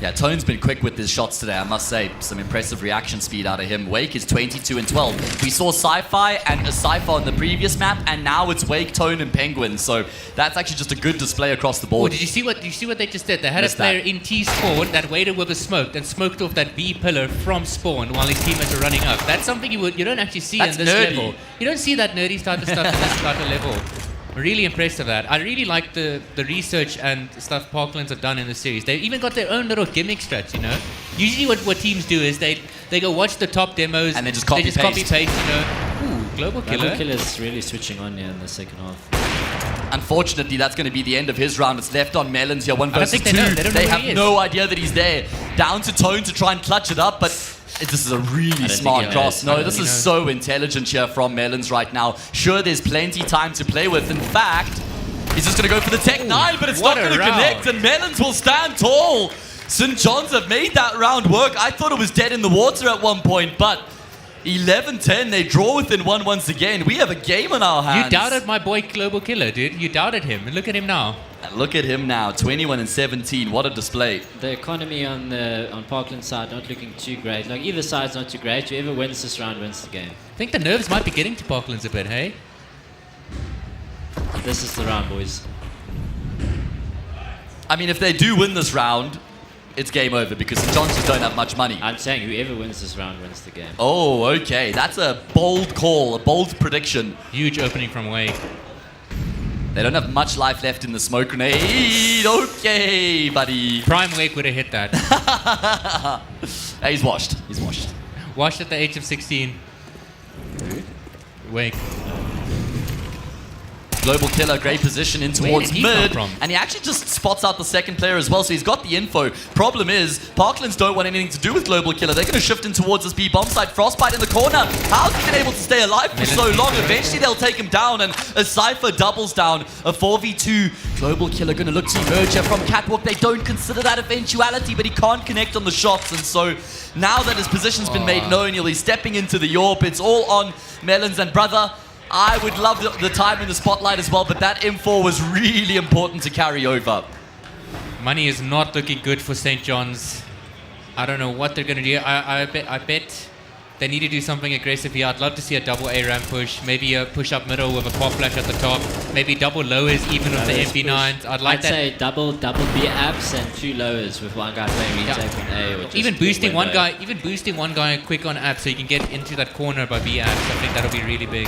Yeah, Tone's been quick with his shots today, I must say. Some impressive reaction speed out of him. Wake is 22 and 12. We saw Sci-Fi and a Cypher on the previous map, and now it's Wake, Tone, and Penguin. So that's actually just a good display across the board. Oh, did you see what they just did? They had a player in T spawn that waited with a smoke and smoked off that B pillar from spawn while his teammates are running up. That's something you don't actually see in this level. You don't see that nerdy type of stuff in this type of level. Really impressed with that. I really like the research and stuff Parklands have done in the series. They've even got their own little gimmick strats, you know. Usually what teams do is they go watch the top demos and then just copy paste, you know. Ooh, Global Killer. Global Killer's really switching on here in the second half. Unfortunately, that's going to be the end of his round. It's left on Melons here, 1 versus 2. They have no idea that he's there. Down to Tone to try and clutch it up, but this is a really smart cross. No, this is so intelligent here from Melons right now. Sure, there's plenty time to play with. In fact, he's just going to go for the Tech 9, but it's not going to connect, and Melons will stand tall. St. John's have made that round work. I thought it was dead in the water at one point, but 11-10, they draw within one once again. We have a game on our hands. You doubted my boy Global Killer, dude. You doubted him. And look at him now. And look at him now, 21-17. What a display. The economy on Parkland's side not looking too great. Like either side's not too great. Whoever wins this round wins the game. I think the nerves might be getting to Parkland's a bit, hey? This is the round, boys. I mean, if they do win this round, it's game over because St. John's just don't have much money. I'm saying whoever wins this round wins the game. Oh, okay. That's a bold call, a bold prediction. Huge opening from Wake. They don't have much life left in the smoke grenade. Okay, buddy. Prime Wake would have hit that. He's washed. He's washed. Washed at the age of 16. Wake. Global Killer, great position in towards Where did he mid. come from? And he actually just spots out the second player as well, so he's got the info. Problem is, Parklands don't want anything to do with Global Killer. They're going to shift in towards this B bomb side. Frostbite in the corner. How's he been able to stay alive for so long? Eventually they'll take him down, and a Cypher doubles down. A 4v2. Global Killer going to look to emerge here from Catwalk. They don't consider that eventuality, but he can't connect on the shots, and so now that his position's been made known, he'll be stepping into the Yorp. It's all on Melons, and brother, I would love the time in the spotlight as well, but that M4 was really important to carry over. Money is not looking good for St. John's. I don't know what they're going to do. I bet they need to do something aggressive here. I'd love to see a double A ramp push, maybe a push up middle with a pop flash at the top, maybe double lowers even with the MP9s. I'd say double B apps and 2 lowers with one guy playing retake on A, or just even boosting one guy quick on app so you can get into that corner by B apps. I think that'll be really big.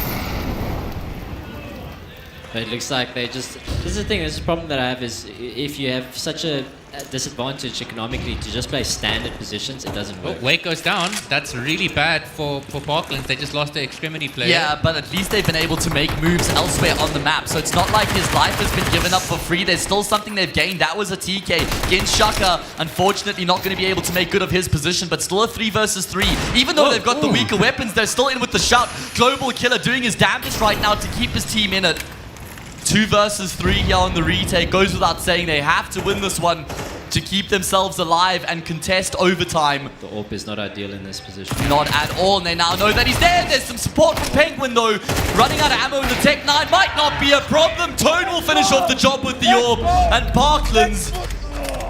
But it looks like they just... This is the thing, this is the problem that I have is if you have such a disadvantage economically to just play standard positions, it doesn't work. Oh, Wake goes down. That's really bad for Parklands. They just lost their extremity player. Yeah, but at least they've been able to make moves elsewhere on the map. So it's not like his life has been given up for free. There's still something they've gained. That was a TK. Against Shaka, unfortunately not going to be able to make good of his position, but still a 3 versus 3. Even though they've got the weaker weapons, they're still in with the shout. Global Killer doing his damnedest right now to keep his team in it. 2 versus 3 here on the retake. Goes without saying they have to win this one to keep themselves alive and contest overtime. The AWP is not ideal in this position. Not at all, and they now know that he's there. There's some support from Penguin though. Running out of ammo in the Tech 9 might not be a problem. Tone will finish off the job with the AWP, and Parklands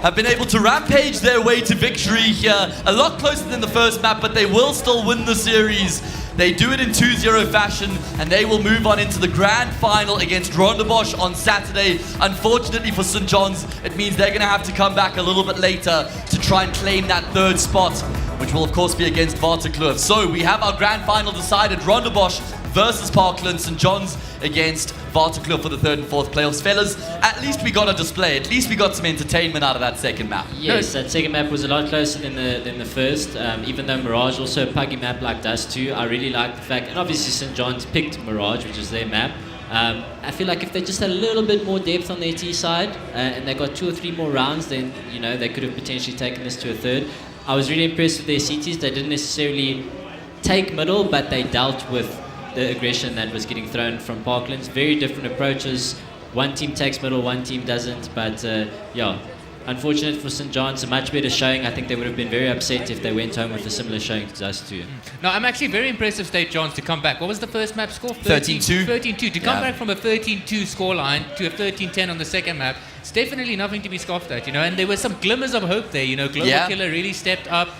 have been able to rampage their way to victory here. A lot closer than the first map, but they will still win the series. They do it in 2-0 fashion, and they will move on into the grand final against Rondebosch on Saturday. Unfortunately for St. John's, it means they're going to have to come back a little bit later to try and claim that 3rd spot, which will of course be against Vertigo. So we have our grand final decided. Rondebosch versus Parkland, St. John's against Vertigo for the 3rd and 4th playoffs. Fellas, at least we got a display. At least we got some entertainment out of that second map. Yes, that second map was a lot closer than the first. Even though Mirage also a puggy map like Dust 2, I really like the fact, and obviously St. John's picked Mirage, which is their map. I feel like if they just had a little bit more depth on their T side, and they got 2 or 3 more rounds, then they could have potentially taken this to a 3rd. I was really impressed with their CTs. They didn't necessarily take middle, but they dealt with the aggression that was getting thrown from Parklands. Very different approaches. One team takes middle, one team doesn't. But yeah, unfortunate for St. John's. A much better showing. I think they would have been very upset if they went home with a similar showing to us too. No, I'm actually very impressed with St. John's to come back. What was the first map score? 13-2. 13-2. To come back from a 13-2 scoreline to a 13-10 on the second map, it's definitely nothing to be scoffed at, And there were some glimmers of hope there, Global Killer really stepped up.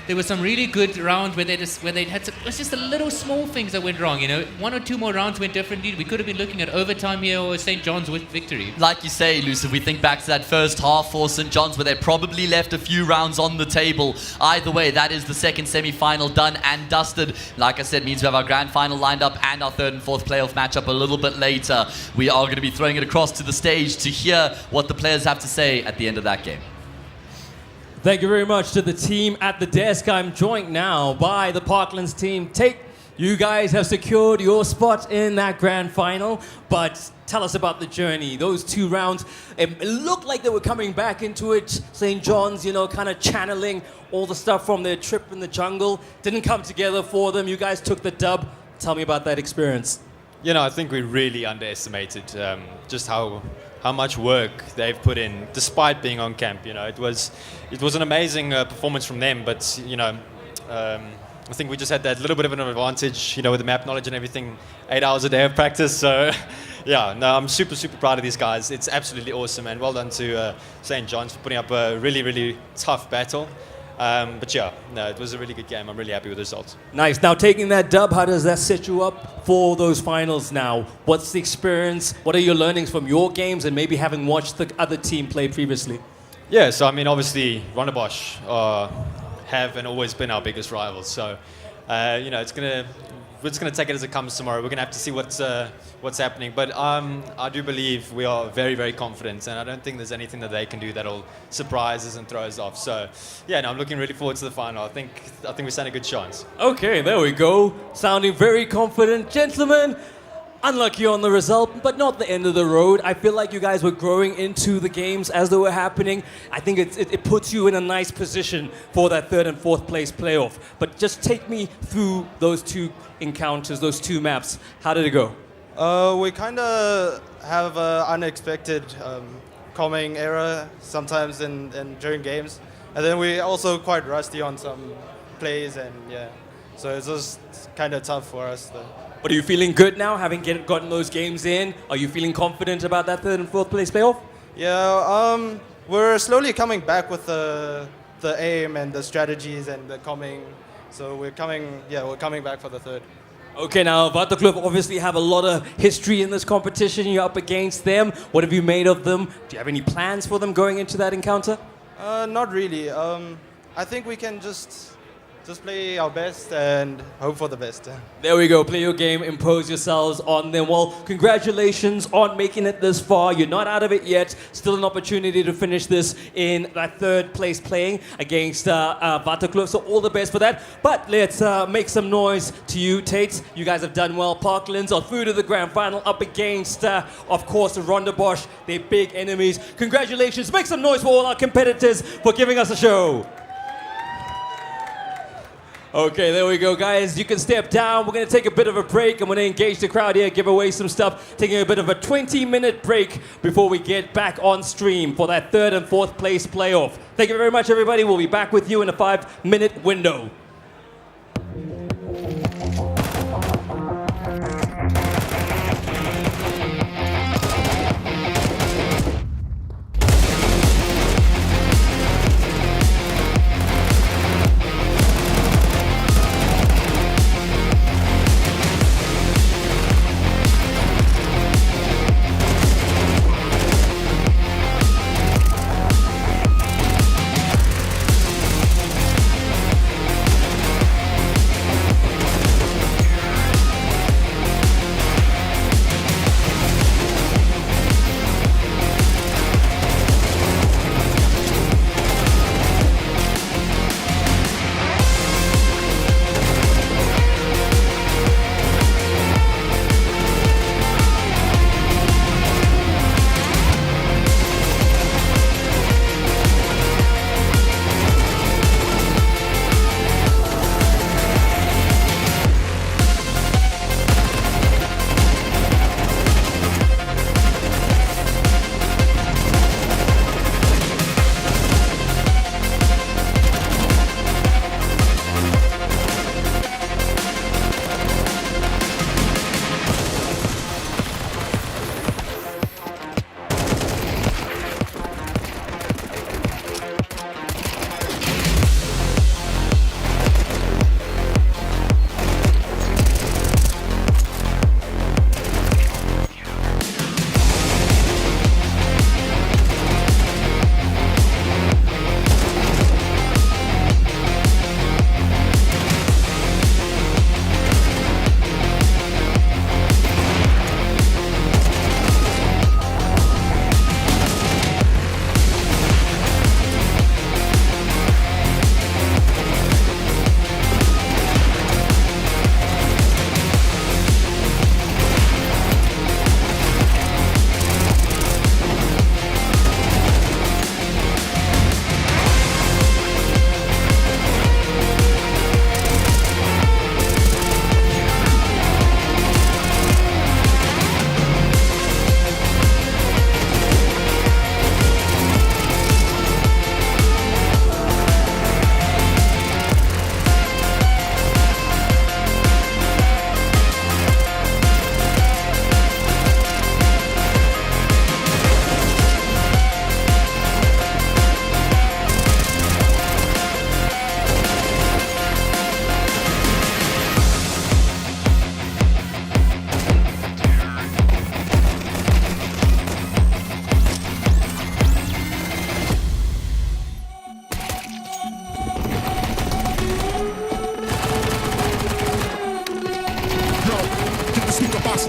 There were some really good rounds where they had some, it was just the little small things that went wrong, 1 or 2 more rounds went differently. We could have been looking at overtime here or St. John's with victory. Like you say, Luce, if we think back to that first half for St. John's where they probably left a few rounds on the table. Either way, that is the second semi-final done and dusted. Like I said, means we have our grand final lined up and our 3rd and 4th playoff matchup a little bit later. We are going to be throwing it across to the stage to hear what the players have to say at the end of that game. Thank you very much to the team at the desk. I'm joined now by the Parklands team. You guys have secured your spot in that grand final, but tell us about the journey. Those 2 rounds, it looked like they were coming back into it. St. John's, kind of channeling all the stuff from their trip in the jungle. Didn't come together for them. You guys took the dub. Tell me about that experience. I think we really underestimated just how how much work they've put in, despite being on camp. You know, it was an amazing performance from them. But you know, I think we just had that little bit of an advantage, you know, with the map knowledge and everything. 8 hours a day of practice. So, yeah, no, I'm super proud of these guys. It's absolutely awesome, and well done to St. John's for putting up a really tough battle. But yeah, no, it was a really good game. I'm really happy with the results. Nice. Now, taking that dub, how does that set you up for those finals now? What's the experience? What are your learnings from your games and maybe having watched the other team play previously? Yeah, so I mean, obviously, Rondebosch have and always been our biggest rivals. So, you know, we're just gonna take it as it comes tomorrow. We're gonna have to see what's happening. But I do believe we are very confident, and I don't think there's anything that they can do that'll surprise us and throw us off. So, yeah, no, I'm looking really forward to the final. I think we stand a good chance. Okay, there we go. Sounding very confident, gentlemen. Unlucky on the result, but not the end of the road. I feel like you guys were growing into the games as they were happening. I think it puts you in a nice position for that 3rd and 4th place playoff. But just take me through those 2 encounters, those 2 maps. How did it go? We kind of have an unexpected coming error sometimes during games. And then we also quite rusty on some plays, and yeah. So it's just kind of tough for us though. But are you feeling good now, having gotten those games in? Are you feeling confident about that 3rd and 4th place playoff? Yeah, we're slowly coming back with the aim and the strategies and the coming. So we're coming back for the 3rd. Okay, now Vertigo obviously have a lot of history in this competition. You're up against them. What have you made of them? Do you have any plans for them going into that encounter? Not really. I think we can just play our best and hope for the best. There we go. Play your game, impose yourselves on them. Well, congratulations on making it this far. You're not out of it yet. Still an opportunity to finish this in that 3rd place playing against Vertigo. So all the best for that. But let's make some noise to you, Tate. You guys have done well. Parklands are through to the grand final up against, of course, the Rondebosch. They're big enemies. Congratulations. Make some noise for all our competitors for giving us a show. Okay, there we go, guys. You can step down. We're going to take a bit of a break. I'm going to engage the crowd here, give away some stuff. Taking a bit of a 20-minute break before we get back on stream for that 3rd and 4th place playoff. Thank you very much, everybody. We'll be back with you in a 5-minute window.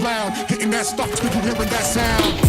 loud, hitting that stuff till you hearing that sound.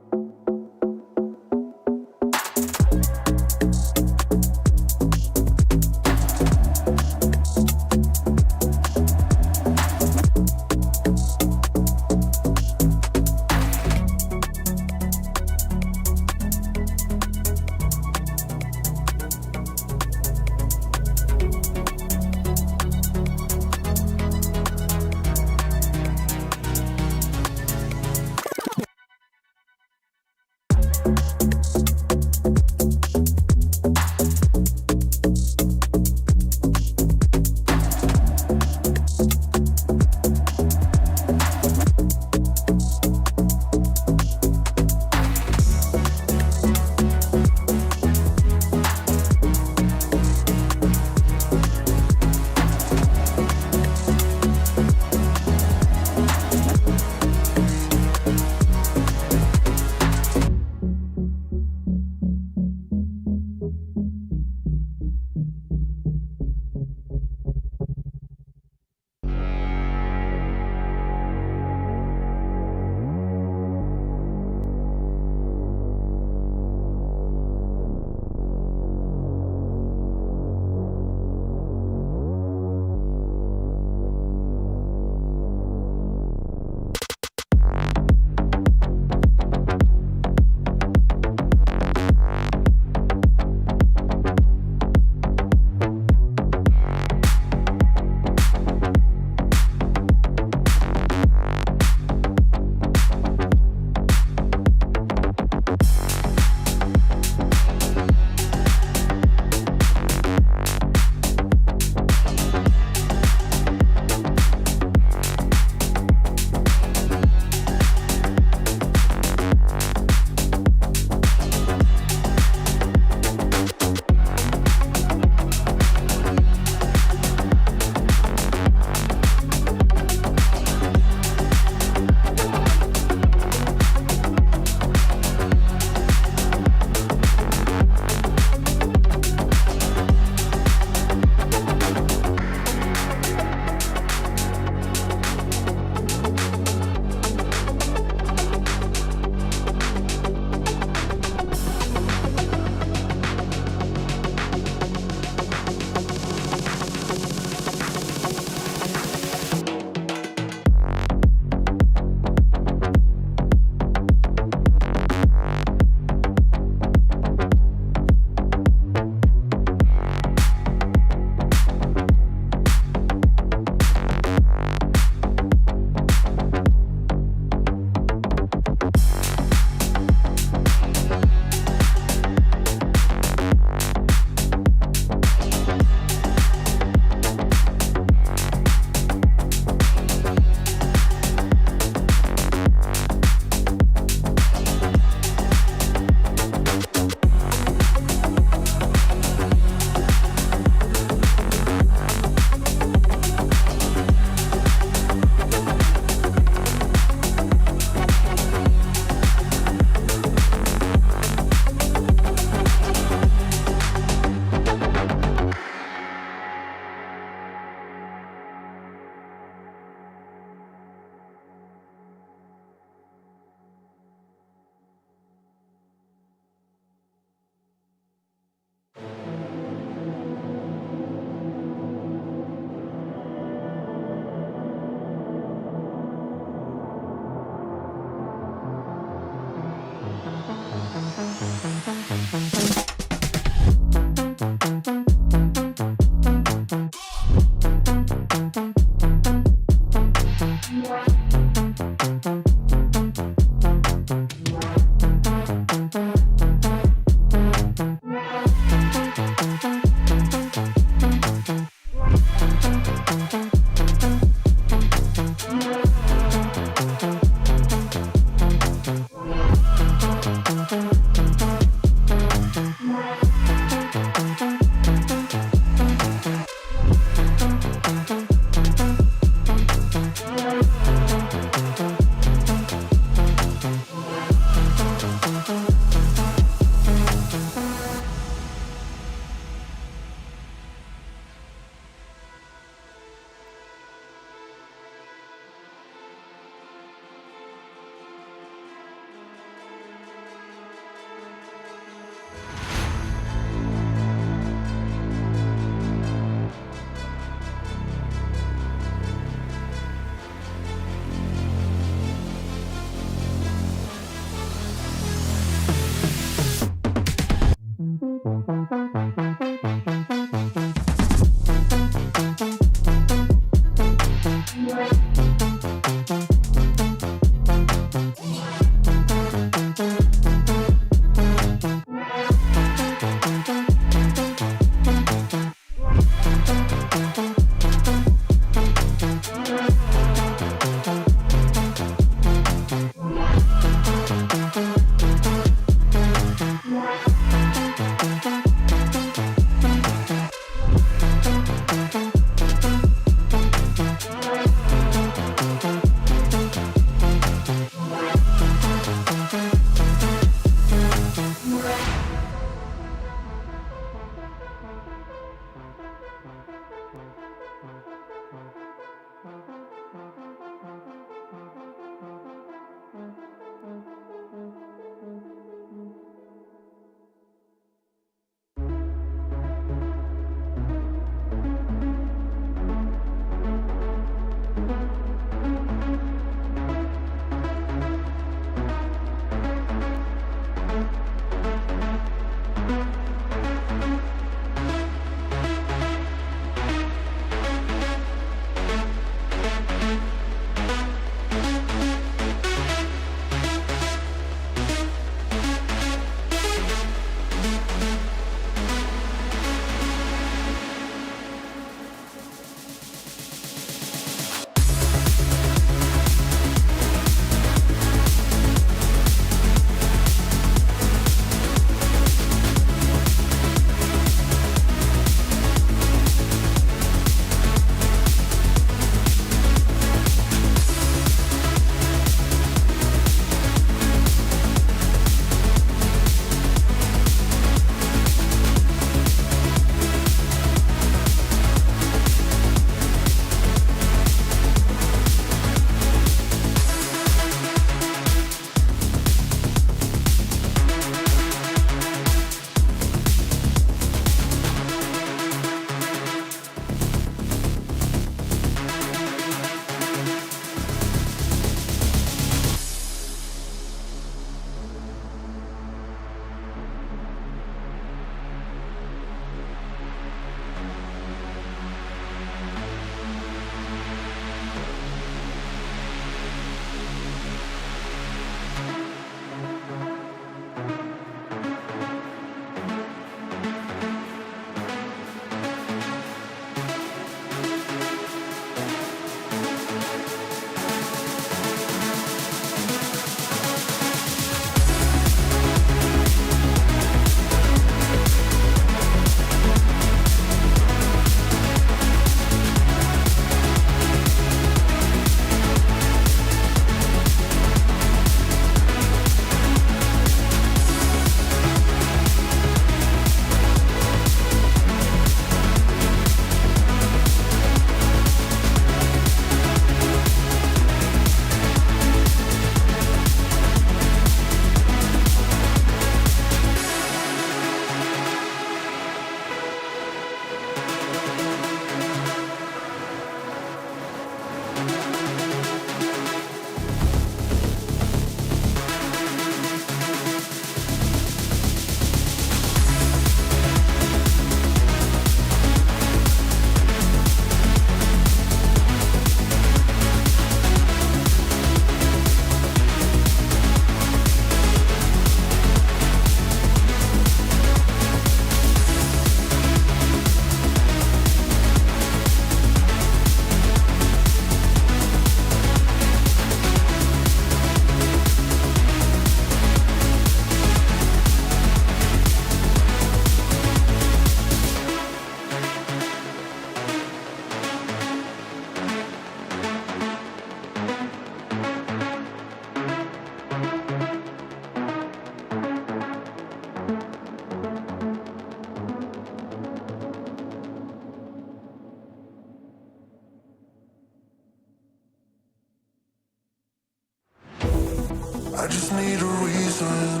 reason.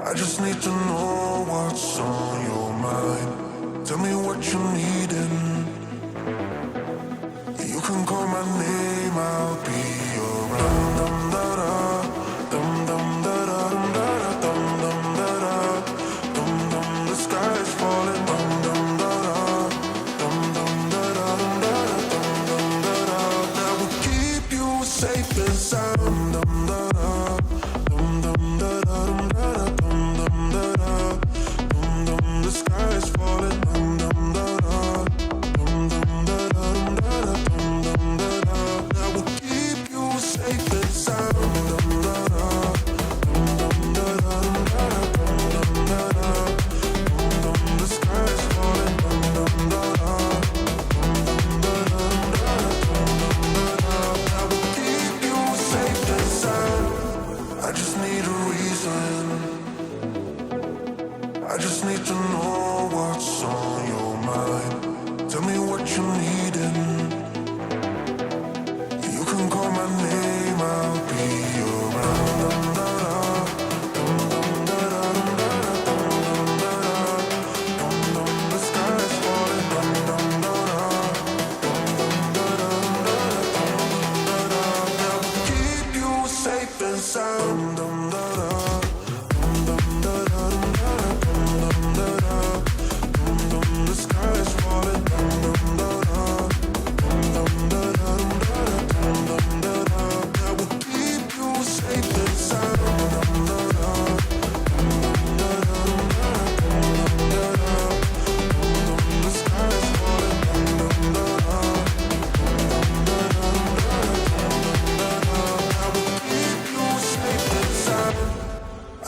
I just need to know what's on your mind. Tell me what you need and you can call my name, I'll be around. Dum da da, dum dum da da, dum da da, dum dum da da, dum dum. The sky is falling. Dum dum da da, dum dum da da, dum da da, dum dum da da. That will keep you safe and sound. Dum da da, dum dum da da, dum da da, dum dum da da, dum dum. The sky is falling. Dum dum da da, dum dum da da, dum da da, dum dum da da. That will keep you safe and sound. Dum da da, dum dum da da, dum da da, dum dum da da, dum dum. The sky is falling. Dum dum da da, dum dum da da, dum da da, dum dum da da. That will keep you safe and sound. I just need a reason. I just need to know what's on your mind. Tell me what you need and you can call my name, I'll be around. Dum da da, dum dum da da, dum da da, dum dum da da, dum dum. The sky is falling. Dum dum da da, dum dum da da, dum da da, dum dum da da. That will keep you safe and sound. Dum da da, dum dum da da, dum da da, dum dum da da, dum dum. The sky is falling. Dum dum da da, dum dum da da, dum da da, dum dum da da. That will keep you safe and sound. Dum da da, dum dum da da, dum da da, dum dum da da, dum dum. The sky is falling. Dum dum da da, dum dum da da, dum da da, dum dum da da. That will keep you safe and sound.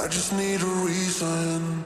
I just need a reason.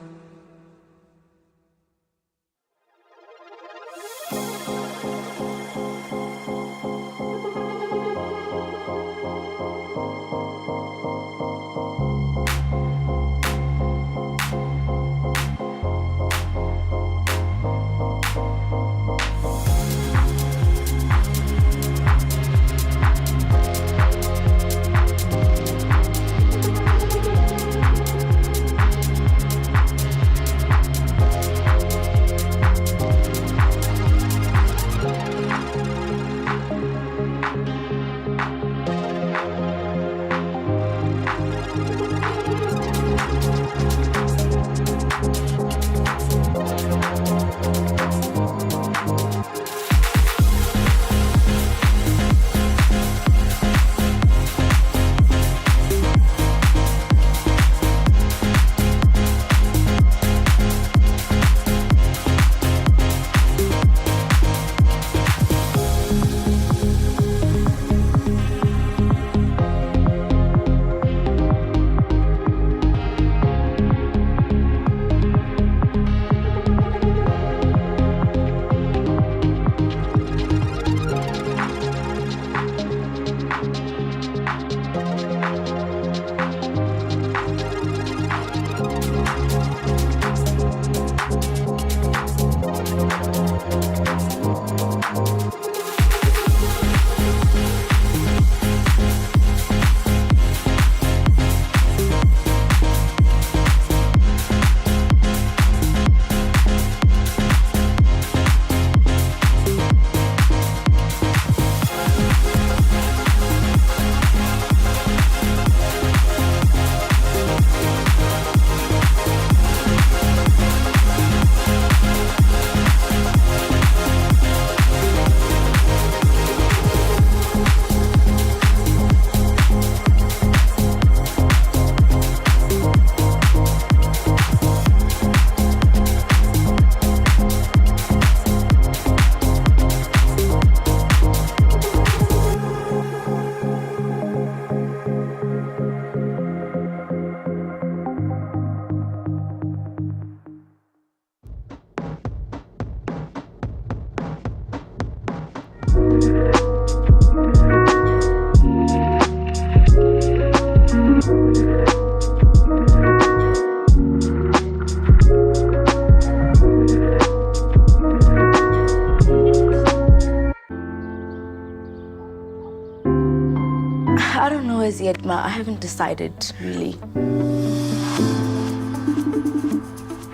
I haven't decided really.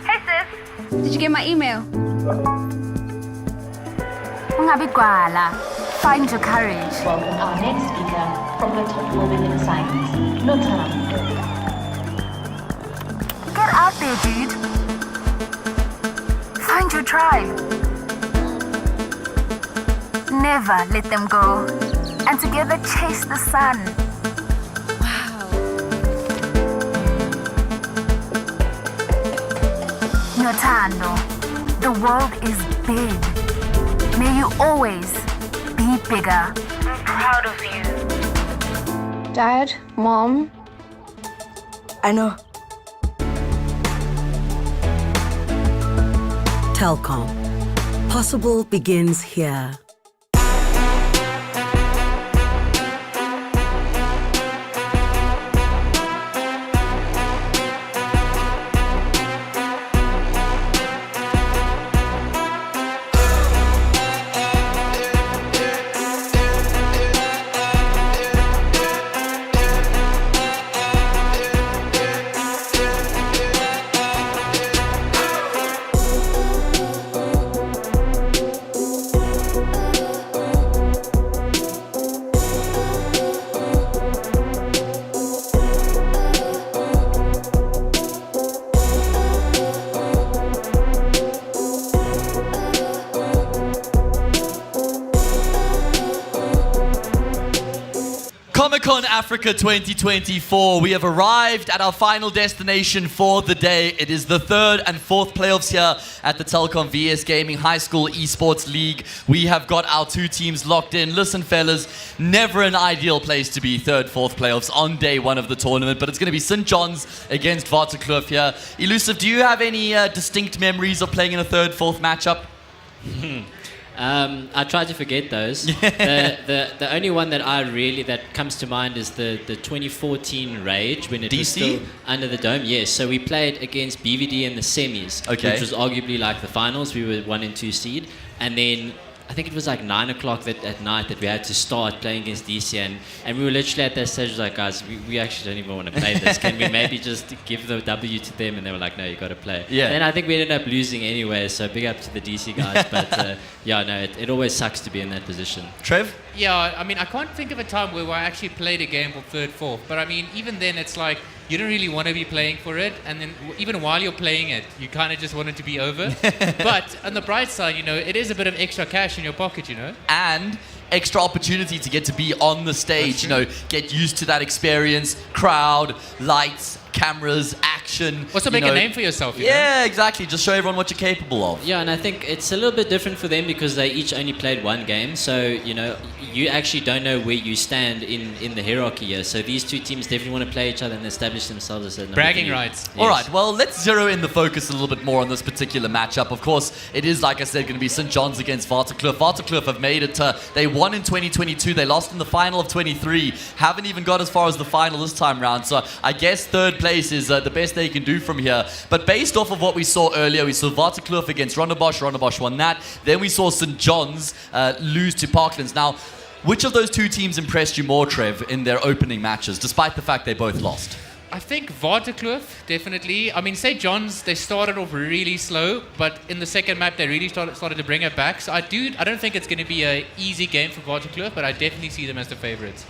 Hey sis, did you get my email? Ungabi gwala. Find your courage. Welcome our next speaker from the top woman in science, Montage. Get out there, dude. Find your tribe. Never let them go. And together chase the sun. Wow. Notando, the world is big. May you always be bigger. I'm proud of you. Dad, Mom. I know. Telkom. Possible begins here. Comic-Con Africa 2024. We have arrived at our final destination for the day. It is the third and fourth playoffs here at the Telkom VS Gaming High School Esports League. We have got our two teams locked in. Listen, fellas, never an ideal place to be third, fourth playoffs on day one of the tournament, but it's going to be St. John's against Vertigo here. Elusive, do you have any distinct memories of playing in a third, fourth matchup? I try to forget those. The only one that comes to mind is the 2014 Rage when it was still under the dome. Yes, so we played against BVD in the semis, which was arguably like the finals. We were 1 and 2 seed, and then I think it was like 9 o'clock at night that we had to start playing against DC, and we were literally at that stage like, guys, we actually don't even want to play this. Can we maybe just give the W to them? And they were like, no, you got to play. Yeah. And I think we ended up losing anyway, so big up to the DC guys. But yeah, no, it always sucks to be in that position. Trev? Yeah, I mean, I can't think of a time where I actually played a game for third, fourth. But I mean, even then, it's like, you don't really want to be playing for it, and then even while you're playing it, you kind of just want it to be over. But on the bright side, you know, it is a bit of extra cash in your pocket, you know. And extra opportunity to get to be on the stage, you know, get used to that experience, crowd, lights, cameras, action. Also make a name for yourself, you know? Yeah, exactly. Just show everyone what you're capable of. Yeah, and I think it's a little bit different for them because they each only played one game. So, you know, you actually don't know where you stand in the hierarchy here. So these two teams definitely want to play each other and establish themselves as a bragging rights. Yes. All right, well, let's zero in the focus a little bit more on this particular matchup. Of course, it is, like I said, going to be St. John's against Vertigo. Vertigo have made it to, they won in 2022. They lost in the final of 23. Haven't even got as far as the final this time round. So I guess third place is the best they can do from here. But based off of what we saw earlier, we saw Vertigo against Rondebosch. Rondebosch won that. Then we saw St. John's lose to Parklands. Now, which of those two teams impressed you more, Trev, in their opening matches, despite the fact they both lost? I think Vertigo, definitely. I mean, St. John's, they started off really slow, but in the second map, they really started to bring it back. So I don't think it's going to be an easy game for Vertigo, but I definitely see them as the favorites.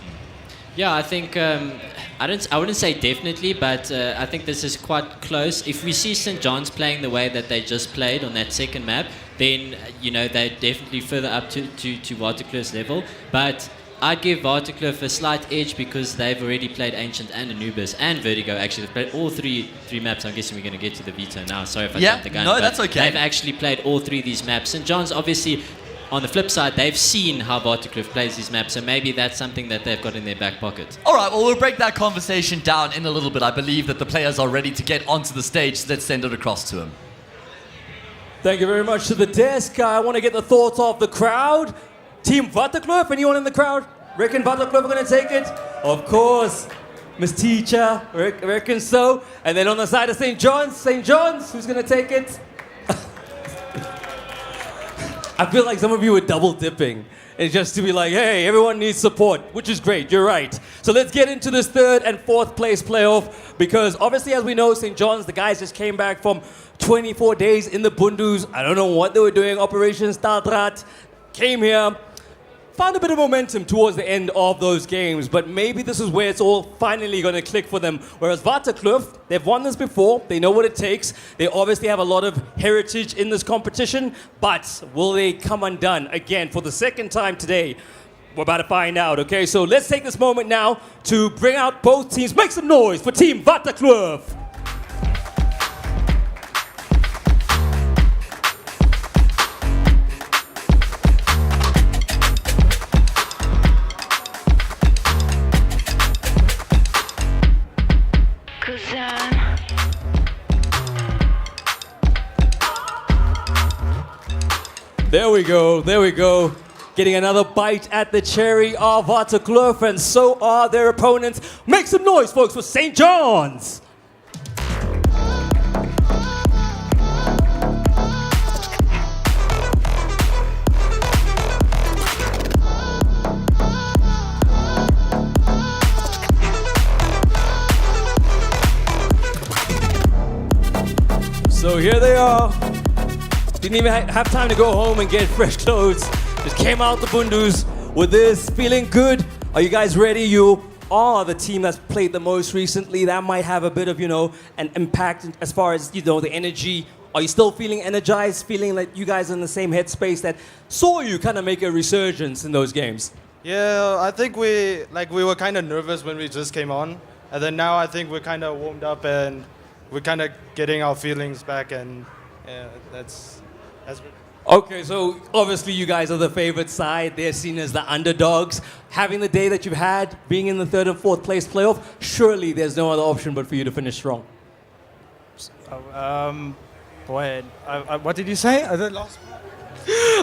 Yeah, I think I wouldn't say definitely, but I think this is quite close. If we see St. John's playing the way that they just played on that second map, then you know they're definitely further up to Vertigo's level. But I'd give Vertigo a slight edge because they've already played Ancient and Anubis and Vertigo. Actually, they've played all three maps. I'm guessing we're going to get to the veto now. Sorry if I jumped the gun. No, that's okay. They've actually played all three of these maps. St. John's obviously. On the flip side, they've seen how Vertigo plays these maps, so maybe that's something that they've got in their back pocket. All right, well, we'll break that conversation down in a little bit. I believe that the players are ready to get onto the stage, so let's send it across to them. Thank you very much to the desk. I want to get the thoughts of the crowd. Team Vertigo, anyone in the crowd? Reckon Vertigo are going to take it? Of course. Miss Teacher, reckon so. And then on the side of St. John's, who's going to take it? I feel like some of you are double dipping. It's just to be like, hey, everyone needs support, which is great, you're right. So let's get into this third and fourth place playoff, because obviously, as we know, St. John's, the guys just came back from 24 days in the Bundus. I don't know what they were doing, Operation Stadrat, came here, found a bit of momentum towards the end of those games, but maybe this is where it's all finally going to click for them. Whereas Vertigo, they've won this before, they know what it takes, they obviously have a lot of heritage in this competition, but will they come undone again for the second time today? We're about to find out, okay? So let's take this moment now to bring out both teams. Make some noise for Team Vertigo. There we go, there we go. Getting another bite at the cherry of Vertigo, and so are their opponents. Make some noise, folks, for St. John's. So here they are. Didn't even have time to go home and get fresh clothes. Just came out the Bundus with this, feeling good. Are you guys ready? You are the team that's played the most recently. That might have a bit of, an impact as far as, the energy. Are you still feeling energized, feeling like you guys are in the same headspace that saw you kind of make a resurgence in those games? Yeah, I think we were kind of nervous when we just came on. And then now I think we're kind of warmed up and we're kind of getting our feelings back, and yeah, that's Okay, so obviously you guys are the favorite side. They're seen as the underdogs. Having the day that you've had, being in the third and fourth place playoff, surely there's no other option but for you to finish strong. What did you say?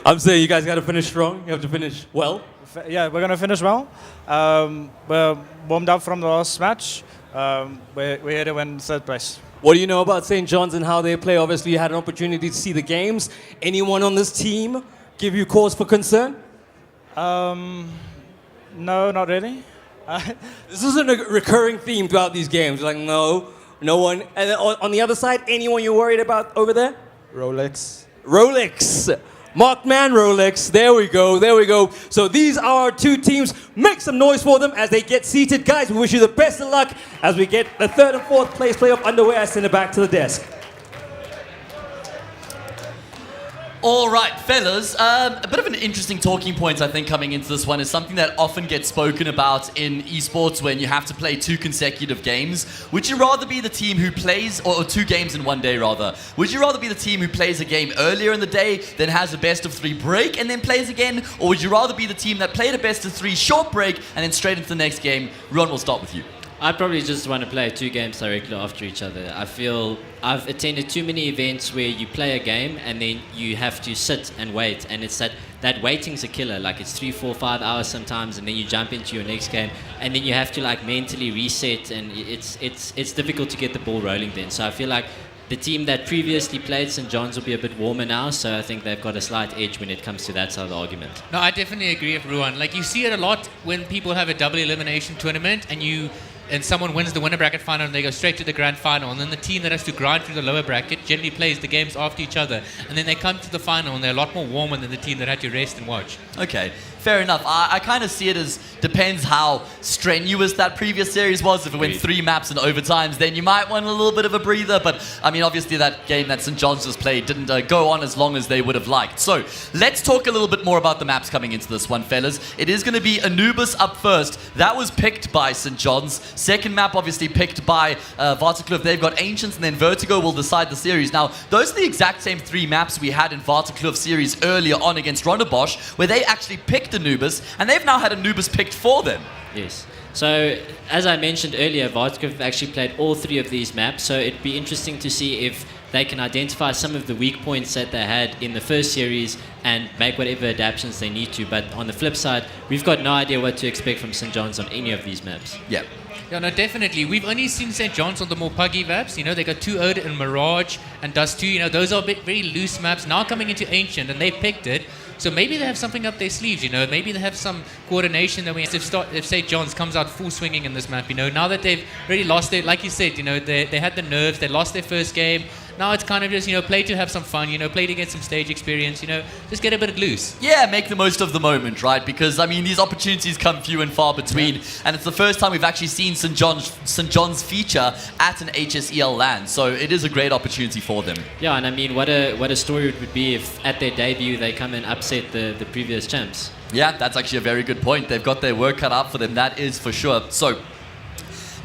I'm saying you guys got to finish strong. You have to finish well. Yeah, we're going to finish well. We're warmed up from the last match. We're here to win third place. What do you know about St. John's and how they play? Obviously, you had an opportunity to see the games. Anyone on this team give you cause for concern? No, not really. This isn't a recurring theme throughout these games. Like, no one. And then on the other side, anyone you're worried about over there? Rolex. Markman Rolex. There we go. So these are our two teams. Make some noise for them as they get seated. Guys, we wish you the best of luck as we get the third and fourth place playoff underway. I send it back to the desk. All right, fellas, a bit of an interesting talking point, I think, coming into this one is something that often gets spoken about in esports when you have to play 2 consecutive games. Would you rather be the team who plays, or 2 games in one day, rather? Would you rather be the team who plays a game earlier in the day, then has a best of 3 break, and then plays again? Or would you rather be the team that played a best of 3 short break, and then straight into the next game? Ron, we'll start with you. I'd probably just want to play 2 games directly after each other. I feel I've attended too many events where you play a game and then you have to sit and wait, and it's that waiting's a killer. Like, it's 3, 4, 5 hours sometimes, and then you jump into your next game, and then you have to mentally reset, and it's difficult to get the ball rolling then. So I feel like the team that previously played St. John's will be a bit warmer now, so I think they've got a slight edge when it comes to that side of the argument. No, I definitely agree with Ruan. Like, you see it a lot when people have a double elimination tournament and someone wins the winner bracket final and they go straight to the grand final, and then the team that has to grind through the lower bracket generally plays the games after each other, and then they come to the final and they're a lot more warmer than the team that had to rest and watch. Okay, fair enough. I kind of see it as depends how strenuous that previous series was. If it went 3 maps and overtimes, then you might want a little bit of a breather, but I mean, obviously that game that St. John's just played didn't go on as long as they would have liked. So let's talk a little bit more about the maps coming into this one, fellas. It is going to be Anubis up first. That was picked by St. John's. Second map obviously picked by Vertigo. They've got Ancients, and then Vertigo will decide the series. Now, those are the exact same 3 maps we had in Vertigo series earlier on against Ronderbosch, where they actually picked Anubis, and they've now had Anubis picked for them. Yes. So, as I mentioned earlier, Vertigo have actually played all 3 of these maps, so it'd be interesting to see if they can identify some of the weak points that they had in the first series and make whatever adaptations they need to. But on the flip side, we've got no idea what to expect from St. John's on any of these maps. Yeah. Yeah, no, definitely. We've only seen St. John's on the more puggy maps. They got 2 Ode and Mirage and Dust 2. Those are very loose maps. Now coming into Ancient, and they picked it. So maybe they have something up their sleeves, you know. Maybe they have some coordination that we if St. John's comes out full swinging in this map, you know. Now that they've really lost their, like you said, you know, they had the nerves, they lost their first game. Now it's kind of just, you know, play to have some fun, you know, play to get some stage experience, you know, just get a bit loose. Yeah, make the most of the moment, right? Because, I mean, these opportunities come few and far between, and it's the first time we've actually seen St. John's feature at an HSEL LAN, so it is a great opportunity for them. Yeah, and I mean, what a story it would be if at their debut they come and upset the previous champs. Yeah, that's actually a very good point. They've got their work cut out for them, that is for sure. So,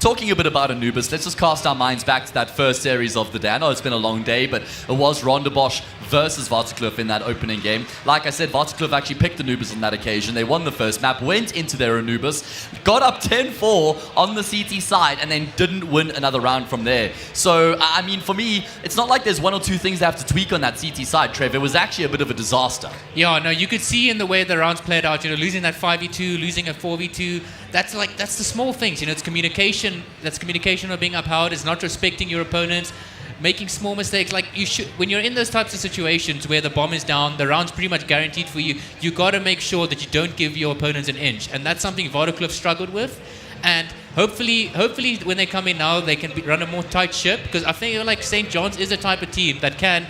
talking a bit about Anubis, let's just cast our minds back to that first series of the day. I know it's been a long day, but it was Rondebosch versus Vertigo in that opening game. Like I said, Vertigo actually picked Anubis on that occasion. They won the first map, went into their Anubis, got up 10-4 on the CT side, and then didn't win another round from there. So, I mean, for me, it's not like there's one or two things they have to tweak on that CT side, Trev. It was actually a bit of a disaster. Yeah, no, you could see in the way the rounds played out, you know, losing that 5v2, losing a 4v2, that's the small things, you know, it's communication, that's communication of being upheld, it's not respecting your opponents, making small mistakes. Like, you should, when you're in those types of situations where the bomb is down, the round's pretty much guaranteed for you, you got to make sure that you don't give your opponents an inch, and that's something Vertigo struggled with. And hopefully when they come in now, they can run a more tight ship, because I think like St. John's is a type of team that can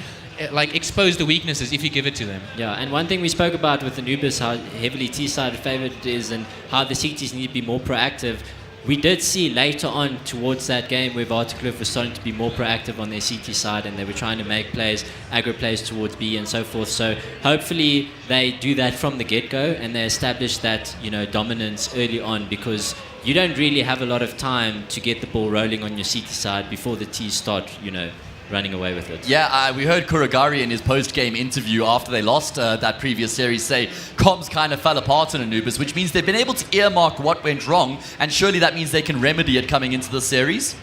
like expose the weaknesses if you give it to them. Yeah, and one thing we spoke about with Anubis, how heavily T-side favored it is, and how the CTs need to be more proactive. We did see later on towards that game where Vertigo was starting to be more proactive on their CT side, and they were trying to make plays, aggro plays towards B and so forth. So hopefully they do that from the get-go, and they establish that, you know, dominance early on, because you don't really have a lot of time to get the ball rolling on your CT side before the T's start, you know, running away with it. Yeah, we heard Kuragari in his post-game interview after they lost that previous series say comms kind of fell apart in Anubis, which means they've been able to earmark what went wrong, and surely that means they can remedy it coming into the series?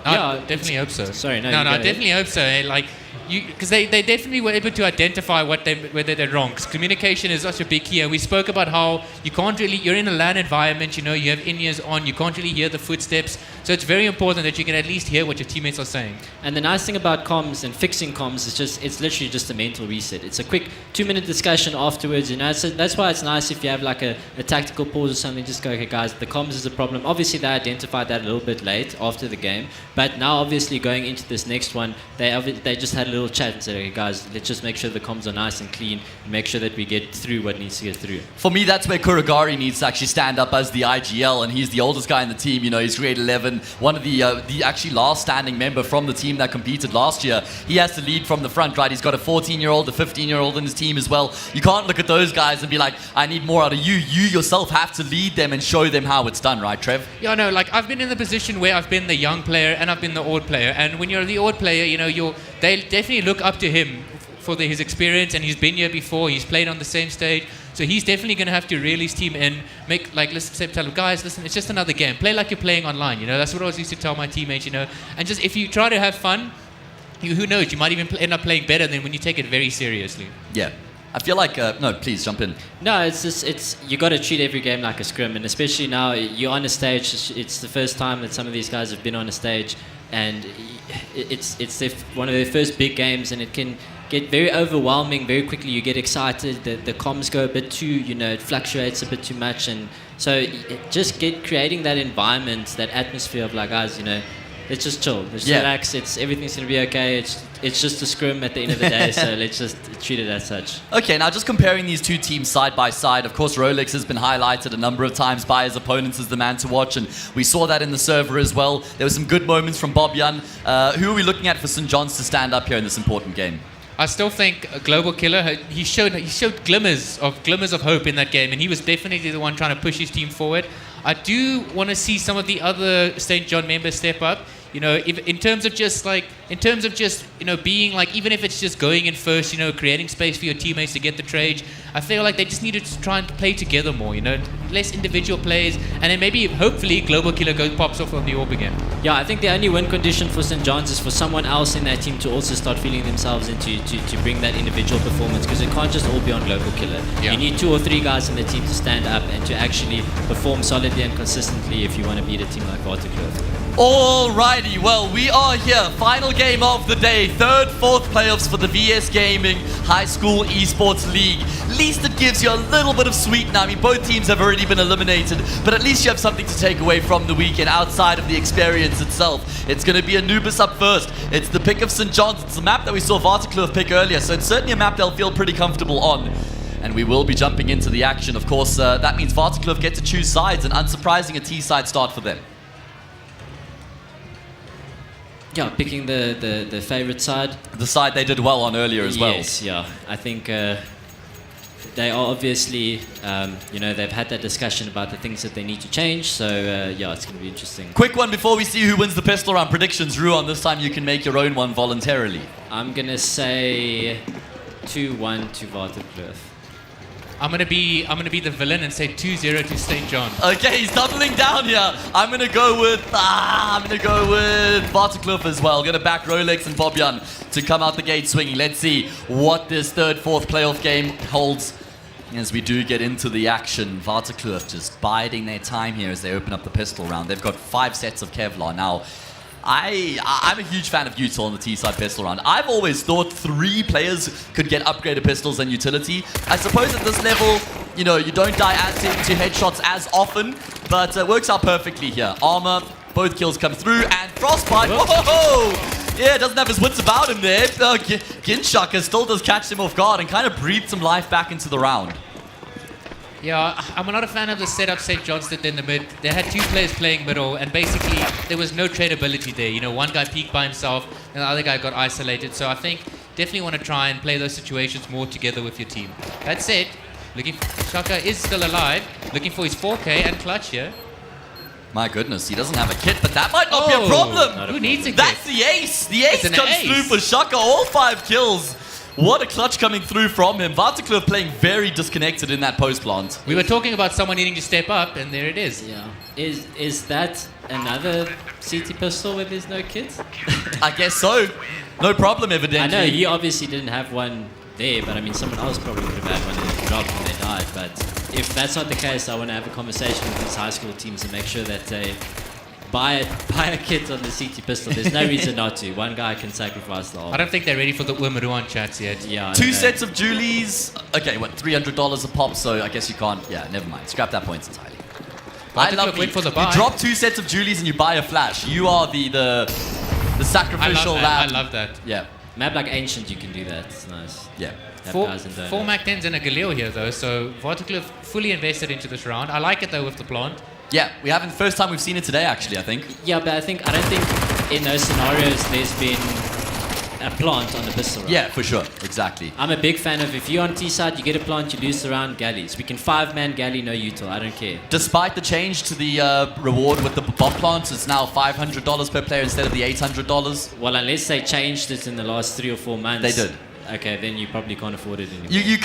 I definitely hope so. Sorry, no, I definitely hope so. Like, because they definitely were able to identify whether they're wrong. Because communication is such a big key. And we spoke about how you can't really, you're in a LAN environment, you know, you have in-ears on, you can't really hear the footsteps. So it's very important that you can at least hear what your teammates are saying. And the nice thing about comms and fixing comms is it's literally just a mental reset. It's a quick 2-minute discussion afterwards, you know. So that's why it's nice if you have like a tactical pause or something, just go, okay guys, the comms is a problem. Obviously they identified that a little bit late after the game, but now obviously going into this next one, they just had a little chat and said, okay guys, let's just make sure the comms are nice and clean, and make sure that we get through what needs to get through. For me, that's where Kuragari needs to actually stand up as the IGL, and he's the oldest guy in the team. You know, he's grade 11, one of the actually last standing member from the team that competed last year. He has to lead from the front, right? He's got a 14-year-old, a 15-year-old in his team as well. You can't look at those guys and be like, I need more out of you. You yourself have to lead them and show them how it's done, right, Trev? Yeah, no, like I've been in the position where I've been the young player and I've been the old player. And when you're the old player, you know, they definitely look up to him for his experience, and he's been here before, he's played on the same stage, so he's definitely going to have to reel his team in, tell them, guys, listen, it's just another game, play like you're playing online, you know, that's what I always used to tell my teammates, you know, and just if you try to have fun, who knows, you might even end up playing better than when you take it very seriously. Yeah. I feel like, no, please jump in. No, it's you got to treat every game like a scrim, and especially now you're on a stage. It's the first time that some of these guys have been on a stage, and it's one of their first big games, and it can get very overwhelming very quickly. You get excited, the comms go a bit too, you know, it fluctuates a bit too much, and so just creating that environment, that atmosphere of like, guys, you know, let's just chill, let's relax, everything's going to be okay, it's just a scrim at the end of the day, so let's just treat it as such. Okay, now just comparing these two teams side by side, of course Rolex has been highlighted a number of times by his opponents as the man to watch, and we saw that in the server as well. There were some good moments from Bob Jan. Who are we looking at for St. John's to stand up here in this important game? I still think a Global Killer, he showed glimmers of hope in that game, and he was definitely the one trying to push his team forward. I do want to see some of the other St. John members step up. You know, in terms of just you know, being like, even if it's just going in first, you know, creating space for your teammates to get the trade, I feel like they just needed to try and play together more, you know, less individual plays, and then maybe, hopefully, Global Killer pops off on the orb again. Yeah, I think the only win condition for St. John's is for someone else in that team to also start feeling themselves into to bring that individual performance, because it can't just all be on Global Killer. Yeah. You need 2 or 3 guys in the team to stand up and to actually perform solidly and consistently if you want to beat a team like Vertigo. Alrighty, well, we are here. Final game of the day. Third, fourth playoffs for the VS Gaming High School Esports League. At least it gives you a little bit of sweetener. I mean, both teams have already been eliminated, but at least you have something to take away from the weekend outside of the experience itself. It's going to be Anubis up first. It's the pick of St. John's. It's the map that we saw Vertigo pick earlier, so it's certainly a map they'll feel pretty comfortable on. And we will be jumping into the action. Of course, that means Vertigo get to choose sides, and unsurprising, a T-side start for them. Yeah, picking the favorite side. The side they did well on earlier as well. Yes, yeah. I think they are obviously, they've had that discussion about the things that they need to change. So, yeah, it's going to be interesting. Quick one before we see who wins the pistol round. Predictions, Ruan. This time you can make your own one voluntarily. I'm going to say 2-1 to Vertigo. I'm gonna be the villain and say 2-0 to St. John. Okay, he's doubling down here. I'm gonna go with Vertigo as well. Gonna back Rolex and Bobjan to come out the gate swinging. Let's see what this third, fourth playoff game holds as we do get into the action. Vertigo just biding their time here as they open up the pistol round. They've got 5 sets of Kevlar now. I'm a huge fan of Util on the T-side pistol round. I've always thought 3 players could get upgraded pistols and utility. I suppose at this level, you don't die to headshots as often, but it works out perfectly here. Armor, both kills come through, and Frostbite, whoa! Yeah, doesn't have his wits about him there. Ginshaka still does catch him off guard and kind of breathes some life back into the round. Yeah, I'm not a fan of the setup St. John's did in the mid. They had 2 players playing middle, and basically there was no tradability there. One guy peeked by himself, and the other guy got isolated. So I think definitely want to try and play those situations more together with your team. That said, Shaka is still alive, looking for his 4K and clutch here. My goodness, he doesn't have a kit, but that might not be a problem. Who needs a kit? That's the ace. The ace comes through for Shaka. All 5 kills. What a clutch coming through from him. Vertigo playing very disconnected in that post plant. We were talking about someone needing to step up, and there it is. Yeah. Is that another CT pistol where there's no kit? I guess so. No problem, evidently. I know you obviously didn't have one there, but I mean, someone else probably would have had one and it dropped when they died. But if that's not the case, I want to have a conversation with these high school teams and make sure that they buy a kit on the CT pistol. There's no reason not to. One guy can sacrifice the whole. I don't think they're ready for the Umaruan chats yet. Yeah. 2 sets of Julies. Okay, what, $300 a pop, so I guess you can't. Yeah, never mind. Scrap that point entirely. I love wait for the buy. You drop 2 sets of Julies and you buy a flash. You are the sacrificial lad. I love that. Yeah. Map like Ancient, you can do that. It's nice. Yeah. 4 Mac 10s and a Galil here though, so Vertigo fully invested into this round. I like it though with the plant. Yeah, we haven't. First time we've seen it today, actually. I think. Yeah, but I don't think in those scenarios there's been a plant on the pistol round. Yeah, for sure. Exactly. I'm a big fan of if you're on T side, you get a plant, you lose the round, galleys. We can 5-man galley, no util. I don't care. Despite the change to the reward with the bomb plants, it's now $500 per player instead of the $800. Well, unless they changed it in the last 3 or 4 months. They did. Okay, then you probably can't afford it anymore. You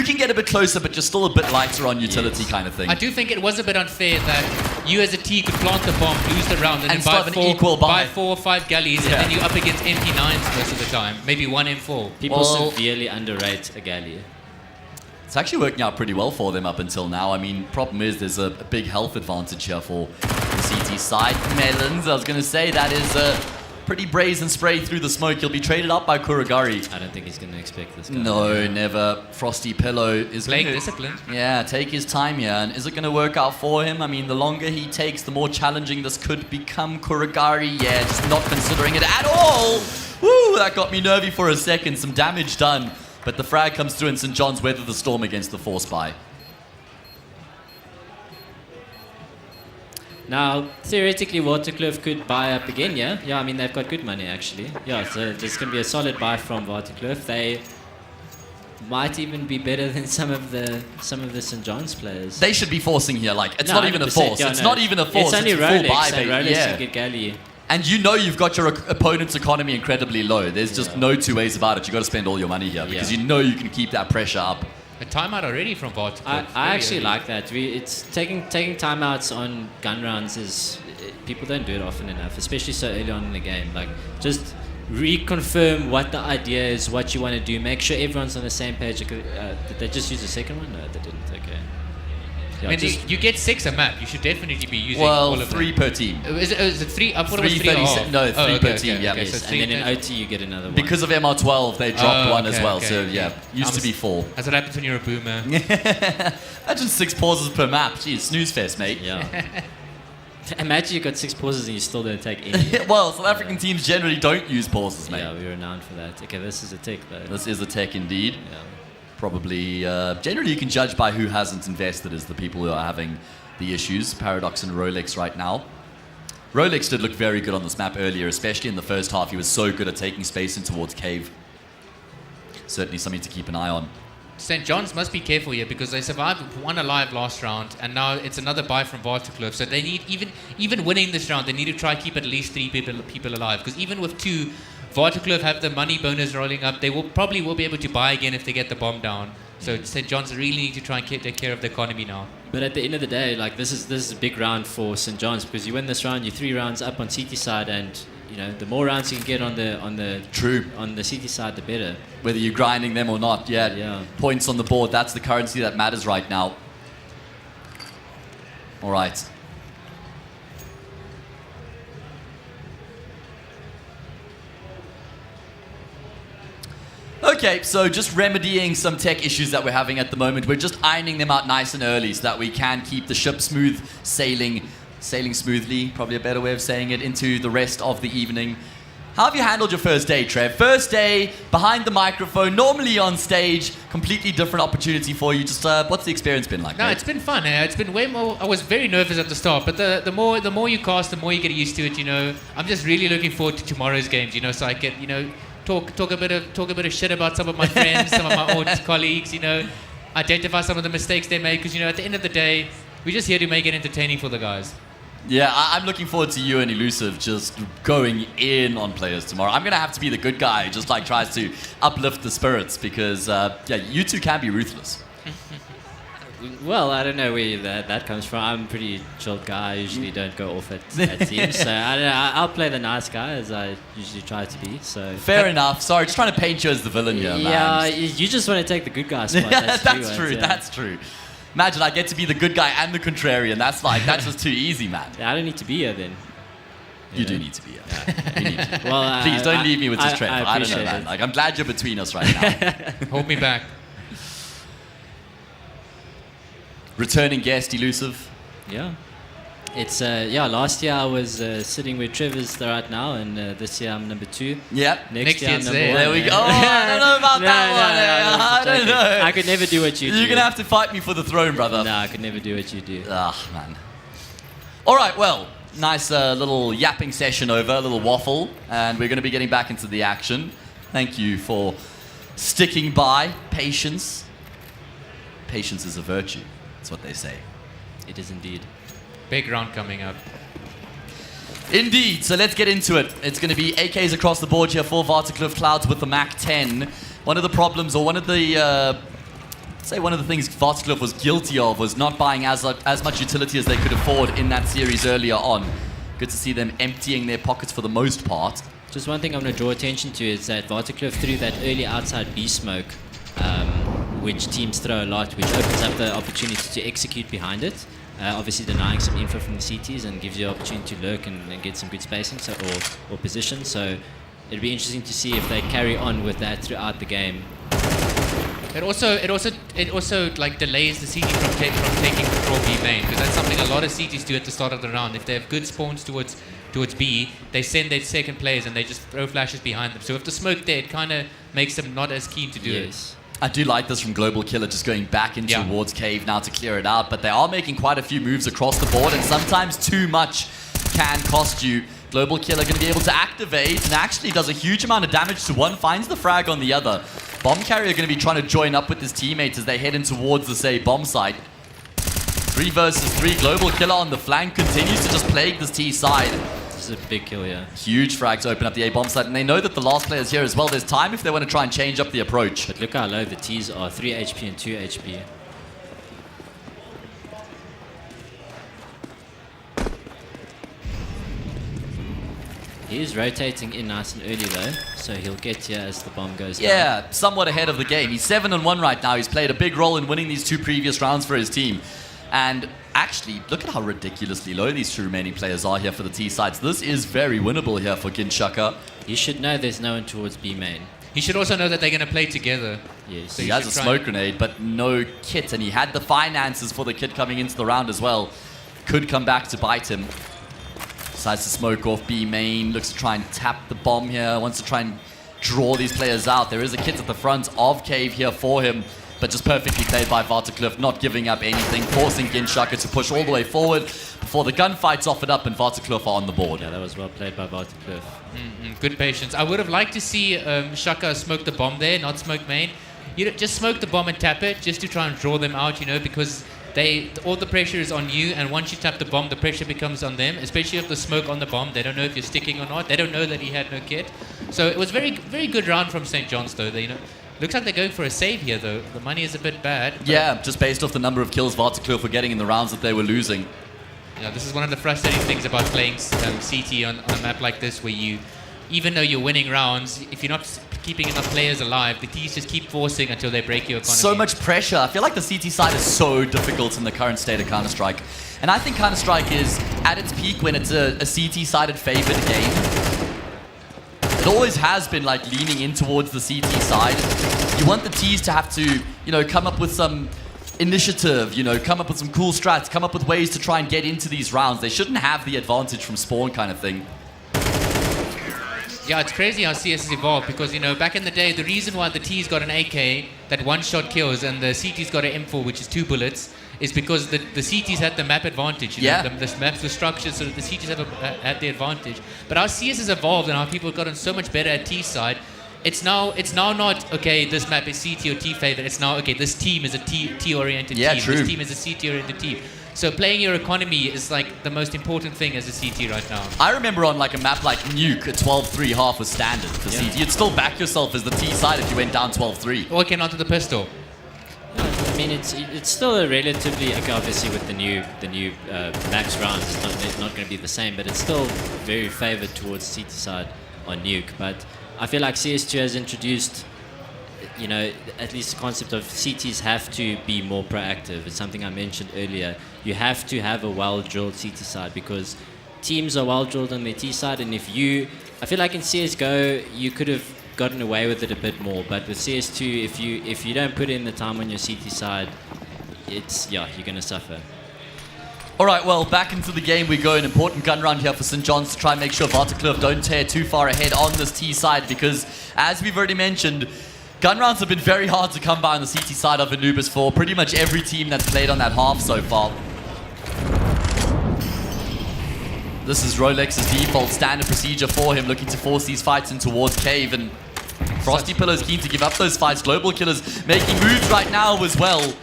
can get a bit closer, but you're still a bit lighter on utility kind of thing. I do think it was a bit unfair that you as a T could plant the bomb, lose the round, and then buy buy 4 or 5 galleys, and then you're up against MP9s most of the time. Maybe 1 M4. People severely underrate a galley. It's actually working out pretty well for them up until now. I mean, problem is there's a big health advantage here for the CT side. Melons, I was going to say, that is pretty brazen spray through the smoke. He'll be traded up by Kuragari. I don't think he's going to expect this guy. No, never. Frosty Pillow is playing going to discipline. Yeah, take his time here. And is it going to work out for him? I mean, the longer he takes, the more challenging this could become. Kuragari, yeah, just not considering it at all. Woo, that got me nervy for a second. Some damage done. But the frag comes through and St. John's weather the storm against the Force Buy. Now, theoretically, Waterkloof could buy up again, yeah? Yeah, I mean, they've got good money, actually. Yeah, so there's going to be a solid buy from Waterkloof. They might even be better than some of the St. John's players. They should be forcing here. Like, it's not even a force. Yeah, it's not even a force. It's only a full Rolex, buy, and baby. Rolex Yeah. can get Galley. And you know you've got your opponent's economy incredibly low. There's just no 2 ways about it. You've got to spend all your money here because you know you can keep that pressure up. A timeout already from Bot. I actually like that. It's taking timeouts on gun rounds is people don't do it often enough, especially so early on in the game. Like, just reconfirm what the idea is, what you want to do. Make sure everyone's on the same page. Did they just use the second one? No, they didn't. Okay. I mean, you get 6 a map. You should definitely be using well, all of 3 them. per team. Is it 3? I thought it was 3 No, 3 per team, yeah. So And then in OT you get another one. Because of MR12, they dropped one as well. okay. So, yeah, used to be 4. That's what happens when you're a boomer. Imagine 6 pauses per map. Jeez, snooze fest, mate. Yeah. Imagine you got 6 pauses and you still don't take any. Well, South African teams generally don't use pauses, mate. Yeah, we're renowned for that. Okay, this is a tech though. This is a tech indeed. Yeah. Probably, generally you can judge by who hasn't invested as the people who are having the issues. Paradox and Rolex right now. Rolex did look very good on this map earlier, especially in the first half. He was so good at taking space in towards Cave. Certainly something to keep an eye on. St. John's must be careful here because they survived 1 alive last round, and now it's another buy from Vertigo. So they need, even winning this round, they need to try keep at least 3 people alive. Because even with 2, Vertigo have the money bonus rolling up. They will be able to buy again if they get the bomb down. So St. John's really need to try and take care of the economy now. But at the end of the day, like this is a big round for St. John's because you win this round, you're 3 rounds up on CT side, and you know the more rounds you can get on the CT side, the better. Whether you're grinding them or not, yeah. Points on the board, that's the currency that matters right now. All right. Okay, so just remedying some tech issues that we're having at the moment. We're just ironing them out nice and early so that we can keep the ship sailing smoothly, probably a better way of saying it, into the rest of the evening. How have you handled your first day, Trev? First day, behind the microphone, normally on stage, completely different opportunity for you. Just what's the experience been like? No, mate? it's been fun. It's been way more. I was very nervous at the start, but the more you cast, the more you get used to it. You know, I'm just really looking forward to tomorrow's games. You know, so I can talk a bit of shit about some of my friends, some of my old colleagues. You know, identify some of the mistakes they made because at the end of the day, we're just here to make it entertaining for the guys. Yeah, I'm looking forward to you and Elusive just going in on players tomorrow. I'm going to have to be the good guy who just tries to uplift the spirits because, you two can be ruthless. Well, I don't know where that comes from. I'm a pretty chilled guy. I usually don't go off at teams. So I don't know. I'll play the nice guy as I usually try to be. So Fair enough. Sorry, just trying to paint you as the villain here, man. Yeah, you just want to take the good guy spot. Yeah, That's true. That's true. Imagine I get to be the good guy and the contrarian. That's just too easy, man. Yeah, I don't need to be here then. You do need to be here. Yeah. You need to. Well, please don't leave me with this Trev. I don't know, appreciate man. I'm glad you're between us right now. Hold me back. Returning guest, Elusive. Yeah. It's last year I was sitting where Trevor's right now, and this year I'm number 2. Yep. Next year I'm number there. 1. There we go. Oh, I don't know about that one. I don't know. I could never do what you do. You're going to have to fight me for the throne, brother. No, I could never do what you do. Ah, man. All right, well, nice little yapping session over, a little waffle, and we're going to be getting back into the action. Thank you for sticking by. Patience. Patience is a virtue. That's what they say. It is indeed. Big round coming up. Indeed, so let's get into it. It's going to be AKs across the board here for Vertigo Clouds with the Mac 10. One of the problems, or one of the things Vertigo was guilty of was not buying as much utility as they could afford in that series earlier on. Good to see them emptying their pockets for the most part. Just one thing I'm going to draw attention to is that Vertigo threw that early outside B smoke, which teams throw a lot, which opens up the opportunity to execute behind it. Obviously denying some info from the CTs and gives you the opportunity to lurk and get some good spacing or position. So it'll be interesting to see if they carry on with that throughout the game. It also delays the CT from taking control B main, because that's something a lot of CTs do at the start of the round. If they have good spawns towards B, they send their second players and they just throw flashes behind them. So if the smoke there, it kind of makes them not as keen to do it. I do like this from Global Killer, just going back into towards Cave now to clear it out, but they are making quite a few moves across the board, and sometimes too much can cost you. Global Killer going to be able to activate, and actually does a huge amount of damage to one, finds the frag on the other. Bomb Carrier going to be trying to join up with his teammates as they head in towards the, bomb site. 3 versus 3, Global Killer on the flank continues to just plague this T side. This is a big kill, yeah. Huge frag to open up the A bomb site, and they know that the last player is here as well. There's time if they want to try and change up the approach. But look how low the T's are, 3 HP and 2 HP. He is rotating in nice and early though, so he'll get here as the bomb goes down. Yeah, somewhat ahead of the game. He's 7-1 right now. He's played a big role in winning these 2 previous rounds for his team. And actually, look at how ridiculously low these two remaining players are here for the T sides. This is very winnable here for Ginchaka. You should know there's no one towards B main. He should also know that they're going to play together. Yes. So he has a smoke grenade, but no kit, and he had the finances for the kit coming into the round as well. Could come back to bite him. Decides to smoke off B main, looks to try and tap the bomb here, wants to try and draw these players out. There is a kit at the front of Cave here for him, but just perfectly played by Vertigo, not giving up anything, forcing Ginchaka to push all the way forward before the gunfight's offered up and Vertigo are on the board. Yeah, that was well played by Vertigo. Good patience. I would have liked to see Shaka smoke the bomb there, not smoke main. You know, just smoke the bomb and tap it, just to try and draw them out, you know, because all the pressure is on you, and once you tap the bomb, the pressure becomes on them, especially if the smoke on the bomb. They don't know if you're sticking or not. They don't know that he had no kit. So it was very, very good round from St. John's, though. They, you know, looks like they're going for a save here, though. The money is a bit bad. Yeah, just based off the number of kills Vertigo were getting in the rounds that they were losing. Yeah, this is one of the frustrating things about playing CT on a map like this, where you, even though you're winning rounds, if you're not keeping enough players alive, the T's just keep forcing until they break your economy. So much pressure. I feel like the CT side is so difficult in the current state of Counter-Strike. And I think Counter-Strike is at its peak when it's a CT-sided favored game. It always has been like leaning in towards the CT side. You want the T's to have to, you know, come up with some initiative, you know, come up with some cool strats, come up with ways to try and get into these rounds. They shouldn't have the advantage from spawn kind of thing. Yeah, it's crazy how CS has evolved, because, you know, back in the day, the reason why the T's got an AK that one-shot kills and the CT's got an M4, which is 2 bullets, is because the CT's had the map advantage. You know, the maps were structured so that the CT's had the advantage. But our CS has evolved, and our people have gotten so much better at T side. It's now not, okay, this map is CT or T favored. It's now, okay, this team is a T-oriented team. True. This team is a CT-oriented team. So playing your economy is like the most important thing as a CT right now. I remember on like a map like Nuke, a 12-3 half was standard for CT. You'd still back yourself as the T side if you went down 12-3. Or came onto the pistol. I mean, it's still a relatively, okay, obviously with the new max rounds, it's not going to be the same, but it's still very favored towards CT side on Nuke. But I feel like CS2 has introduced, you know, at least the concept of CTs have to be more proactive. It's something I mentioned earlier. You have to have a well-drilled CT side, because teams are well-drilled on their T side, and I feel like in CSGO, you could have gotten away with it a bit more, but with CS2, if you don't put in the time on your CT side, you're going to suffer. All right, well, back into the game we go. An important gun round here for St. John's to try and make sure Vertigo don't tear too far ahead on this T side, because, as we've already mentioned, gun rounds have been very hard to come by on the CT side of Anubis for pretty much every team that's played on that half so far. This is Rolex's default standard procedure for him, looking to force these fights in towards Cave, and Frosty Pillow's keen to give up those fights. Global Killer's making moves right now as well.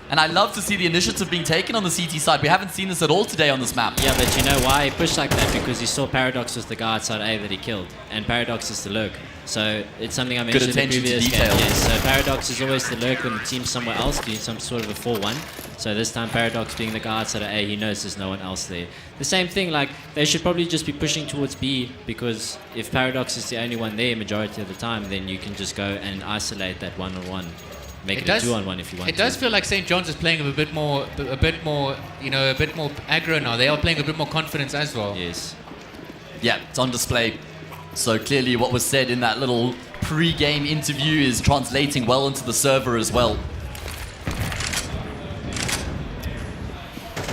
And I love to see the initiative being taken on the CT side. We haven't seen this at all today on this map. Yeah, but you know why he pushed like that? Because he saw Paradox was the guy outside A that he killed. And Paradox is the lurk. So it's something I mentioned in the previous game. Yes, so Paradox is always the lurk when the team's somewhere else doing some sort of a 4-1. So this time Paradox being the guy outside of A, he knows there's no one else there. The same thing, like, they should probably just be pushing towards B, because if Paradox is the only one there majority of the time, then you can just go and isolate that 1-on-1. Make it a 2-on-1 if you want. It does feel like St. John's is playing a bit more, you know, a bit more aggro now. They are playing with a bit more confidence as well. Yes. Yeah, it's on display. So clearly what was said in that little pre-game interview is translating well into the server as well.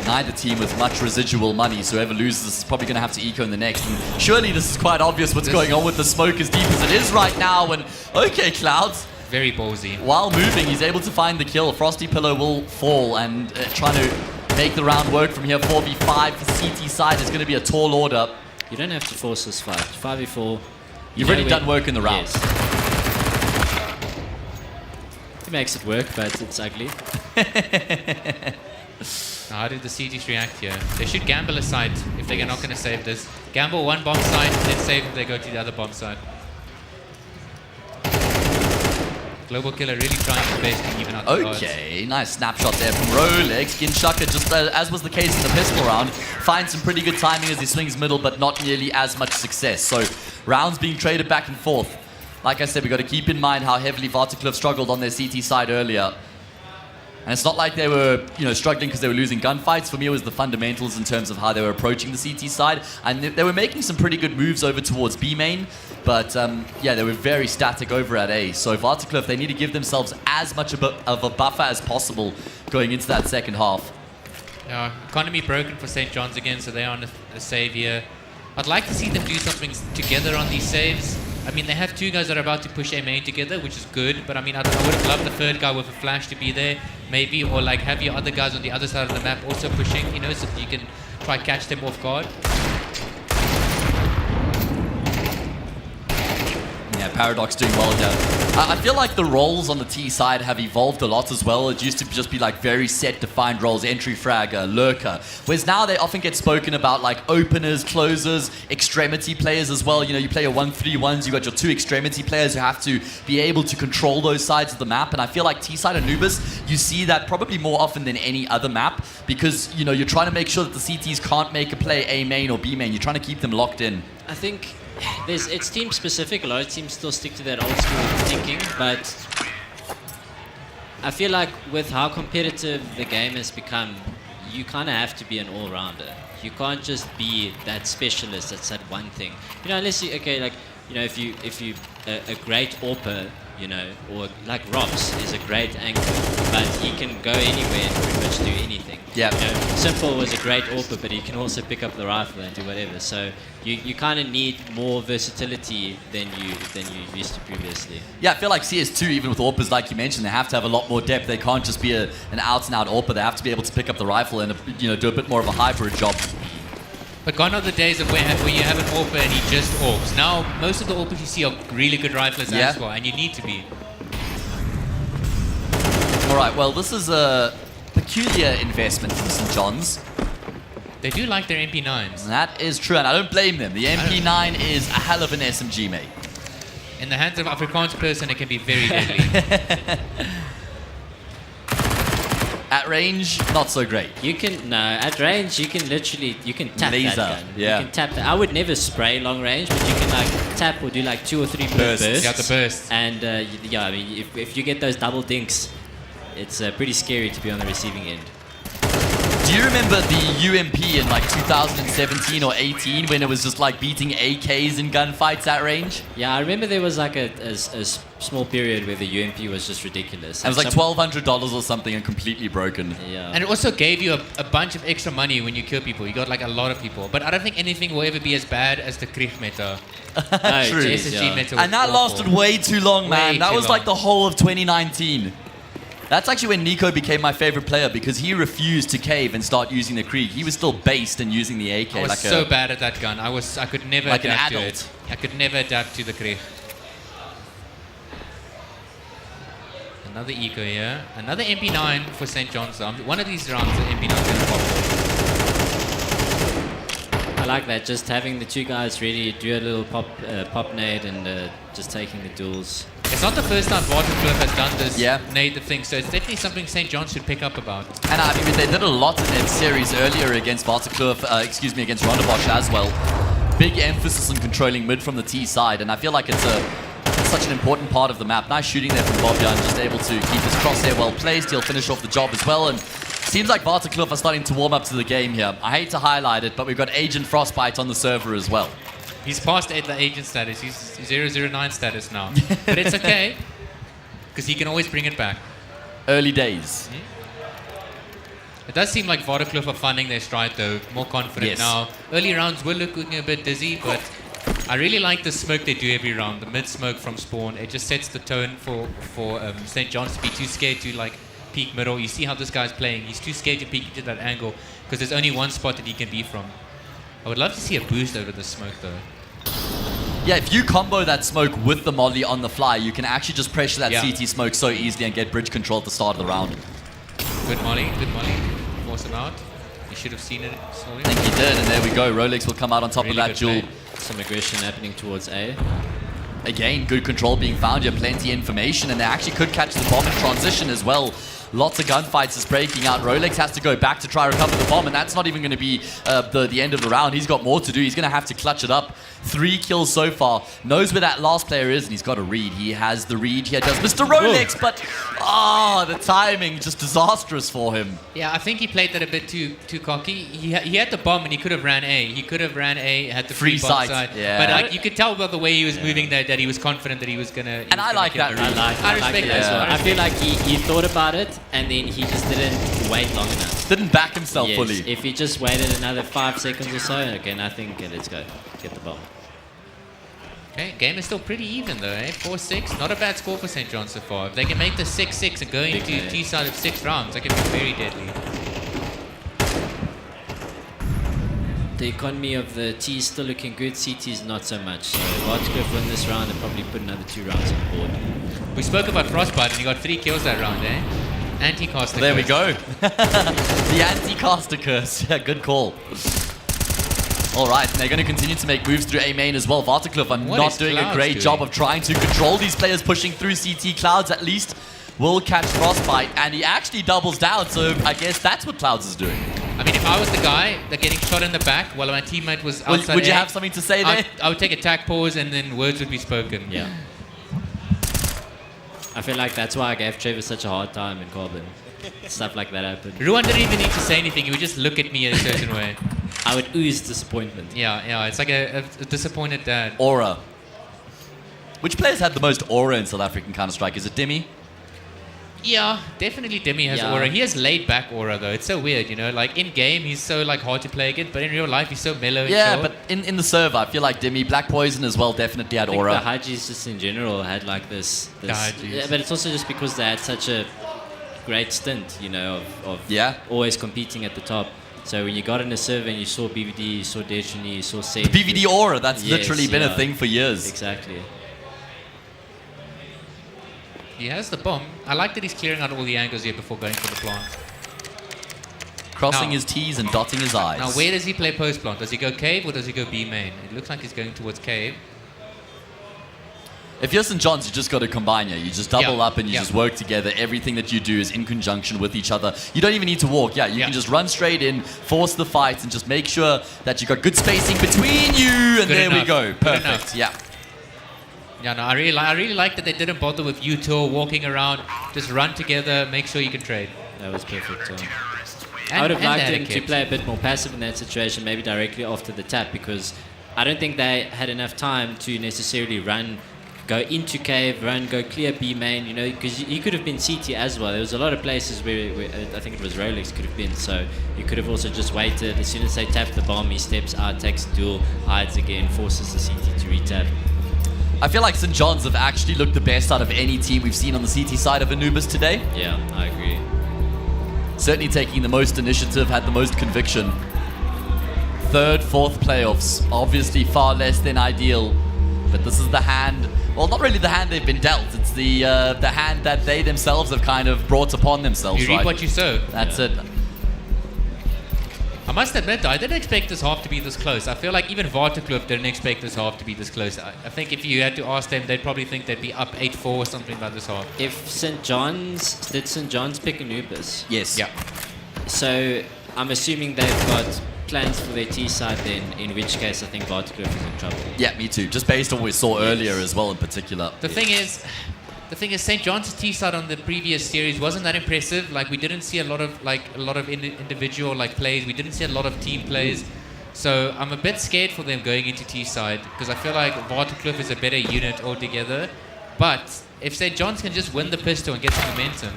Neither team with much residual money, so whoever loses this is probably going to have to eco in the next. And surely this is quite obvious what's going on with the smoke as deep as it is right now. And okay, Clouds. Very ballsy. While moving, he's able to find the kill. Frosty Pillow will fall, and trying to make the round work from here. 4v5 for CT side is going to be a tall order. You don't have to force this fight. 5v4. You've already done work in the round. Yes. It makes it work, but it's ugly. How did the CTs react here? They should gamble a site if they're not going to save this. Gamble one bomb site, then save if they go to the other bomb site. Global Killer really trying his best to even out the odds. Okay, nice snapshot there from Rolex. Ginchaka, just as was the case in the pistol round, finds some pretty good timing as he swings middle, but not nearly as much success. So rounds being traded back and forth. Like I said, we got to keep in mind how heavily Vertigo have struggled on their CT side earlier. And it's not like they were, struggling because they were losing gunfights. For me, it was the fundamentals in terms of how they were approaching the CT side. And they were making some pretty good moves over towards B main. But, they were very static over at A. So Vertigo, they need to give themselves as much of a buffer as possible going into that second half. Yeah, economy broken for St. John's again, so they're on a save here. I'd like to see them do something together on these saves. I mean, they have two guys that are about to push A main together, which is good, but I mean, I would have loved the third guy with a flash to be there, maybe, or like have your other guys on the other side of the map also pushing, so that you can try catch them off guard. Yeah, Paradox doing well here. I feel like the roles on the T side have evolved a lot as well. It used to just be like very set, defined roles, entry fragger, lurker. Whereas now they often get spoken about like openers, closers, extremity players as well. You play your 1-3-1s, you got your two extremity players who have to be able to control those sides of the map. And I feel like T side Anubis, you see that probably more often than any other map because, you're trying to make sure that the CTs can't make a play A main or B main. You're trying to keep them locked in. I think it's team specific. A lot of teams still stick to that old school thinking, but I feel like with how competitive the game has become, you kind of have to be an all-rounder. You can't just be that specialist that's at one thing. Unless you if you a great AWPer, or like Robs is a great anchor, but he can go anywhere and pretty much do anything. Yeah. Simple was a great AWPer, but he can also pick up the rifle and do whatever. So you kind of need more versatility than you used to previously. Yeah, I feel like CS2, even with AWPers, like you mentioned, they have to have a lot more depth. They can't just be an out-and-out AWPer. They have to be able to pick up the rifle and do a bit more of a hybrid job. But gone are the days of where you have an AWPer and he just AWPs. Now, most of the AWPers you see are really good riflers as well, and you need to be. All right, well, this is a peculiar investment from St. John's. They do like their MP9s. That is true, and I don't blame them. The MP9 is a hell of an SMG, mate. In the hands of an Afrikaans person, it can be very deadly. At range, not so great. At range you can literally tap laser, that gun. yeah. You can tap that. I would never spray long range, but you can tap or do 2 or 3 bursts. Yeah, the burst. And I mean, if you get those double dinks, it's pretty scary to be on the receiving end. Do you remember the UMP in 2017 or 18 when it was just beating AKs in gunfights at range? Yeah, I remember there was a small period where the UMP was just ridiculous. It was $1,200 or something and completely broken. Yeah. And it also gave you a bunch of extra money when you kill people. You got a lot of people. But I don't think anything will ever be as bad as the Krieg meta. True. The SSG meta. And that lasted way too long, man. That was the whole of 2019. That's actually when Nico became my favorite player because he refused to cave and start using the Krieg. He was still based and using the AK. I was so bad at that gun. I could never adapt to it. I could never adapt to the Krieg. Another eco here. Another MP9 for St. John's. One of these rounds, the MP9 is going to pop. I like that. Just having the two guys ready, do a little pop nade and just taking the duels. It's not the first time Vertigo has done this nade thing, so it's definitely something St. John's should pick up about. And I mean, they did a lot in that series earlier against Vertigo, against Montage as well. Big emphasis on controlling mid from the T side, and I feel like it's such an important part of the map. Nice shooting there from Bobjan, just able to keep his crosshair well placed. He'll finish off the job as well, and seems like Vertigo are starting to warm up to the game here. I hate to highlight it, but we've got Agent Frostbite on the server as well. He's past the agent status. He's 009 status now. But it's okay, because he can always bring it back. Early days. It does seem like Vertigo are finding their stride, though. More confident now. Early rounds were looking a bit dizzy, but I really like the smoke they do every round. The mid-smoke from spawn. It just sets the tone for St. John's to be too scared to peek middle. You see how this guy's playing. He's too scared to peek into that angle, because there's only one spot that he can be from. I would love to see a boost over the smoke, though. Yeah, if you combo that smoke with the molly on the fly, you can actually just pressure that CT smoke so easily and get bridge control at the start of the round. Good molly, good molly. Force him out. You should have seen it. Sorry. I think he did, and there we go. Rolex will come out on top of that duel. Some aggression happening towards A. Again, good control being found here, plenty of information, and they actually could catch the bomb in transition as well. Lots of gunfights is breaking out. Rolex has to go back to try recover the bomb, and that's not even going to be the end of the round. He's got more to do. He's going to have to clutch it up 3 kills so far. Knows where that last player is, and he's got a read. He has the read. Here does Mr. Rolex, but the timing just disastrous for him. Yeah, I think he played that a bit too cocky. He had the bomb and he could have ran A. He could have ran A, had the free bomb side. Yeah. But like you could tell by the way he was moving that he was confident that he was gonna. And I like that. I respect that as well. I feel like he thought about it and then he just didn't wait long enough. Didn't back himself Yes, fully. If he just waited another 5 seconds or so, okay, I think let's go get the bomb. Okay, game is still pretty even though, eh? 4-6, not a bad score for St. John so far. If they can make the 6-6 and go into T-side of 6 rounds, that could be very deadly. The economy of the T is still looking good, CT is not so much. So Vertigo win this round and probably put another 2 rounds on the board. We spoke about Frostbite and he got 3 kills that round, eh? Anti-caster There we curse. go. The anti-caster curse. Yeah, good call. All right, and they're going to continue to make moves through A main as well. Vertigo are not doing a great job of trying to control these players pushing through CT. Clouds at least will catch Frostbite, and he actually doubles down, so I guess that's what Clouds is doing. I mean, if I was the guy that getting shot in the back while my teammate was outside Would you A, have something to say there? I would take a tack pause and then words would be spoken. Yeah. I feel like that's why I gave Trevor such a hard time in Carbon. Stuff like that happened. Ruan didn't even need to say anything. He would just look at me in a certain way. I would ooze disappointment. Yeah, it's like a disappointed dad. Aura. Which players had the most aura in South African Counter-Strike? Is it Demi? Yeah, definitely Demi has aura. He has laid back aura though. It's so weird, you know. Like in game, he's so like hard to play against, but in real life, he's so mellow. And Yeah, chill. but in the server, I feel like Demi, Black Poison as well, definitely had I think aura. the Hajis just in general had like this Hajis. yeah, but it's also just because they had such a great stint, you know, of always competing at the top. So when you got in a server and you saw BVD, you saw Destiny, you saw Sage. BVD aura, that's literally been a thing for years. Exactly. He has the bomb. I like that he's clearing out all the angles here before going for the plant. Crossing his T's and dotting his I's. Now, where does he play post plant? Does he go cave or does he go B main? It looks like he's going towards cave. If you're St. John's, you just got to combine here. You just double up and you just work together. Everything that you do is in conjunction with each other. You don't even need to walk. You can just run straight in, force the fight, and just make sure that you got good spacing between you. And there we go. Perfect. Yeah. Yeah, no, I really like that they didn't bother with U-Tour walking around. Just run together, make sure you can trade. That was perfect. I would have liked him to play a bit more passive in that situation, maybe directly after the tap, because I don't think they had enough time to necessarily go into cave, go clear B main, you know, because he could have been CT as well. There was a lot of places where I think it was Rolex could have been, so you could have also just waited. As soon as they tap the bomb, he steps out, takes a duel, hides again, forces the CT to retap. I feel like St. John's have actually looked the best out of any team we've seen on the CT side of Anubis today. Yeah, I agree. Certainly taking the most initiative, had the most conviction. 3rd, 4th playoffs, obviously far less than ideal, but this is the hand. Well, not really the hand they've been dealt. It's the hand that they themselves have kind of brought upon themselves. You reap what you sow. That's it. I must admit, I didn't expect this half to be this close. I feel like even Vertigo didn't expect this half to be this close. I think if you had to ask them, they'd probably think they'd be up 8-4 or something by this half. If St. John's pick Anubis? Yes. Yeah. So I'm assuming they've got plans for their T side then, in which case I think Vertigo is in trouble. Yeah, me too. Just based on what we saw earlier as well in particular. The thing is, St. John's T side on the previous series wasn't that impressive. Like we didn't see a lot of individual plays. We didn't see a lot of team plays. So I'm a bit scared for them going into T side because I feel like Vertigo is a better unit altogether. But if St. John's can just win the pistol and get some momentum,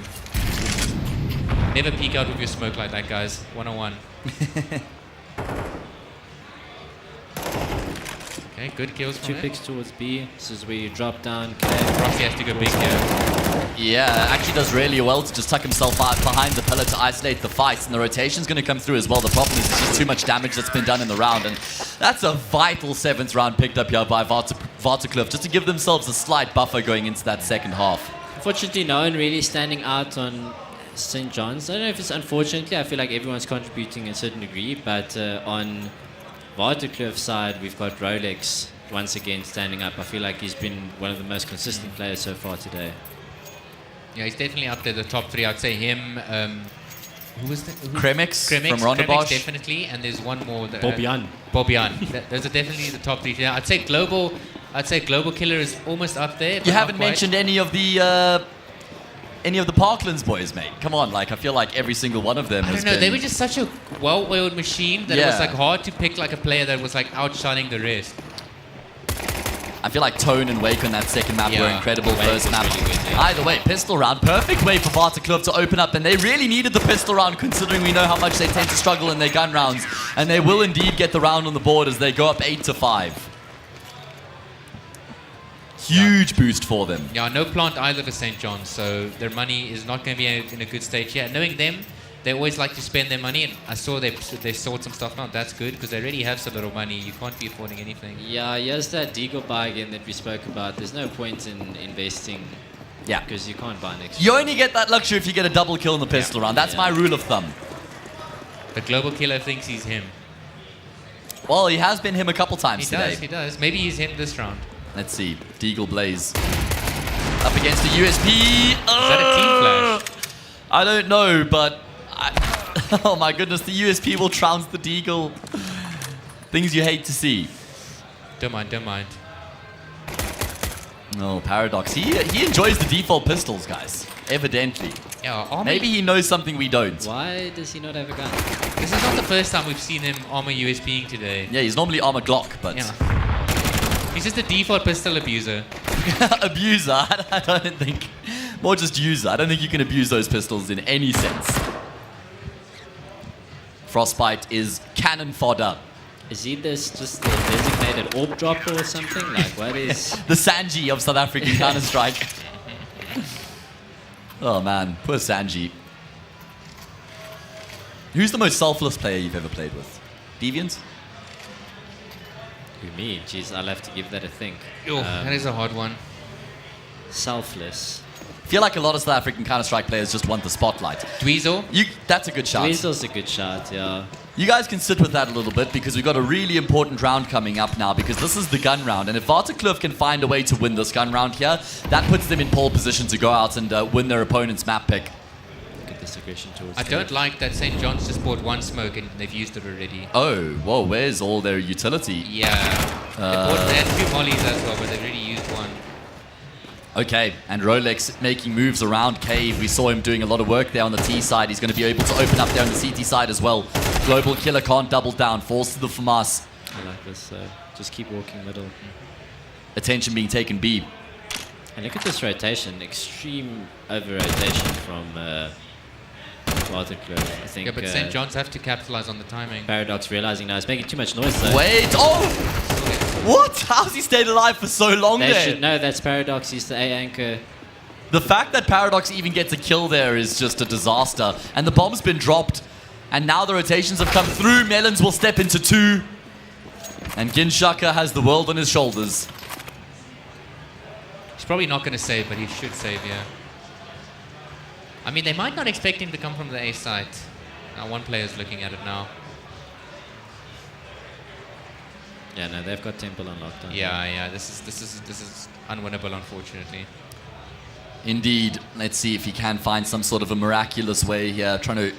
never peek out with your smoke like that, guys. 101. Okay, good kills from 2 picks towards B. This is where you drop down. Roxy has to go big here. Yeah, actually does really well to just tuck himself out behind the pillar to isolate the fights, and the rotation's going to come through as well. The problem is there's just too much damage that's been done in the round, and that's a vital 7th round picked up here by Vertigo, just to give themselves a slight buffer going into that second half. Unfortunately, no one really standing out on St. John's. I don't know if it's unfortunately. I feel like everyone's contributing in a certain degree, but on Vertigo's side, we've got Rolex once again standing up. I feel like he's been one of the most consistent players so far today. Yeah, he's definitely up there, the top 3. I'd say him, Who was that? Kremix from Ronderbosch. Definitely, and there's one more. Bobian. Those are definitely the top three. Yeah, I'd say Global Killer is almost up there. You haven't mentioned any of the Parklands boys, mate. Come on, like I feel like every single one of them. I don't know. They were just such a well-oiled machine that it was like hard to pick like a player that was like outshining the rest. I feel like Tone and Wake on that second map were incredible. First map. Really good, Either way, pistol round. Perfect way for Vertigo to open up, and they really needed the pistol round considering we know how much they tend to struggle in their gun rounds. And they will indeed get the round on the board as they go up 8-5. Huge boost for them. Yeah, no plant either for St. John's, so their money is not going to be in a good state yet. Knowing them, they always like to spend their money, and I saw they sorted some stuff out. That's good, because they already have so little money. You can't be affording anything. Yeah, here's that Deagle buy again that we spoke about. There's no point in investing. Yeah. Because you can't buy next. You only get that luxury if you get a double kill in the pistol round. That's my rule of thumb. The Global Killer thinks he's him. Well, he has been him a couple times today. He does. Maybe he's him this round. Let's see. Deagle Blaze. Up against the USP. Is that a team flash? I don't know, but... oh my goodness, the USP will trounce the Deagle. Things you hate to see. Don't mind. No, Paradox. He enjoys the default pistols, guys. Evidently. Yeah, maybe he knows something we don't. Why does he not have a gun? This is not the first time we've seen him armor USPing today. Yeah, he's normally armor Glock, but... Yeah. He's just a default pistol abuser. Abuser? I don't think... More just user. I don't think you can abuse those pistols in any sense. Frostbite is cannon fodder. Is he just the designated orb dropper or something? Like, what is... the Sanji of South African Counter-Strike. Oh man, poor Sanji. Who's the most selfless player you've ever played with? Deviant? Who, me? Jeez, I'll have to give that a think. That is a hard one. Selfless. I feel like a lot of South African Counter-Strike players just want the spotlight. Dweezil? That's a good shot. Dweezil's a good shot, yeah. You guys can sit with that a little bit because we've got a really important round coming up now because this is the gun round. And if Vertigo can find a way to win this gun round here, that puts them in pole position to go out and win their opponent's map pick. Look at this aggression towards I don't like that St. John's just bought one smoke and they've used it already. Oh, whoa, where's all their utility? Yeah. They had two mollies as well, but they've already used one. Okay, and Rolex making moves around Cave. We saw him doing a lot of work there on the T side. He's going to be able to open up there on the CT side as well. Global Killer can't double down. Falls to the FAMAS. I like this. Just keep walking middle. Attention being taken B. And look at this rotation. Extreme over-rotation from Vertigo. I think, yeah, but St. John's have to capitalize on the timing. Paradox realizing now he's making too much noise though. Wait, oh! What? How's he stayed alive for so long They there? should know that's Paradox. He's the A anchor. The fact that Paradox even gets a kill there is just a disaster. And the bomb's been dropped. And now the rotations have come through. Melons will step into 2. And Ginshaka has the world on his shoulders. He's probably not going to save, but he should save, yeah. I mean, they might not expect him to come from the A site. Now one player's looking at it now. Yeah, no, they've got Temple on lockdown. Yeah. This is unwinnable, unfortunately. Indeed. Let's see if he can find some sort of a miraculous way here. Trying to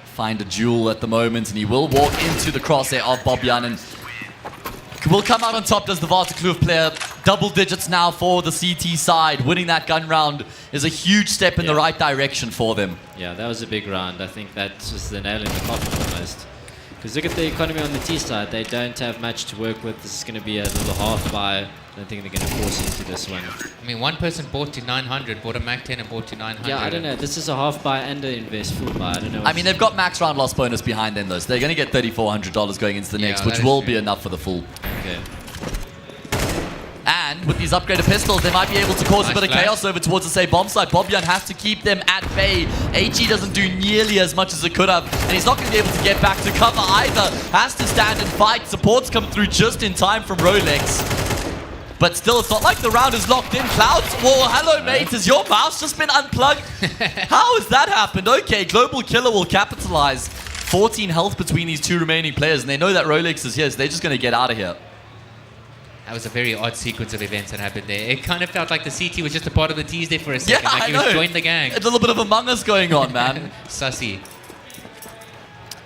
find a duel at the moment, and he will walk into the crosshair of Bobian and will come out on top. Does the Vertigo player. Double digits now for the CT side. Winning that gun round is a huge step in the right direction for them. Yeah, that was a big round. I think that's just the nail in the coffin almost. Because look at the economy on the T side. They don't have much to work with. This is going to be a little half buy. I don't think they're going to force into this one. I mean, one person bought to 900, bought a Mac 10 and bought to 900. Yeah, I don't know. This is a half buy and an invest full buy. I don't know. I mean, they've got max round loss bonus behind them, though. So they're going to get $3,400 going into the next, which will be enough for the full. Okay. And with these upgraded pistols, they might be able to cause a bit of chaos over towards the same bomb site. Bobian has to keep them at bay. HE doesn't do nearly as much as it could have, and he's not going to be able to get back to cover either. Has to stand and fight. Supports come through just in time from Rolex. But still, it's not like the round is locked in. Clouds, whoa, hello, mate. Has your mouse just been unplugged? How has that happened? Okay, Global Killer will capitalize. 14 health between these two remaining players, and they know that Rolex is here, so they're just going to get out of here. That was a very odd sequence of events that happened there. It kind of felt like the CT was just a part of the tease there for a second. Yeah, like he I know. was joined the gang. A little bit of Among Us going on, man. Sussy.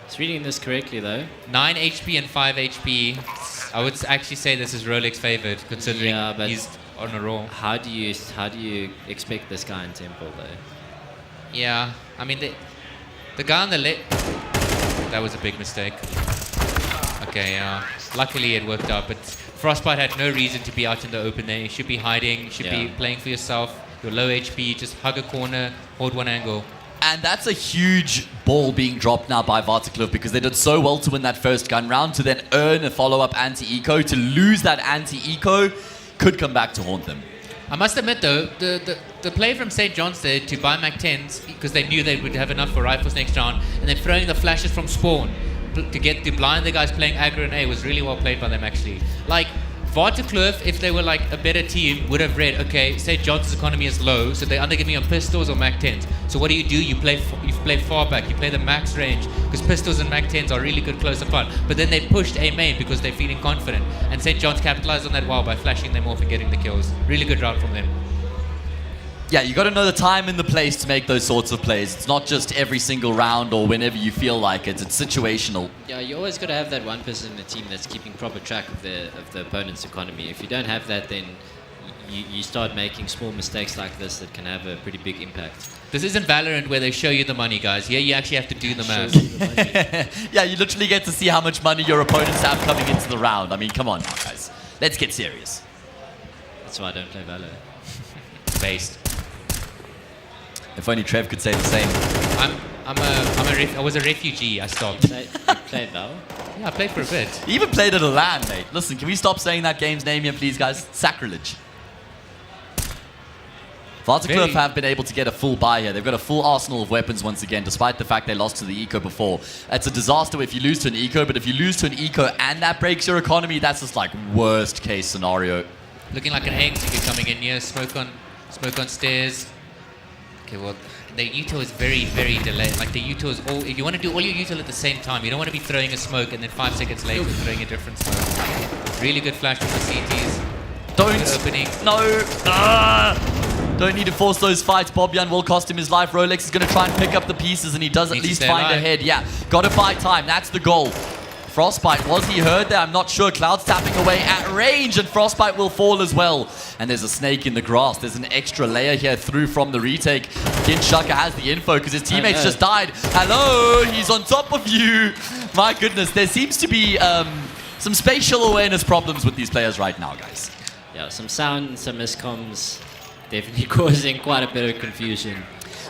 It's reading this correctly though. 9 HP and 5 HP. I would actually say this is Rolex favored, considering he's on a roll. How do you expect this guy in Temple though? Yeah, I mean the guy on the left. That was a big mistake. Okay, yeah. Luckily it worked out, but Frostbite had no reason to be out in the open there. You should be hiding. You should be playing for yourself. You're low HP. Just hug a corner, hold one angle. And that's a huge ball being dropped now by Vertigo because they did so well to win that first gun round, to then earn a follow-up anti-eco, to lose that anti-eco could come back to haunt them. I must admit though, the play from St. John's there to buy Mac 10s because they knew they would have enough for rifles next round, and then throwing the flashes from spawn to blind the guys playing aggro and A was really well played by them actually. Like, Vertigo, if they were like a better team, would have read, okay, St. John's economy is low, so they're either giving you pistols or Mac 10s. So what do? You play far back, you play the max range, because pistols and Mac 10s are really good close up fun. But then they pushed A main because they're feeling confident, and St. John's capitalized on that well by flashing them off and getting the kills. Really good round from them. Yeah, you got to know the time and the place to make those sorts of plays. It's not just every single round or whenever you feel like it. It's situational. Yeah, you always got to have that one person in the team that's keeping proper track of the opponent's economy. If you don't have that, then you start making small mistakes like this that can have a pretty big impact. This isn't Valorant where they show you the money, guys. Here you actually have to do the math. Yeah, you literally get to see how much money your opponents have coming into the round. I mean, come on now, guys. Let's get serious. That's why I don't play Valorant. Based. If only Trev could say the same. I was a refugee. I stopped. You played Val? Yeah, I played for a bit. He even played at a LAN, mate. Listen, can we stop saying that game's name here, please, guys? Sacrilege. Vertigo have been able to get a full buy here. They've got a full arsenal of weapons once again, despite the fact they lost to the eco before. It's a disaster if you lose to an eco, but if you lose to an eco and that breaks your economy, that's just like worst case scenario. Looking like an egg to be coming in here. Smoke on stairs. Okay, well, the util is very, very delayed. Like the util is all. If you want to do all your util at the same time, you don't want to be throwing a smoke and then 5 seconds later throwing a different smoke. Really good flash from the CTs. Don't. Opening. No. Don't need to force those fights. Bobyan will cost him his life. Rolex is going to try and pick up the pieces, and he does at least find a head. Yeah, got to buy time. That's the goal. Frostbite, was he heard there? I'm not sure. Cloud's tapping away at range, and Frostbite will fall as well. And there's a snake in the grass. There's an extra layer here through from the retake. Kinshaka has the info because his teammates just died. Hello, he's on top of you. My goodness, there seems to be some spatial awareness problems with these players right now, guys. Yeah, some sound, some miscoms, definitely causing quite a bit of confusion.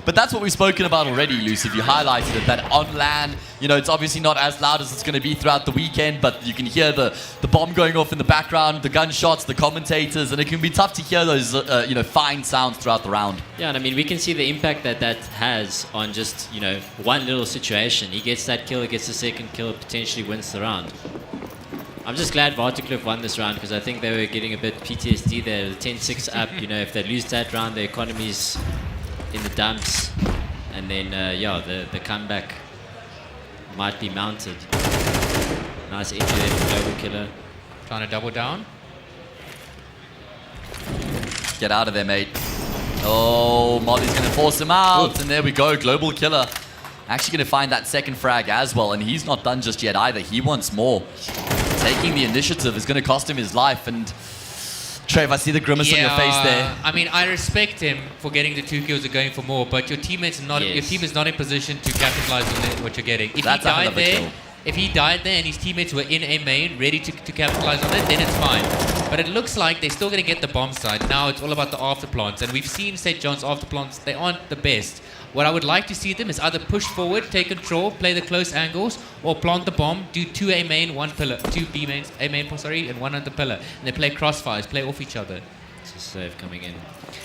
But that's what we've spoken about already, Luciv. You highlighted it, that on LAN, you know, it's obviously not as loud as it's going to be throughout the weekend, but you can hear the bomb going off in the background, the gunshots, the commentators, and it can be tough to hear those, fine sounds throughout the round. Yeah, and I mean, we can see the impact that has on just, one little situation. He gets that kill, he gets the second kill, potentially wins the round. I'm just glad Vertigo won this round because I think they were getting a bit PTSD there. The 10-6 up, if they lose that round, the economy's in the dumps, and then the comeback might be mounted. Nice entry there from Global Killer. Trying to double down. Get out of there, mate. Oh, Molly's going to force him out, and there we go, Global Killer. Actually going to find that second frag as well, and he's not done just yet either. He wants more. Taking the initiative is going to cost him his life, and Trev, I see the grimace on your face there. I mean, I respect him for getting the 2 kills and going for more, but your team is not in position to capitalize on what you're getting. If he died there and his teammates were in a main, ready to capitalize on it, then it's fine. But it looks like they're still going to get the bomb side. Now it's all about the afterplants, and we've seen St. John's afterplants. They aren't the best. What I would like to see them is either push forward, take control, play the close angles, or plant the bomb, do 2 A main, 1 pillar, 2 B mains, A main, and 1 under pillar. And they play crossfires, play off each other. It's a save coming in.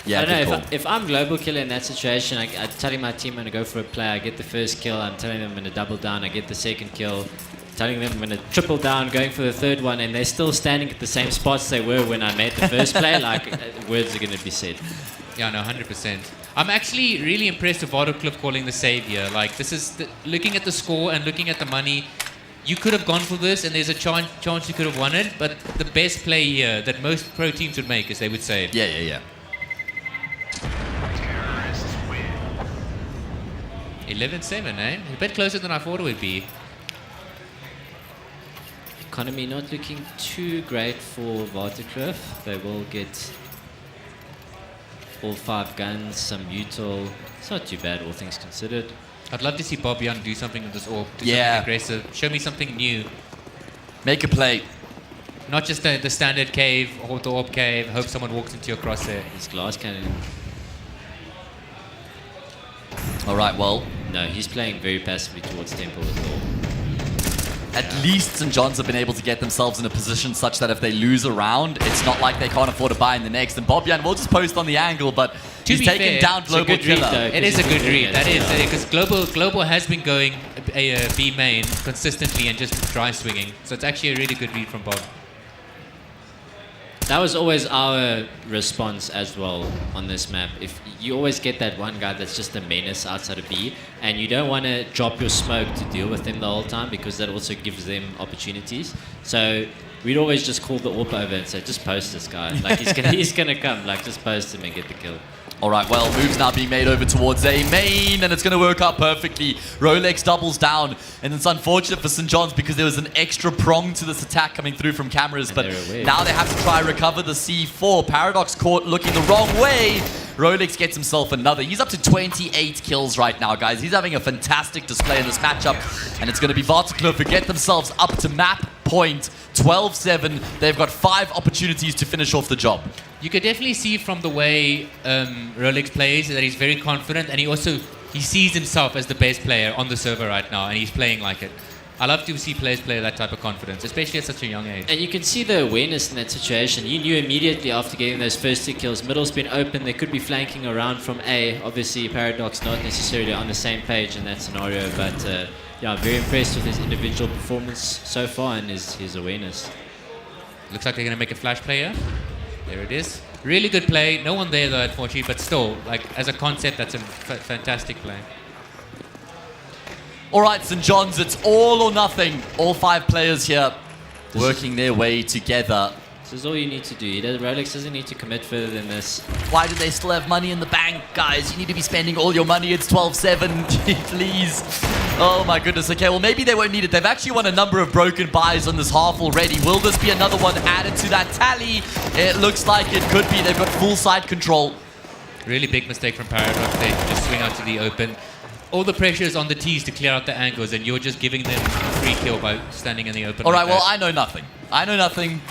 Yeah, I don't know, if I'm Global Killer in that situation, I'm telling my team I'm going to go for a play, I get the first kill, I'm telling them I'm going to double down, I get the second kill, telling them I'm going to triple down, going for the third one, and they're still standing at the same spots they were when I made the first play, words are going to be said. Yeah, no, 100%. I'm actually really impressed with Vertigo calling the save here. Like, this is looking at the score and looking at the money. you could have gone for this, and there's a chance you could have won it. But the best play here that most pro teams would make is they would save. Yeah. 11-7, eh? A bit closer than I thought it would be. Economy not looking too great for Vertigo. They will get all 5 guns, some util. It's not too bad, all things considered. I'd love to see Bob-Jan do something with this AWP. Do Yeah. something aggressive. Show me something new. Make a play. Not just the standard cave or the AWP cave. Hope someone walks into your crosshair. His glass cannon. All right, well. No, he's playing very passively towards Temple as well. At least St. John's have been able to get themselves in a position such that if they lose a round, it's not like they can't afford to buy in the next. And Bob-Jan will just post on the angle, but he's taken down Global Killer. It is a good read. That is, because Global has been going a B main consistently and just dry swinging. So it's actually a really good read from Bob. That was always our response as well on this map. If you always get that one guy that's just a menace outside of B, and you don't want to drop your smoke to deal with them the whole time because that also gives them opportunities. So we'd always just call the AWP over and say, just post this guy. Like he's gonna come. Like just post him and get the kill. All right, well, moves now being made over towards A main, and it's going to work out perfectly. Rolex doubles down, and it's unfortunate for St. John's because there was an extra prong to this attack coming through from cameras, but now they have to try recover the C4. Paradox caught looking the wrong way. Rolex gets himself another. He's up to 28 kills right now, guys. He's having a fantastic display in this matchup, and it's going to be Vertigo who get themselves up to map point 12-7. They've got 5 opportunities to finish off the job. You could definitely see from the way Rolex plays that he's very confident, and he sees himself as the best player on the server right now, and he's playing like it. I love to see players play that type of confidence, especially at such a young age. And you can see the awareness in that situation. You knew immediately after getting those first 2 kills, middle's been open, they could be flanking around from A. Obviously, Paradox not necessarily on the same page in that scenario, but yeah, very impressed with his individual performance so far and his awareness. Looks like they're going to make a flash player. There it is. Really good play. No one there though, unfortunately, but still, like as a concept, that's a fantastic play. All right, St. John's, it's all or nothing. All 5 players here working their way together. This is all you need to do. Rolex doesn't need to commit further than this. Why do they still have money in the bank, guys? You need to be spending all your money. It's 12-7, please. Oh my goodness. Okay, well maybe they won't need it. They've actually won a number of broken buys on this half already. Will this be another one added to that tally? It looks like it could be. They've got full side control. Really big mistake from Paradox. They just swing out to the open. All the pressure is on the T's to clear out the angles, and you're just giving them a free kill by standing in the open. All right, like well, that. I know nothing. I know nothing.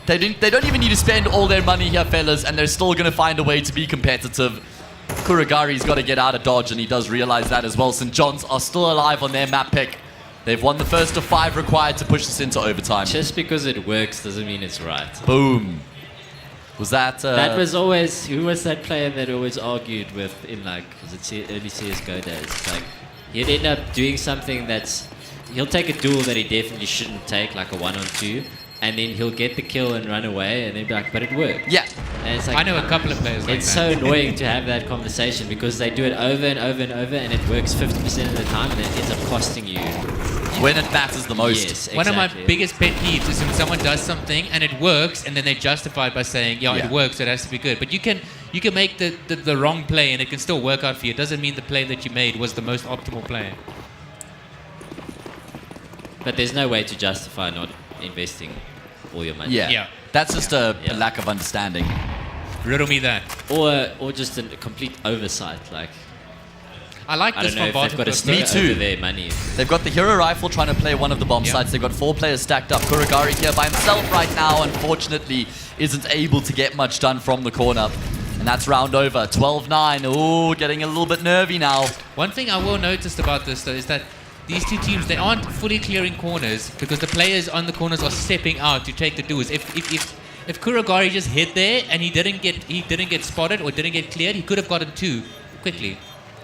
They don't even need to spend all their money here, fellas, and they're still going to find a way to be competitive. Kuragari's got to get out of dodge, and he does realize that as well. St. John's are still alive on their map pick. They've won the first of 5 required to push this into overtime. Just because it works doesn't mean it's right. Boom. Was that... that was always... Who was that player that always argued with in like... Was it early CSGO days? It's like, he'd end up doing something that's... He'll take a duel that he definitely shouldn't take, like a 1-on-2, and then he'll get the kill and run away, and then be like, but it worked. Yeah. And it's like, I know a couple of players like it's that. so annoying to have that conversation because they do it over and over and over, and it works 50% of the time, and it ends up costing you. When it matters the most. Yes, exactly. One of my biggest pet peeves is when someone does something and it works, and then they justify it by saying, yeah, it works, so it has to be good. But you can make the wrong play, and it can still work out for you. It doesn't mean the play that you made was the most optimal play. But there's no way to justify not investing all your money. Yeah. That's just a lack of understanding. Riddle me that. Or just a complete oversight, like... I like this from Vertigo. Me too. Their money. They've got the hero rifle trying to play one of the bomb sites. They've got 4 players stacked up. Kuragari here by himself right now, unfortunately, isn't able to get much done from the corner. And that's round over. 12-9. Ooh, getting a little bit nervy now. One thing I will notice about this, though, is that these two teams, they aren't fully clearing corners because the players on the corners are stepping out to take the duels. If Kuragari just hid there and he didn't get spotted or didn't get cleared, he could have gotten 2 quickly.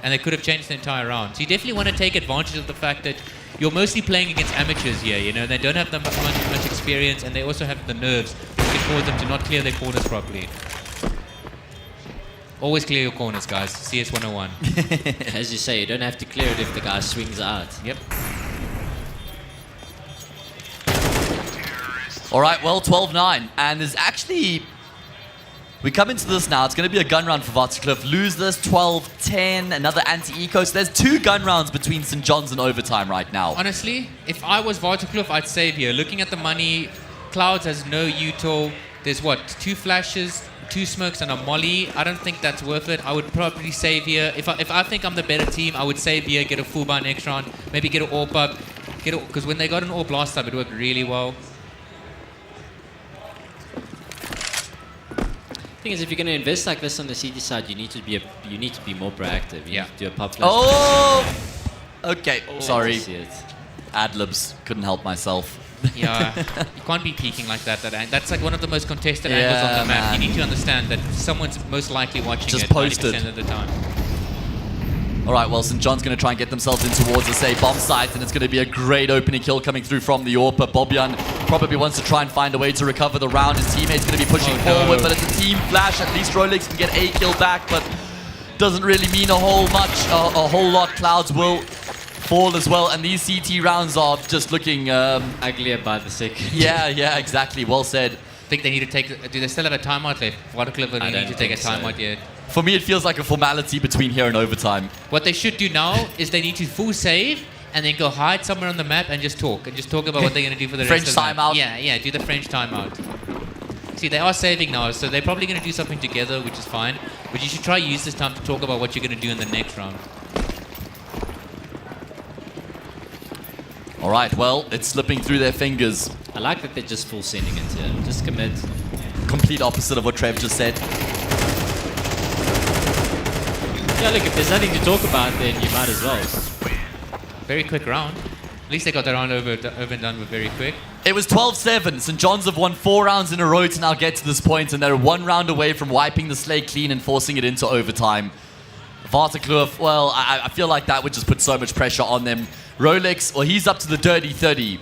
And they could have changed the entire round. So you definitely want to take advantage of the fact that you're mostly playing against amateurs here, you know. They don't have much experience, and they also have the nerves that can cause them to not clear their corners properly. Always clear your corners, guys. CS 101. As you say, you don't have to clear it if the guy swings out. Yep. All right, well, 12-9. And there's actually... We come into this now. It's going to be a gun round for Vertigo. Lose this, 12-10. Another anti-eco. So there's 2 gun rounds between St. John's and overtime right now. Honestly, if I was Vertigo, I'd save here. Looking at the money, Clouds has no util. There's what, 2 flashes, 2 smokes, and a molly. I don't think that's worth it. I would probably save here. If I think I'm the better team, I would save here, get a full buy next round, maybe get an AWP up. Because when they got an AWP last time, it worked really well. The thing is, if you're going to invest like this on the CT side, you need to be more proactive. You need to do a pop flash. Oh! Okay, sorry. See it. Ad-libs. Couldn't help myself. Yeah, you can't be peeking like that. That's like one of the most contested angles on the map. Man. You need to understand that someone's most likely watching Just it posted. 90% of the time. All right, well, St. John's going to try and get themselves in towards the, say, bomb site, and it's going to be a great opening kill coming through from the AWP. Bobyan probably wants to try and find a way to recover the round. His teammate's going to be pushing forward, but it's a team flash. At least Rolex can get a kill back, but doesn't really mean a whole lot. Clouds will fall as well, and these CT rounds are just looking... uglier by the second. Yeah, exactly. Well said. I think they need to take... Do they still have a timeout left? Vertigo don't need to take a timeout yet. For me, it feels like a formality between here and overtime. What they should do now is they need to full save and then go hide somewhere on the map and just talk. And just talk about what they're going to do for the French rest of the timeout. Yeah, do the French timeout. See, they are saving now, so they're probably going to do something together, which is fine. But you should try use this time to talk about what you're going to do in the next round. All right, well, it's slipping through their fingers. I like that they're just full sending into it. Just commit. Complete opposite of what Trev just said. Yeah, look, if there's nothing to talk about, then you might as well. Very quick round. At least they got the round over and done with very quick. It was 12-7. St. John's have won 4 rounds in a row to now get to this point, and they're 1 round away from wiping the slate clean and forcing it into overtime. Vertigo, well, I feel like that would just put so much pressure on them. Rolex, well, he's up to the dirty 30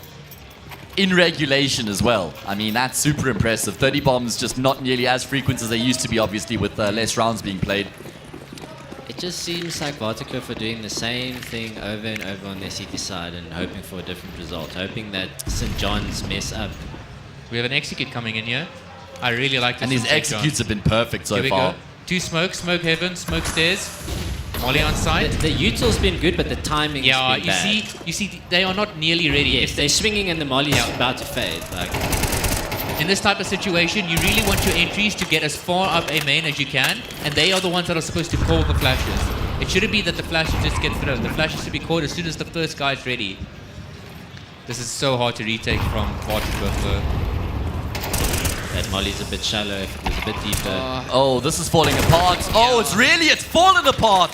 in regulation as well. I mean, that's super impressive. 30 bombs, just not nearly as frequent as they used to be, obviously, with less rounds being played. It just seems like Vertigo are doing the same thing over and over on their CT side and hoping for a different result, hoping that St. John's mess up. We have an execute coming in here. I really like this. And these executes have been perfect so far. Go. 2 smokes, smoke heaven, smoke stairs. Molly on side. The util's been good, but the timing's been bad. You see, they are not nearly ready. Yes, they're swinging and the molly's about to fade. Like, in this type of situation, you really want your entries to get as far up a main as you can, and they are the ones that are supposed to call the flashes. It shouldn't be that the flashes just get thrown. The flashes should be called as soon as the first guy's ready. This is so hard to retake from Vertigo. That molly's a bit shallow, if it was a bit deeper. Oh, this is falling apart. Oh, it's fallen apart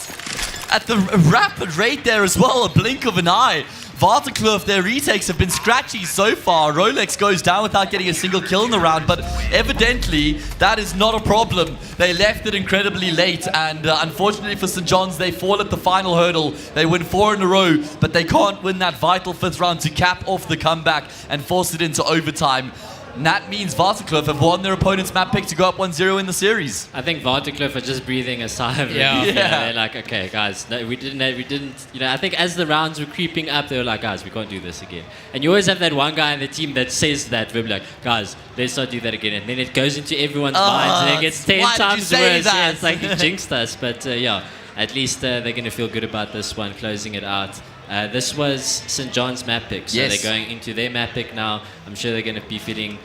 at the rapid rate there as well, a blink of an eye. Vertigo, their retakes have been scratchy so far. Rolex goes down without getting a single kill in the round, but evidently that is not a problem. They left it incredibly late, and unfortunately for St. John's, they fall at the final hurdle. They win 4 in a row, but they can't win that vital 5th round to cap off the comeback and force it into overtime. And that means Vertigo have won their opponent's map pick to go up 1-0 in the series. I think Vertigo are just breathing a sigh of relief. You know, they're like, okay, guys, no, we didn't. You know, I think as the rounds were creeping up, they were like, guys, we can't do this again. And you always have that one guy in the team that says that. We're like, guys, let's not do that again. And then it goes into everyone's minds, and it gets 10 times worse. Yeah, it's like you jinxed us. But yeah, at least they're going to feel good about this one, closing it out. This was St. John's map pick, so they're going into their map pick now. I'm sure they're going to be feeling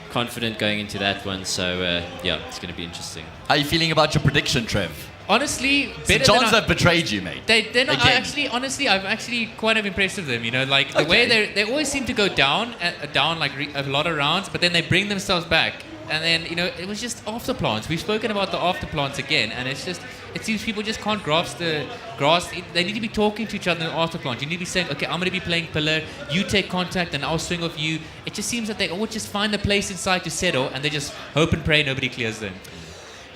confident going into that one, so yeah, it's going to be interesting. How are you feeling about your prediction, Trev? Honestly, St. John's have betrayed you, mate. They're not honestly, I'm actually quite impressed with them. You know, like the way they always seem to go down like a lot of rounds, but then they bring themselves back. And then, you know, it was just after plants. We've spoken about the after plants again, and it's just, it seems people just can't grasp the grass. They need to be talking to each other in the after plant. You need to be saying, okay, I'm going to be playing pillar, you take contact, and I'll swing off you. It just seems that they all just find a place inside to settle, and they just hope and pray nobody clears them.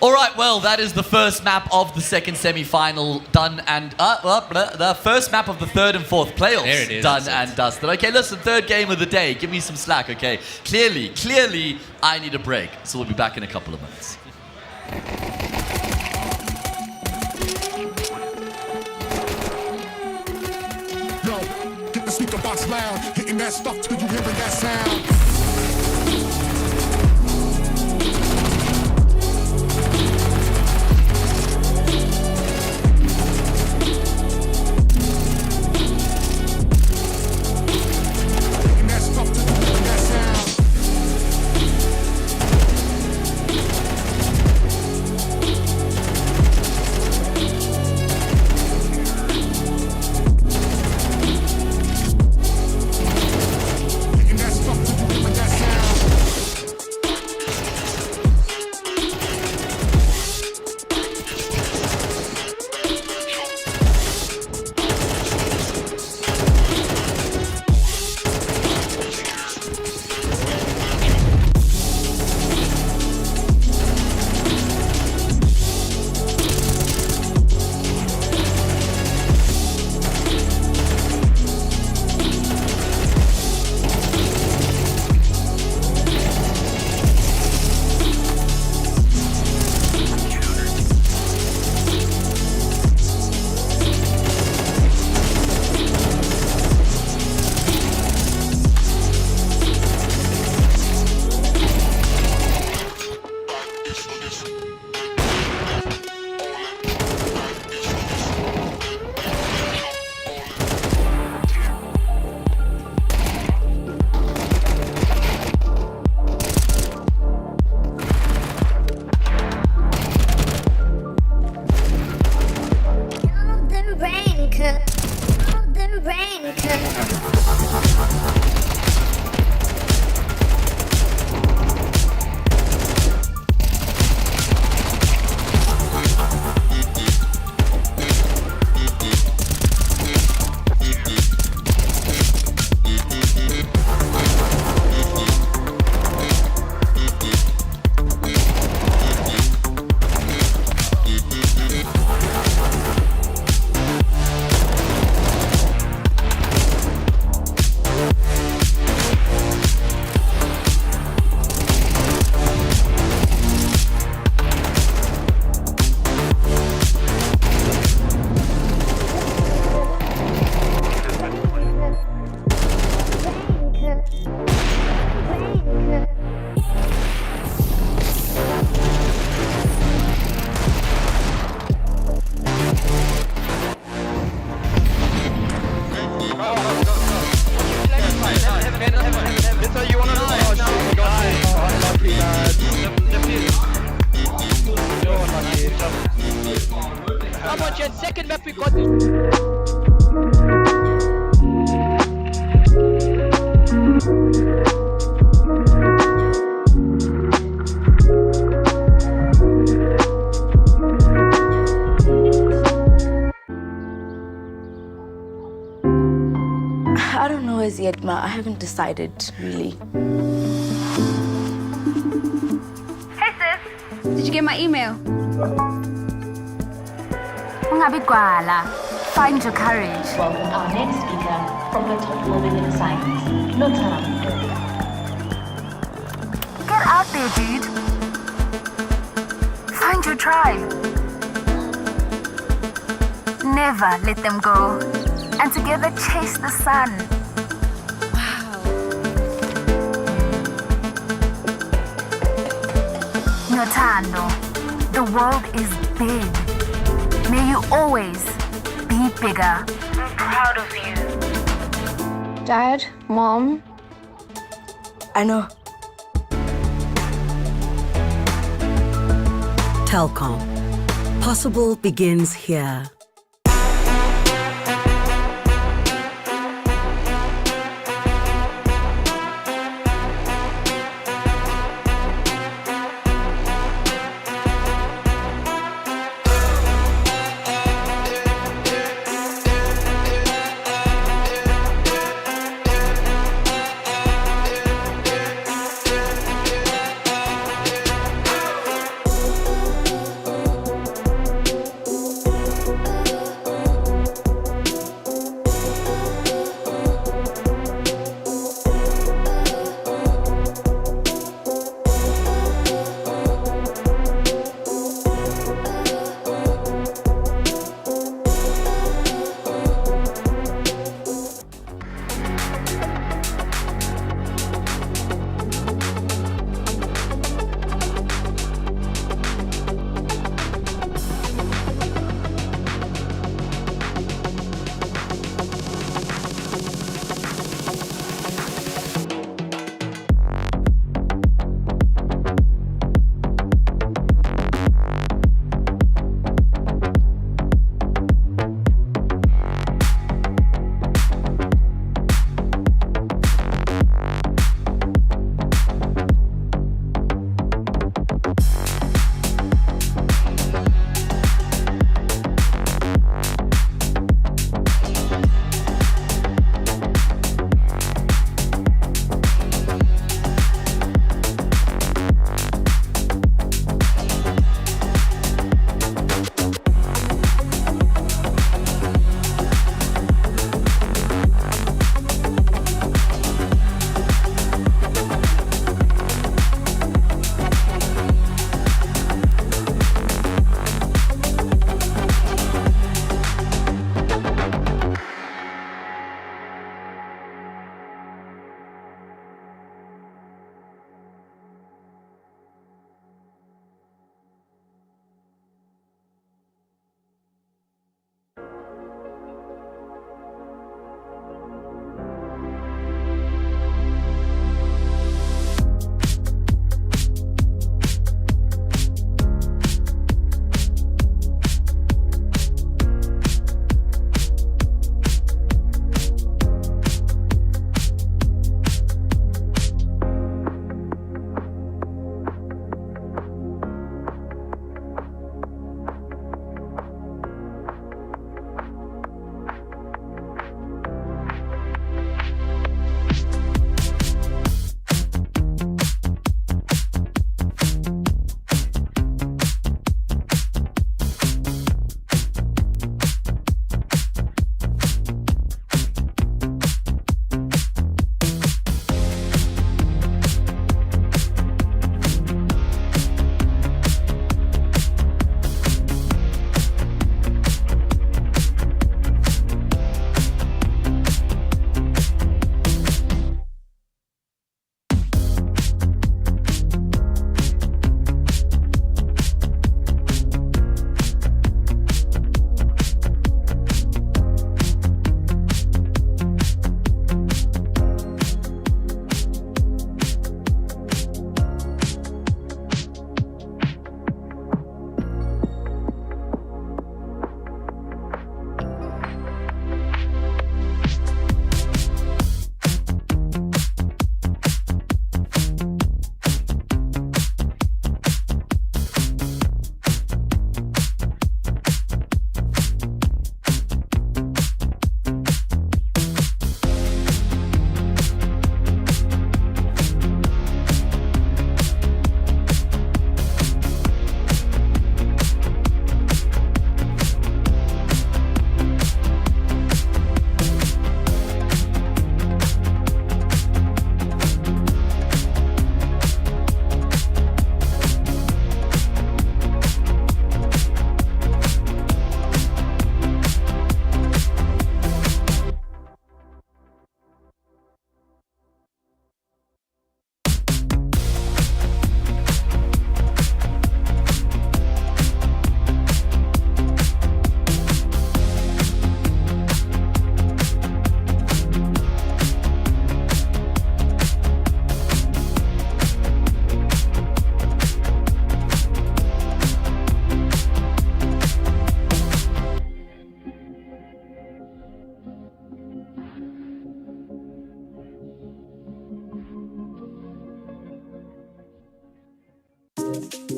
All right, well, that is the first map of the second semi-final done and... the first map of the 3rd and 4th playoffs there it is, done and dusted. Okay, listen, 3rd game of the day. Give me some slack, okay? Clearly, I need a break. So we'll be back in a couple of minutes. Yo, get the speaker box loud, hitting that stuff till you hearing that sound. second map we got. I don't know as yet, Ma. I haven't decided, really. Hey sis, did you get my email? Ungabigwala. Find your courage. Welcome our next speaker from Vertigo Analysis. No time. Get out there, dude. Find your tribe. Never let them go. And together chase the sun. Wow. Notando, the world is big. May you always be bigger. I'm proud of you. Dad, Mom. I know. Telkom. Possible begins here.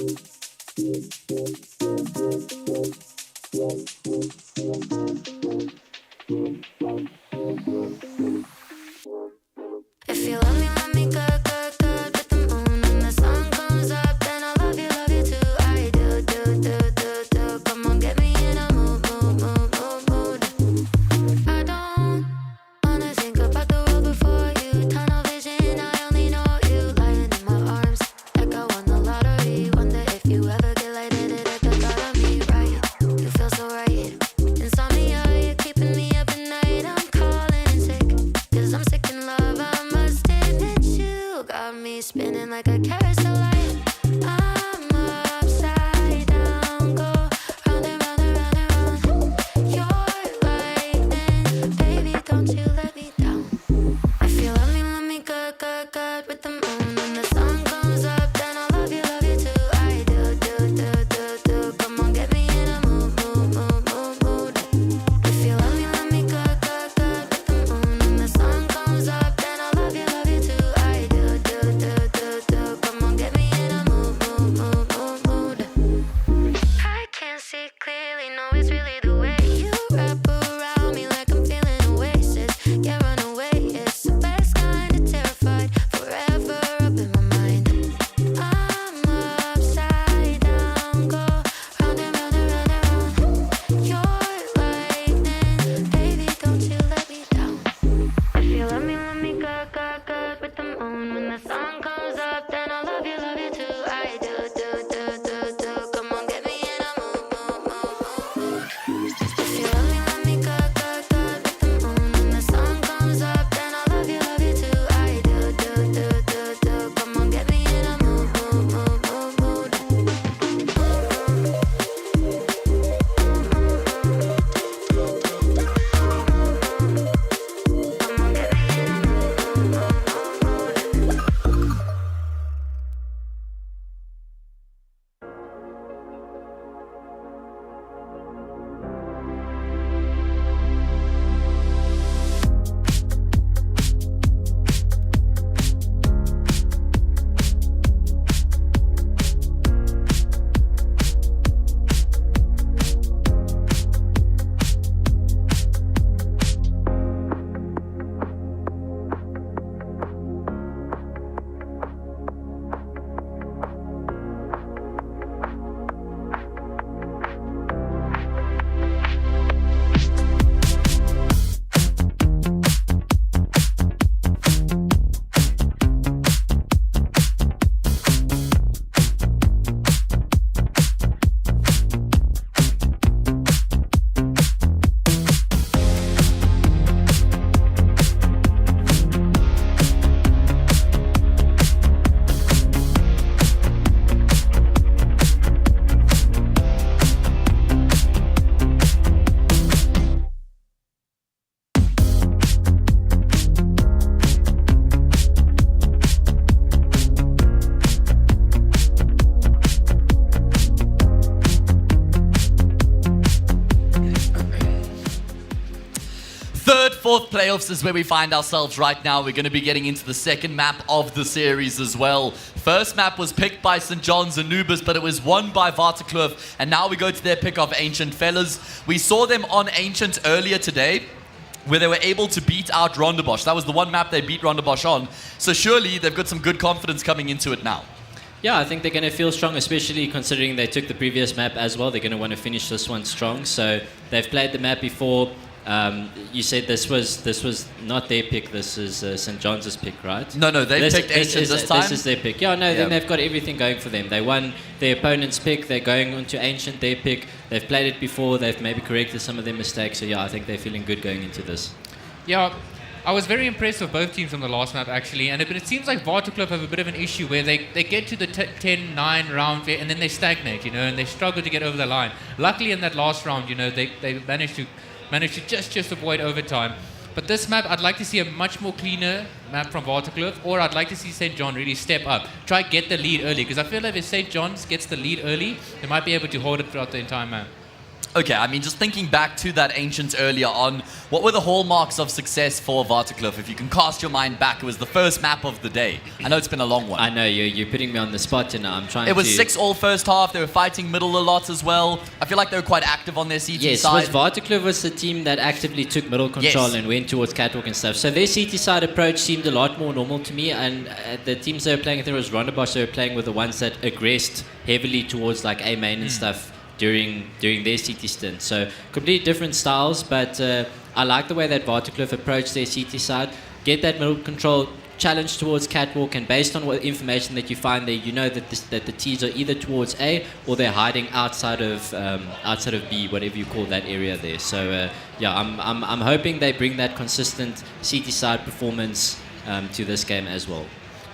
If you love me good, good, good with the moon. When the sun comes up, then I love you too. I do, do, do, do, do. Come on, get me in a mood, mood, mood, mood, mood. I don't wanna think about the world before you. Tunnel vision, I only know you lying in my arms. Like I won the lottery. Wonder if you ever get lighted at the thought of me, right? You feel so right. Insomnia, you're keeping me up at night. I'm calling in sick, 'cause I'm sick in love. I must admit you got me spinning like a carousel light. I'm upside down, go round and round and round and round. You're lightning, baby, don't you let me down. If you love me good, good, good with the moon. When the sun comes up, then I love you too. I do, do, do, do, do. Come on, get me in a mood, mood, mood, mood, mood. If you love me good, good, good with the moon. When the sun comes up, then I love you too. I do, do, do, do, do. Come on, get me in a mood, mood, mood, mood, mood. I can't see clearly, no, it's really the way you wrap around me like I'm feeling oasis. Can't run away, it's the best kind of terrified. Forever up in my mind. I'm upside down, go round and round and round and round. You're lightning, baby, don't you let me down. If you love me good, good, good with the moon. When the sun comes up, then I love you too. I do, do, do, do, do. Come on, get me in a mood, mood, mood, mood. If you love me good, good, good with the moon. When the sun comes up, then I love you too. I do, do, do, do, do. Come on, get me in a mood, mood, mood, mood, mood. Fourth playoffs is where we find ourselves right now. We're going to be getting into the second map of the series as well. First map was picked by St. John's Anubis, but it was won by Vertigo. And now we go to their pick of Ancient Fellas. We saw them on Ancient earlier today, where they were able to beat out Rondebosch. That was the one map they beat Rondebosch on. So surely they've got some good confidence coming into it now. Yeah, I think they're going to feel strong, especially considering they took the previous map as well. They're going to want to finish this one strong. So they've played the map before. You said this was not their pick. This is St. John's pick, right? No, they picked Ancient this time. This is their pick. Yeah, then they've got everything going for them. They won their opponent's pick. They're going on to Ancient, their pick. They've played it before. They've maybe corrected some of their mistakes. So yeah, I think they're feeling good going into this. Yeah, I was very impressed with both teams on the last map actually, but it seems like Vertigo have a bit of an issue where they get to the 10-9 round and then they stagnate, and they struggle to get over the line. Luckily in that last round, they managed to just avoid overtime. But this map, I'd like to see a much more cleaner map from Vertigo, or I'd like to see St. John really step up, try get the lead early, because I feel like if St. John's gets the lead early, they might be able to hold it throughout the entire map. Okay, I mean, just thinking back to that Ancient earlier on, what were the hallmarks of success for Vertigo? If you can cast your mind back, it was the first map of the day. I know it's been a long one. I know, you're putting me on the spot, you know. I'm trying to... It was 6-all first half. They were fighting middle a lot as well. I feel like they were quite active on their CT yes, side. Vertigo was the team that actively took middle control and went towards catwalk and stuff. So their CT side approach seemed a lot more normal to me. And the teams they were playing, I think it was Rondebosch, they were playing with the ones that aggressed heavily towards like A main and stuff during their CT stint. So completely different styles, but I like the way that Vertigo approached their CT side. Get that middle control, challenge towards catwalk, and based on what information that you find there, you know that that the T's are either towards A or they're hiding outside of B, whatever you call that area there. So yeah, I'm hoping they bring that consistent CT side performance to this game as well.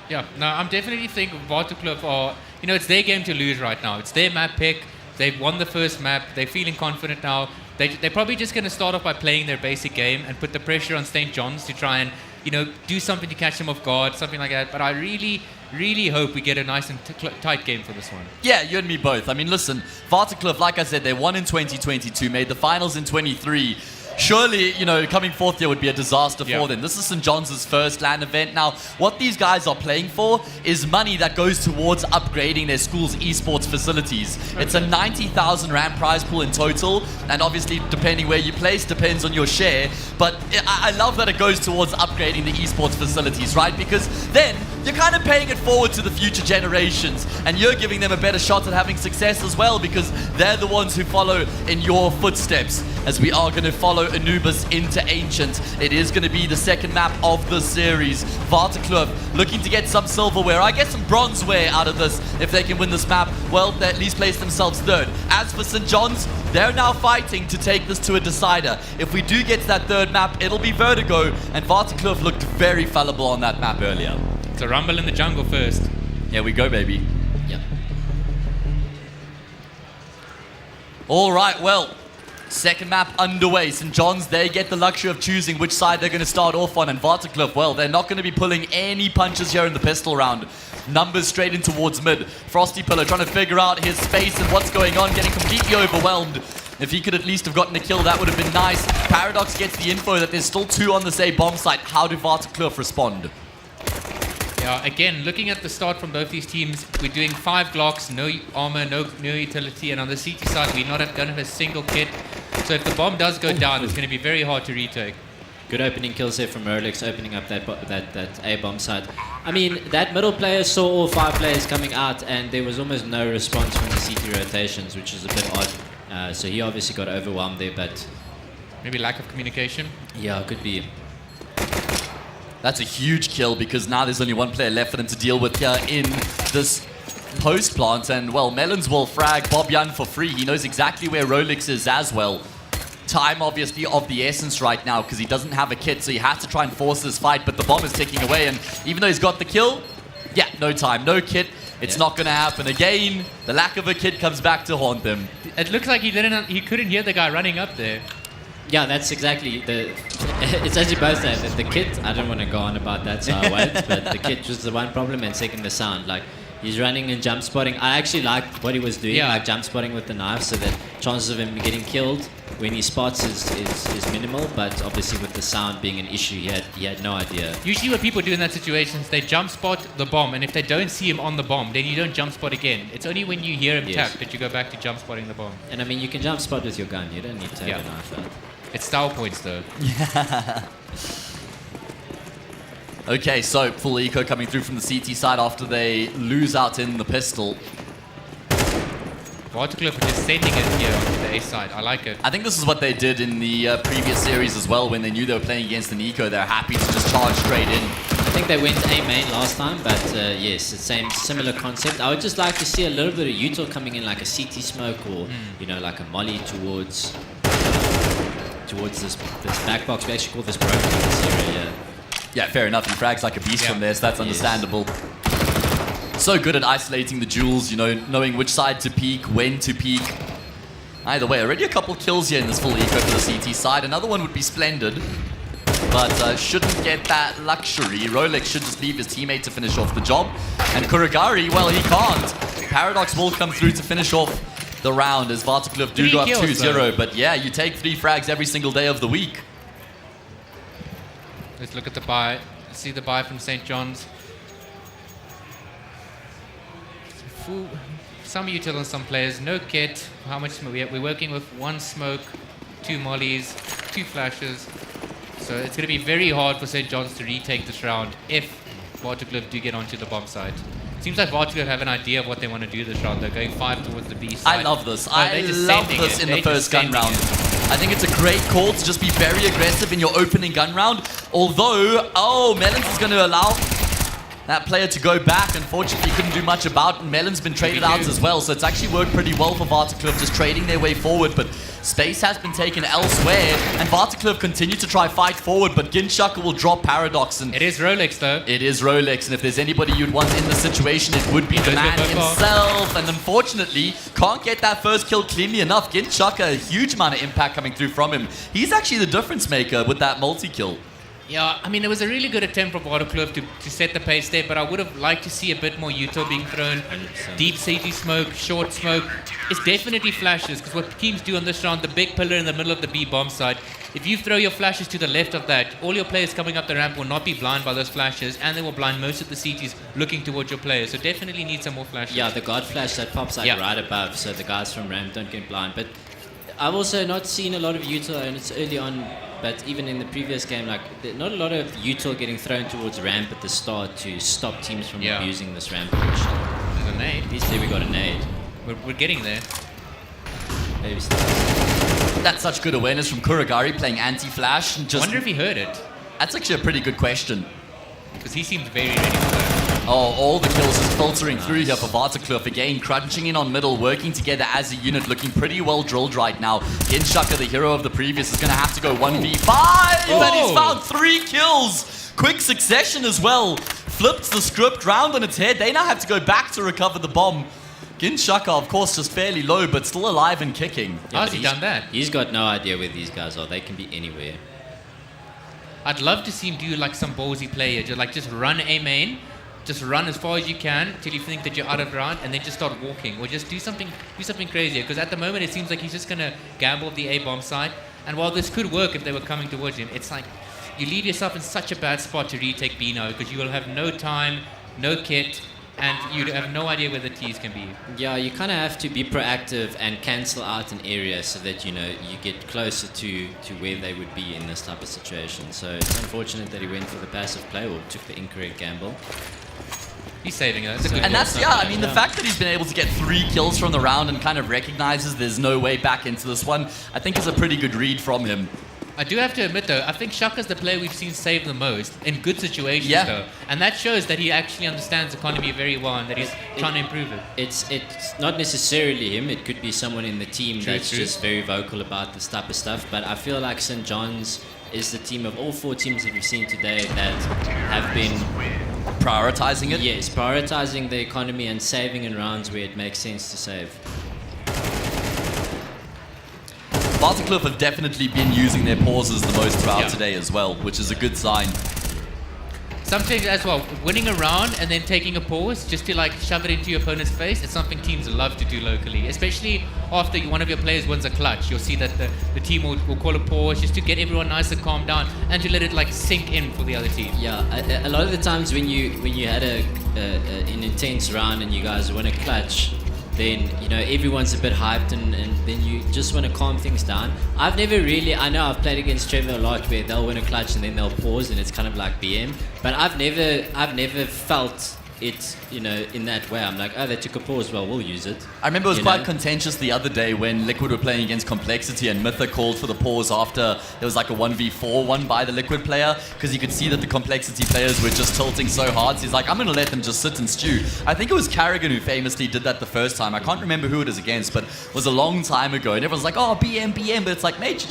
Yeah, no, I'm definitely think Vertigo are, you know, it's their game to lose right now. It's their map pick. They've won the first map. They're feeling confident now. They're probably just going to start off by playing their basic game and put the pressure on St. John's to try and, you know, do something to catch them off guard, something like that. But I really, really hope we get a nice and tight game for this one. Yeah, you and me both. I mean, listen, Vertigo, like I said, they won in 2022, made the finals in 23. Surely, you know, coming fourth here would be a disaster for them. This is St. John's first LAN event. Now, what these guys are playing for is money that goes towards upgrading their school's esports facilities. Okay. It's a 90,000 Rand prize pool in total, and obviously, depending where you place, depends on your share. But I love that it goes towards upgrading the esports facilities, right? Because then you're kind of paying it forward to the future generations, and you're giving them a better shot at having success as well, because they're the ones who follow in your footsteps, as we are going to follow Anubis into Ancient. It is going to be the second map of the series. Vertigo looking to get some silverware, I guess some bronzeware out of this. If they can win this map, well, they at least place themselves third. As for St. John's, they're now fighting to take this to a decider. If we do get to that third map, it'll be Vertigo, and Vertigo looked very fallible on that map earlier. It's a rumble in the jungle first. Here we go, baby. Yeah. All right, well, second map underway. St. John's, they get the luxury of choosing which side they're going to start off on. And Vertigo, well, they're not going to be pulling any punches here in the pistol round. Numbers straight in towards mid. Frosty Pillar trying to figure out his space and what's going on, getting completely overwhelmed. If he could at least have gotten a kill, that would have been nice. Paradox gets the info that there's still two on this A bomb site. How do Vertigo respond? Yeah, again, looking at the start from both these teams, we're doing 5 Glocks, no armor, no utility, and on the CT side, we don't have a single kit. So if the bomb does go down, it's going to be very hard to retake. Good opening kills there from Rolex, opening up that A bomb side. I mean, that middle player saw all 5 players coming out, and there was almost no response from the CT rotations, which is a bit odd. So he obviously got overwhelmed there, but maybe lack of communication. Yeah, could be. That's a huge kill, because now there's only one player left for them to deal with here in this post plant. And, well, Melons will frag Bob Jan for free. He knows exactly where Rolex is as well. Time, obviously, of the essence right now, because he doesn't have a kit, so he has to try and force this fight. But the bomb is ticking away, and even though he's got the kill, yeah, no time, no kit. It's not going to happen again. The lack of a kit comes back to haunt them. It looks like he couldn't hear the guy running up there. Yeah, that's exactly it's as you both said, the kit, I don't want to go on about that, so I won't, but the kit was the one problem, and second, the sound. Like, he's running and jump spotting. I actually liked what he was doing, like jump spotting with the knife, so that chances of him getting killed when he spots is minimal, but obviously with the sound being an issue, he had no idea. Usually what people do in that situation is they jump spot the bomb, and if they don't see him on the bomb, then you don't jump spot again. It's only when you hear him tap that you go back to jump spotting the bomb. And I mean, you can jump spot with your gun, you don't need to have a knife out. It's style points though. Okay, so full eco coming through from the CT side after they lose out in the pistol. Vertigo for just sending it here onto the A side. I like it. I think this is what they did in the previous series as well. When they knew they were playing against an eco, they're happy to just charge straight in. I think they went A main last time, but yes, it's same similar concept. I would just like to see a little bit of util coming in, like a CT smoke or you know, like a molly towards this back box. We actually call this broken in this area. Yeah, fair enough. He frags like a beast from there, so that's understandable. So good at isolating the jewels, you know, knowing which side to peek, when to peek. Either way, already a couple kills here in this full eco for the CT side. Another one would be splendid, but shouldn't get that luxury. Rolex should just leave his teammate to finish off the job. And Kuragari, well, he can't. Paradox will come through to finish off the round as Vertigo do 3 go up kills, 2-0. But yeah, you take 3 frags every single day of the week. Let's look at the buy. Let's see the buy from St. John's. Some util on some players, no kit. How much smoke? We're working with 1 smoke, 2 mollies, 2 flashes. So it's going to be very hard for St. John's to retake this round if Vertigo do get onto the bomb side. Seems like Vertigo have an idea of what they want to do this round. They're going 5 towards the B side. I love this. Oh, I love this in the first gun round. I think it's a great call to just be very aggressive in your opening gun round. Although, Melons is going to allow that player to go back. Unfortunately, he couldn't do much about it. Melon's been traded out as well, so it's actually worked pretty well for Vertigo, just trading their way forward, but space has been taken elsewhere, and Vertigo continue to try fight forward, but Ginchaka will drop Paradox. And it is Rolex, though. It is Rolex, and if there's anybody you'd want in the situation, it would be the man himself, and unfortunately, can't get that first kill cleanly enough. Ginchaka, a huge amount of impact coming through from him. He's actually the difference maker with that multi-kill. Yeah, I mean, it was a really good attempt from Vertigo to set the pace there, but I would have liked to see a bit more util being thrown. Deep city smoke, short smoke. It's definitely flashes, because what teams do on this round, the big pillar in the middle of the B bomb side, if you throw your flashes to the left of that, all your players coming up the ramp will not be blind by those flashes, and they will blind most of the CTs looking towards your players. So definitely need some more flashes. Yeah, the guard flash that pops like right above, so the guys from ramp don't get blind. But I've also not seen a lot of util, and it's early on. But even in the previous game, like not a lot of util getting thrown towards ramp at the start to stop teams from abusing this ramp position. There's a nade. At least there we got a nade. We're getting there. Maybe That's such good awareness from Kuragari playing anti-flash. I wonder if he heard it. That's actually a pretty good question. Because he seemed very ready for that. Oh, all the kills just filtering through here for Vertigo. Again, crunching in on middle, working together as a unit, looking pretty well drilled right now. Ginchaka, the hero of the previous, is going to have to go 1v5, and he's found 3 kills. Quick succession as well. Flips the script round on its head. They now have to go back to recover the bomb. Ginchaka, of course, just fairly low, but still alive and kicking. How has he done that? He's got no idea where these guys are. They can be anywhere. I'd love to see him do like some ballsy play, just run A main. Just run as far as you can till you think that you're out of round, and then just start walking, or just do something crazier. Because at the moment it seems like he's just gonna gamble the A bomb side. And while this could work if they were coming towards him, it's like you leave yourself in such a bad spot to retake B now, because you will have no time, no kit, and you have no idea where the T's can be. Yeah, you kind of have to be proactive and cancel out an area so that you get closer to where they would be in this type of situation. So it's unfortunate that he went for the passive play or took the incorrect gamble. He's saving it. And that's, the fact that he's been able to get 3 kills from the round and kind of recognizes there's no way back into this one, I think is a pretty good read from him. I do have to admit, though, I think Shaka's the player we've seen save the most in good situations, though. And that shows that he actually understands economy very well and that he's trying to improve it. It's not necessarily him. It could be someone in the team that's just very vocal about this type of stuff. But I feel like St. John's is the team of all 4 teams that we've seen today that have been prioritizing it? Yes, prioritizing the economy and saving in rounds where it makes sense to save. Vertigo have definitely been using their pauses the most throughout today as well, which is a good sign. Sometimes as well, winning a round and then taking a pause just to like shove it into your opponent's face, it's something teams love to do locally, especially after one of your players wins a clutch. You'll see that the team will call a pause just to get everyone nice and calm down and to let it like sink in for the other team. Yeah, a lot of the times when you had an intense round and you guys win a clutch, then everyone's a bit hyped and then you just want to calm things down. I know I've played against Trevor a lot where they'll win a clutch and then they'll pause and it's kind of like BM, but I've never felt it in that way. I'm like, oh, they took a pause, well, we'll use it. I remember it was quite contentious the other day when Liquid were playing against Complexity and Mytha called for the pause after there was like a 1v4 won by the Liquid player, because you could see that the Complexity players were just tilting so hard. So he's like, I'm going to let them just sit and stew. I think it was Carrigan who famously did that the first time. I can't remember who it was against, but it was a long time ago. And everyone's like, oh, BM, but it's like, mate,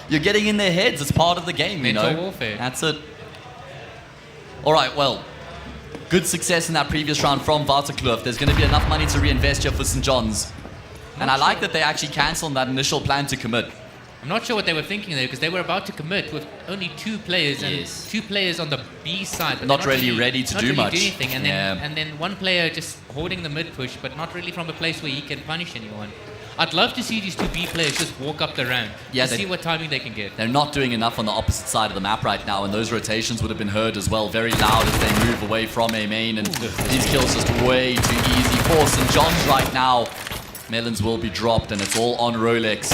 you're getting in their heads. It's part of the game, Mental warfare. That's it. All right, well, good success in that previous round from Vertigo. There's going to be enough money to reinvest here for St. John's. And I like that they actually cancelled that initial plan to commit. I'm not sure what they were thinking there, because they were about to commit with only 2 players and 2 players on the B side. But not really ready to do much. Anything. And then one player just holding the mid push, but not really from a place where he can punish anyone. I'd love to see these two B players just walk up the ramp. Yeah, to see what timing they can get. They're not doing enough on the opposite side of the map right now, and those rotations would have been heard as well, very loud as they move away from A main, and these kills just way too easy for St. John's right now. Melons will be dropped, and it's all on Rolex.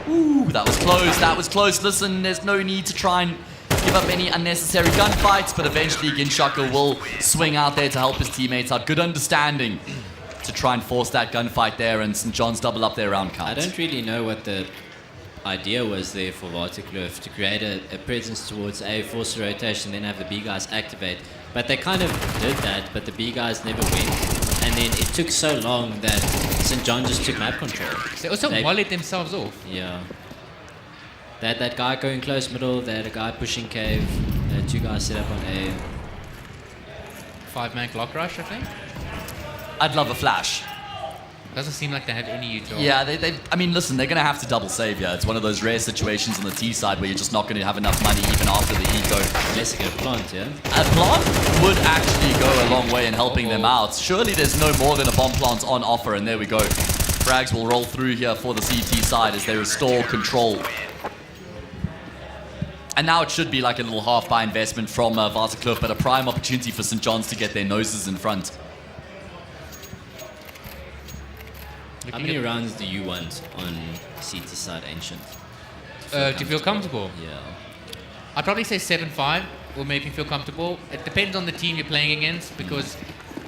Ooh, that was close, that was close. Listen, there's no need to try and give up any unnecessary gunfights, but eventually Ginshaka will swing out there to help his teammates out. Good understanding to try and force that gunfight there, and St. John's double up their round count. I don't really know what the idea was there for Vertigo to create a presence towards A, force a rotation, then have the B guys activate. But they kind of did that, but the B guys never went. And then it took so long that St. John just took map control. They also wallet themselves off. Yeah. They had that guy going close middle, they had a guy pushing cave, they had two guys set up on A. 5-man clock rush, I think. I'd love a flash. Doesn't seem like they have any utility. Yeah, I mean, listen, they're going to have to double save here. It's one of those rare situations on the T side where you're just not going to have enough money even after the eco. Unless they get a plant, yeah? A plant would actually go a long way in helping them out. Surely there's no more than a bomb plant on offer, and there we go. Frags will roll through here for the CT side as they restore control. And now it should be like a little half-buy investment from Vertigo, but a prime opportunity for St. John's to get their noses in front. How many rounds do you want on CT side Ancient? To feel comfortable? Yeah. I'd probably say 7-5 will make me feel comfortable. It depends on the team you're playing against, because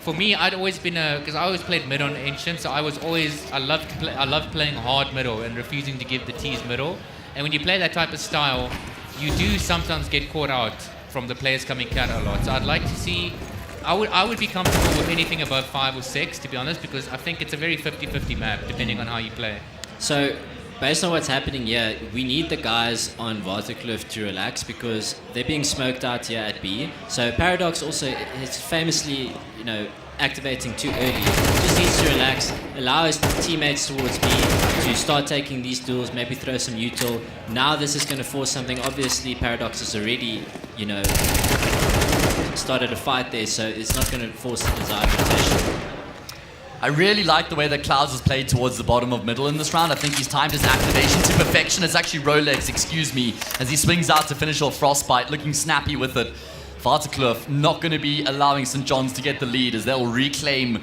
for me, I'd always been because I always played mid on Ancient, so I loved playing hard middle and refusing to give the T's middle. And when you play that type of style, you do sometimes get caught out from the players coming counter a lot. So I'd like to see. I would be comfortable with anything above 5 or 6, to be honest, because I think it's a very 50-50 map, depending on how you play. So, based on what's happening here, we need the guys on Vertigo to relax because they're being smoked out here at B. So Paradox also is famously, activating too early. Just needs to relax, allow his teammates towards B to start taking these duels, maybe throw some util. Now this is going to force something. Obviously, Paradox is already, started a fight there, so it's not going to force the desired rotation. I really like the way that Clouds has played towards the bottom of middle in this round. I think he's timed his activation to perfection. It's actually Rolex, as he swings out to finish off Frostbite, looking snappy with it. Vertigo not going to be allowing St. John's to get the lead as they'll reclaim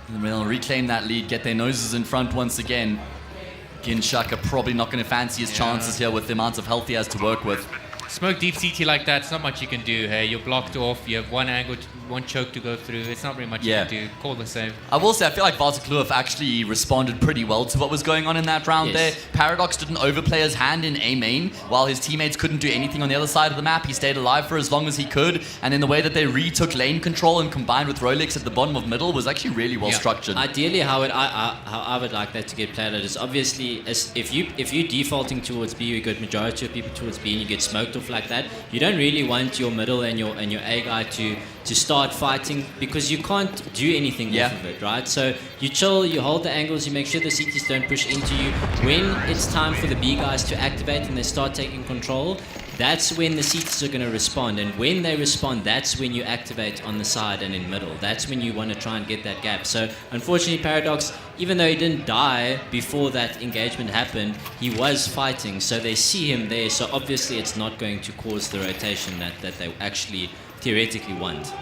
that lead, get their noses in front once again. Ginshaka probably not going to fancy his chances here with the amount of health he has to work with. Smoke deep CT like that, it's not much you can do. Hey, you're blocked off, you have one angle, one choke to go through. It's not very much you can do. Call the save. I will say, I feel like Vertigo actually responded pretty well to what was going on in that round there. Paradox didn't overplay his hand in A main, while his teammates couldn't do anything on the other side of the map. He stayed alive for as long as he could, and in the way that they retook lane control and combined with Rolex at the bottom of middle was actually really well structured. Ideally, how I would like that to get played out is obviously if you're defaulting towards B, you get majority of people towards B, and you get smoked off like that. You don't really want your middle and your A guy to start fighting because you can't do anything off of it, right? So you chill, you hold the angles, you make sure the CTs don't push into you. When it's time for the B guys to activate and they start taking control, that's when the CTs are going to respond. And when they respond, that's when you activate on the side and in middle. That's when you want to try and get that gap. So unfortunately, Paradox, even though he didn't die before that engagement happened, he was fighting. So they see him there. So obviously, it's not going to cause the rotation that they actually theoretically want.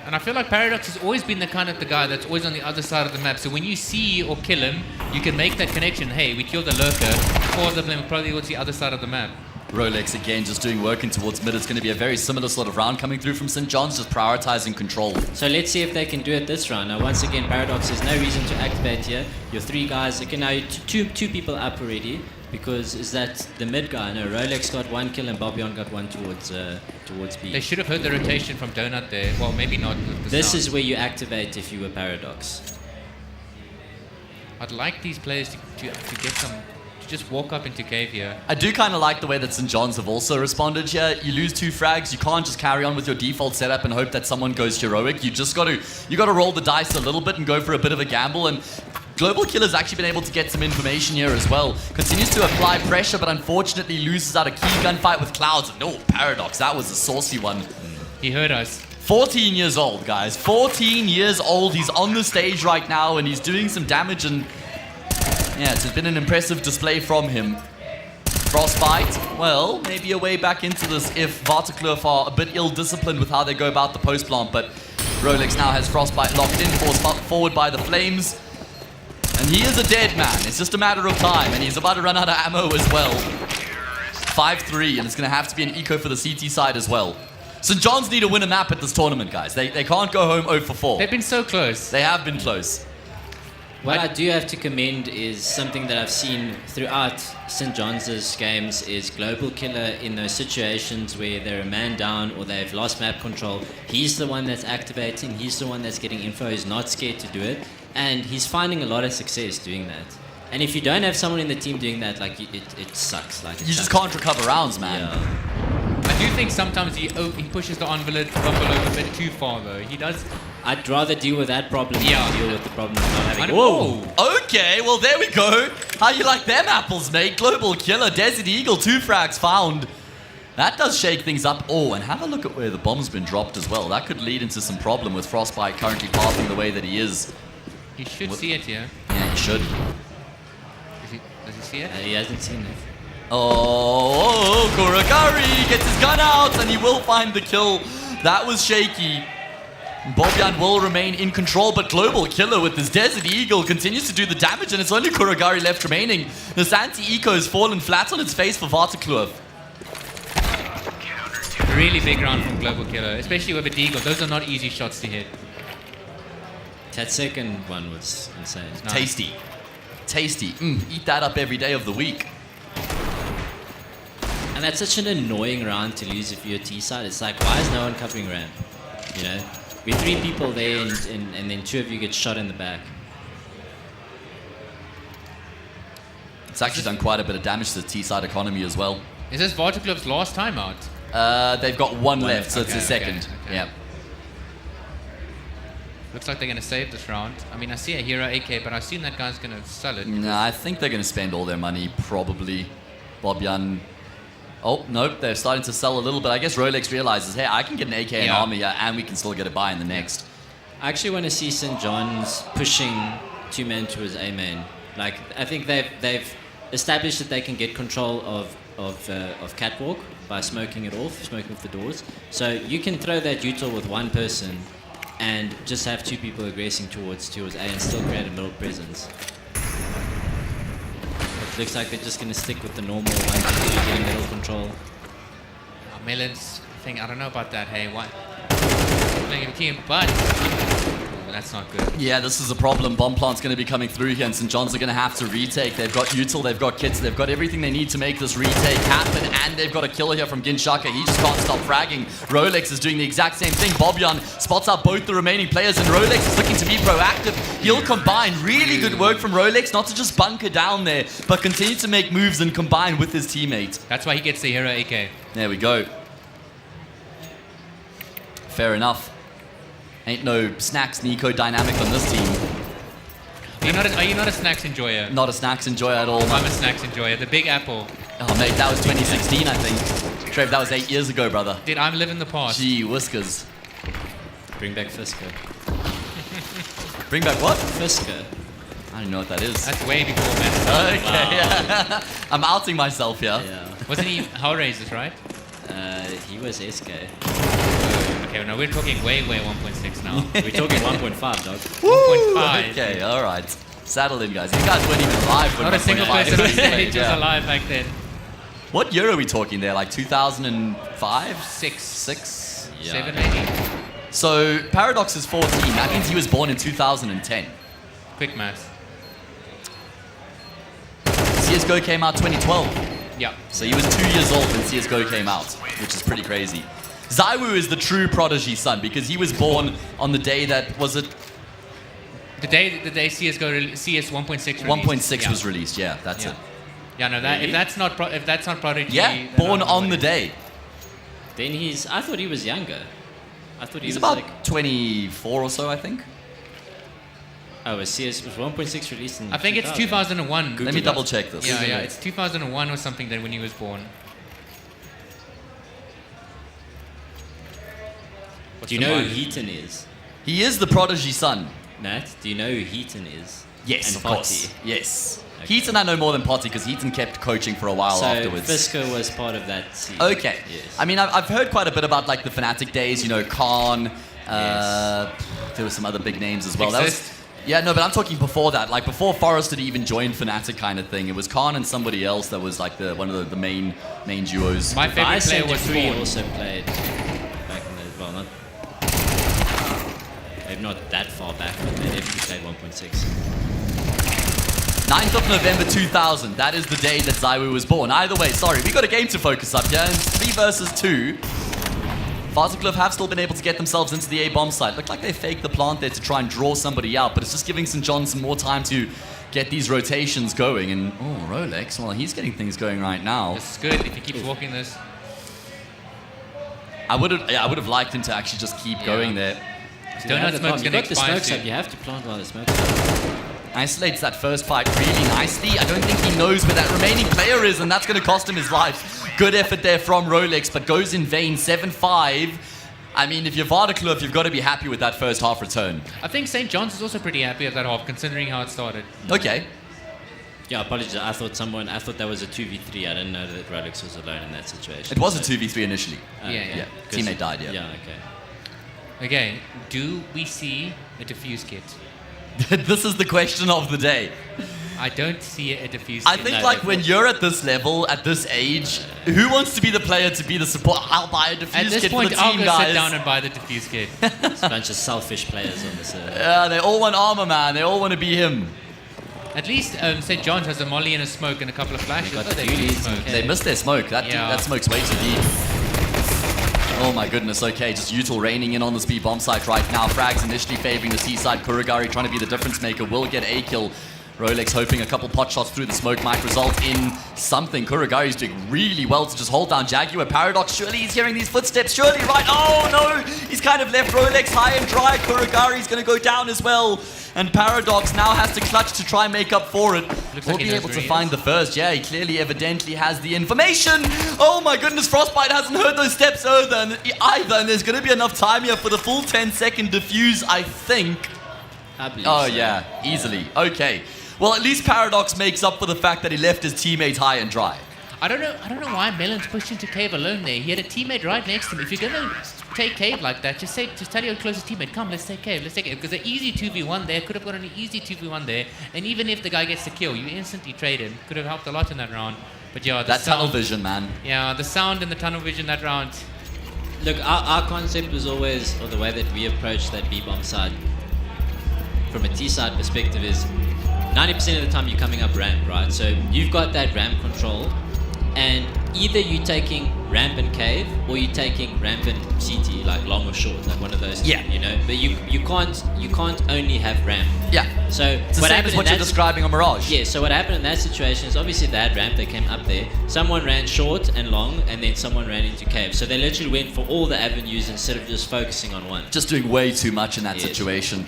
And I feel like Paradox has always been the guy that's always on the other side of the map. So when you see or kill him, you can make that connection. Hey, we killed the lurker. 4 of them probably towards the other side of the map. Rolex again just doing work in towards mid. It's going to be a very similar sort of round coming through from St. John's, just prioritizing control. So let's see if they can do it this round. Now once again, Paradox, there's no reason to activate here. Your 3 guys, okay, now you're two people up already, because is that the mid guy? No, Rolex got 1 kill and Bobbion got 1 towards B. They should have heard the rotation from Donut there. Well, maybe not. This is where you activate if you were Paradox. I'd like these players to get some. Just walk up into cave here. I do kind of like the way that St. John's have also responded here. You lose 2 frags, you can't just carry on with your default setup and hope that someone goes heroic. You just got to roll the dice a little bit and go for a bit of a gamble. And Global Killer's actually been able to get some information here as well. Continues to apply pressure, but unfortunately loses out a key gunfight with Clouds. No, Paradox, that was a saucy one. He heard us. 14 years old, guys. 14 years old. He's on the stage right now and he's doing some damage, and Yeah, it's been an impressive display from him. Frostbite, well, maybe a way back into this if Vertigo are a bit ill-disciplined with how they go about the post plant, but Rolex now has Frostbite locked in, forced forward by the Flames. And he is a dead man. It's just a matter of time, and he's about to run out of ammo as well. 5-3, and it's going to have to be an eco for the CT side as well. St. John's need to win a map at this tournament, guys. They can't go home 0 for 4. They've been so close. They have been close. What I do have to commend is something that I've seen throughout St. John's games is Global Killer in those situations where they're a man down or they've lost map control. He's the one that's activating, he's the one that's getting info, he's not scared to do it, and he's finding a lot of success doing that. And if you don't have someone in the team doing that, like it sucks. Like you just can't recover rounds, man. Yeah. I do think sometimes he pushes the envelope a bit too far, though. He does. I'd rather deal with that problem than deal with the problem of not having. Whoa! Okay, well there we go. How you like them apples, mate? Global Killer, Desert Eagle, 2 frags found. That does shake things up. Oh, and have a look at where the bomb's been dropped as well. That could lead into some problem with Frostbite currently pathing the way that he is. He should see it, yeah. Yeah, he should. Does he see it? He hasn't seen it. Oh, Kuragari gets his gun out and he will find the kill. That was shaky. Bobyan will remain in control, but Global Killer with his Desert Eagle continues to do the damage, and it's only Kuragari left remaining. This anti-eco has fallen flat on its face for Vertigo. Really big round from Global Killer, especially with a Deagle. Those are not easy shots to hit. That second one was insane. Nice. Tasty. Tasty. Eat that up every day of the week. And that's such an annoying round to lose if you're T side. It's like, why is no one covering ramp? You know? We're 3 people there and then 2 of you get shot in the back. It's actually done quite a bit of damage to the T-side economy as well. Is this Vertigo's last timeout? They've got one left, so it's the second. Okay. Yeah. Looks like they're going to save this round. I mean, I see a hero AK, but I assume that guy's going to sell it. Nah, I think they're going to spend all their money, probably. Bobyan. Oh, nope, they're starting to sell a little bit. I guess Rolex realizes, hey, I can get an AK and armor, and we can still get a buy in the next. I actually want to see St. John's pushing 2-man towards A-main. Like, I think they've established that they can get control of Catwalk by smoking it off, smoking off the doors. So you can throw that util with 1 person and just have 2 people aggressing towards A and still create a middle presence. It looks like they're just going to stick with the normal 1-2 getting middle control. Melon's thing, I don't know about that, hey, what? Playing a team, but that's not good. Yeah, this is a problem. Bomb plant's going to be coming through here, and St. John's are going to have to retake. They've got util, they've got kits, they've got everything they need to make this retake happen, and they've got a killer here from Ginshaka. He just can't stop fragging. Rolex is doing the exact same thing. Bobyan spots out both the remaining players, and Rolex is looking to be proactive. He'll combine. Really good work from Rolex, not to just bunker down there, but continue to make moves and combine with his teammate. That's why he gets the hero AK. There we go. Fair enough. Ain't no snacks Nico dynamic on this team. Are you not a snacks enjoyer? Not a snacks enjoyer at all. I'm a snacks enjoyer. The Big Apple. Oh mate, that was 2016 I think. Trev, that was 8 years ago, brother. Dude, I'm living the past. Gee whiskers. Bring back Fisker. Bring back what? Fisker. I don't know what that is. That's way before Messi. Okay, yeah. I'm outing myself here. Yeah. Wasn't he Hellraisers, right? He was SK. Okay, no, we're talking way 1.6 now. We're talking 1.5, dog. 1.5. Okay, alright. Saddle in, guys. You guys weren't even alive when Not a single 1.5 person on was stage made, was alive back then. What year are we talking there? Like 2005? 6. 6? Yeah. 7 maybe. So, Paradox is 14. That means he was born in 2010. Quick math. CSGO came out 2012. Yeah. So he was 2 years old when CSGO came out, which is pretty crazy. Zaiwu is the true prodigy son because he was born on the day that, was it? The day CSGO CS 1.6 released. 1.6 was released, yeah, that's it. Yeah, no, that, Really? if that's not prodigy. Yeah, then born I don't know on what the it day. Then I thought he was younger. I thought he He's was about like, 24 or so, I think. oh, was 1.6 released in I think it's 2000? 2001. Let me double check this. Yeah, it's 2001 or something then when he was born. Do you know who Heaton is? He is the prodigy son. Nat, do you know who Heaton is? Yes, and of Potty. course. Yes. Heaton I know more than Potty because Heaton kept coaching for a while So afterwards. Fisco was part of that season. Okay. Yes. I mean, I've heard quite a bit about like the Fnatic days, you know, Khan. There were some other big names as well. That was, yeah, no, but I'm talking before that. Like before Forrest had even joined Fnatic kind of thing. It was Khan and somebody else that was like one of the main duos. My favorite player was Free Spawn. also played back in the, well, not, maybe not that far back, but they definitely played 1.6. 9th of November 2000. That is the day that Zaiwu was born. Either way, sorry, we got a game to focus up here. And 3 versus 2. Varsiclub have still been able to get themselves into the A bomb site. Looked like they faked the plant there to try and draw somebody out, but it's just giving St. John some more time to get these rotations going. And Rolex, well, he's getting things going right now. This is good if he keeps walking this. I would have liked him to actually just keep going there. Donut Smoke's going to expire soon. You have to plant while the smoke's up. Isolates that first fight really nicely. I don't think he knows where that remaining player is, and that's going to cost him his life. Good effort there from Rolex, but goes in vain. 7-5. I mean, if you're Vertigo, you've got to be happy with that first half return. I think St. John's is also pretty happy with that half, considering how it started. Okay. Yeah, apologies. I thought that was a 2v3. I didn't know that Rolex was alone in that situation. It was a 2v3 initially. Yeah. Teammate died, yeah. Yeah, okay. Okay, do we see a defuse kit? This is the question of the day. I don't see a defuse kit. I think when you're at this level, at this age, who wants to be the player to be the support? I'll buy a defuse At this kit point, for the team, I'll go guys. sit down and buy the defuse kit. It's a bunch of selfish players on this. Yeah, they all want armor, man. They all want to be him. At least St. John's has a molly and a smoke and a couple of flashes. They missed their smoke. That smoke's way too deep. Oh my goodness, okay, just Util raining in on the speed bomb site right now. Frags initially favoring the seaside. Kuragari trying to be the difference maker, will get a kill. Rolex hoping a couple pot shots through the smoke might result in something. Kuragari's doing really well to just hold down Jaguar. Paradox, surely he's hearing these footsteps, surely, right? Oh no, he's kind of left Rolex high and dry. Kuragari's going to go down as well. And Paradox now has to clutch to try and make up for it. Will be able to find the first. Yeah, he clearly evidently has the information. Oh my goodness, Frostbite hasn't heard those steps either. And there's going to be enough time here for the full 10-second defuse, I think. I believe Oh so. yeah, easily. Okay. Well, at least Paradox makes up for the fact that he left his teammate high and dry. I don't know why Melon's pushed into Cave alone there. He had a teammate right next to him. If you're going to take Cave like that, just tell your closest teammate, come, let's take Cave. Because an easy 2v1 there, could have got an easy 2v1 there. And even if the guy gets the kill, you instantly trade him. Could have helped a lot in that round. But yeah, that tunnel vision, man. Yeah, the sound and the tunnel vision that round. Look, our concept was always, or the way that we approached that B-bomb side, from a T-side perspective is 90% of the time you're coming up ramp, right? So you've got that ramp control, and either you're taking ramp and cave, or you're taking ramp and CT, like long or short, like one of those. Yeah. Two, you know, but you can't only have ramp. Yeah. So It's the same as what you're describing on Mirage. Yeah. So what happened in that situation is obviously they had ramp, they came up there. Someone ran short and long, and then someone ran into cave. So they literally went for all the avenues instead of just focusing on one. Just doing way too much in that situation.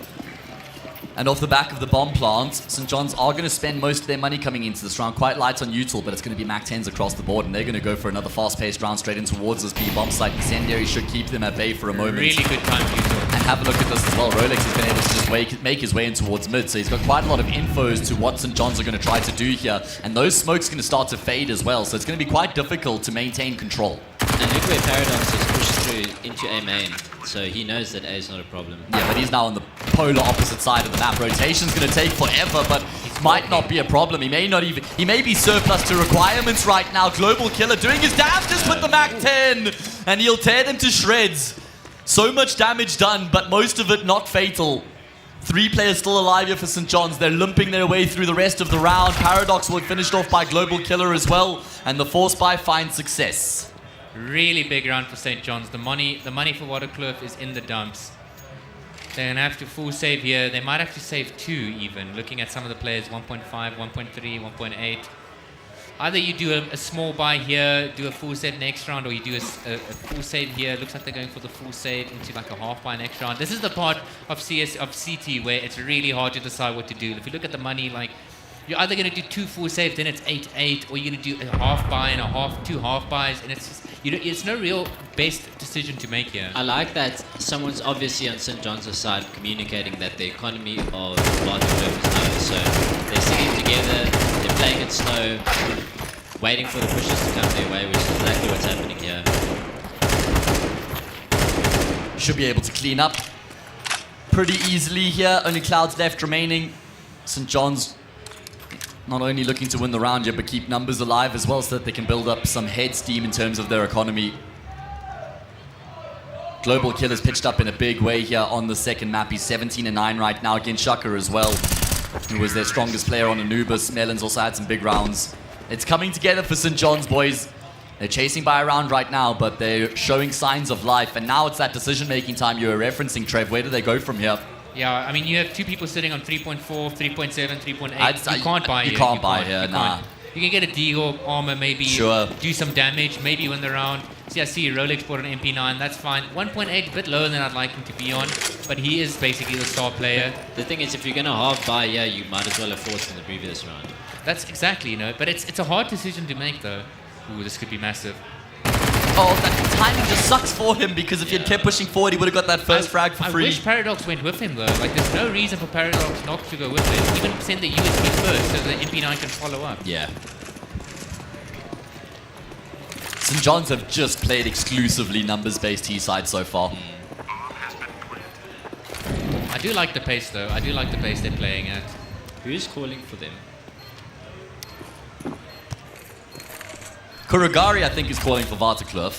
And off the back of the bomb plant, St. John's are going to spend most of their money coming into this round. Quite light on Util, but it's going to be Mac 10s across the board, and they're going to go for another fast-paced round straight in towards this B-bomb site. Incendiary should keep them at bay for a moment. Really good time, Util. And have a look at this as well. Rolex has been able to just make his way in towards mid, so he's got quite a lot of info as to what St. John's are going to try to do here. And those smokes are going to start to fade as well, so it's going to be quite difficult to maintain control. And look where Paradox has pushed through into A main, so he knows that A is not a problem. Yeah, but he's now on the polar opposite side of the map. Rotation's going to take forever, but it might not be a problem. He may be surplus to requirements right now. Global Killer doing his damages with the Mac 10, and he'll tear them to shreds. So much damage done, but most of it not fatal. 3 players still alive here for St. John's. They're limping their way through the rest of the round. Paradox will be finished off by Global Killer as well, and the Force Spy finds success. Really big round for St. John's. The money for Waterkloof is in the dumps. They're going to have to full save here. They might have to save 2 even, looking at some of the players, 1.5, 1.3, 1.8. Either you do a small buy here, do a full save next round, or you do a full save here. Looks like they're going for the full save into like a half buy next round. This is the part of CT where it's really hard to decide what to do. If you look at the money, like, you're either going to do 2 full saves, then it's 8-8, or you're going to do a half buy and 2 half buys, and it's just, it's no real best decision to make here. I like that someone's obviously on St. John's side communicating that the economy of Barcelona is low. So waiting for the pushes to come their way, which is exactly what's happening here. Should be able to clean up pretty easily here. Only Clouds left remaining. St. John's not only looking to win the round here, but keep numbers alive as well so that they can build up some head steam in terms of their economy. Global Killers pitched up in a big way here on the second map. He's 17-9 right now against Shaka as well, who was their strongest player on Anubis. Melons also had some big rounds. It's coming together for St. John's, boys. They're chasing by a round right now, but they're showing signs of life. And now it's that decision-making time you were referencing, Trev. Where do they go from here? Yeah, I mean, you have two people sitting on 3.4, 3.7, 3.8. You can't buy here. You can't buy here, nah. You can get a Deagle armor, maybe sure. Do some damage, maybe win the round. See, I see Rolex bought an MP9, that's fine. 1.8, a bit lower than I'd like him to be on, but he is basically the star player. The thing is, if you're going to half buy, yeah, you might as well have forced in the previous round. That's exactly, but it's a hard decision to make, though. Ooh, this could be massive. Oh, that timing just sucks for him, because if he had kept pushing forward, he would have got that first frag for free. I wish Paradox went with him, though. Like, there's no reason for Paradox not to go with him. Even send the USB first so the MP9 can follow up. Yeah. St. John's have just played exclusively numbers-based T-side so far. I do like the pace, though. I do like the pace they're playing at. Who's calling for them? Kurugari, I think, is calling for Vertigo.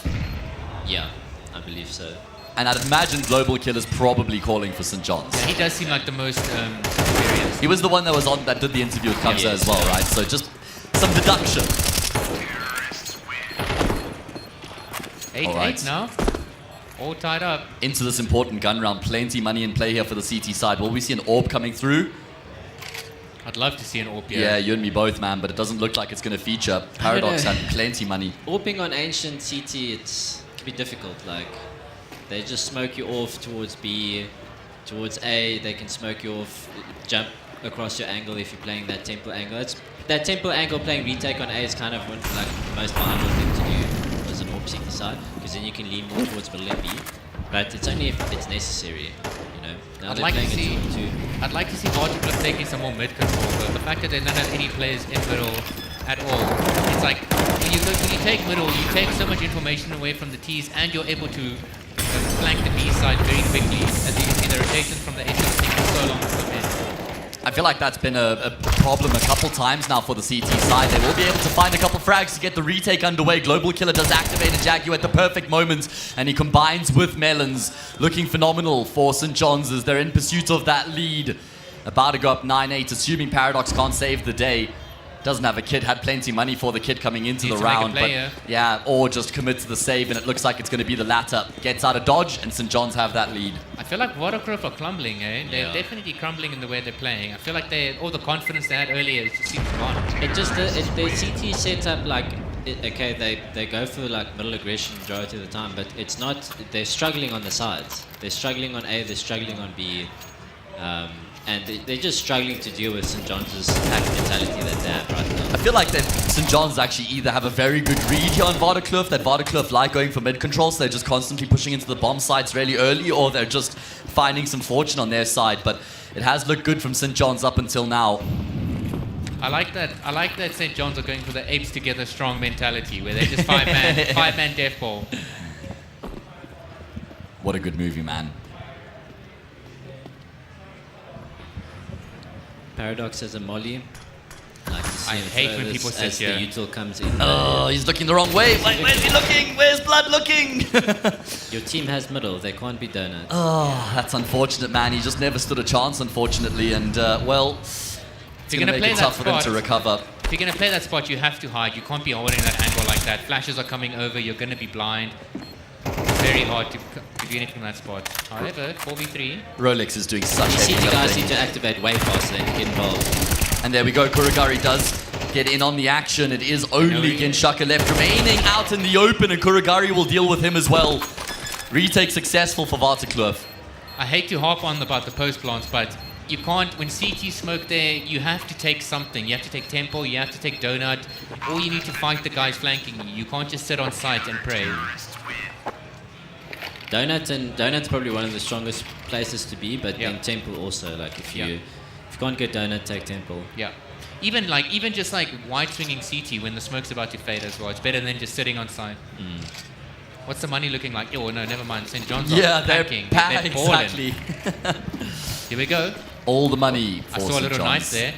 Yeah, I believe so. And I'd imagine Global Killer's probably calling for St. John's. Yeah, he does seem like the most experienced. He was the one that did the interview with Kamsa as well, right? So just some deduction. 8-8 now. All tied up. Into this important gun round. Plenty money in play here for the CT side. Will we see an AWP coming through? I'd love to see an AWP here. Yeah, you and me both, man, but it doesn't look like it's going to feature. Paradox had plenty money. AWPing on Ancient CT, it can be difficult. Like, they just smoke you off towards B, towards A. They can smoke you off, jump across your angle if you're playing that tempo angle. That tempo angle playing retake on A is kind of like the most viable thing to do as an AWP CT side, because then you can lean more towards middle and B. But it's only if it's necessary. Now I'd like to see Vertigo taking some more mid control, but the fact that they don't have any players in middle at all, it's like when you take middle, you take so much information away from the T's, and you're able to flank the B side very quickly. As you can see, the rotations from the A's taking so long to come in. I feel like that's been a problem a couple times now for the CT side. They will be able to find a couple frags to get the retake underway. Global Killer does activate a Jagu at the perfect moment, and he combines with Melons. Looking phenomenal for St. John's as they're in pursuit of that lead. About to go up 9-8, assuming Paradox can't save the day. Doesn't have a kit, had plenty money for the kit coming into the round. But yeah, or just commit to the save, and it looks like it's going to be the latter. Gets out of dodge, and St. John's have that lead. I feel like Vertigo are crumbling, eh? They're definitely crumbling in the way they're playing. I feel like all the confidence they had earlier is just seems gone. It just their CT setup, like, okay, they go for like middle aggression majority of the time, but it's not. They're struggling on the sides. They're struggling on A. They're struggling on B. And they're just struggling to deal with St. John's attack mentality that they have right now. I feel like that St. John's actually either have a very good read here on Vertigo, that Vertigo like going for mid control, so they're just constantly pushing into the bomb sites really early, or they're just finding some fortune on their side. But it has looked good from St. John's up until now. I like that St. John's are going for the apes together strong mentality, where they're just five-man death ball. What a good movie, man. Paradox has a molly. Like to see I hate when people say as the util comes in. Oh, he's looking the wrong way. Where's he looking? Where's Blood looking? Your team has middle. They can't be donuts. Oh, that's unfortunate, man. He just never stood a chance, unfortunately. And, well, it's going to make it tough for them to recover. If you're going to play that spot, you have to hide. You can't be holding that angle like that. Flashes are coming over. You're going to be blind. Very hard to do anything in that spot. However, 4v3. Rolex is doing such heavy CT guys need to activate way faster and get involved. And there we go. Kurugari does get in on the action. It is only Genshaka left remaining out in the open, and Kurugari will deal with him as well. Retake successful for Vertigo. I hate to harp on about the post plants, but you can't, when CT smoke there, you have to take something. You have to take tempo, you have to take donut, or you need to fight the guys flanking you. You can't just sit on site and pray. Donut's probably one of the strongest places to be, but then temple also. Like if you can't get donut, take temple. Yeah. Even just like wide swinging CT when the smoke's about to fade as well. It's better than just sitting on side. What's the money looking like? Oh no, never mind. St. John's Yeah, are packing. they're balling. exactly. Here we go. All the money for I saw a St. little John's. knife there.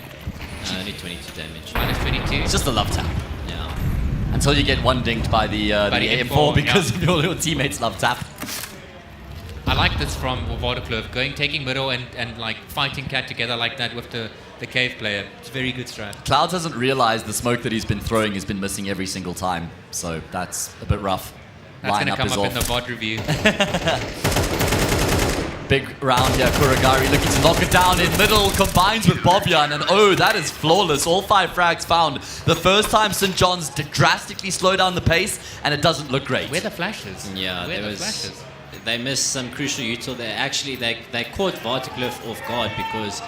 Only 22 damage. Minus 22. It's just a love tap. Yeah. Until you get one dinked by the AM4 because of your teammates love tap. I like this from Vertigo, taking middle and like fighting cat together like that with the cave player. It's very good strat. Clouds hasn't realized the smoke that he's been throwing has been missing every single time, so that's a bit rough. That's going to come is up off. in the VOD review. Big round here, Kuragari looking to knock it down in middle, combines with Bobyan, and oh, that is flawless. All 5 frags found. The first time St. John's drastically slow down the pace, and it doesn't look great. Where are the flashes? Yeah, Where there are the was. flashes? They missed some crucial util. They caught Vertigo off guard because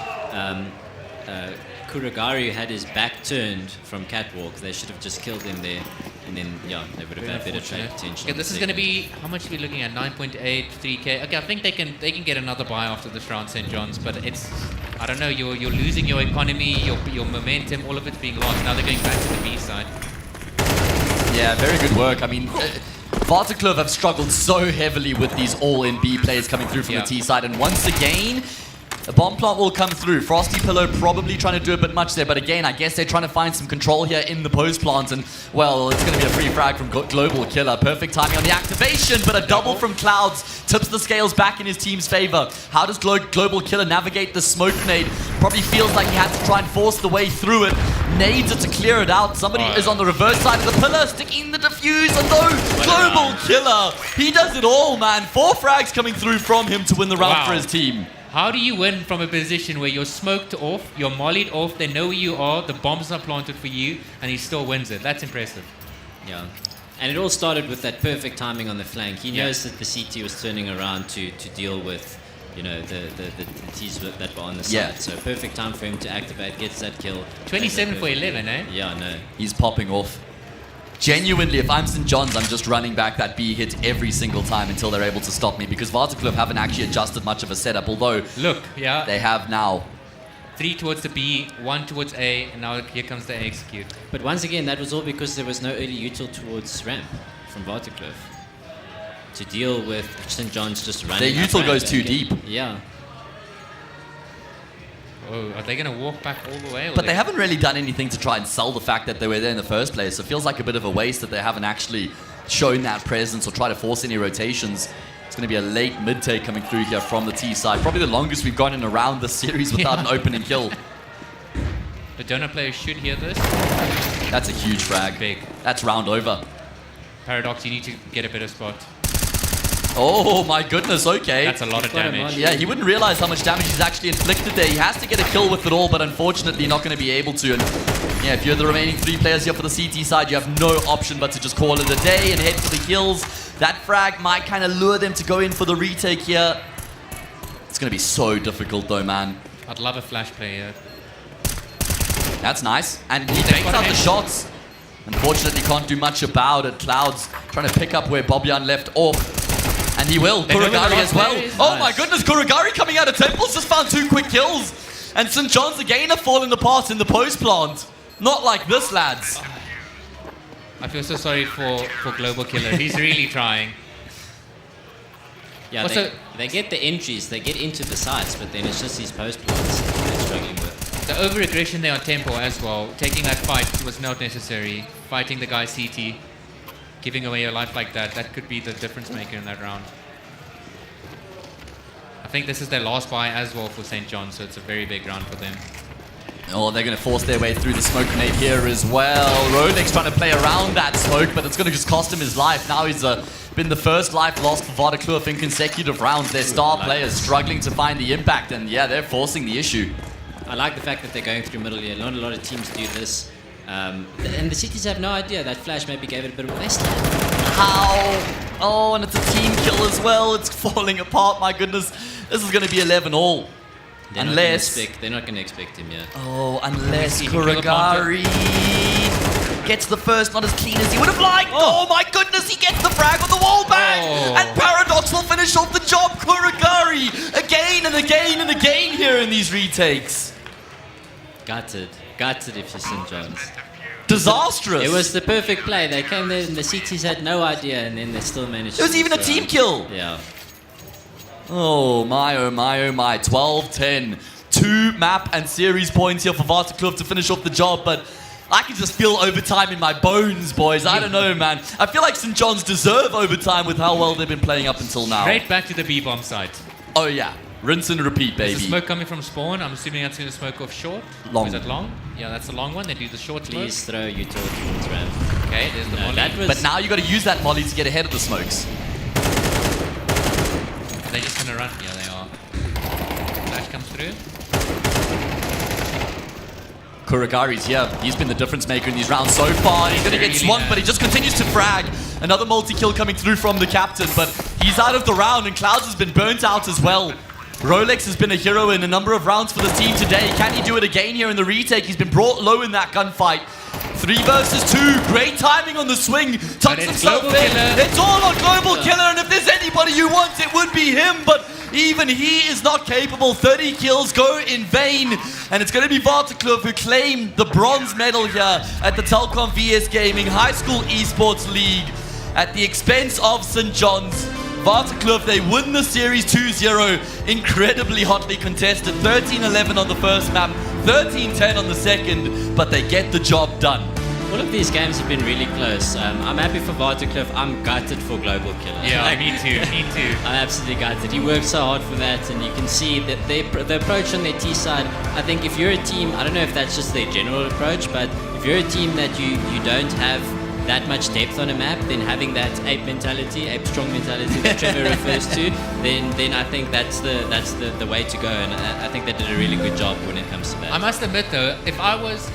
Kuragari had his back turned from catwalk. They should have just killed him there, and then they would have had better trade potential. Okay, this is going to be, how much are we looking at? 9.8, 3k. Okay, I think they can get another buy after this round, St. John's, but it's, I don't know. You're losing your economy, your momentum, all of it's being lost. Now they're going back to the B side. Yeah, very good work. I mean, Vertigo have struggled so heavily with these all-in B players coming through from the T side, and once again, a bomb plant will come through. Frosty Pillow probably trying to do a bit much there, but again, I guess they're trying to find some control here in the post plant, and well, it's going to be a free frag from Global Killer. Perfect timing on the activation, but a double from Clouds tips the scales back in his team's favor. How does Global Killer navigate the smoke nade? Probably feels like he had to try and force the way through it. Nades it to clear it out. Somebody is on the reverse side of the pillar, sticking the defuse, and no, Global Killer. He does it all, man. 4 frags coming through from him to win the round for his team. How do you win from a position where you're smoked off, you're mollied off, they know where you are, the bombs are planted for you, and he still wins it? That's impressive. Yeah. And it all started with that perfect timing on the flank. He knows that the CT was turning around to deal with, the T's that were on the side. Yeah. So perfect time for him to activate, gets that kill. 27 for 11, eh? Yeah, no. He's popping off. Genuinely, if I'm St. John's, I'm just running back that B hit every single time until they're able to stop me, because Vertigo haven't actually adjusted much of a setup, although they have now. 3 towards the B, 1 towards A, and now here comes the A execute. But once again, that was all because there was no early util towards ramp from Vertigo to deal with St. John's just running. Their util goes too deep. Yeah. Oh, are they going to walk back all the way? But they haven't really done anything to try and sell the fact that they were there in the first place. So it feels like a bit of a waste that they haven't actually shown that presence or try to force any rotations. It's going to be a late mid-take coming through here from the T side. Probably the longest we've gone in around the series without an opening kill. The donor players should hear this. That's a huge frag. Big. That's round over. Paradox, you need to get a better spot. Oh my goodness, okay. That's a lot of damage. Yeah, he wouldn't realize how much damage he's actually inflicted there. He has to get a kill with it all, but unfortunately not going to be able to. And yeah, if you're the remaining 3 players here for the CT side, you have no option but to just call it a day and head for the kills. That frag might kind of lure them to go in for the retake here. It's going to be so difficult though, man. I'd love a flash play here. That's nice. And he takes out the shots. Unfortunately, can't do much about it. Clouds trying to pick up where Bobyan left off. And he will. Kuragari as well. Oh my goodness, Kuragari coming out of Temples just found 2 quick kills. And St. John's again have fallen apart in the post plant. Not like this, lads. I feel so sorry for Global Killer. He's really trying. Yeah, they get the entries, they get into the sites, but then it's just these post plants they're struggling with. The over-aggression there on tempo as well. Taking that fight was not necessary. Fighting the guy CT. Giving away your life like that, that could be the difference maker in that round. I think this is their last buy as well for St. John, so it's a very big round for them. Oh, they're going to force their way through the smoke grenade here as well. Rolex trying to play around that smoke, but it's going to just cost him his life. Now he's been the first life lost for Vertigo in consecutive rounds. Their star players struggling to find the impact, and yeah, they're forcing the issue. I like the fact that they're going through middle here. Not a lot of teams do this. And the cities have no idea. That flash maybe gave it a bit of a wasteland. How? Oh, and it's a team kill as well. It's falling apart, my goodness. This is going to be 11-all. They're not going to expect him, yeah. Oh, unless Kuragari gets the first, not as clean as he would have liked. Oh my goodness, he gets the frag on the wall back. And Paradox will finish off the job. Kuragari again and again and again here in these retakes. Gutted if you're St. John's. Disastrous. It was the perfect play. They came there and the CTs had no idea, and then they still managed. It was even a team kill. Yeah. Oh my, oh my, oh my. 12-10. 2 map and series points here for Vertigo to finish off the job, but I can just feel overtime in my bones, boys. I don't know, man. I feel like St. John's deserve overtime with how well they've been playing up until now. Straight back to the B-bomb site. Oh yeah. Rinse and repeat, baby. There's a smoke coming from spawn. I'm assuming that's going to smoke off short. Long. Is that long? Yeah, that's the long one. They do the short smoke. Please throw you towards ramp. Okay, there's the molly. But now you got to use that molly to get ahead of the smokes. They're just going to run. Yeah, they are. Flash comes through. Kuragari's here. He's been the difference maker in these rounds so far. He's going to get swamped, but he just continues to frag. Another multi-kill coming through from the captain, but he's out of the round, and Clouds has been burnt out as well. Rolex has been a hero in a number of rounds for the team today. Can he do it again here in the retake? He's been brought low in that gunfight. 3 versus 2. Great timing on the swing. Tucks himself in. It's all on Global Killer, and if there's anybody you want, it would be him, but even he is not capable. 30 kills go in vain, and it's going to be Vertigo who claim the bronze medal here at the Telkom VS Gaming High School Esports League at the expense of St. John's. Vertigo, they win the series 2-0, incredibly hotly contested. 13-11 on the first map, 13-10 on the second, but they get the job done. All of these games have been really close. I'm happy for Vertigo. I'm gutted for Global Killer. Yeah, me too. I'm absolutely gutted. He worked so hard for that, and you can see that the approach on their T side. I think if you're a team, I don't know if that's just their general approach, but if you're a team that you don't have that much depth on a map, then having that ape mentality, ape strong mentality that Trevor refers to, then I think that's the way to go, and I think they did a really good job when it comes to that. I must admit though, if I was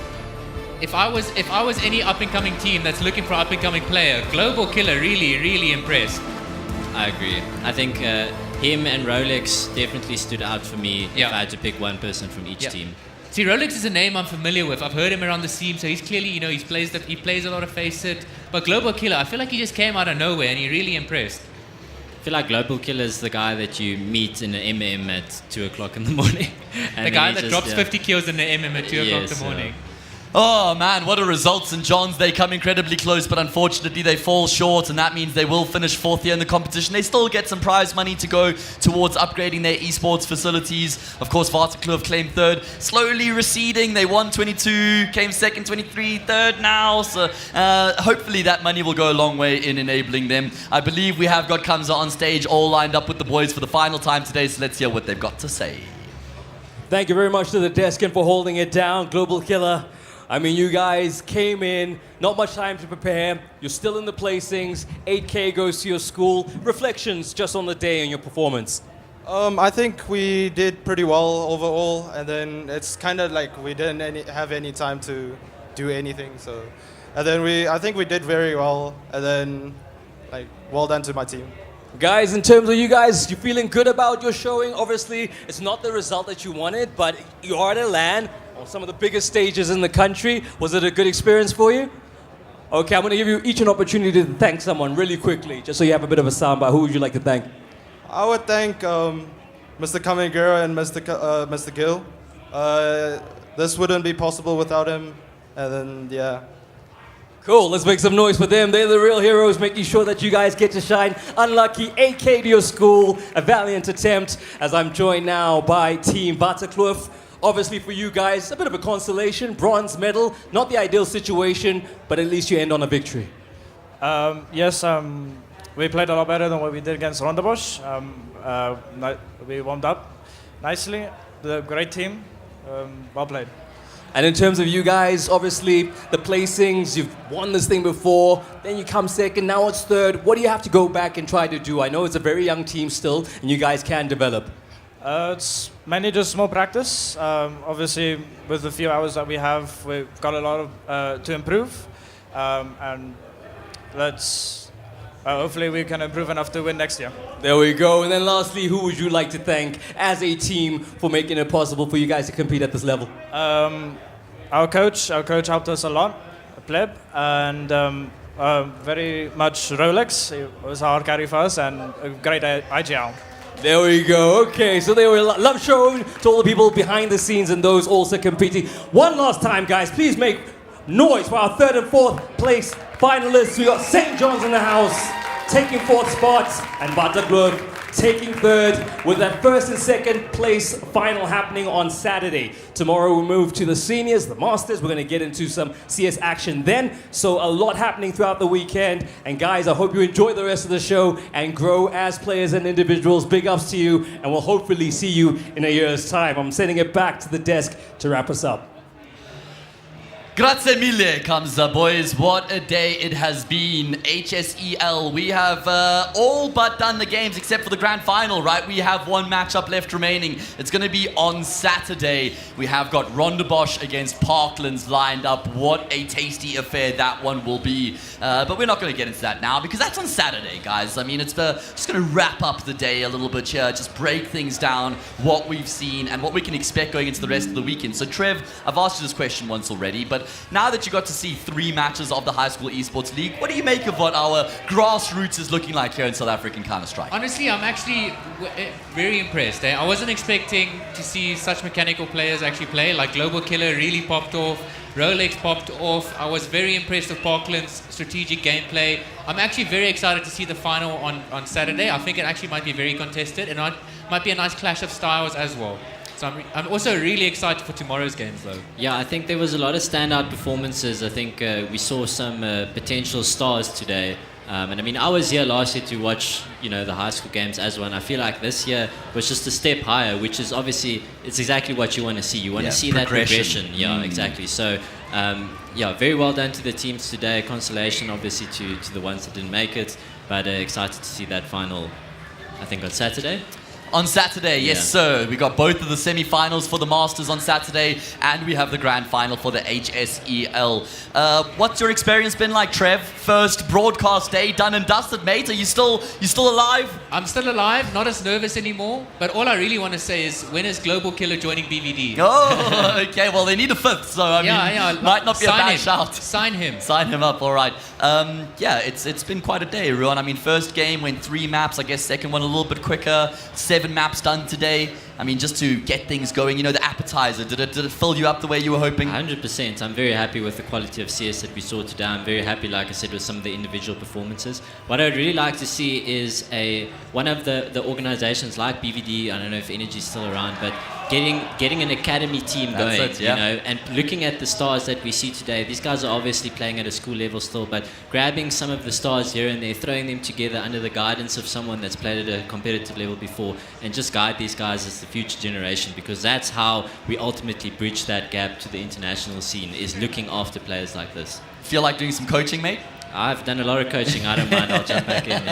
any up-and-coming team that's looking for an up-and-coming player, Global Killer really impressed. I agree. I think him and Rolex definitely stood out for me if I had to pick one person from each team. See, Rolex is a name I'm familiar with. I've heard him around the scene, so he's clearly, he plays a lot of face it. But Global Killer, I feel like he just came out of nowhere and he really impressed. I feel like Global Killer is the guy that you meet in an MM at 2 o'clock in the morning. The guy that drops 50 kills in the MM at 2 o'clock in the morning. Oh man, what a result. St. John's, they come incredibly close, but unfortunately they fall short, and that means they will finish 4th here in the competition. They still get some prize money to go towards upgrading their esports facilities. Of course, Vertigo have claimed 3rd, slowly receding. They won 22, came 2nd, 23, 3rd now. So hopefully that money will go a long way in enabling them. I believe we have got Kamza on stage, all lined up with the boys for the final time today, so let's hear what they've got to say. Thank you very much to the desk and for holding it down, Global Killer. I mean, you guys came in, not much time to prepare. You're still in the placings. 8K goes to your school. Reflections just on the day and your performance. I think we did pretty well overall, and then it's kind of like we didn't have any time to do anything. So, and then I think we did very well, and then well done to my team. Guys, in terms of you guys, you feeling good about your showing? Obviously, it's not the result that you wanted, but you are to land on some of the biggest stages in the country. Was it a good experience for you? Okay, I'm going to give you each an opportunity to thank someone really quickly, just so you have a bit of a soundbite. Who would you like to thank? I would thank Mr. Kamingera and Mr. Gill. This wouldn't be possible without him, and then, yeah. Cool, let's make some noise for them. They're the real heroes, making sure that you guys get to shine. Unlucky, 8K to your school, a valiant attempt, as I'm joined now by Team Vertigo. Obviously for you guys, a bit of a consolation, bronze medal, not the ideal situation, but at least you end on a victory. Yes, we played a lot better than what we did against Rondebosch. We warmed up nicely, the great team, well played. And in terms of you guys, obviously the placings, you've won this thing before, then you come 2nd, now it's 3rd. What do you have to go back and try to do? I know it's a very young team still, and you guys can develop. It's mainly just more practice. Obviously, with the few hours that we have, we've got a lot of, to improve. And hopefully we can improve enough to win next year. There we go. And then lastly, who would you like to thank as a team for making it possible for you guys to compete at this level? Our coach helped us a lot, Pleb, and very much Rolex. He was a hard carry for us, and a great IGL. There we go. Okay, so they were love showing to all the people behind the scenes and those also competing. One last time, guys, please make noise for our 3rd and 4th place finalists. We got St. John's in the house taking 4th spots and Bataglobe taking 3rd with that 1st and 2nd place final happening on Saturday. Tomorrow we move to the seniors, the masters. We're going to get into some CS action then. So a lot happening throughout the weekend. And guys, I hope you enjoy the rest of the show and grow as players and individuals. Big ups to you, and we'll hopefully see you in a year's time. I'm sending it back to the desk to wrap us up. Grazie mille, Kamza boys. What a day it has been. HSEL, we have all but done the games except for the grand final, right? We have one matchup left remaining. It's going to be on Saturday. We have got Rondebosch against Parklands lined up. What a tasty affair that one will be. But we're not going to get into that now because that's on Saturday, guys. I mean, it's just going to wrap up the day a little bit here, just break things down, what we've seen and what we can expect going into the rest of the weekend. So, Trev, I've asked you this question once already, but now that you got to see 3 matches of the High School Esports League, what do you make of what our grassroots is looking like here in South African Counter-Strike? Honestly, I'm actually very impressed. I wasn't expecting to see such mechanical players actually play. Like Global Killer really popped off. Rolex popped off. I was very impressed with Parkland's strategic gameplay. I'm actually very excited to see the final on Saturday. I think it actually might be very contested and might be a nice clash of styles as well. So I'm also really excited for tomorrow's games, though. Yeah, I think there was a lot of standout performances. I think we saw some potential stars today. And I mean, I was here last year to watch, the high school games as well. And I feel like this year was just a step higher, which is obviously, it's exactly what you want to see. You want to see that progression. Yeah, exactly. So, very well done to the teams today. Consolation, obviously, to the ones that didn't make it. But excited to see that final, I think, on Saturday. On Saturday, yes, sir. We got both of the semi-finals for the Masters on Saturday, and we have the grand final for the HSEL. What's your experience been like, Trev? First broadcast day, done and dusted, mate. Are you still alive? I'm still alive, not as nervous anymore. But all I really want to say is, when is Global Killer joining BVD? Oh, okay. Well, they need a 5th, so I mean, might not be a bad shout. Sign him. Sign him up. All right. It's been quite a day, everyone. I mean, first game went 3 maps. I guess second one a little bit quicker. 7 maps done today. I mean, just to get things going, the appetizer, did it fill you up the way you were hoping? 100%. I'm very happy with the quality of CS that we saw today. I'm very happy, like I said, with some of the individual performances. What I'd really like to see is one of the organizations like BVD, I don't know if Energy's still around, but getting an academy team going, and looking at the stars that we see today. These guys are obviously playing at a school level still, but grabbing some of the stars here and there, throwing them together under the guidance of someone that's played at a competitive level before, and just guide these guys as the future generation, because that's how we ultimately bridge that gap to the international scene, is looking after players like this. Feel like doing some coaching, mate? I've done a lot of coaching. I don't mind. I'll jump back in,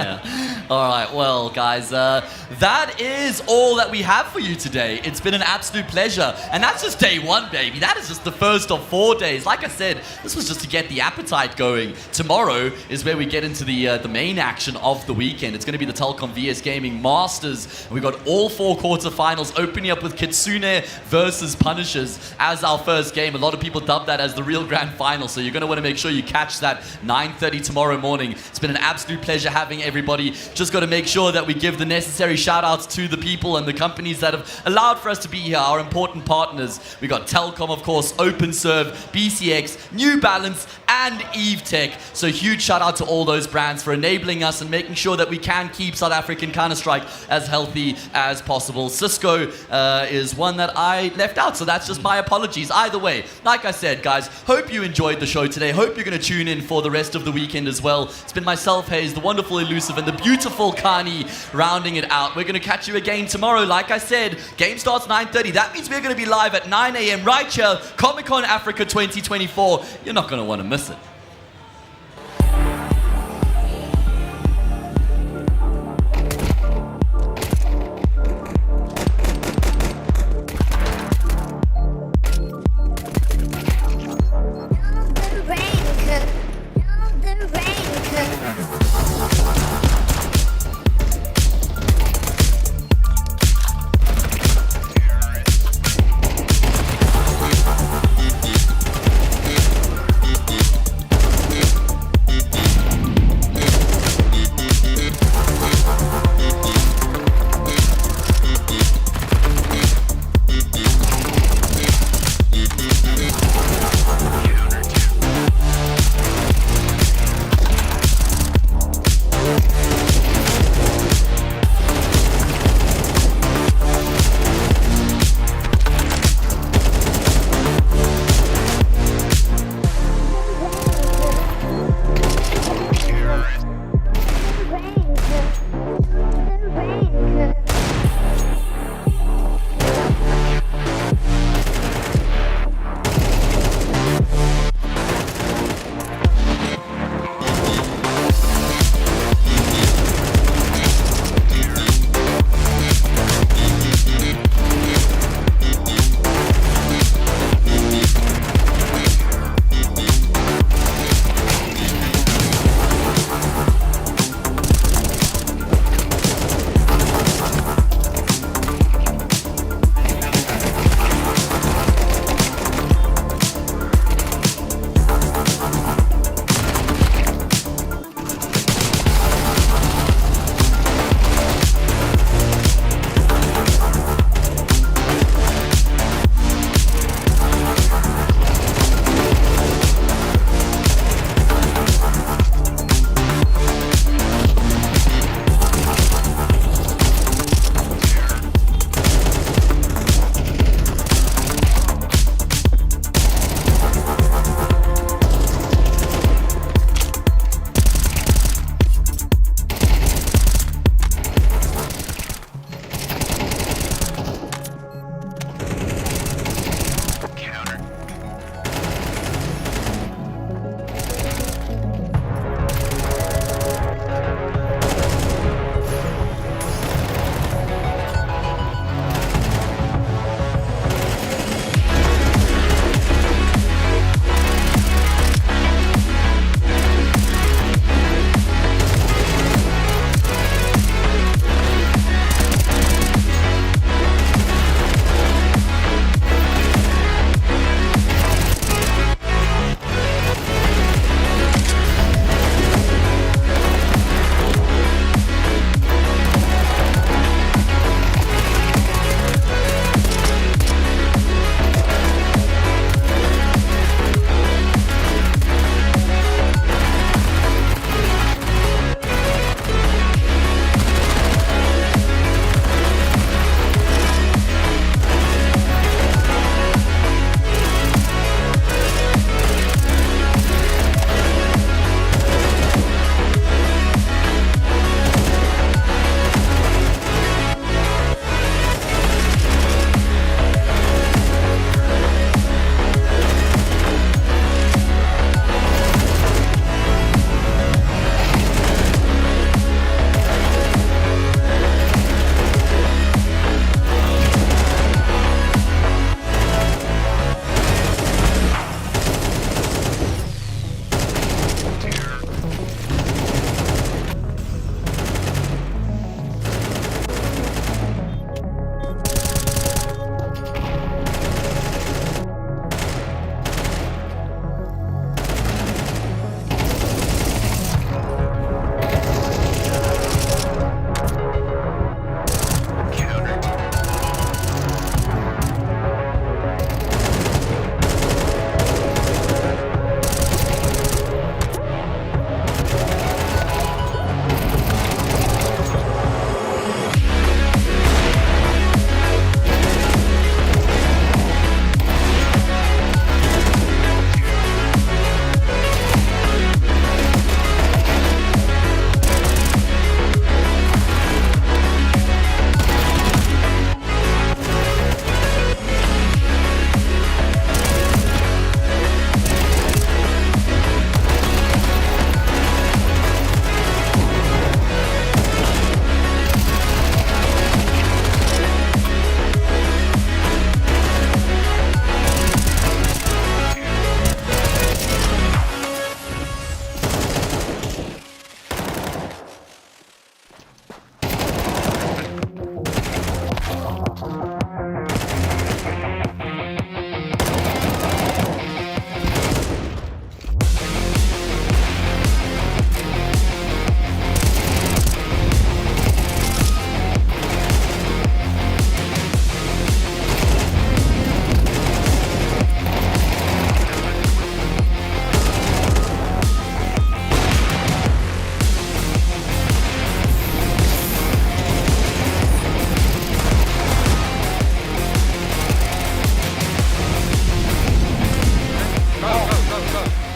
All right, well, guys, that is all that we have for you today. It's been an absolute pleasure. And that's just day 1, baby. That is just the first of 4 days. Like I said, this was just to get the appetite going. Tomorrow is where we get into the main action of the weekend. It's going to be the Telkom VS Gaming Masters. We've got all 4 quarterfinals opening up with Kitsune versus Punishers as our first game. A lot of people dub that as the real grand final, so you're going to want to make sure you catch that 9:30 tomorrow morning. It's been an absolute pleasure having everybody. Just got to make sure that we give the necessary shout outs to the people and the companies that have allowed for us to be here, our important partners. We got Telkom, of course, OpenServe, BCX, New Balance, and Eve Tech. So huge shout out to all those brands for enabling us and making sure that we can keep South African Counter-Strike as healthy as possible. Cisco is one that I left out, so that's just my apologies. Either way, like I said, guys, hope you enjoyed the show today. Hope you're going to tune in for the rest of the weekend as well. It's been myself, Hayes, the wonderful Elusive, and the beautiful Kani rounding it out. We're going to catch you again tomorrow. Like I said, game starts 9:30. That means we're going to be live at 9 a.m. right here, Comic-Con Africa 2024. You're not going to want to miss it.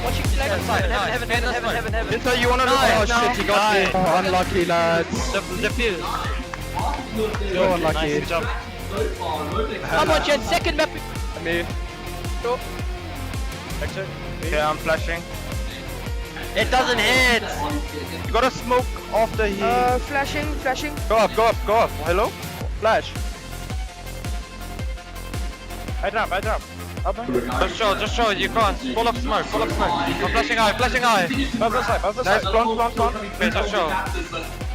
Watching flag. Heaven. Inter, you wanna Nice. Oh shit, he got me. Oh, unlucky, lads. Defuse. So unlucky. Nice job. Come on, Jen. Second map. Me. Go. Okay, I'm flashing. It doesn't hit. You gotta smoke after he... Flashing. Go up. Hello? Flash. I drop. Up. Just show, you can't. Full of smoke. I'm flashing eye. Bounce the side. Nice, plant. Okay, just show.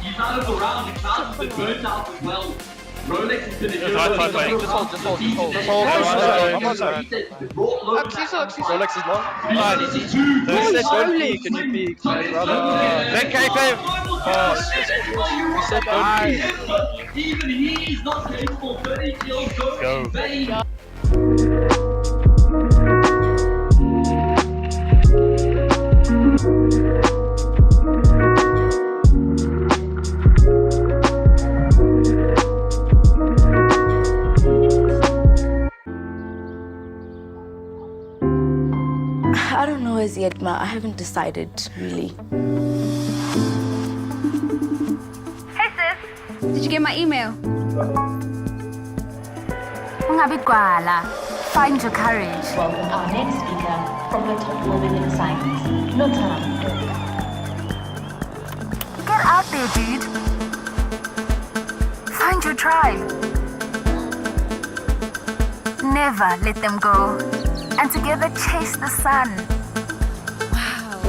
You've had a round and Cloud's been burnt out as well. Rolex is going to go. Just hold. I'm on side. Rolex is long. Don't peek, can you peek? Brother. Then KK. We said don't peek. Even he's not capable. 30 kills going in vain. I don't know as yet, Ma. I haven't decided, really. Hey sis, did you get my email? Ungabigwala. Find your courage. Welcome our next speaker from Vertigo Analysis. Notam. Get out there, dude. Find your tribe. Never let them go. And together chase the sun. Wow.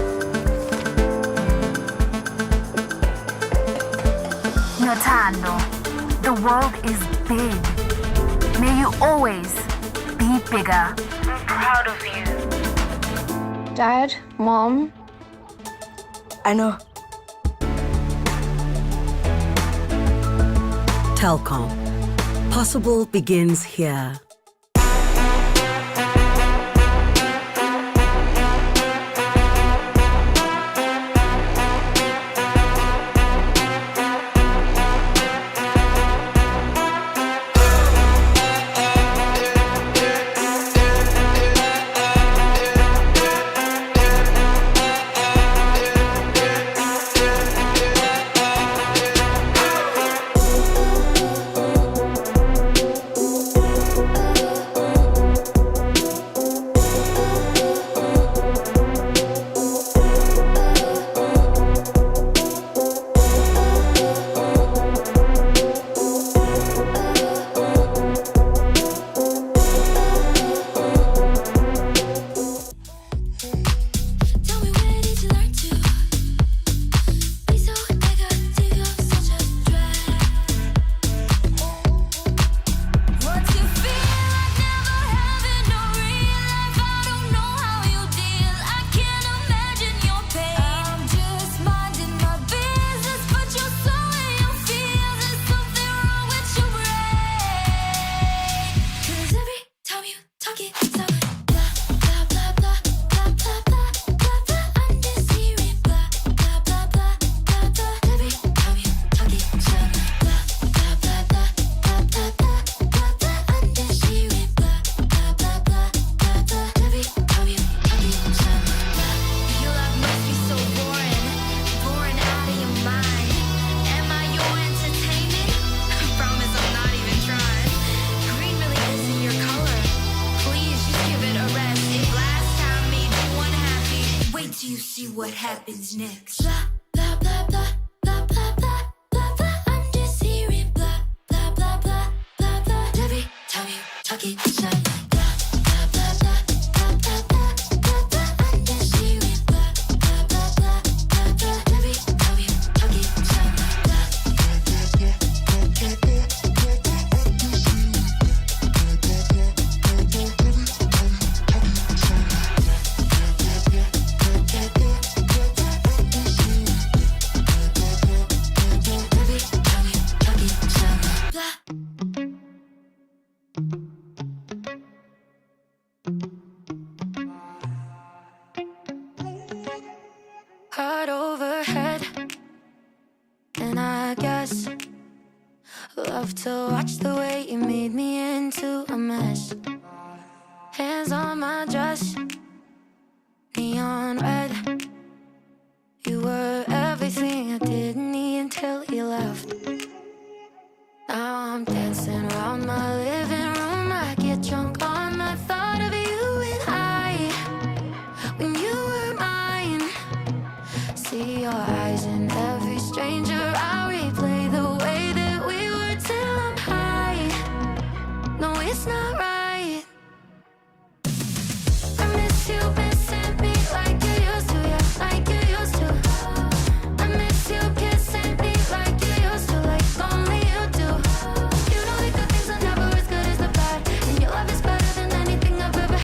Notando, the world is big. May you always be bigger. I'm proud of you. Dad, Mom. I know. Telkom. Possible begins here. what happens next. Blah, blah, blah, blah, blah, blah, blah, blah, blah. I'm just hearing blah, blah, blah, blah, blah, blah. Every time you talk it, sound like blah, blah, blah, blah, blah, blah, blah, blah, blah. I'm just hearing blah, blah, blah, blah, blah, blah. Every time you talk it, sound like blah, blah, blah, blah, blah, blah, blah. Heart overhead, and I guess love to watch the way you made me into a mess. Hands on my dress,